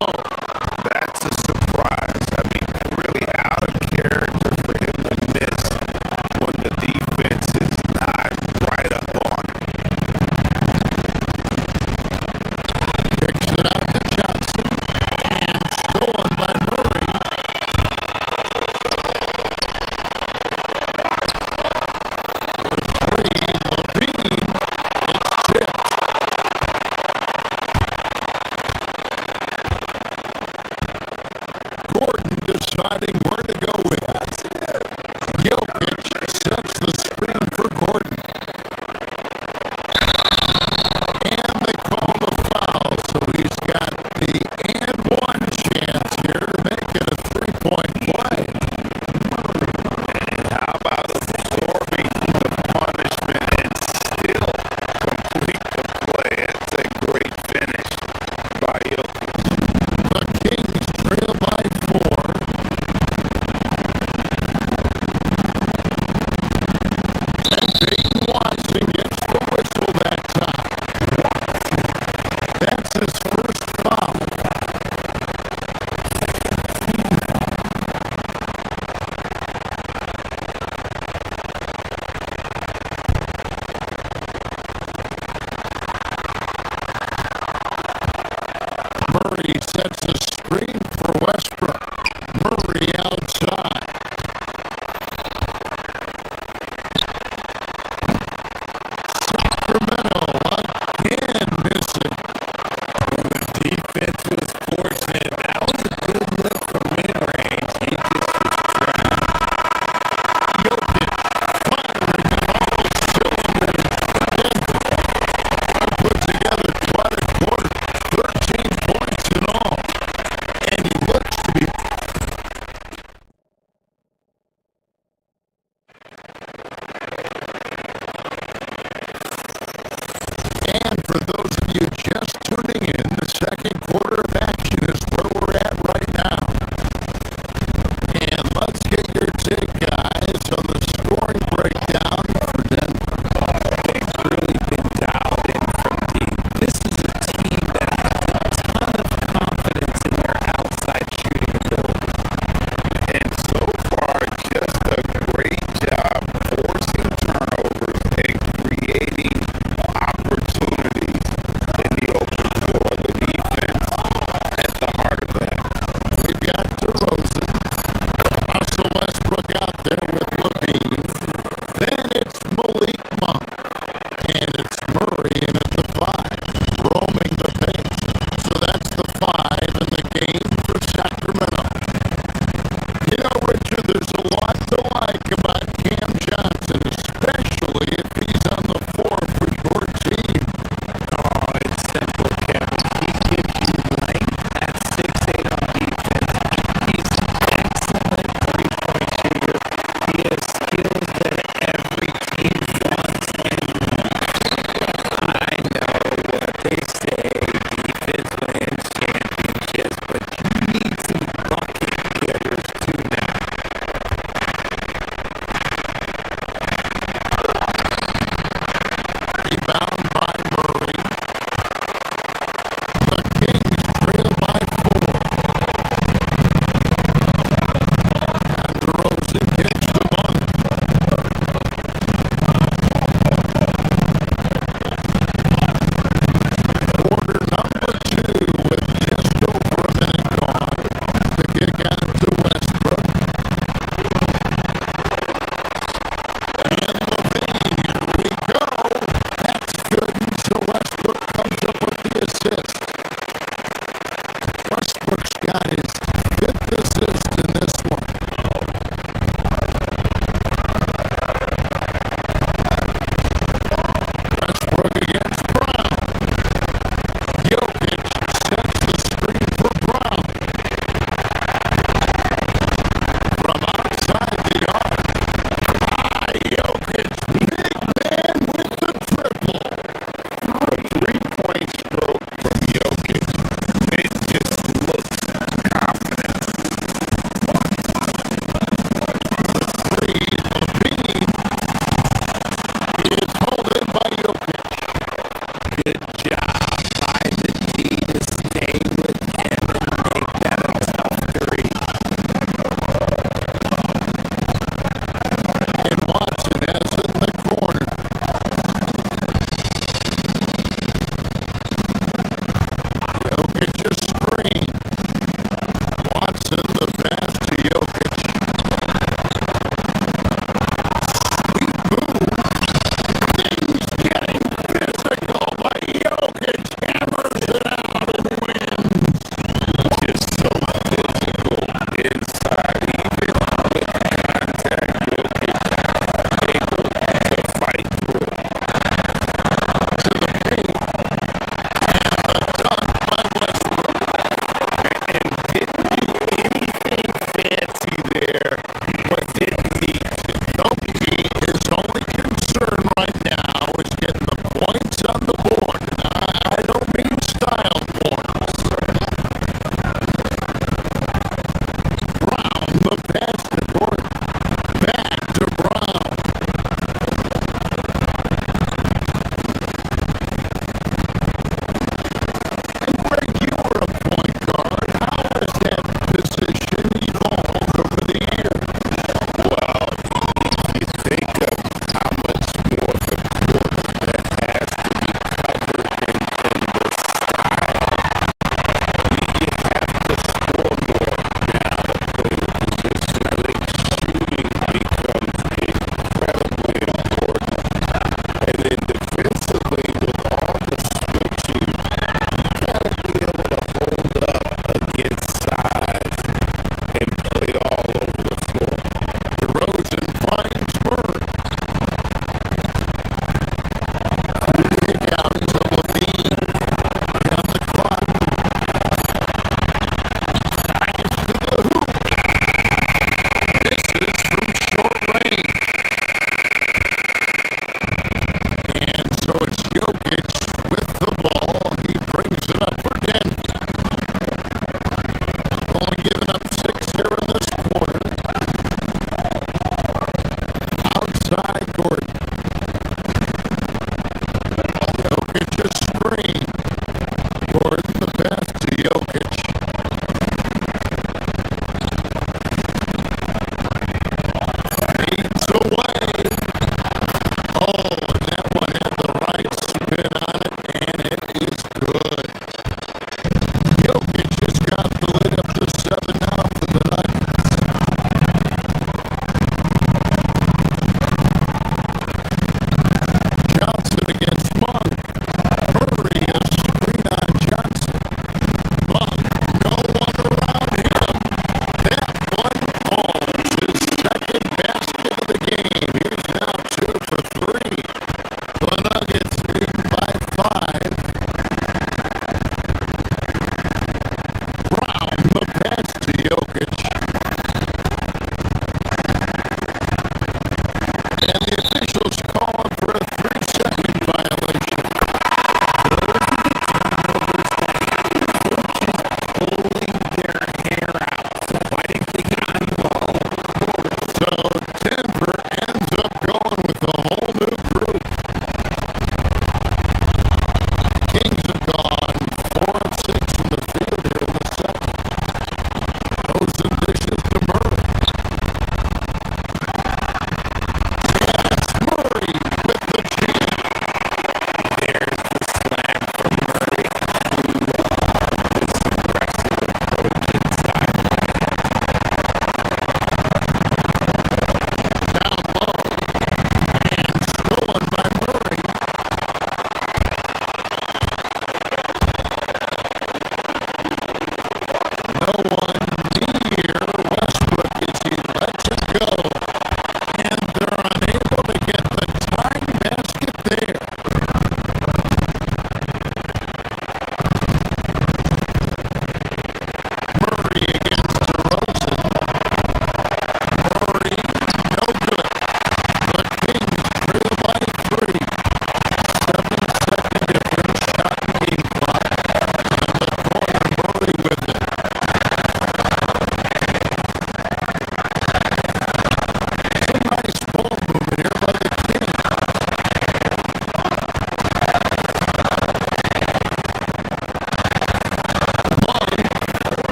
low. That's a surprise. I mean, really out of character for him to miss when the defense is not right up on him. Kicks it out to Johnson. And stolen by Murray. For three, Levine. It's tipped. Gordon deciding where to go with it. Jokic sets the screen for Gordon. And they call the foul, so he's got the and one chance here to make it a three-point play. How about absorbing the punishment and still complete the play? It's a great finish by Jokic. The Kings trail by 4. And Peyton Watson gets the whistle that time. That's his first foul. Murray sets a screen for Westbrook. Murray outside. Sacramento again missing. The defense was fortunate. That was a good look from mid-range. He just was trapped. Jokic firing on all cylinders. Put together quite a quarter. 13 points in all. And he looks to be... And for those of you just tuning in, the second quarter of action is where we're at right now. And let's get your take, guys, on the scoring breakdown for Denver. They've really been dialed in from deep. This is a team that has a ton of confidence in their outside shooting ability. And so far, just a great job forcing turnovers and creating opportunities in the open floor. The defense at the heart of that. We've got DeRozan, Russell Westbrook out there with Levine. Then it's Malik Monk. And it's Murray in at the 5, roaming the pace. So that's the 5 in the game for Sacramento. You know, Richard, there's a lot to like about Cam Johnson, especially if he's on the floor for your team. Oh, it's simple, Kevin. He gives you length at 6'8" on defense. He's an excellent three-point shooter. He has skills that every team wants and I know what they say, defense wins championships, but you need some bucket getters too now. Rebound by Murray. The Kings trail by 4. And DeRozan gets the money. Quarter number 2 with just over a minute gone. The kick out to Westbrook. And Levine, here we go. That's good. So Westbrook comes up with the assist. Westbrook's got his 5th assist in this one. Westbrook against Brown. Jokic sets the screen for Brown. From outside the arc. Jokic, big man with the triple. A three-point stroke from Jokic. It just looks confident. Three, Levine. He is held in by Jokic. Good job by the D to stay with him and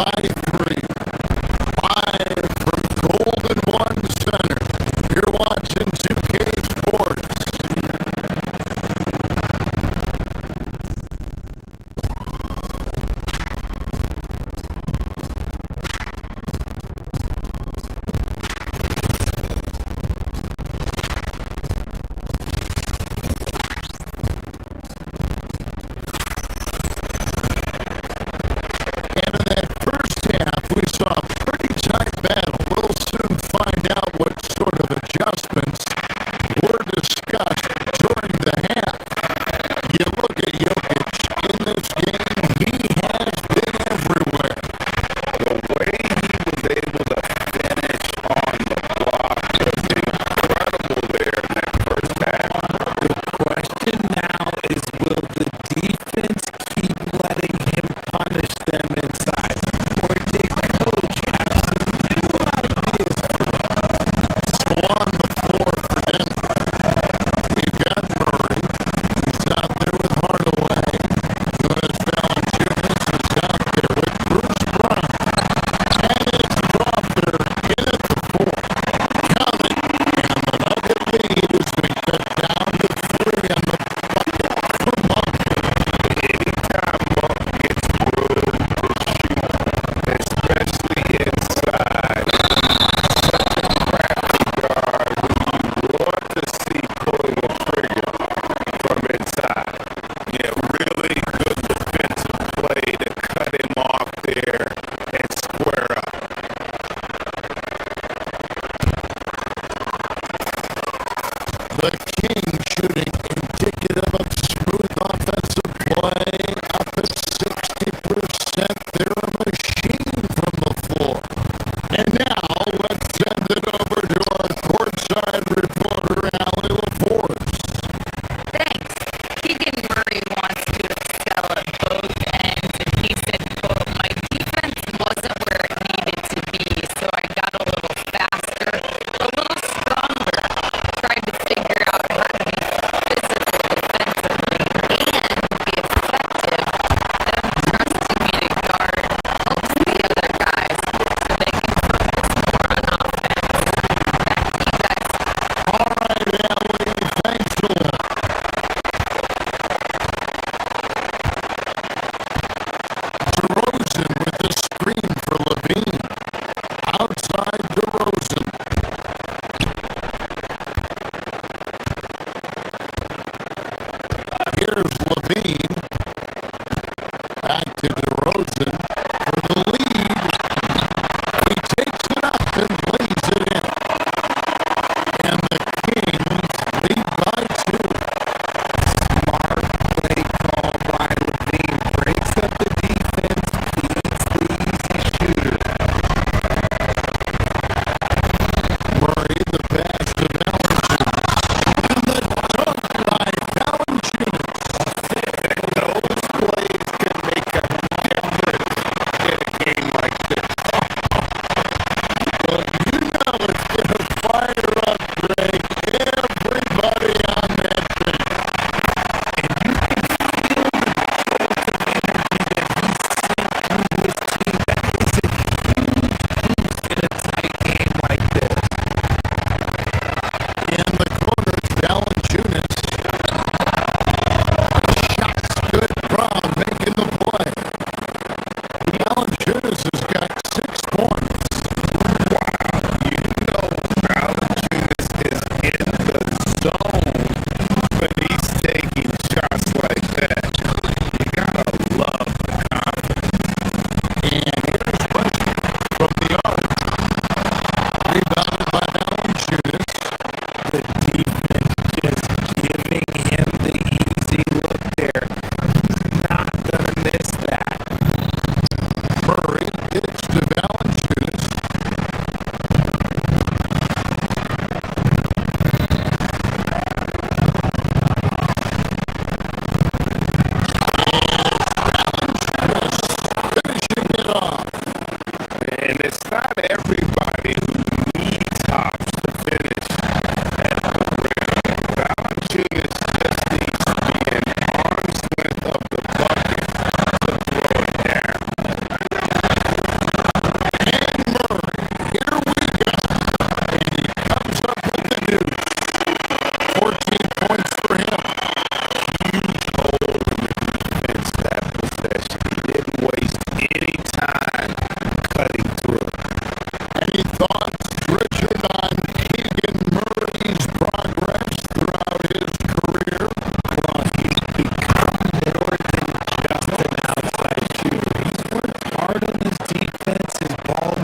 by 3. 5 from Golden One Center. You're watching 2K Sports. And in that first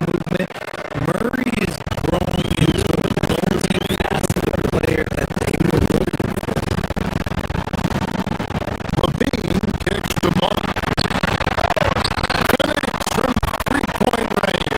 movement. Murray is growing into a multifaceted player that they were looking for. Levine kicks the mark. Connects from three-point range.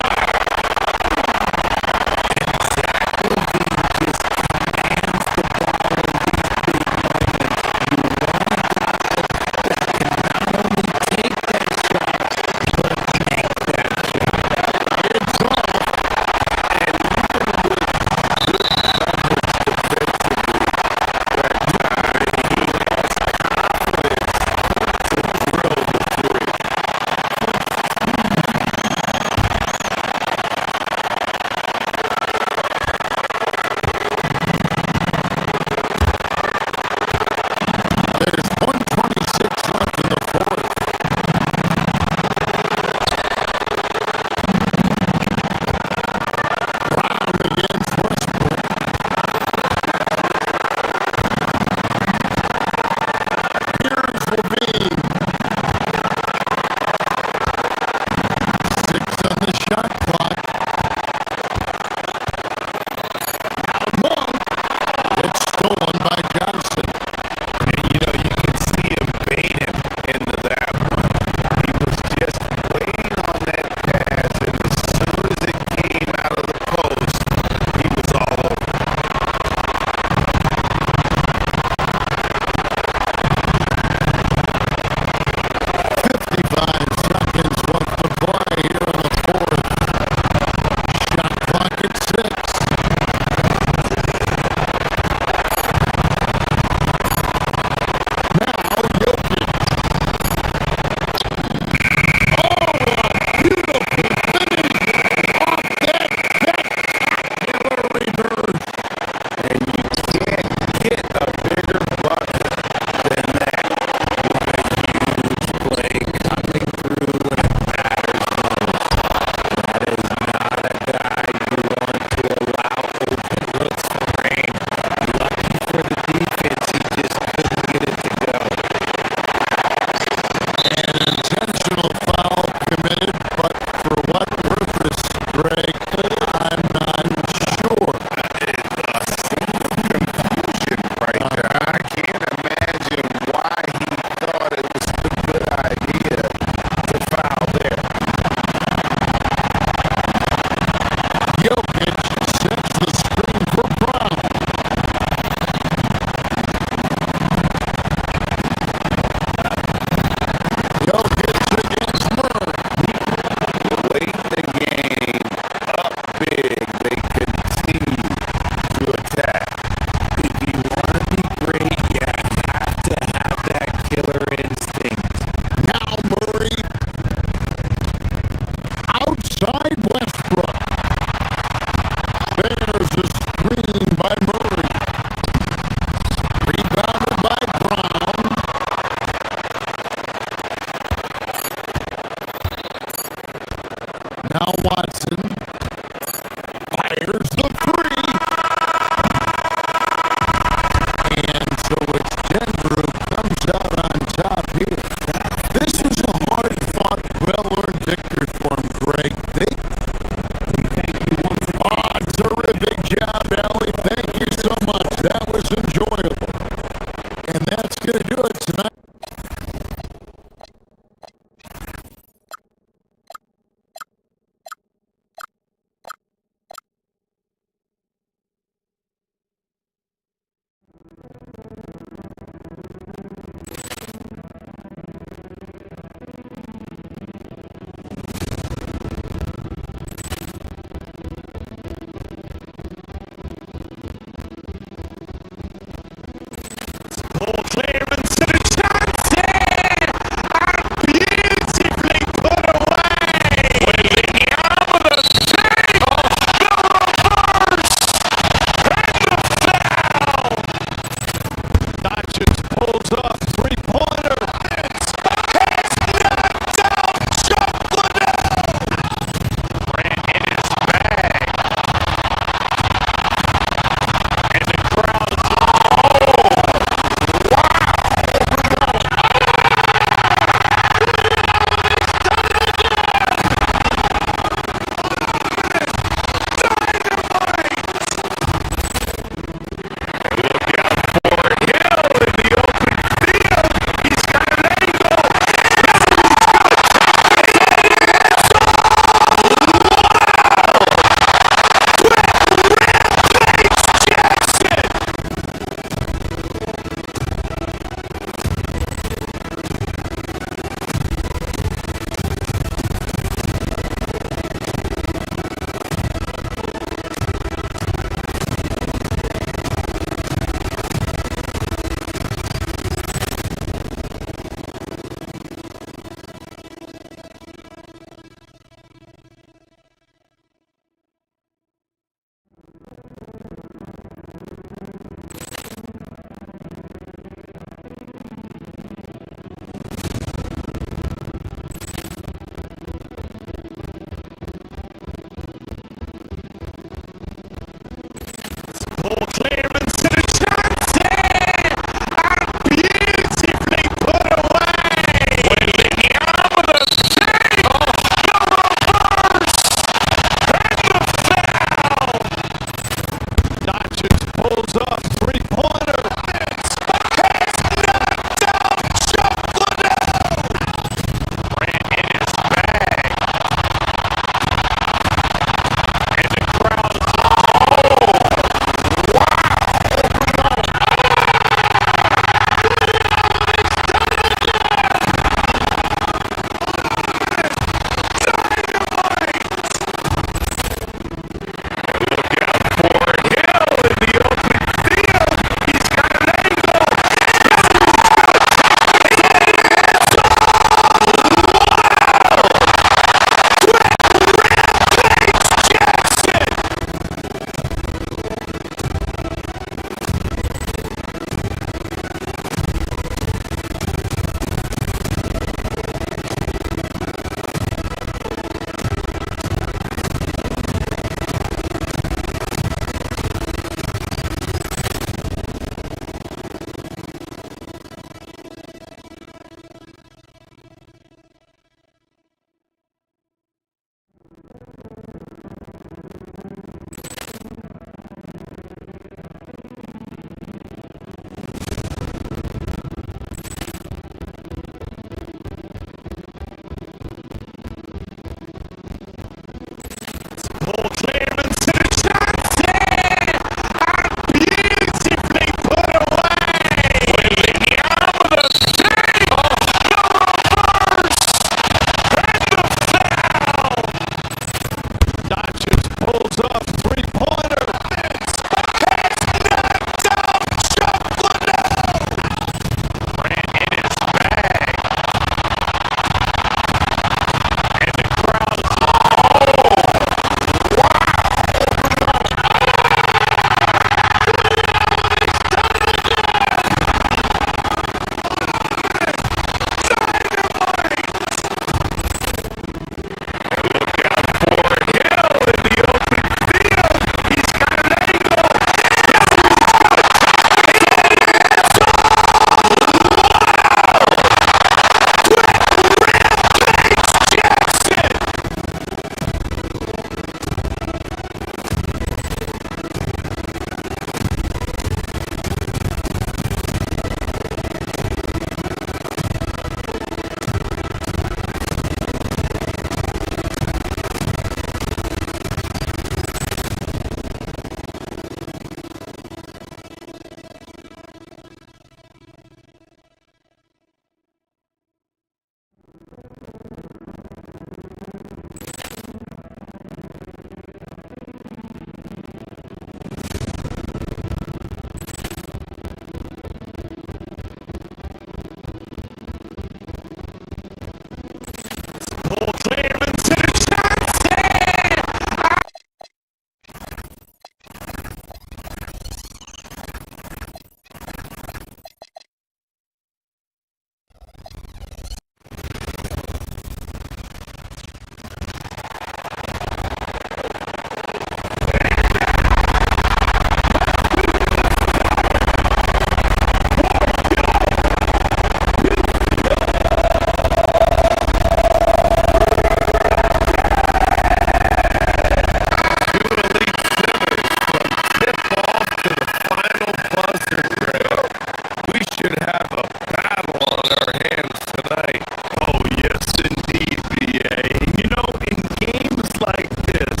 should have a battle on our hands tonight. Oh, yes, indeed, BA. You know, in games like this,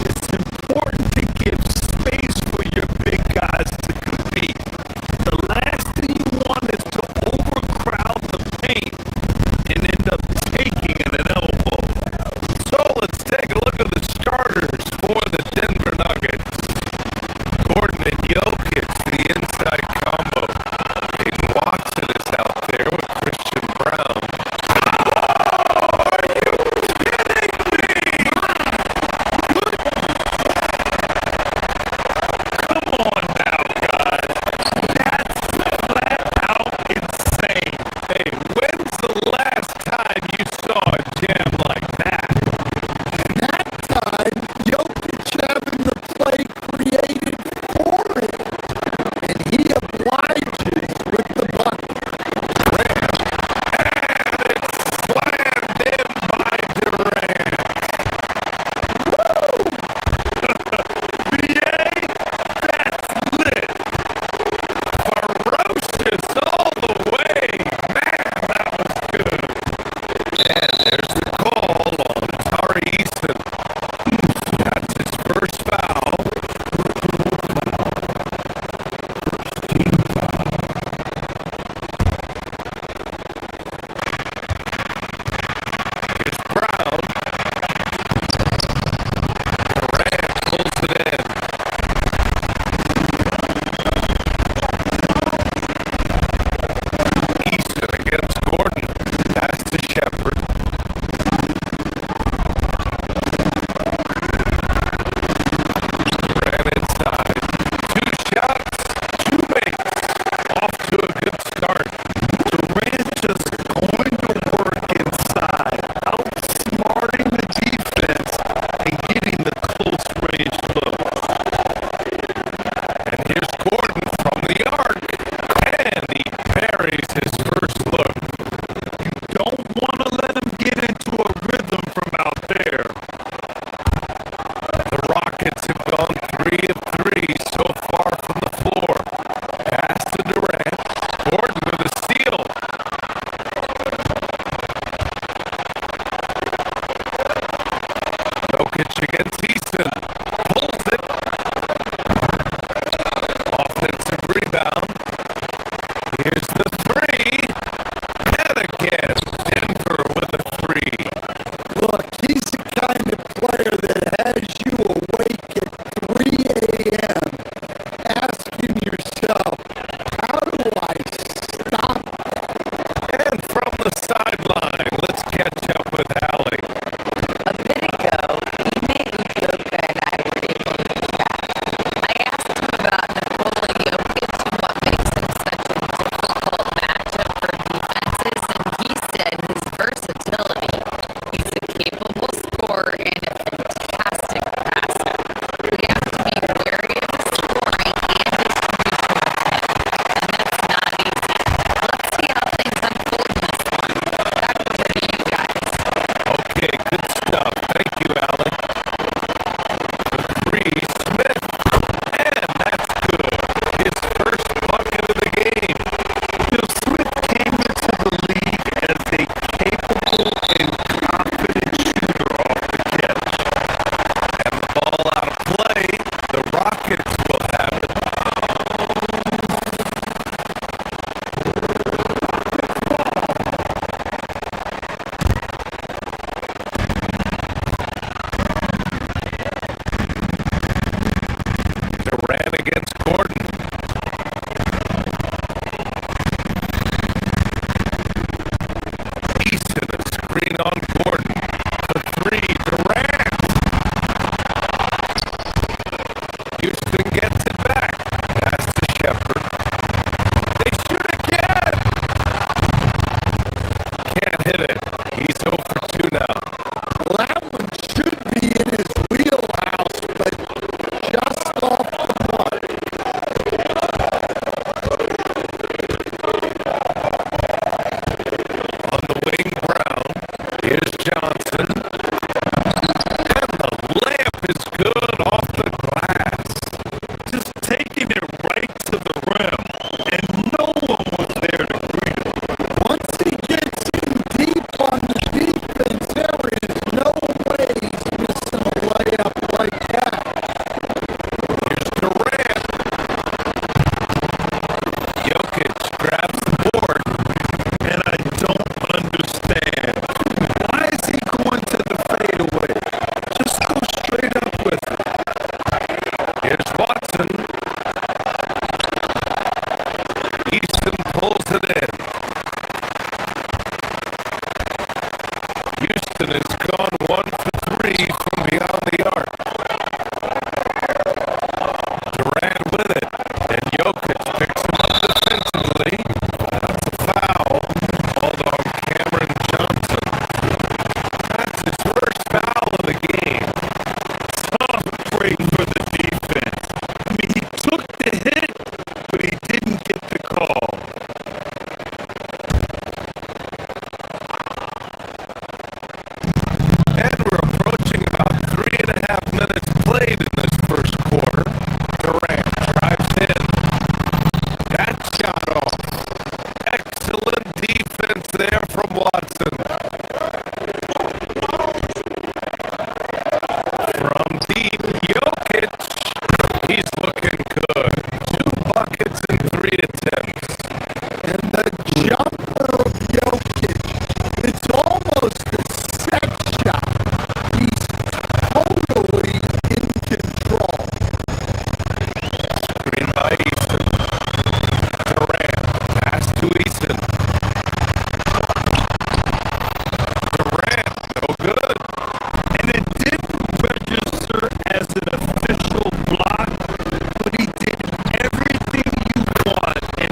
it's important to give space for your big guys to compete. The last thing you want is to overcrowd the paint and end up taking an elbow. So let's take a look at the starters for the Denver Nuggets. Gordon and Jokic, the inside combo. Aiden Watson is out there with Christian Brown. Are you kidding me? Come on now, guys. That's flat out insane. Hey, when's the last time you saw a jam like that? That time, Jokic having the play created for him, and he obliges with the bucket. Slammed in by Durant. BA, that's lit. Ferocious all the way. Man, that was good. And there's the call on Tari Eason. That's his first foul. Here's Brown. Durant pulls it in. Easton against Gordon. Pass to Shepard. Durant inside. 2 shots, 2 makes. Off to a good start. Durant just going to work inside, outsmarting the defense and getting the close range look. And here's Gordon from the arc. And he parries his first look. Don't want to let him get into a rhythm from out there. The Rockets have gone 3 of 3 so far from the floor. Pass to Durant. Gordon with a steal. Jokic against Easton. Pulls it. Offensive rebound. Here's the 3. And again, Denver with a 3. Look, he's the kind of player that has you awake at 3 a.m. Easton. Easton pulls it in. Houston has gone 1 for 3 from beyond the arc. Durant with it, and Jokic picks him up defensively. That's a foul. Called on Cameron Johnson. That's his first foul of the game. Tough break for the defense. I mean, he took the hit, but he didn't get the call. And we're approaching about 3.5 minutes played in this first quarter. Durant drives in. That shot off. Excellent defense there from Watson. From deep, Jokic. He's looking good. 2 buckets in 3 attempts. And the jumper of Jokic, it's almost a sex shot. He's totally in control. Screen by Easton. Durant. Pass to Easton. Durant. No good. And it didn't register as an official block, but he did everything you want and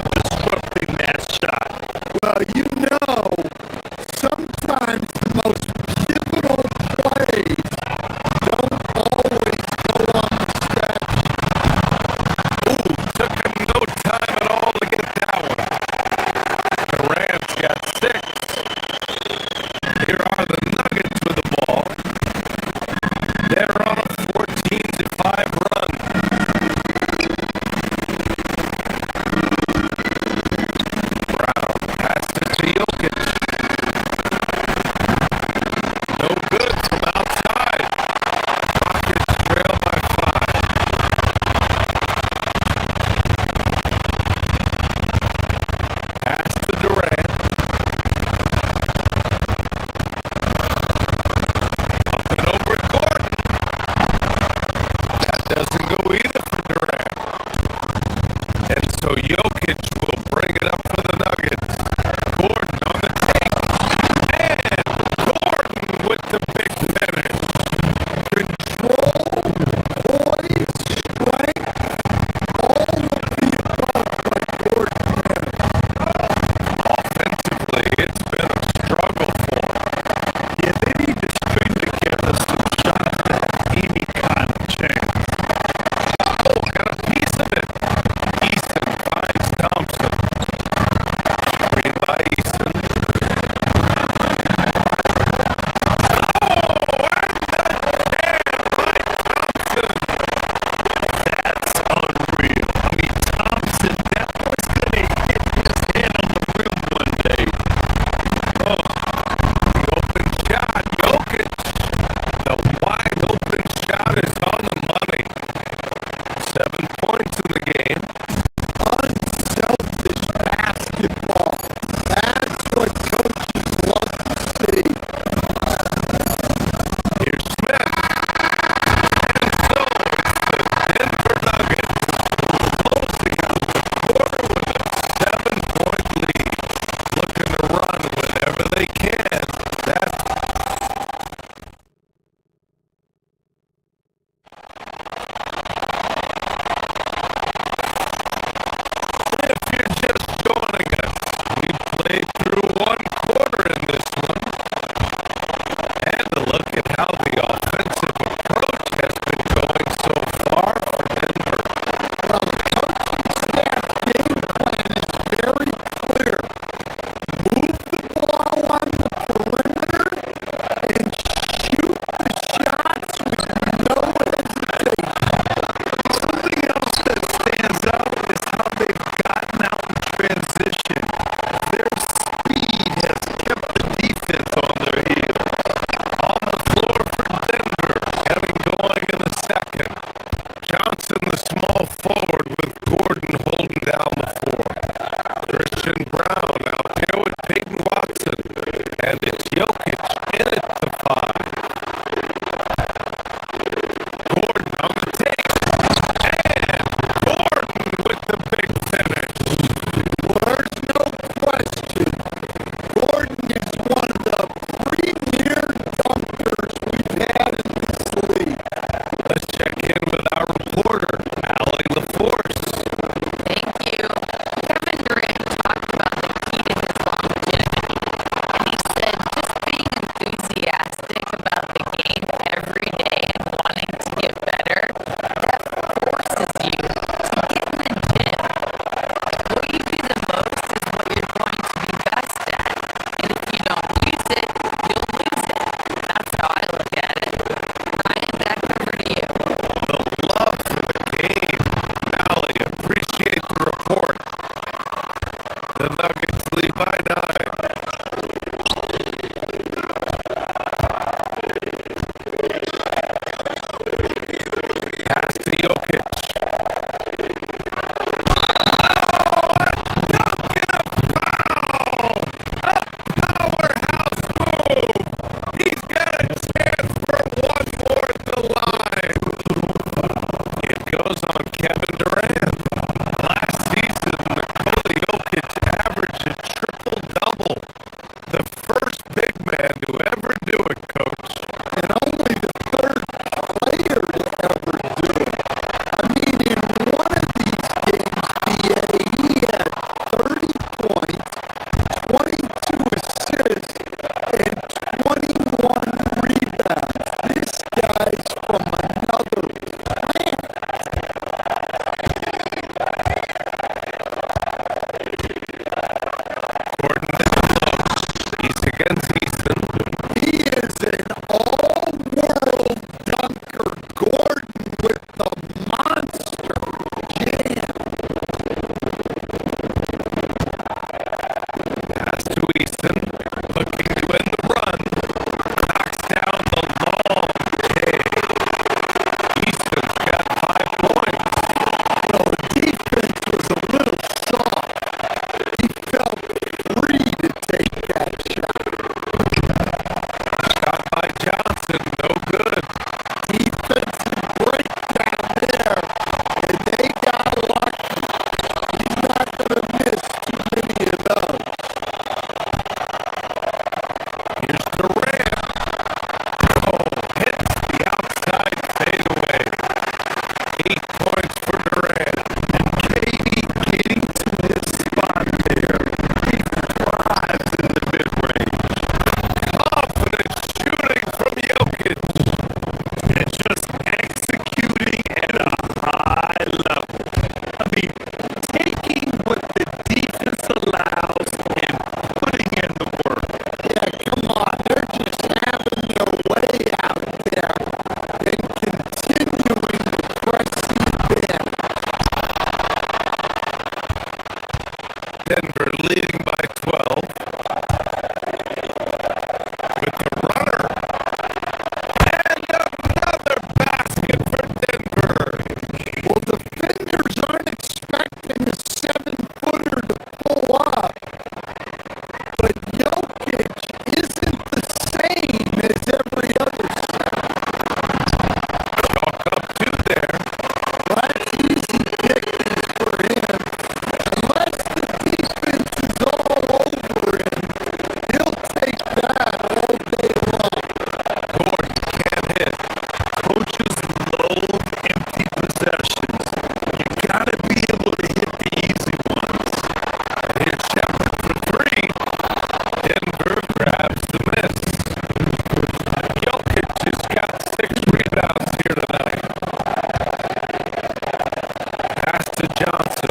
to Johnson.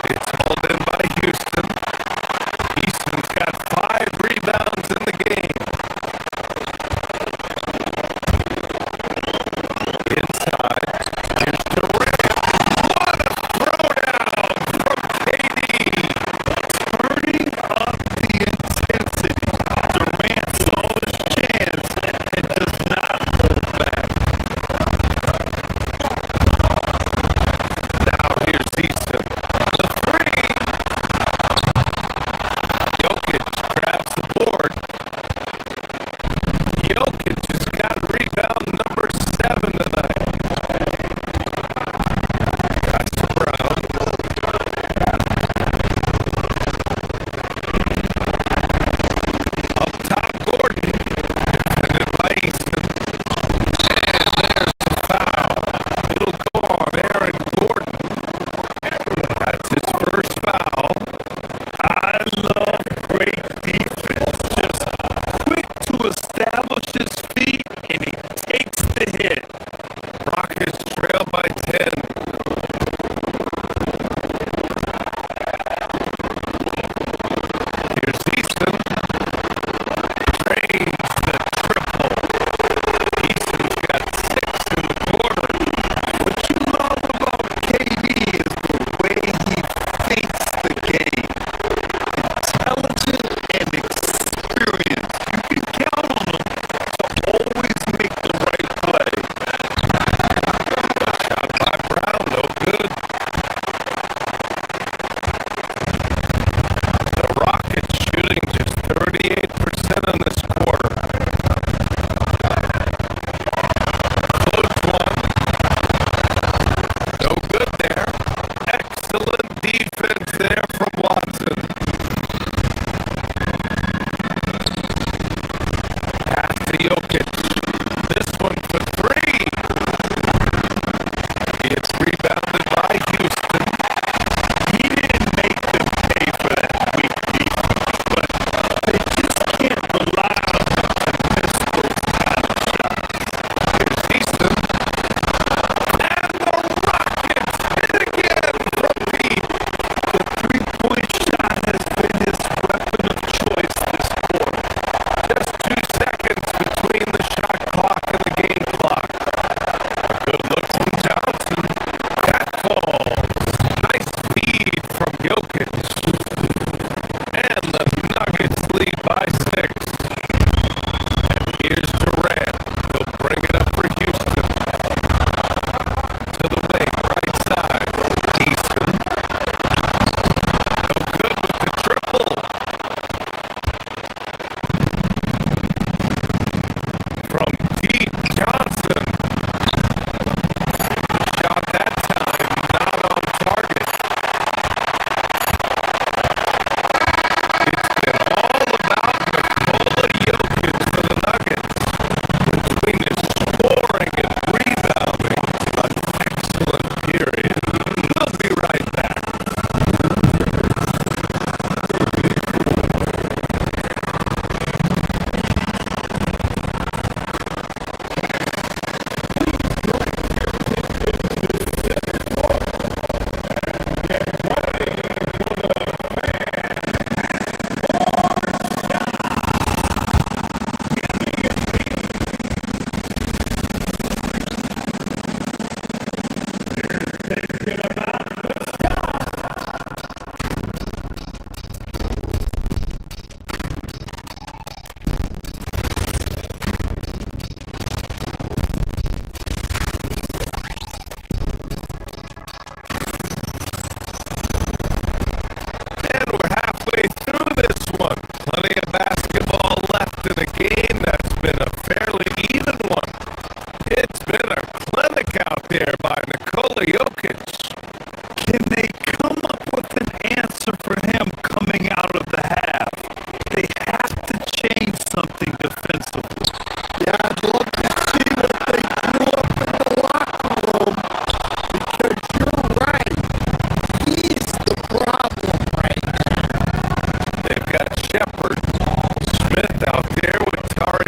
It's hauled in by Houston. Houston's got 5 rebounds in the game. Inside. Here's Durant. What a throwdown from KD. Turning up the intensity. Durant saw his chance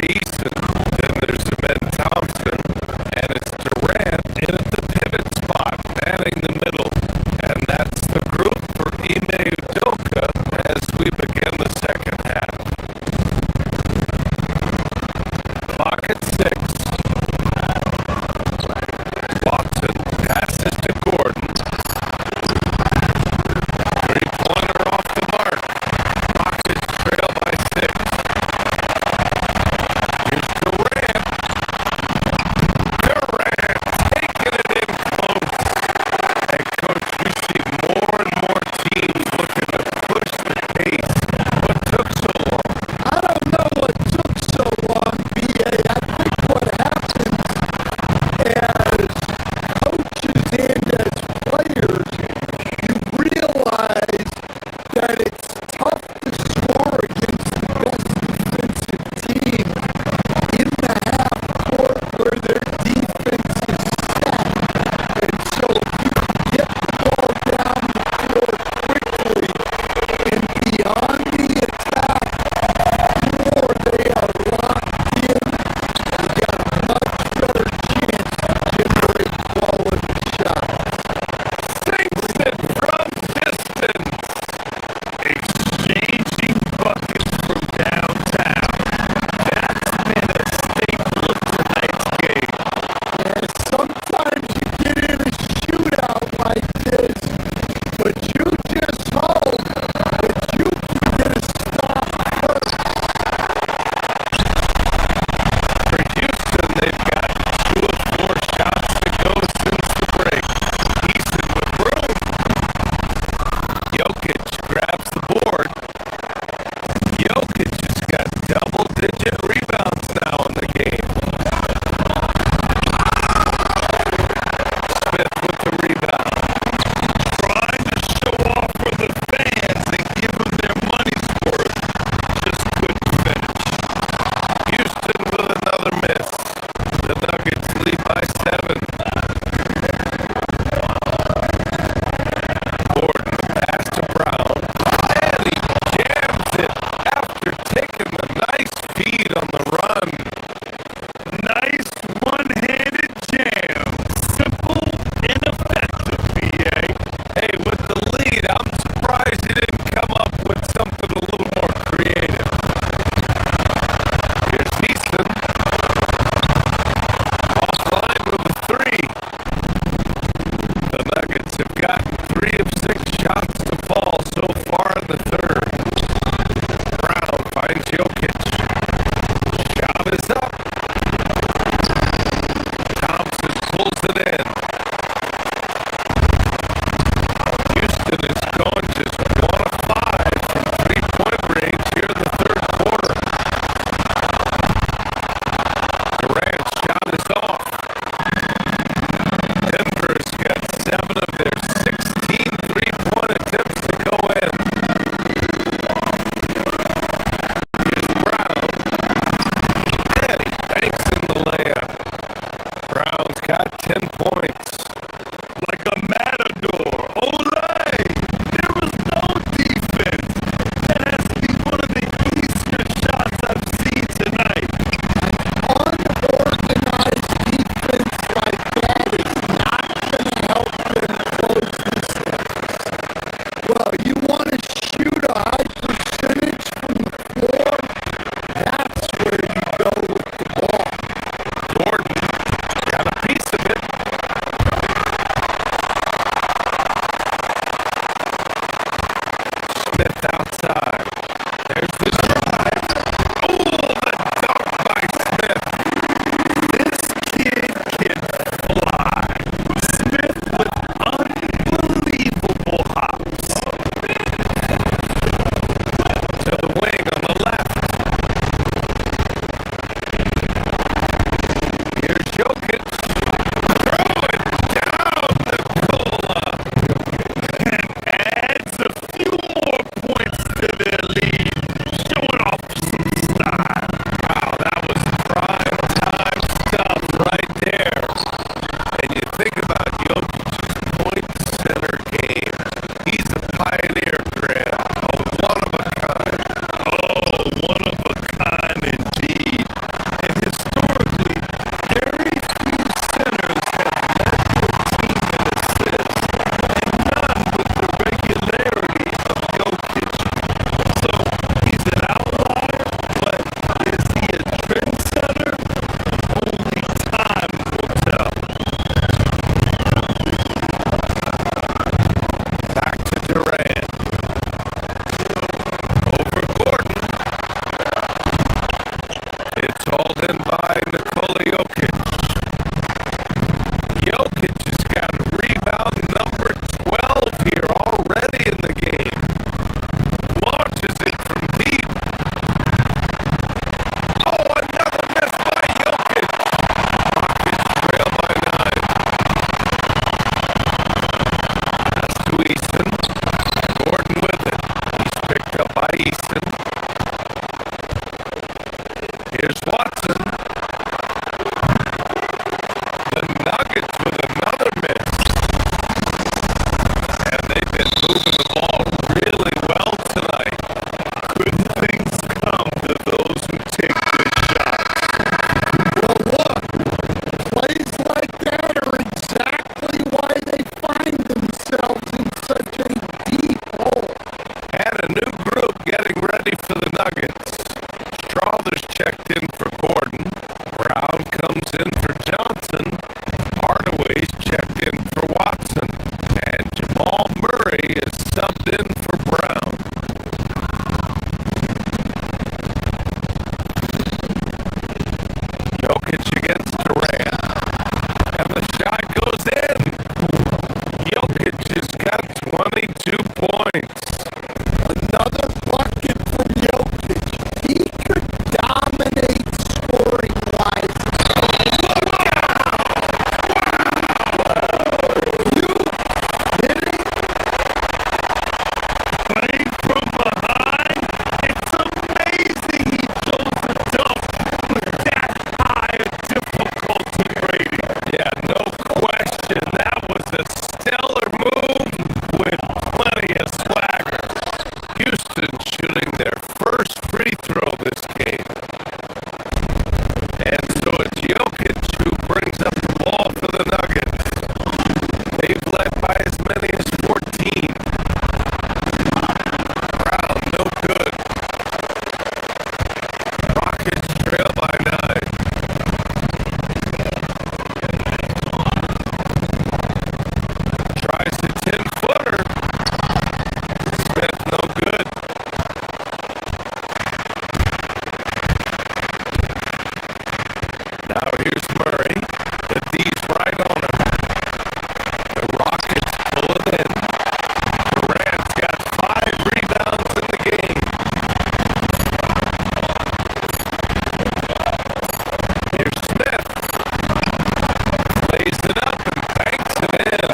Easton. Then there's Amen Thompson. And it's Durant in at the pivot spot, manning the middle. And that's the group for Ime Udoka as we begin the second half. Clock at 6. Watson passes to Gordon. Three-pointer off the mark. Rockets trail by 6. Here's Durant. Durant taking it in close. And Coach, we see more and more teams looking to push the pace. What took so long? I don't know what took so long, BA. I think what happens as coaches and as players, you realize that it's tough to score against the best defensive team in the half court where their defense is set. And so if you can get the ball down the floor quickly and beyond the attack, more they are locked in, you got a much better chance to generate quality shots. Sinks it from distance. Exchanging buckets from downtown. That's been a staple of tonight's game. And sometimes you get in a shootout like this, but you just hope that you can get a stop first. For Houston, they've got 2 of 4 shots to go since the break. Easton with room. Jokic grabs the board. Jokic has got double-digit rebounds now in the game. Smith with the rebound. Trying to show off for the fans and give them their money's worth. Just couldn't finish. Houston with another miss. The Nuggets lead by 7. Gordon pass to Brown. And he jams it after taking a nice feed on the run. Nice one-handed jam. Simple and effective, BA. Hey, with the lead, I'm surprised he didn't come up with something a little more creative. Here's Easton. Offline with a 3. The Nuggets have gotten 3 of 6 shots to fall so far in the third. Brown finds Jokic. Shot is up. Thompson pulls it in. Houston is going just 1 of 5 from 3-point range here in the third quarter. Durant's shot is off. Denver's got 7 of their 16 3-point attempts to go in. Here's Brown. And he banks in the layup. Brown's got 10 points. Like a matador. Olay! There was no defense. That has to be one of the easier shots I've seen tonight. Unorganized defense like that is not going to help them close this out. Well, you want to shoot a high percentage from the floor? That's where you go with the ball. Gordon got a piece of it. Smith outside. There's the drive. Oh, the dunk by Smith. This kid can fly. Smith with unbelievable hops. To the wing on the left. Here's Jokic. Throw it down the Cola. And adds a few more points to their lead. Showing off some style. Wow, that was prime time stuff right there. And you think about Jokic's point center game. He's a pioneer, Grant. A one of a kind. Oh, one of a kind indeed. It's hauled in by Nikola Jokic. Jokic has got rebound number 12 here already in the game. Launches it from deep. Oh, another miss by Jokic. Rockets trail by 9. That's to Easton. Gordon with it. He's picked up by Easton. Here's Watson. The Nuggets with another miss. And they've been moving the ball really well tonight. Good things come to those who take good shots. Well, look, plays like that are exactly why they find themselves in such a deep hole. And a new group getting ready for the Nuggets. Strawther's checked in for Gordon. Brown comes in for Johnson. Hardaway's checked in for Watson. And Jamal Murray is subbed in for Brown. Jokic against Durant. And the shot goes in. Jokic has got 22 points. Another bucket from Jokic. He could dominate scoring-wise. Playing from behind, it's amazing he chose to dunk with that high a difficulty rating. Yeah, no question. That was a stellar move with plenty of swagger. Houston shooting their first free throw this game. And so it's Jokic who brings up the ball for the Nuggets. They've led by as many as 14. Brown, no good. Rockets trail by 9. Tries the 10-footer. Smith, no good. Now here's Murray. The D's right on him. The Rockets pull it in. Durant's got 5 rebounds in the game. Here's Smith. Plays it up and banks it in.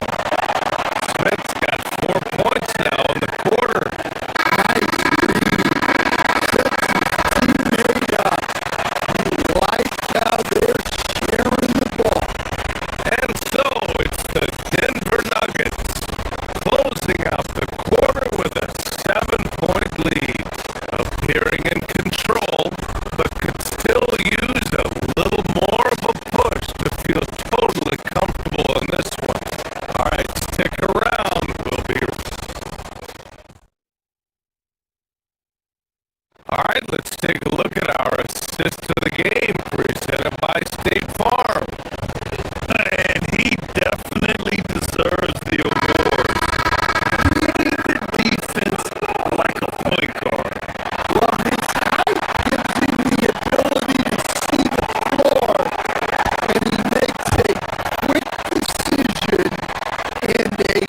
Smith's got 4 points now in the quarter. Like how they're sharing the ball. And so it's the Denver Nuggets closing out the quarter with a 7-point lead. Appearing in control, but could still use a little more of a push to feel totally comfortable in this one. All right, stick around. We'll be. All right, let's take a look at our assist to the game presented by State Farm. And he definitely deserves the award. Created defense like a point guard. Well, his height gives him the ability to see the floor, and he makes a quick decision and a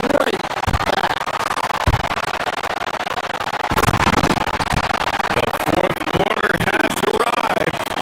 great pass. The fourth quarter has arrived.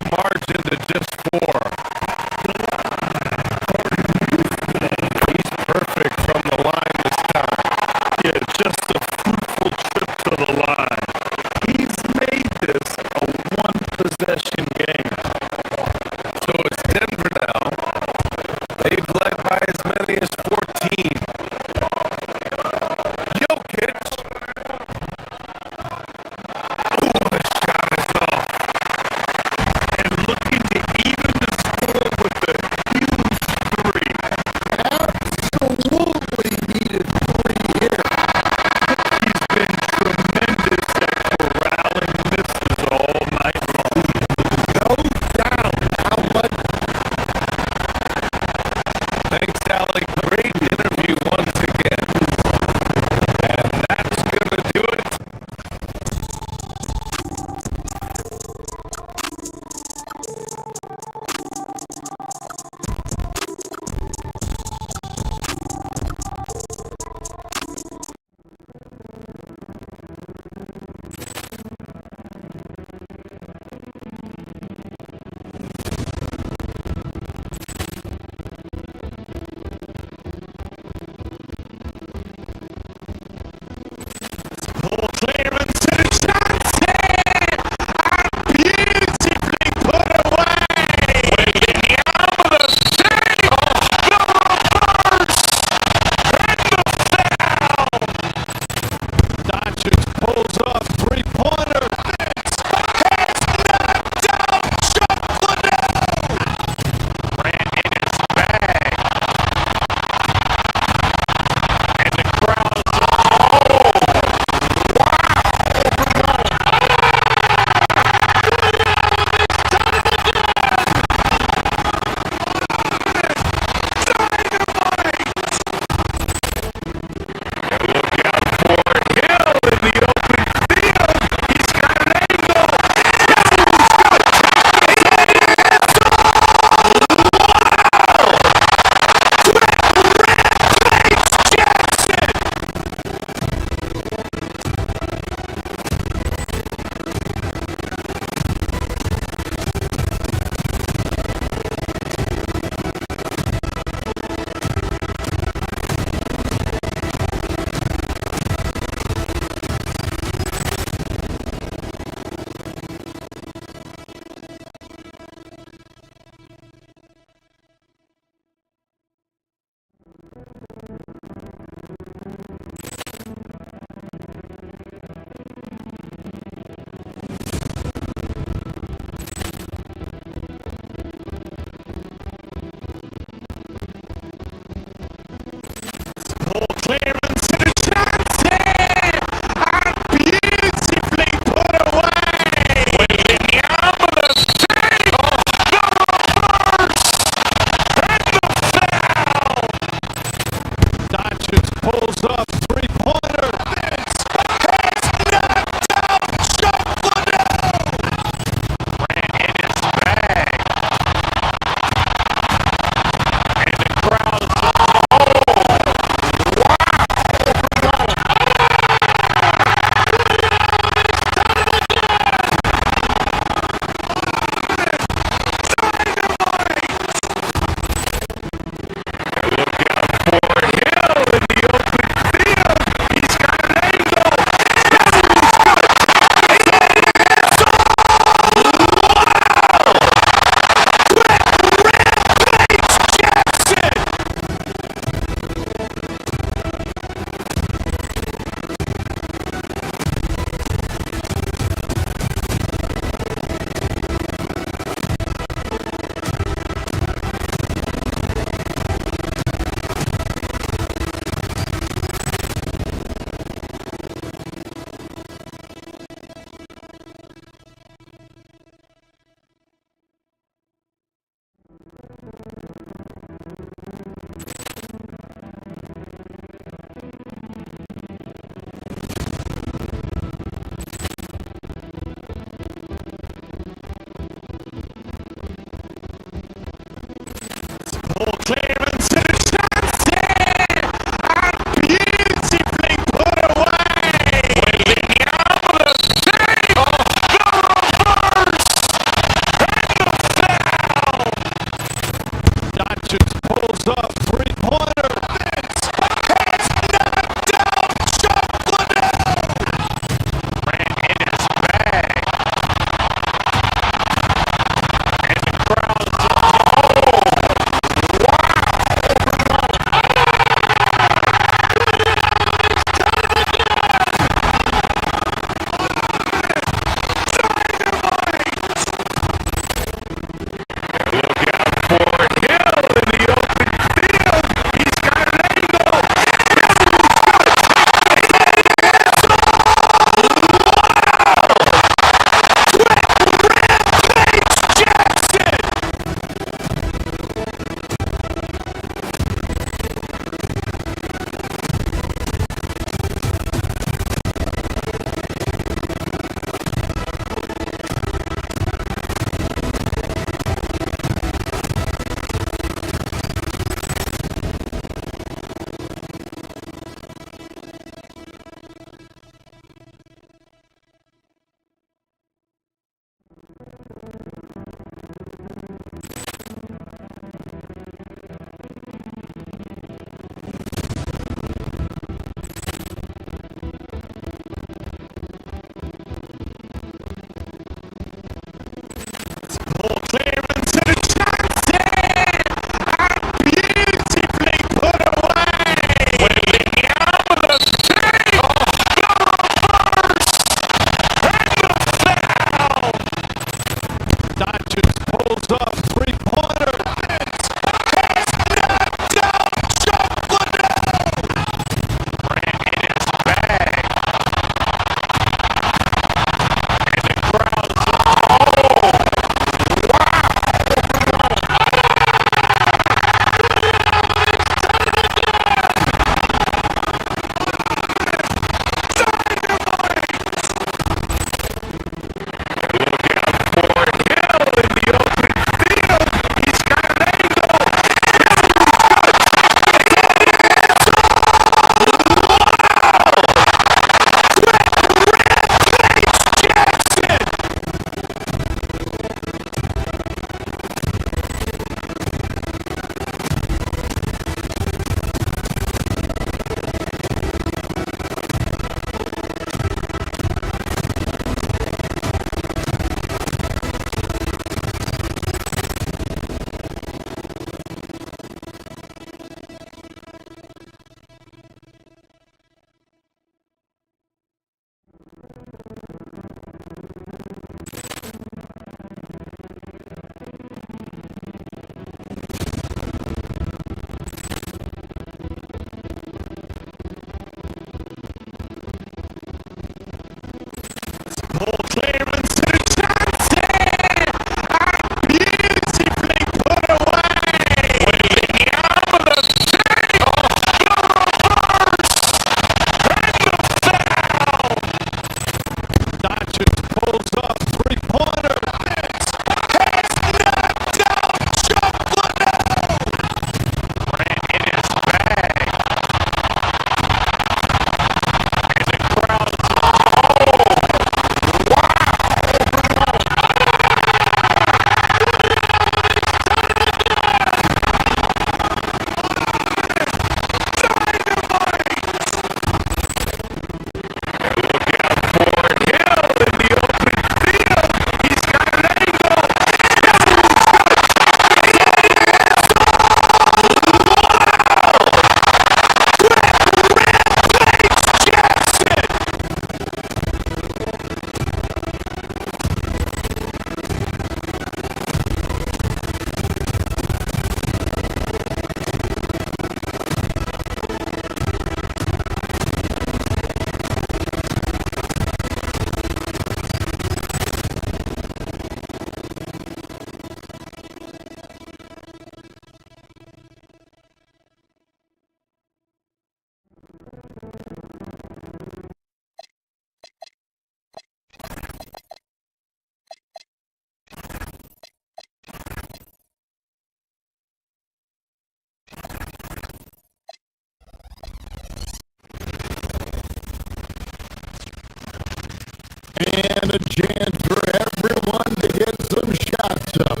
And a chance for everyone to get some shots up.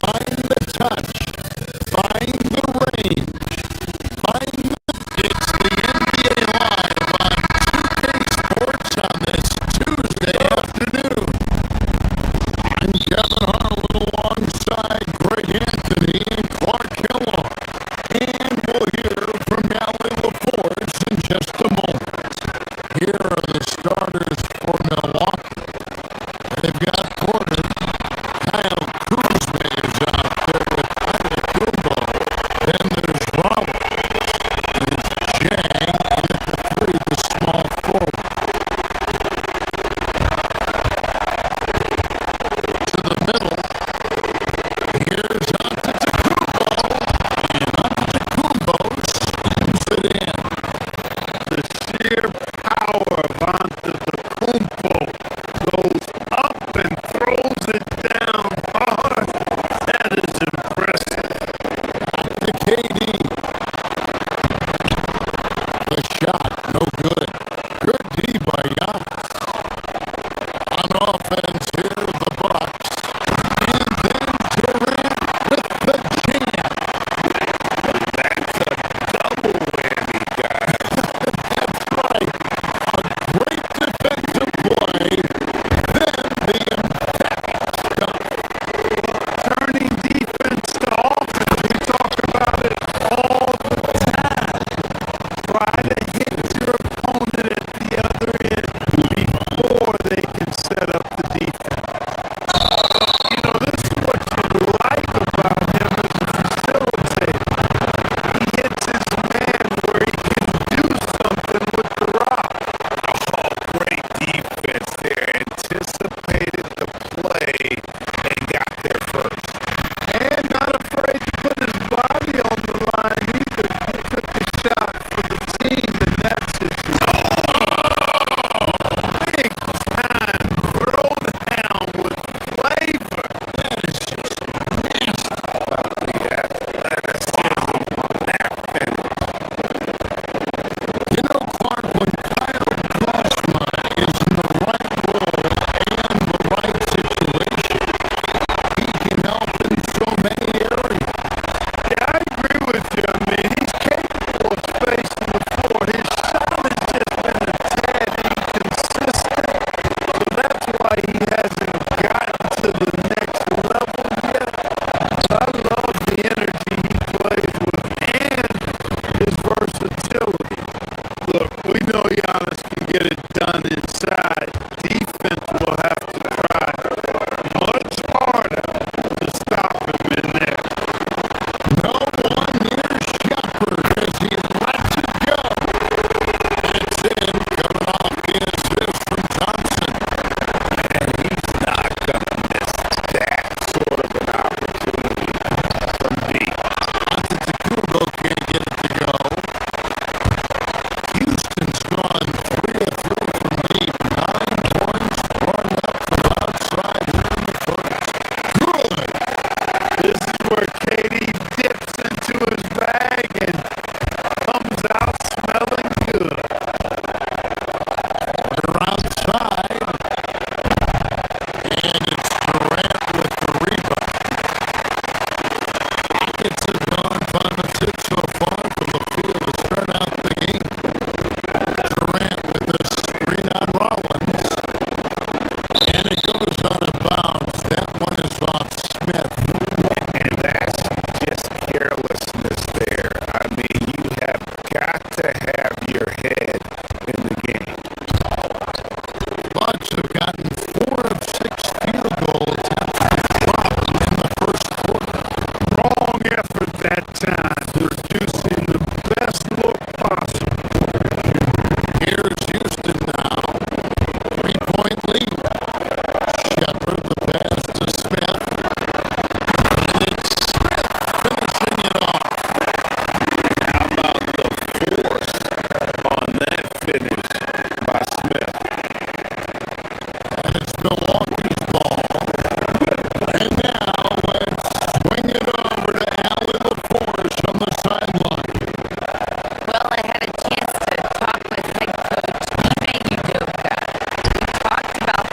Find the touch. Find the range. Find the... It's the NBA Live on 2K Sports on this Tuesday afternoon. I'm Kevin Harlan alongside Greg Anthony and Clark Kellogg. And we'll hear from Allie LaForce in just a moment. Here are the starters for Milwaukee. They've got Porter. Kyle Kuzma is out there with Antetokounmpo. Then there's Rollins. There's Jang at the 3, the small forward. To the middle. Here's Antetokounmpo. And Antetokounmpo slams it in. The sheer power of Antetokounmpo goes up and throws it down hard. That is impressive. To KD. The shot, no good. Good D by Giannis. On offense, here are the Bucks. And then Durant with the jam. That's a double whammy, guys. That's right. A great defensive play. Then the emphatic stuff. Turning defense to offense. We talk about it all the time. Try to hit your opponent at the other end before they can set up the defense. You know, this is what you like about him as a facilitator. He hits his man where he can do something with the rock. Oh, great defense there. Anticipated the play and got there first. And not afraid to put his body on the line either. He took a shot for the team, and that's his big time throwdown with flavor. That is just You know, Clark, when Kyle Kuzma is in the right role and the right situation, he can help in so many areas. Yeah, I agree with you. I mean, he's capable of spacing the floor. His shot has just been a tad inconsistent. So that's why he hasn't gotten to the next level yet. I love the energy he plays with and his versatility. Look, we know Giannis can get it done inside. Defense will have to try much harder to stop him in there. No one near Shepard as he lets it go. It's in, coming off the assist from Thompson. And he's not going to miss that sort of an opportunity from deep. Antetokounmpo can't get it to go. Houston's gone 3 of 3 from deep. 9 points, 1 up from outside here in the first. Good. This is where KD dips into his bag and comes out smelling good. They're outside. And it's Durant with the rebound. Rockets have gone 5 of 6 so far from the field to start out the game. Durant with the screen on Rollins. And it goes out of bounds. That one is off Smith. And that's just carelessness there. I mean, you have got to have your head in the game. Bucks have gotten 4 of 6 field goals after the problem in the first quarter. Wrong effort that time, producing the best look possible. Here's Houston now. 3-point lead. Shepard, the pass to Smith. And it's Smith finishing it off. How about the force on that finish by Smith? And it's Milwaukee's ball. And now let's swing it over to Allie LaForce on the sideline. Well, I had a chance to talk with head coach Ime Udoka. We talked about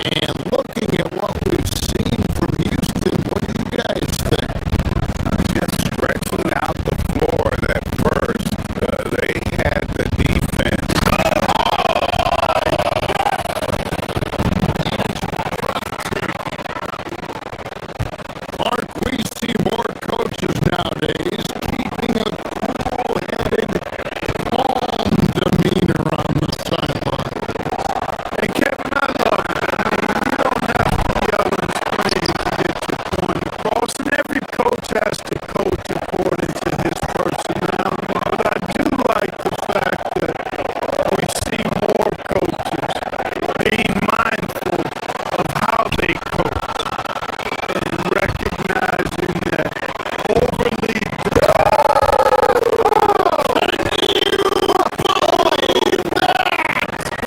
And looking at what we've seen from Houston, what do you guys think? Just stretching out the floor that first. They had the defense. Mark, we see more coaches nowadays keeping a cool-headed, calm demeanor on the sideline. And Kevin, I love it. I mean, you don't have to yell and scream to get your point across, and every coach has to coach according to his personality. But I do like the fact that we see more coaches being mindful of how they coach and recognizing that overly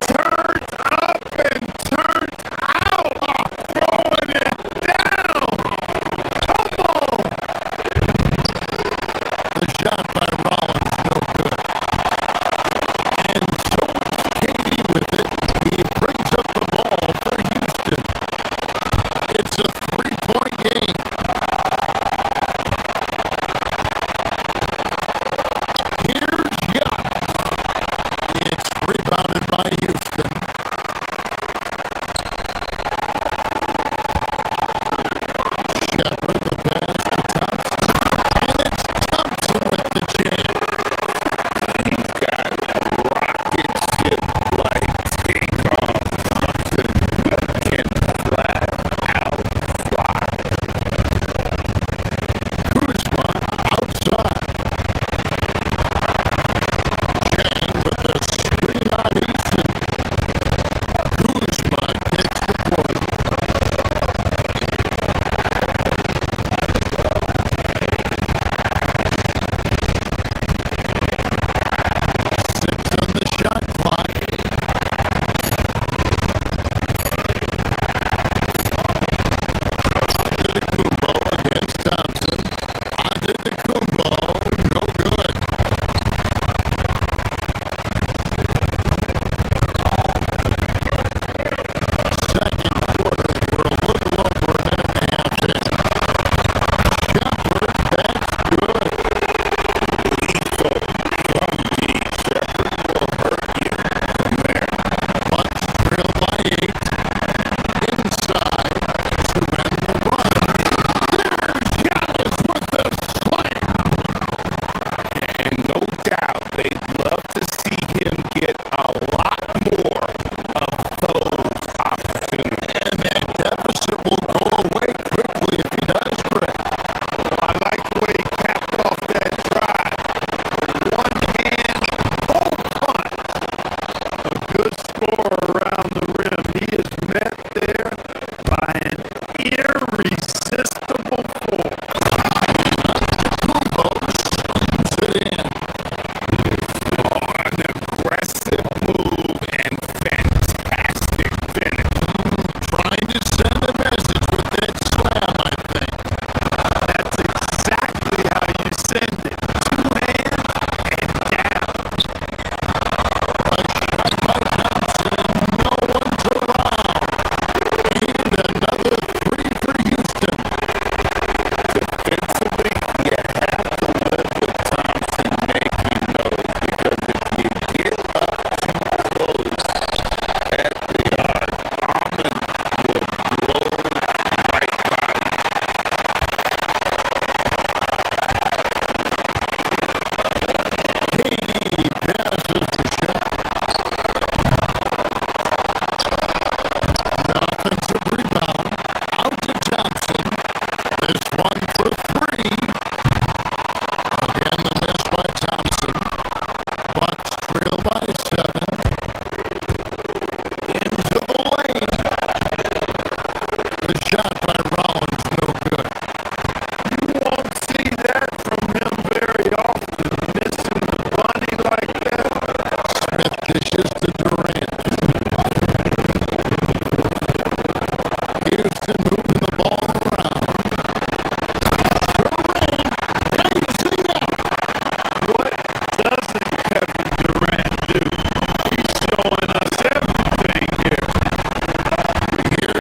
turned up and turned out, throwing it down. Come on. The shot by Rollins, no good. And so is Katie with it. He brings up the ball for Houston. It's a 3-point game. Here's Young. It's rebounded by Houston. Shepard, the pass to Thompson. And it's Thompson with the jam. He's got rocket ship like takeoff. Thompson can flat out fly. Kuzma outside. Chang with the screen on Easton. Kuzma takes the point. Six on the shot clock. Antetokounmpo against Thompson. Antetokounmpo, no good. Second quarter, we're a little over a minute and a half in. Shepard, that's good. Bucks trail by 8. Inside to end the run. There's Giannis with the slam. And no doubt they'd love to see him get a lot more of those opportunities. And that deficit will go away quickly if he does, Greg. I like the way he capped off that drive. One hand, full punch. A good scorer around the rim. He is met there by an irresistible force. Kumbo slings it in. An aggressive move and fantastic finish. Trying to send a message with that slam, I think. That's exactly how you send it. Two hands and down. A shot by Thompson and no one's around. And another 3 for Houston. Defensively, you have to live with Thompson making those because if you get up too close at the arc, Almond will blow right by you. Katie passes to Shep. The offensive rebound out to Thompson. This one for 3. Again, the miss by Thompson. Bucks trail by 7. Into the lane. The shot by Rollins, no good. You won't see that from him very often, missing the bunny like that. Smith dishes to Durant. Houston moving the ball around. Durant raising up. What doesn't Kevin Durant do? He's showing us everything here. Here's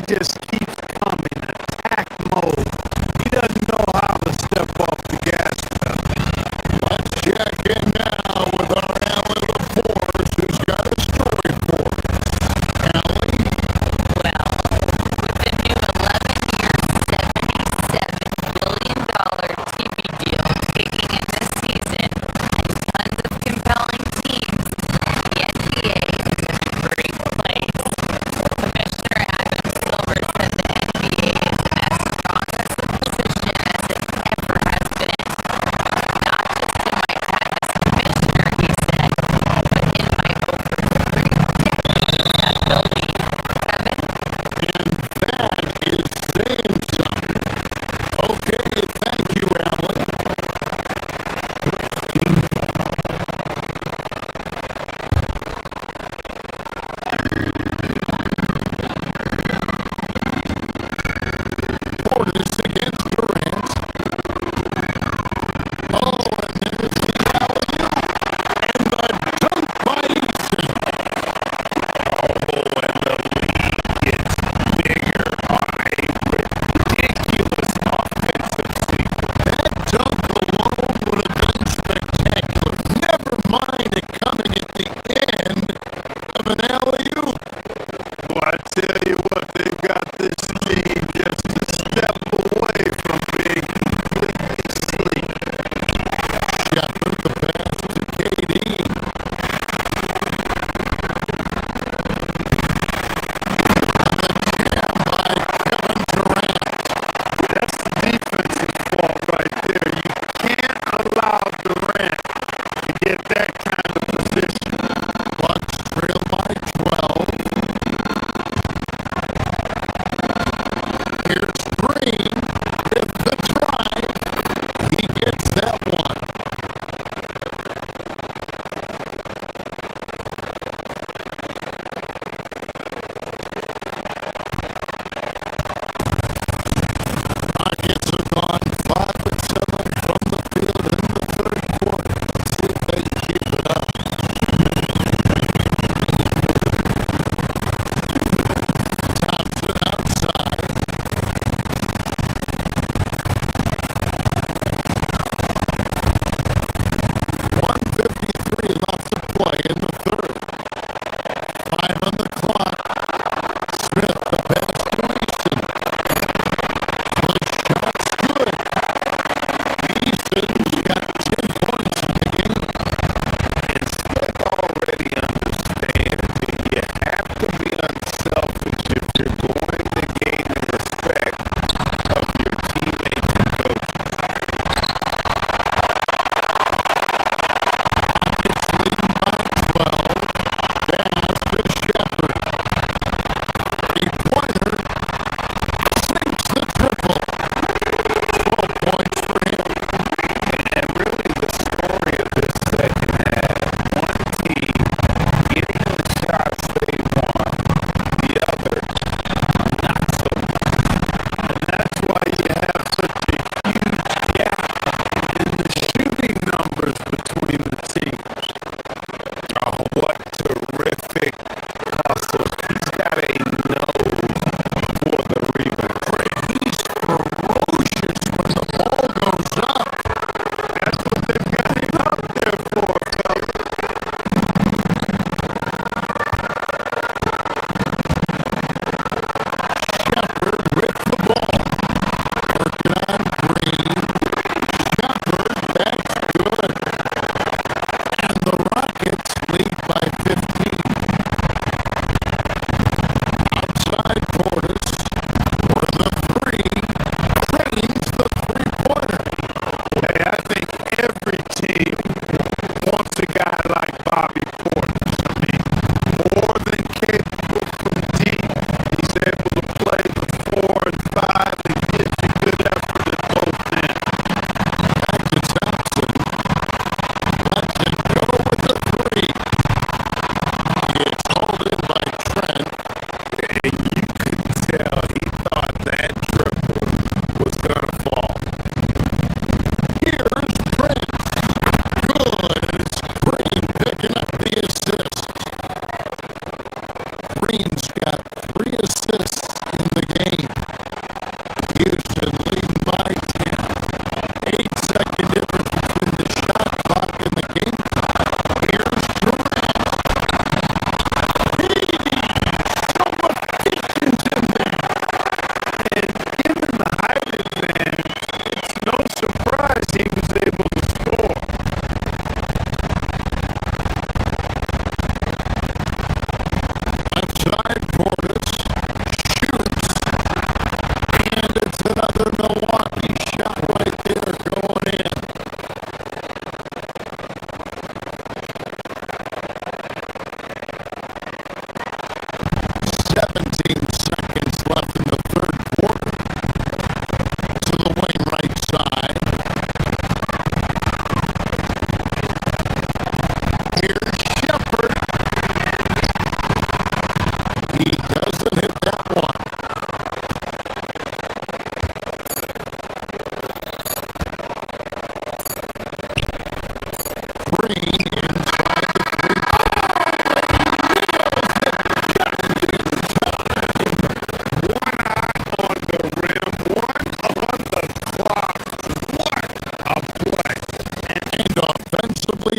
just keeps coming, attack mode. He doesn't know how to step off the gas pedal. Let's check in now with our Allie LaForce, who's got a story for us. Allie? Well, with the new 11-year, $77 billion TV deal kicking in this season and tons of compelling teams, the NBA is in a great place. Commissioner Adam Silver said the NBA is in as strong a position as it ever has been. Not just in my time as commissioner, he said, but in my over 3 decades at the league. Kevin? That is saying something. Okay, thank you, Allie. Portis against Durant. Oh, and there's the alley-oop. And the dunk by Easton. Oh, and the lead gets bigger on a ridiculous offensive sequence. That dunk alone would have been spectacular. Never mind it coming at the end of an alley-oop. Well, I tell you what, they've got this team just a step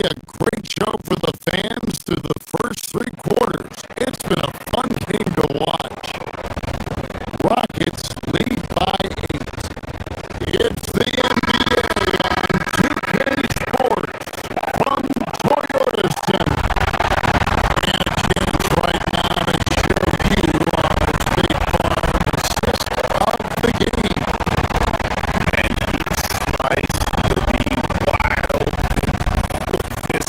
be a great show for the fans through the first three quarters. It's been a fun game to watch. Rockets lead by 8. It's the NBA on 2K Sports from Toyota Center. And a chance right now to show you our State Farm assist of the game. And he tries to be wild with this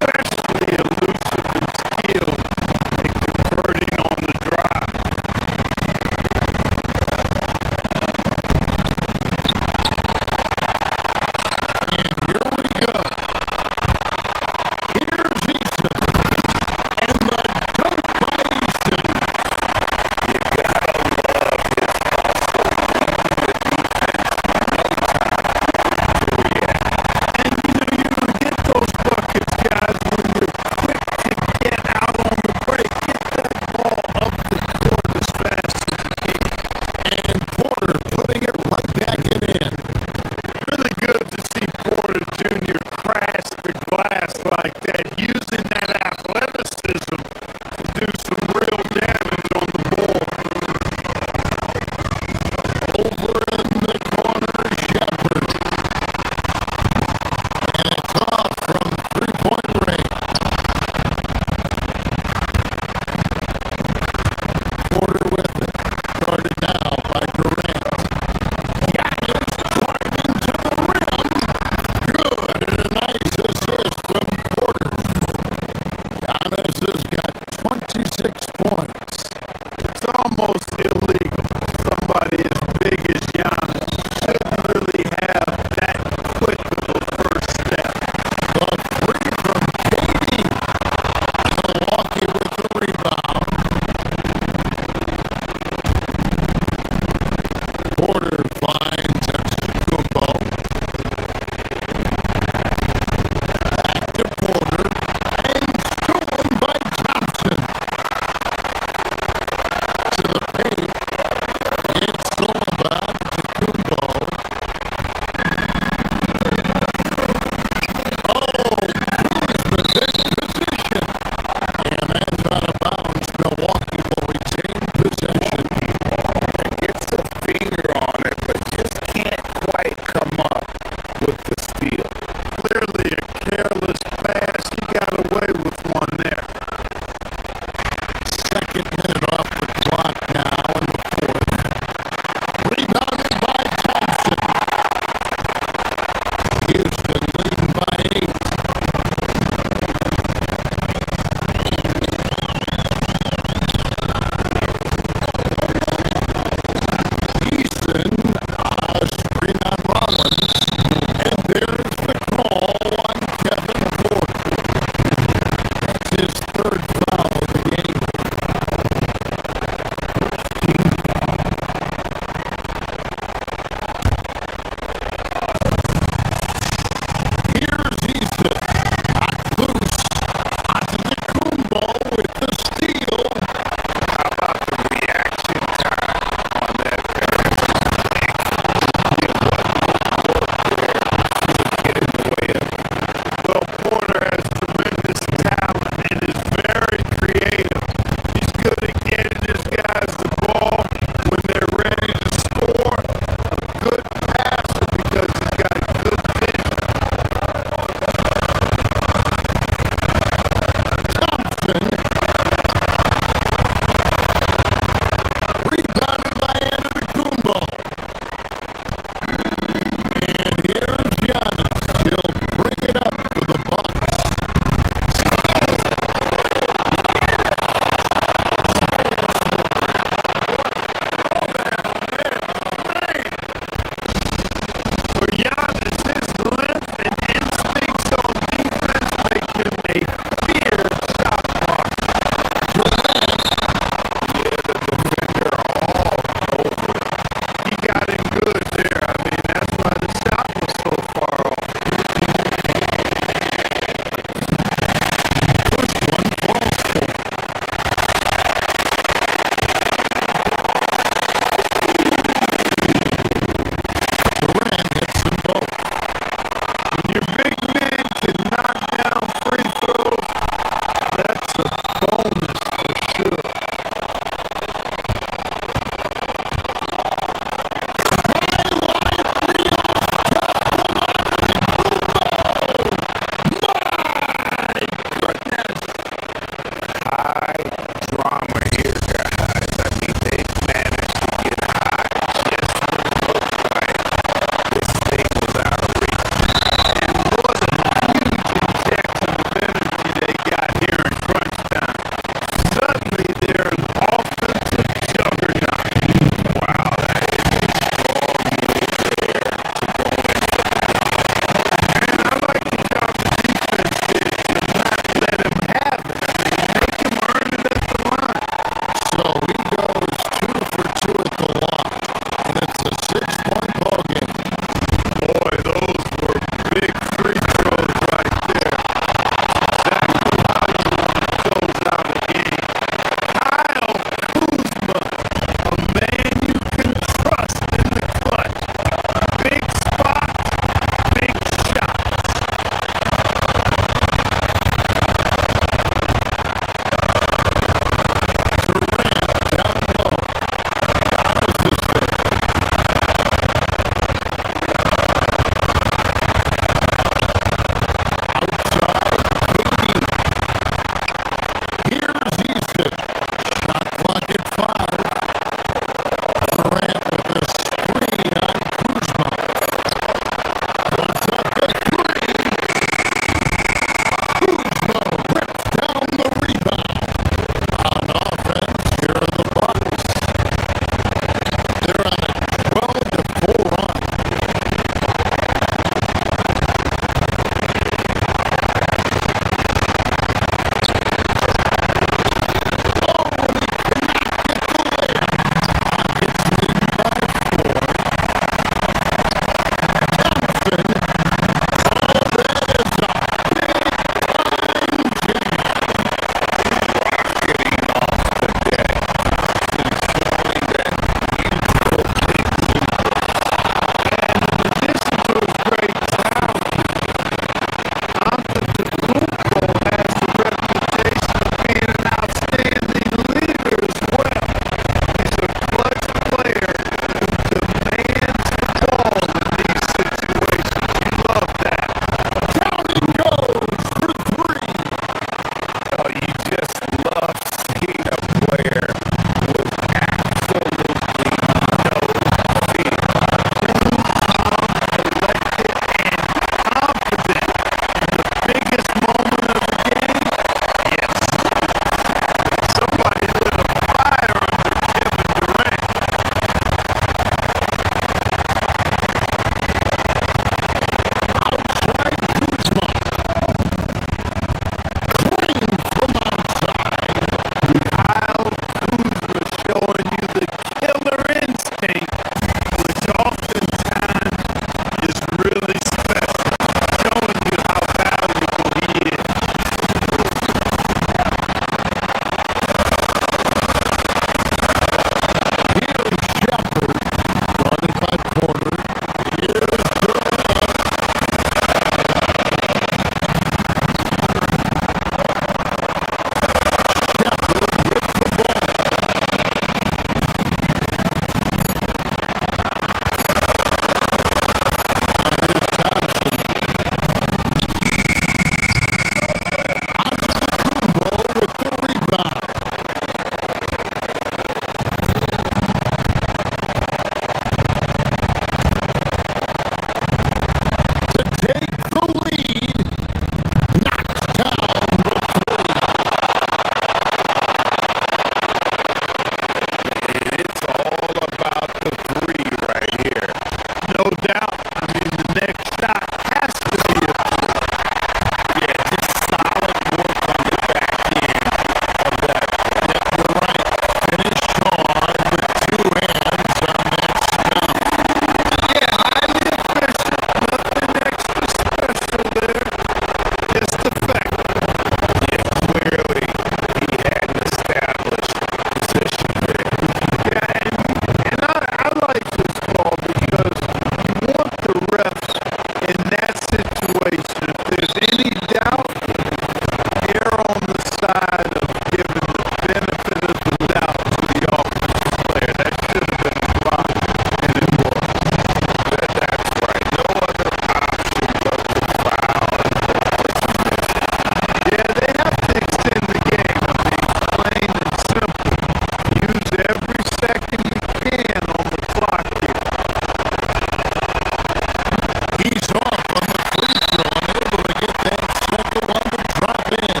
free throw, unable to get that second one to drop in.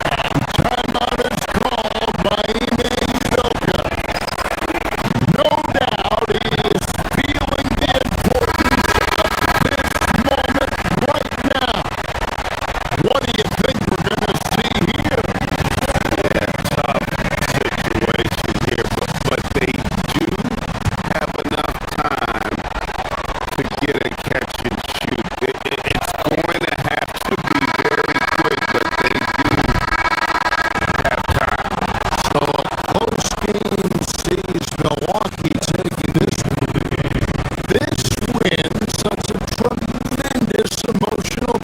And timeout is called by Ime Udoka. No doubt he is feeling the importance of this moment right now. What do you think we're going to see here? Tough situation here, but they do have enough time to get a catch and shoot. It's going to have to be very quick, but they do have time. So a close game sees Milwaukee taking this win. This win, such a tremendous emotional.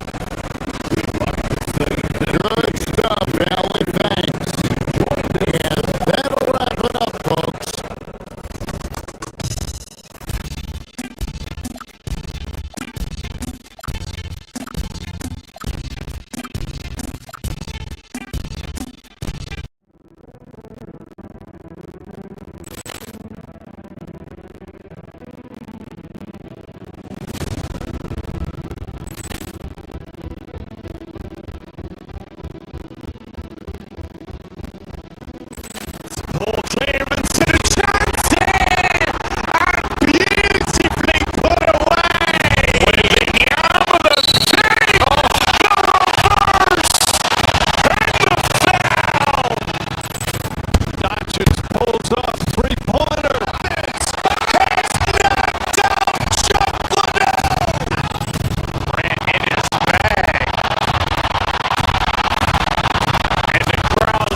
Good stuff, Allie. Thanks. And that'll wrap it up, folks. Ball clearance and a chance here! And beautifully put away! Waiting out of the save! The reverse! And the foul! That just pulls off three-pointer. It's knocked down Chocolate! Grant in his bag. And the crowd.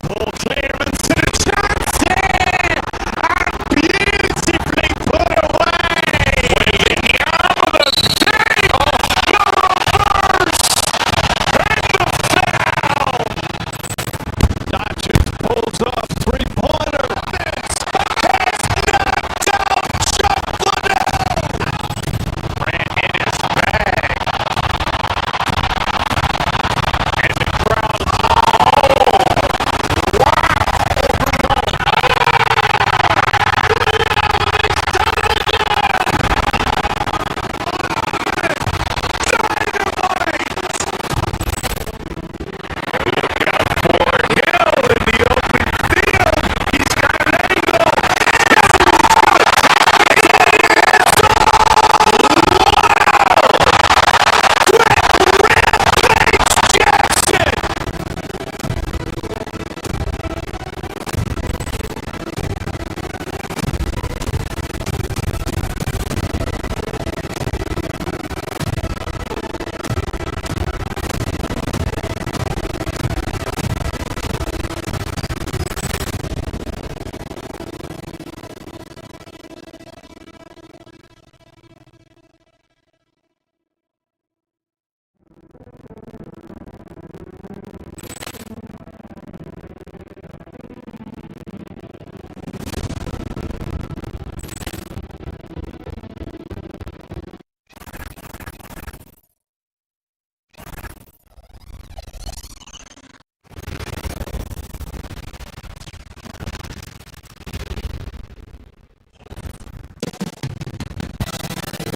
Ball clearance and a chance here! And beautifully put away! Waiting out of the save! The reverse! And the foul! That just pulls off three-pointer. It's knocked down Chocolate! Grant in his bag. And the crowd.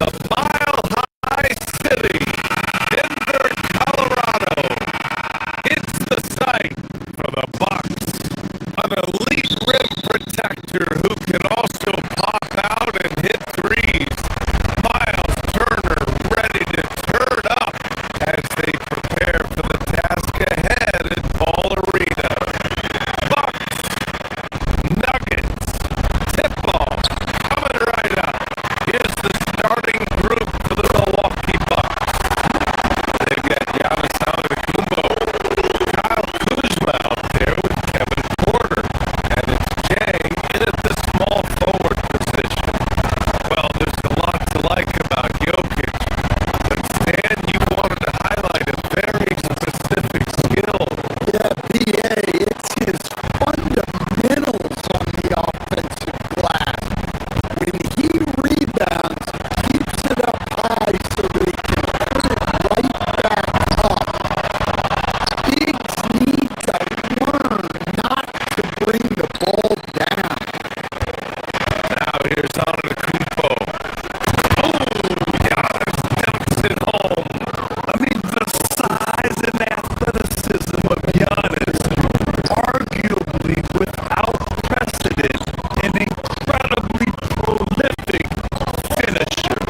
The Mile High City, Denver, Colorado. here's Antetokounmpo. Oh, Giannis dumps it home. I mean, the size and athleticism of Giannis, arguably without precedent, an incredibly prolific finisher.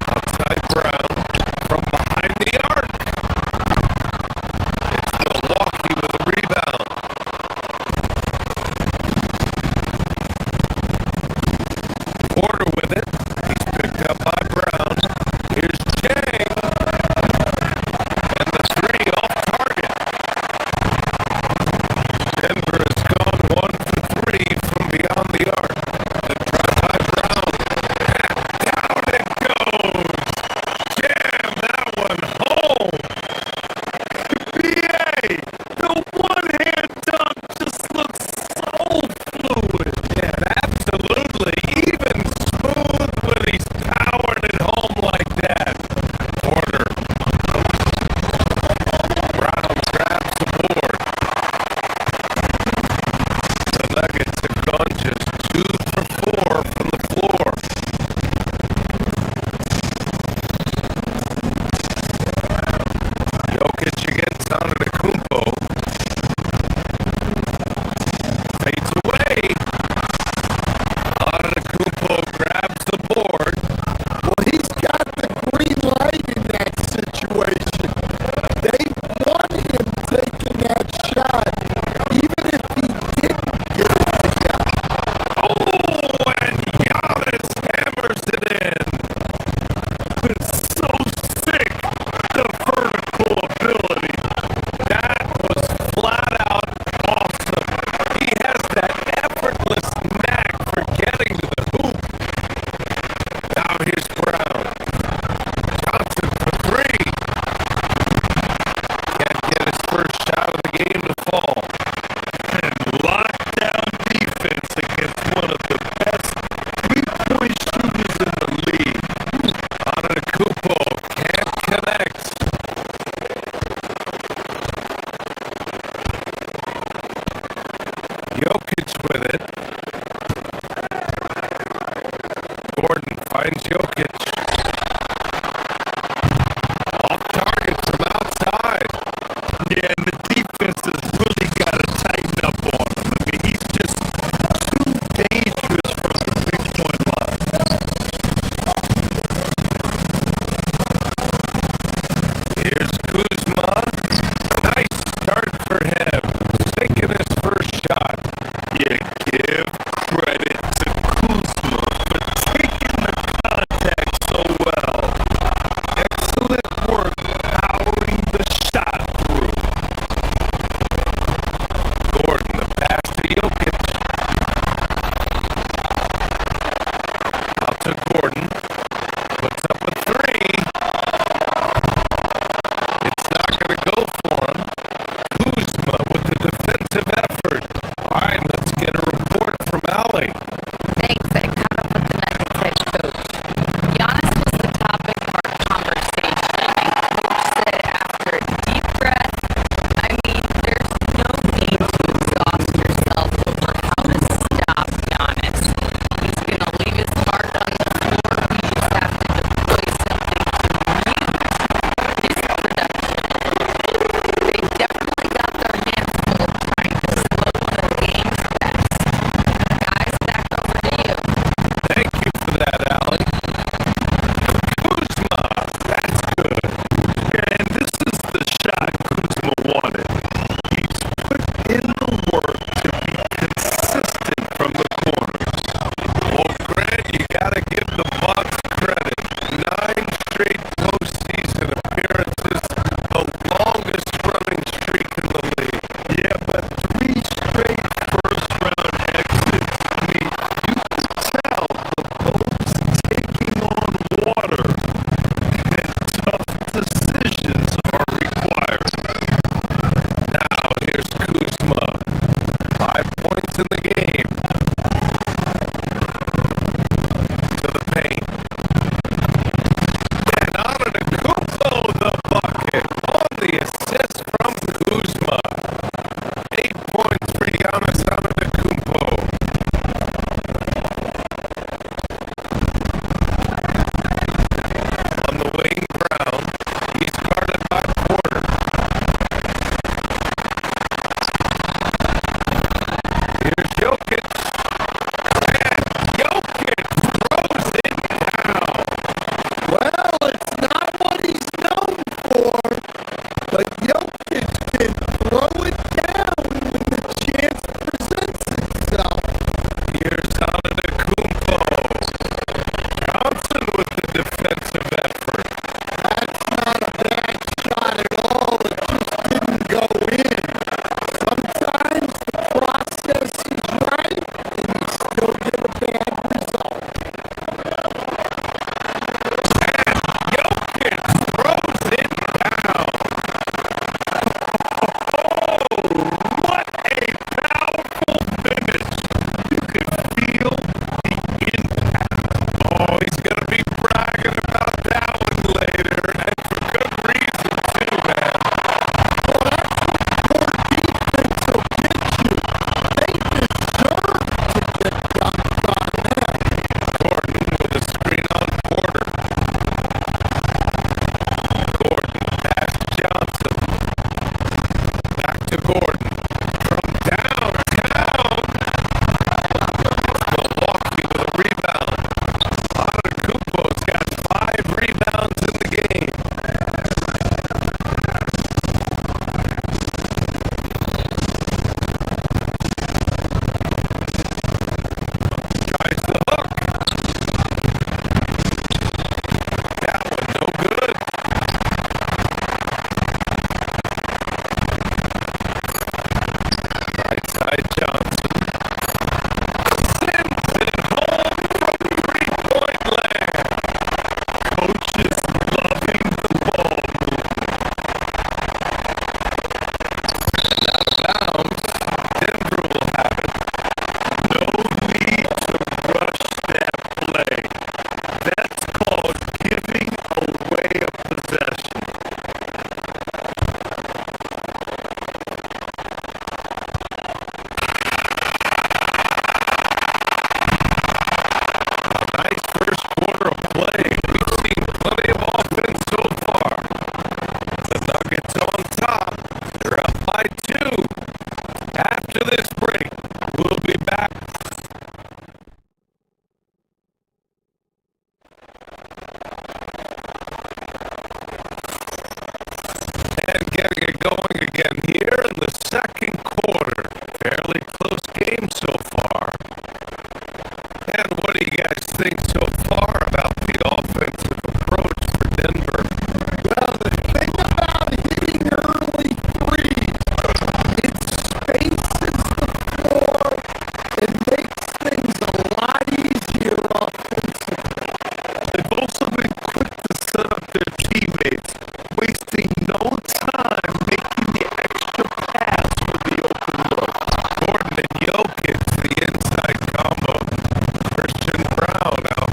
Outside Brown from behind the arc. It's Milwaukee with a rebound. Porter with it. He's picked up by Brown. Here's Jang. And the three off target. Denver has gone 1 for 3 from beyond the arc. The drive by Brown. And down it goes. Jam that one home. BA, the one-hand dunk just looks so fluid. Yeah, absolutely. Even smooth when he's powering it home like that. Porter. Brown grabs the board. The Nuggets have gone just 2 for 4 from the floor. Jokic against Antetokounmpo. Fades away. Antetokounmpo grabs the board. Well, he's got the green light in that situation. They want him taking that shot, even if he didn't get it together. Oh, and Giannis hammers it in. It's so sick, the vertical ability. That was flat out awesome. He has that effortless knack for getting to the hoop. Now here's Brown. Johnson for 3. Can't get his first shot of the game to fall. And lockdown defense against one of the best three-point shooters in the league. Antetokounmpo can't connect. Jokic with it. Gordon finds Jokic. Off target from outside. Yeah, and the defense has really got to tighten up on him. I mean, he's just too dangerous from the three-point line. Here's Kuzma. Nice start for him. Taking his first shot. Yeah, give credit to Kuzma for taking the contact so well. Excellent work powering the shot through. Gordon, the pass to Jokic. Out to Gordon. Puts up a 3. It's not going to go for him. Kuzma with the defensive effort. All right, let's get a report from Allie. Thanks. I caught up with the Nuggets head coach. Giannis was the topic of our conversation, and coach said after a deep breath, I mean, there's no need to exhaust yourself over how to stop Giannis. He's going to leave his mark on the floor. We just have to deploy something to mute his production. They definitely got their hands full trying to slow the game's best. Guys back again here in the second quarter. Fairly close game so far. And what do you guys think so far about the offensive approach for Denver? Well, the thing about hitting early threes, it spaces the floor and makes things a lot easier offensively. They've also been quick to set up their teammates, wasting no time making the extra pass for the open look. Gordon and Jokic, the inside combo. Christian Brown out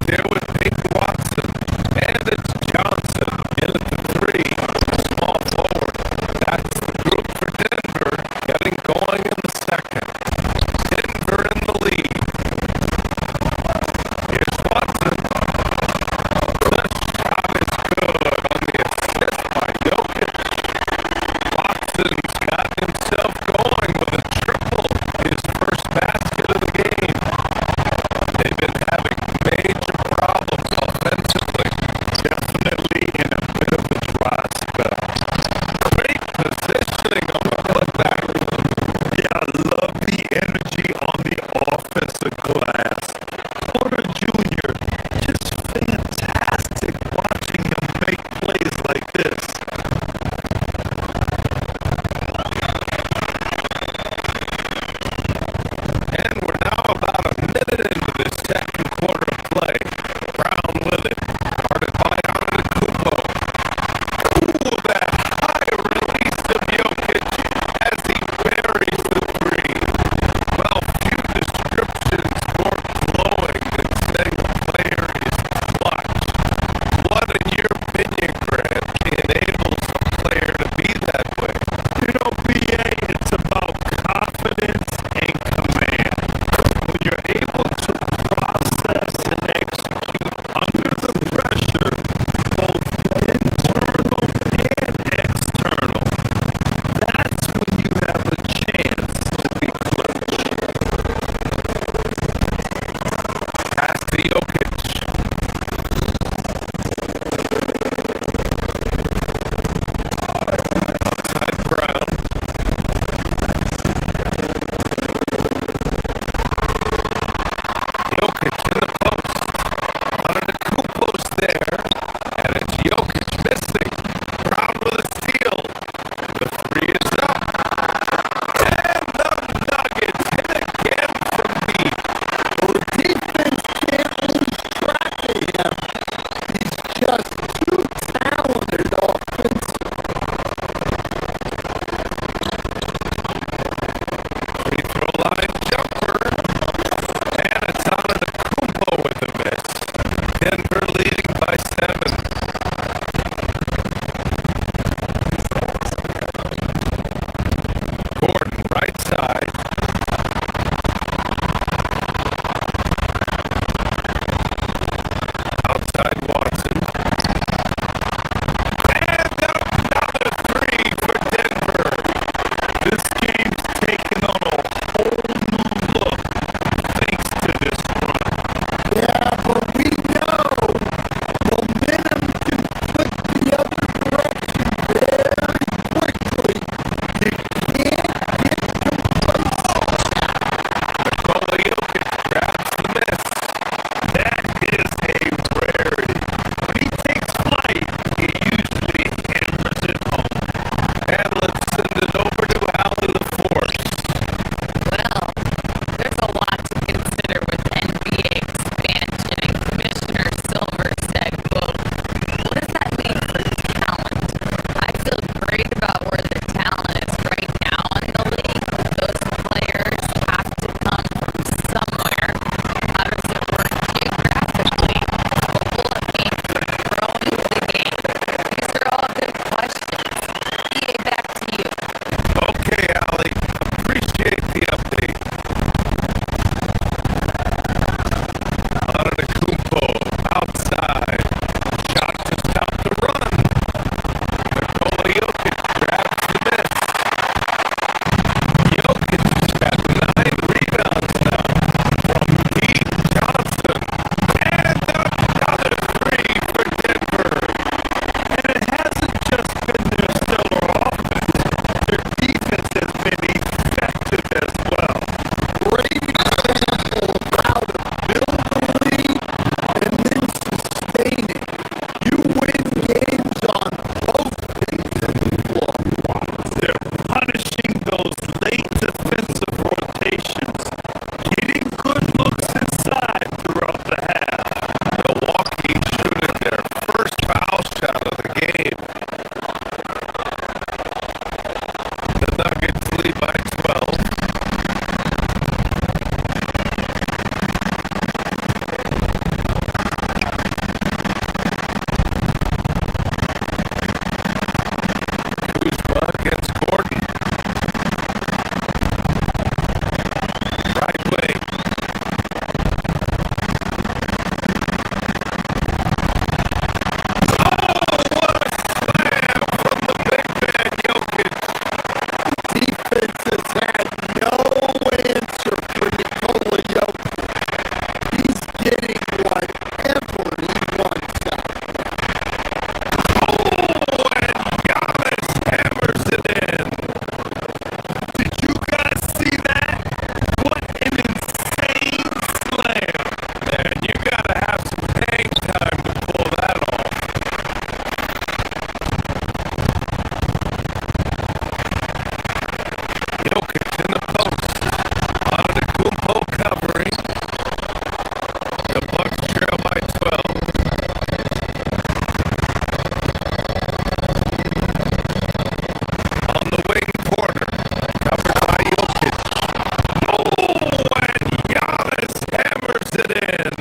in.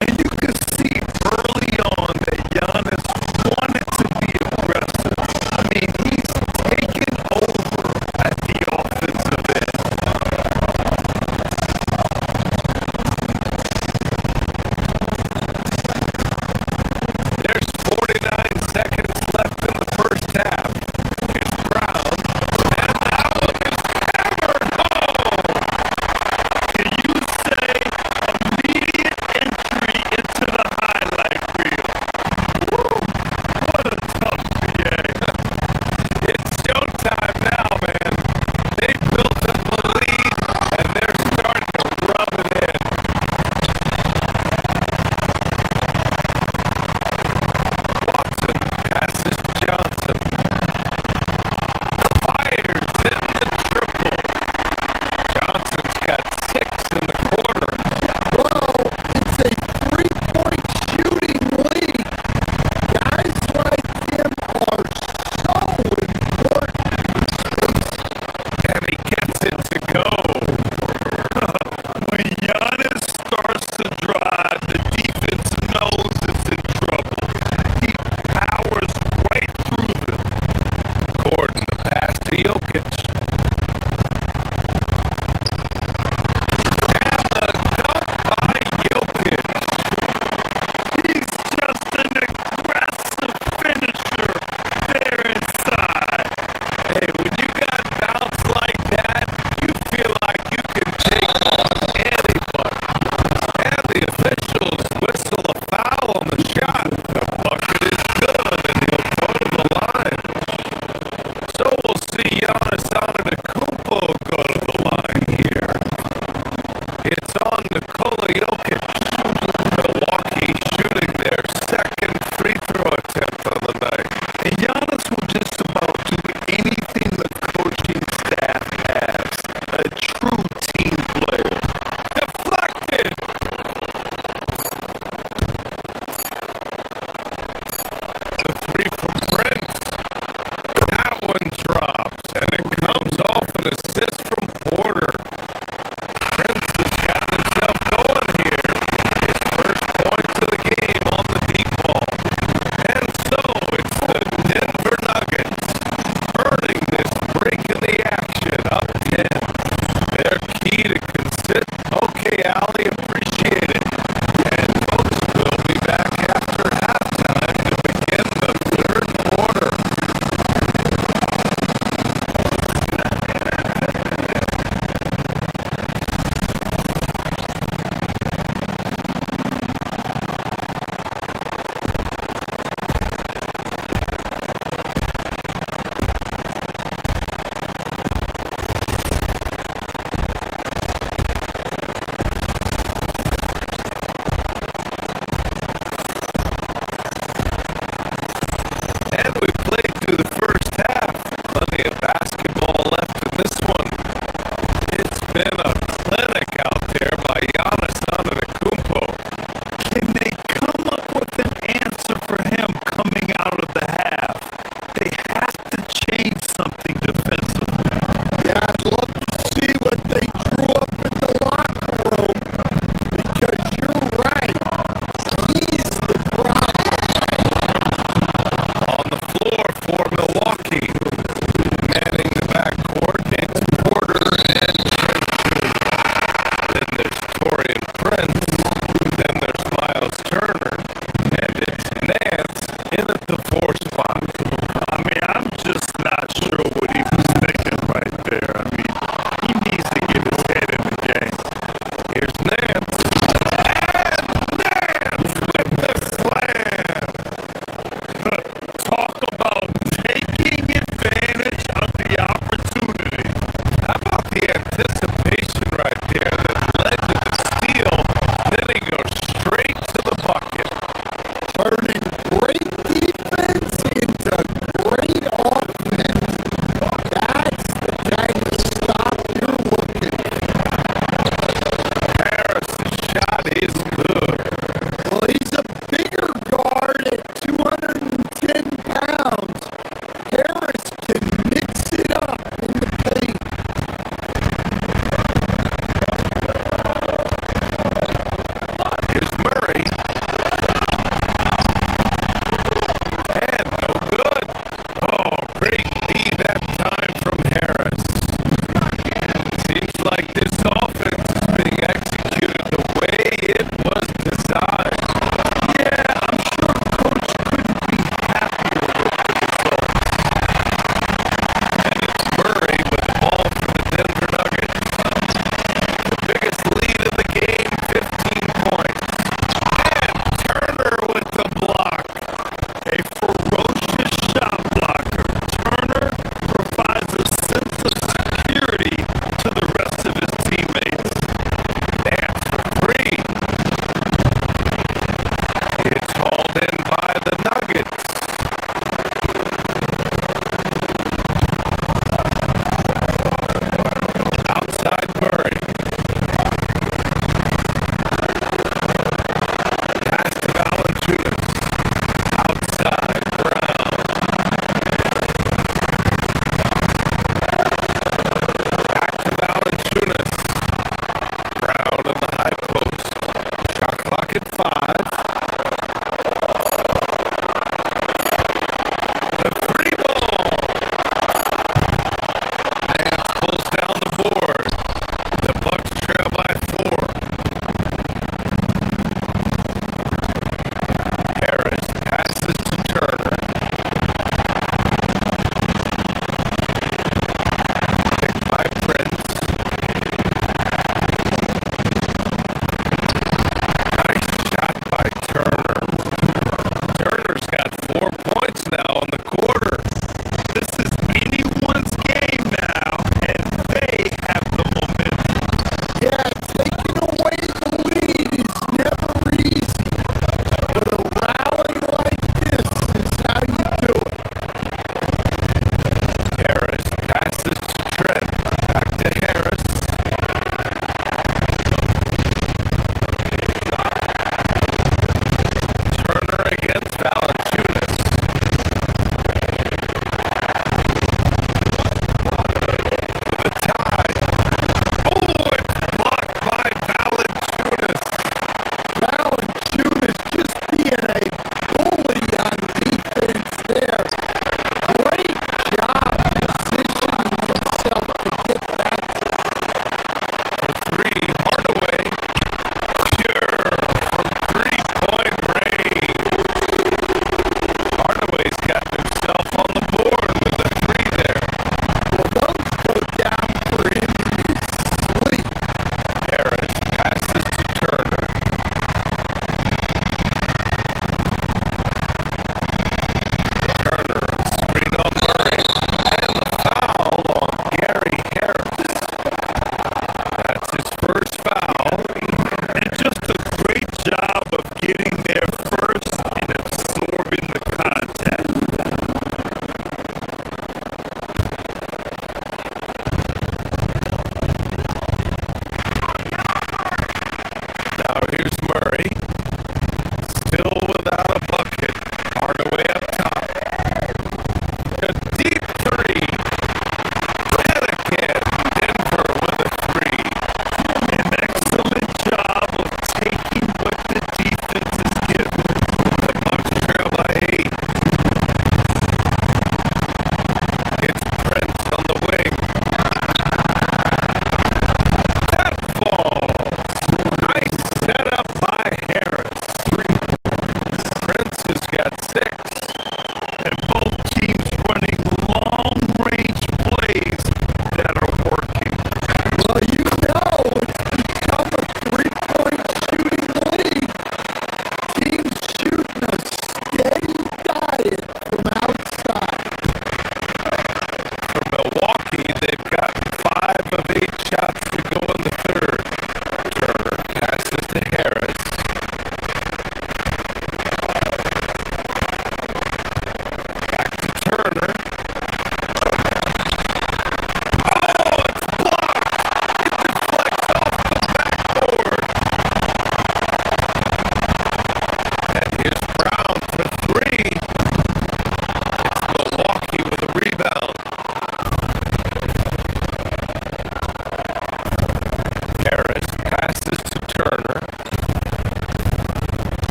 And you could see early on that Giannis wanted to be aggressive. I mean, he's taken over at the offensive end. There's 49 seconds left in the first half. It's Brown. And that one is hammered home. Can you say immediate entry into the highlight reel? Woo, what a tough PA. It's showtime now, man. They built up a lead, and they're starting to rub it in. Watson passes Johnson. Fires in the triple. Johnson's got 6 in the quarter. Well, it's a three-point shooting lead. Guys like him are so important. And he gets it to go. When Giannis starts to drive, the defense knows it's in trouble. He powers right through them. Gordon, the pass to Jokic. And the dunk by Jokic. He's just an aggressive finisher there inside. Hey, when you got bounce like that, you feel like you can take on anybody. And the officials whistle a foul on the shot. The bucket is good, and he'll go to the line. So we'll see Giannis Antetokounmpo go to the line here. It's on Nikola Jokic. Milwaukee shooting their second free throw attempt on the night. And Giannis will just about do anything the coaching staff has. A true team player. Deflected! The three from Prince. That one drops, and it comes off an assist from Porter. Prince has got himself going here. His first points of the game on the deep ball. And so it's the Denver Nuggets earning this break in the action, up 10. Their key to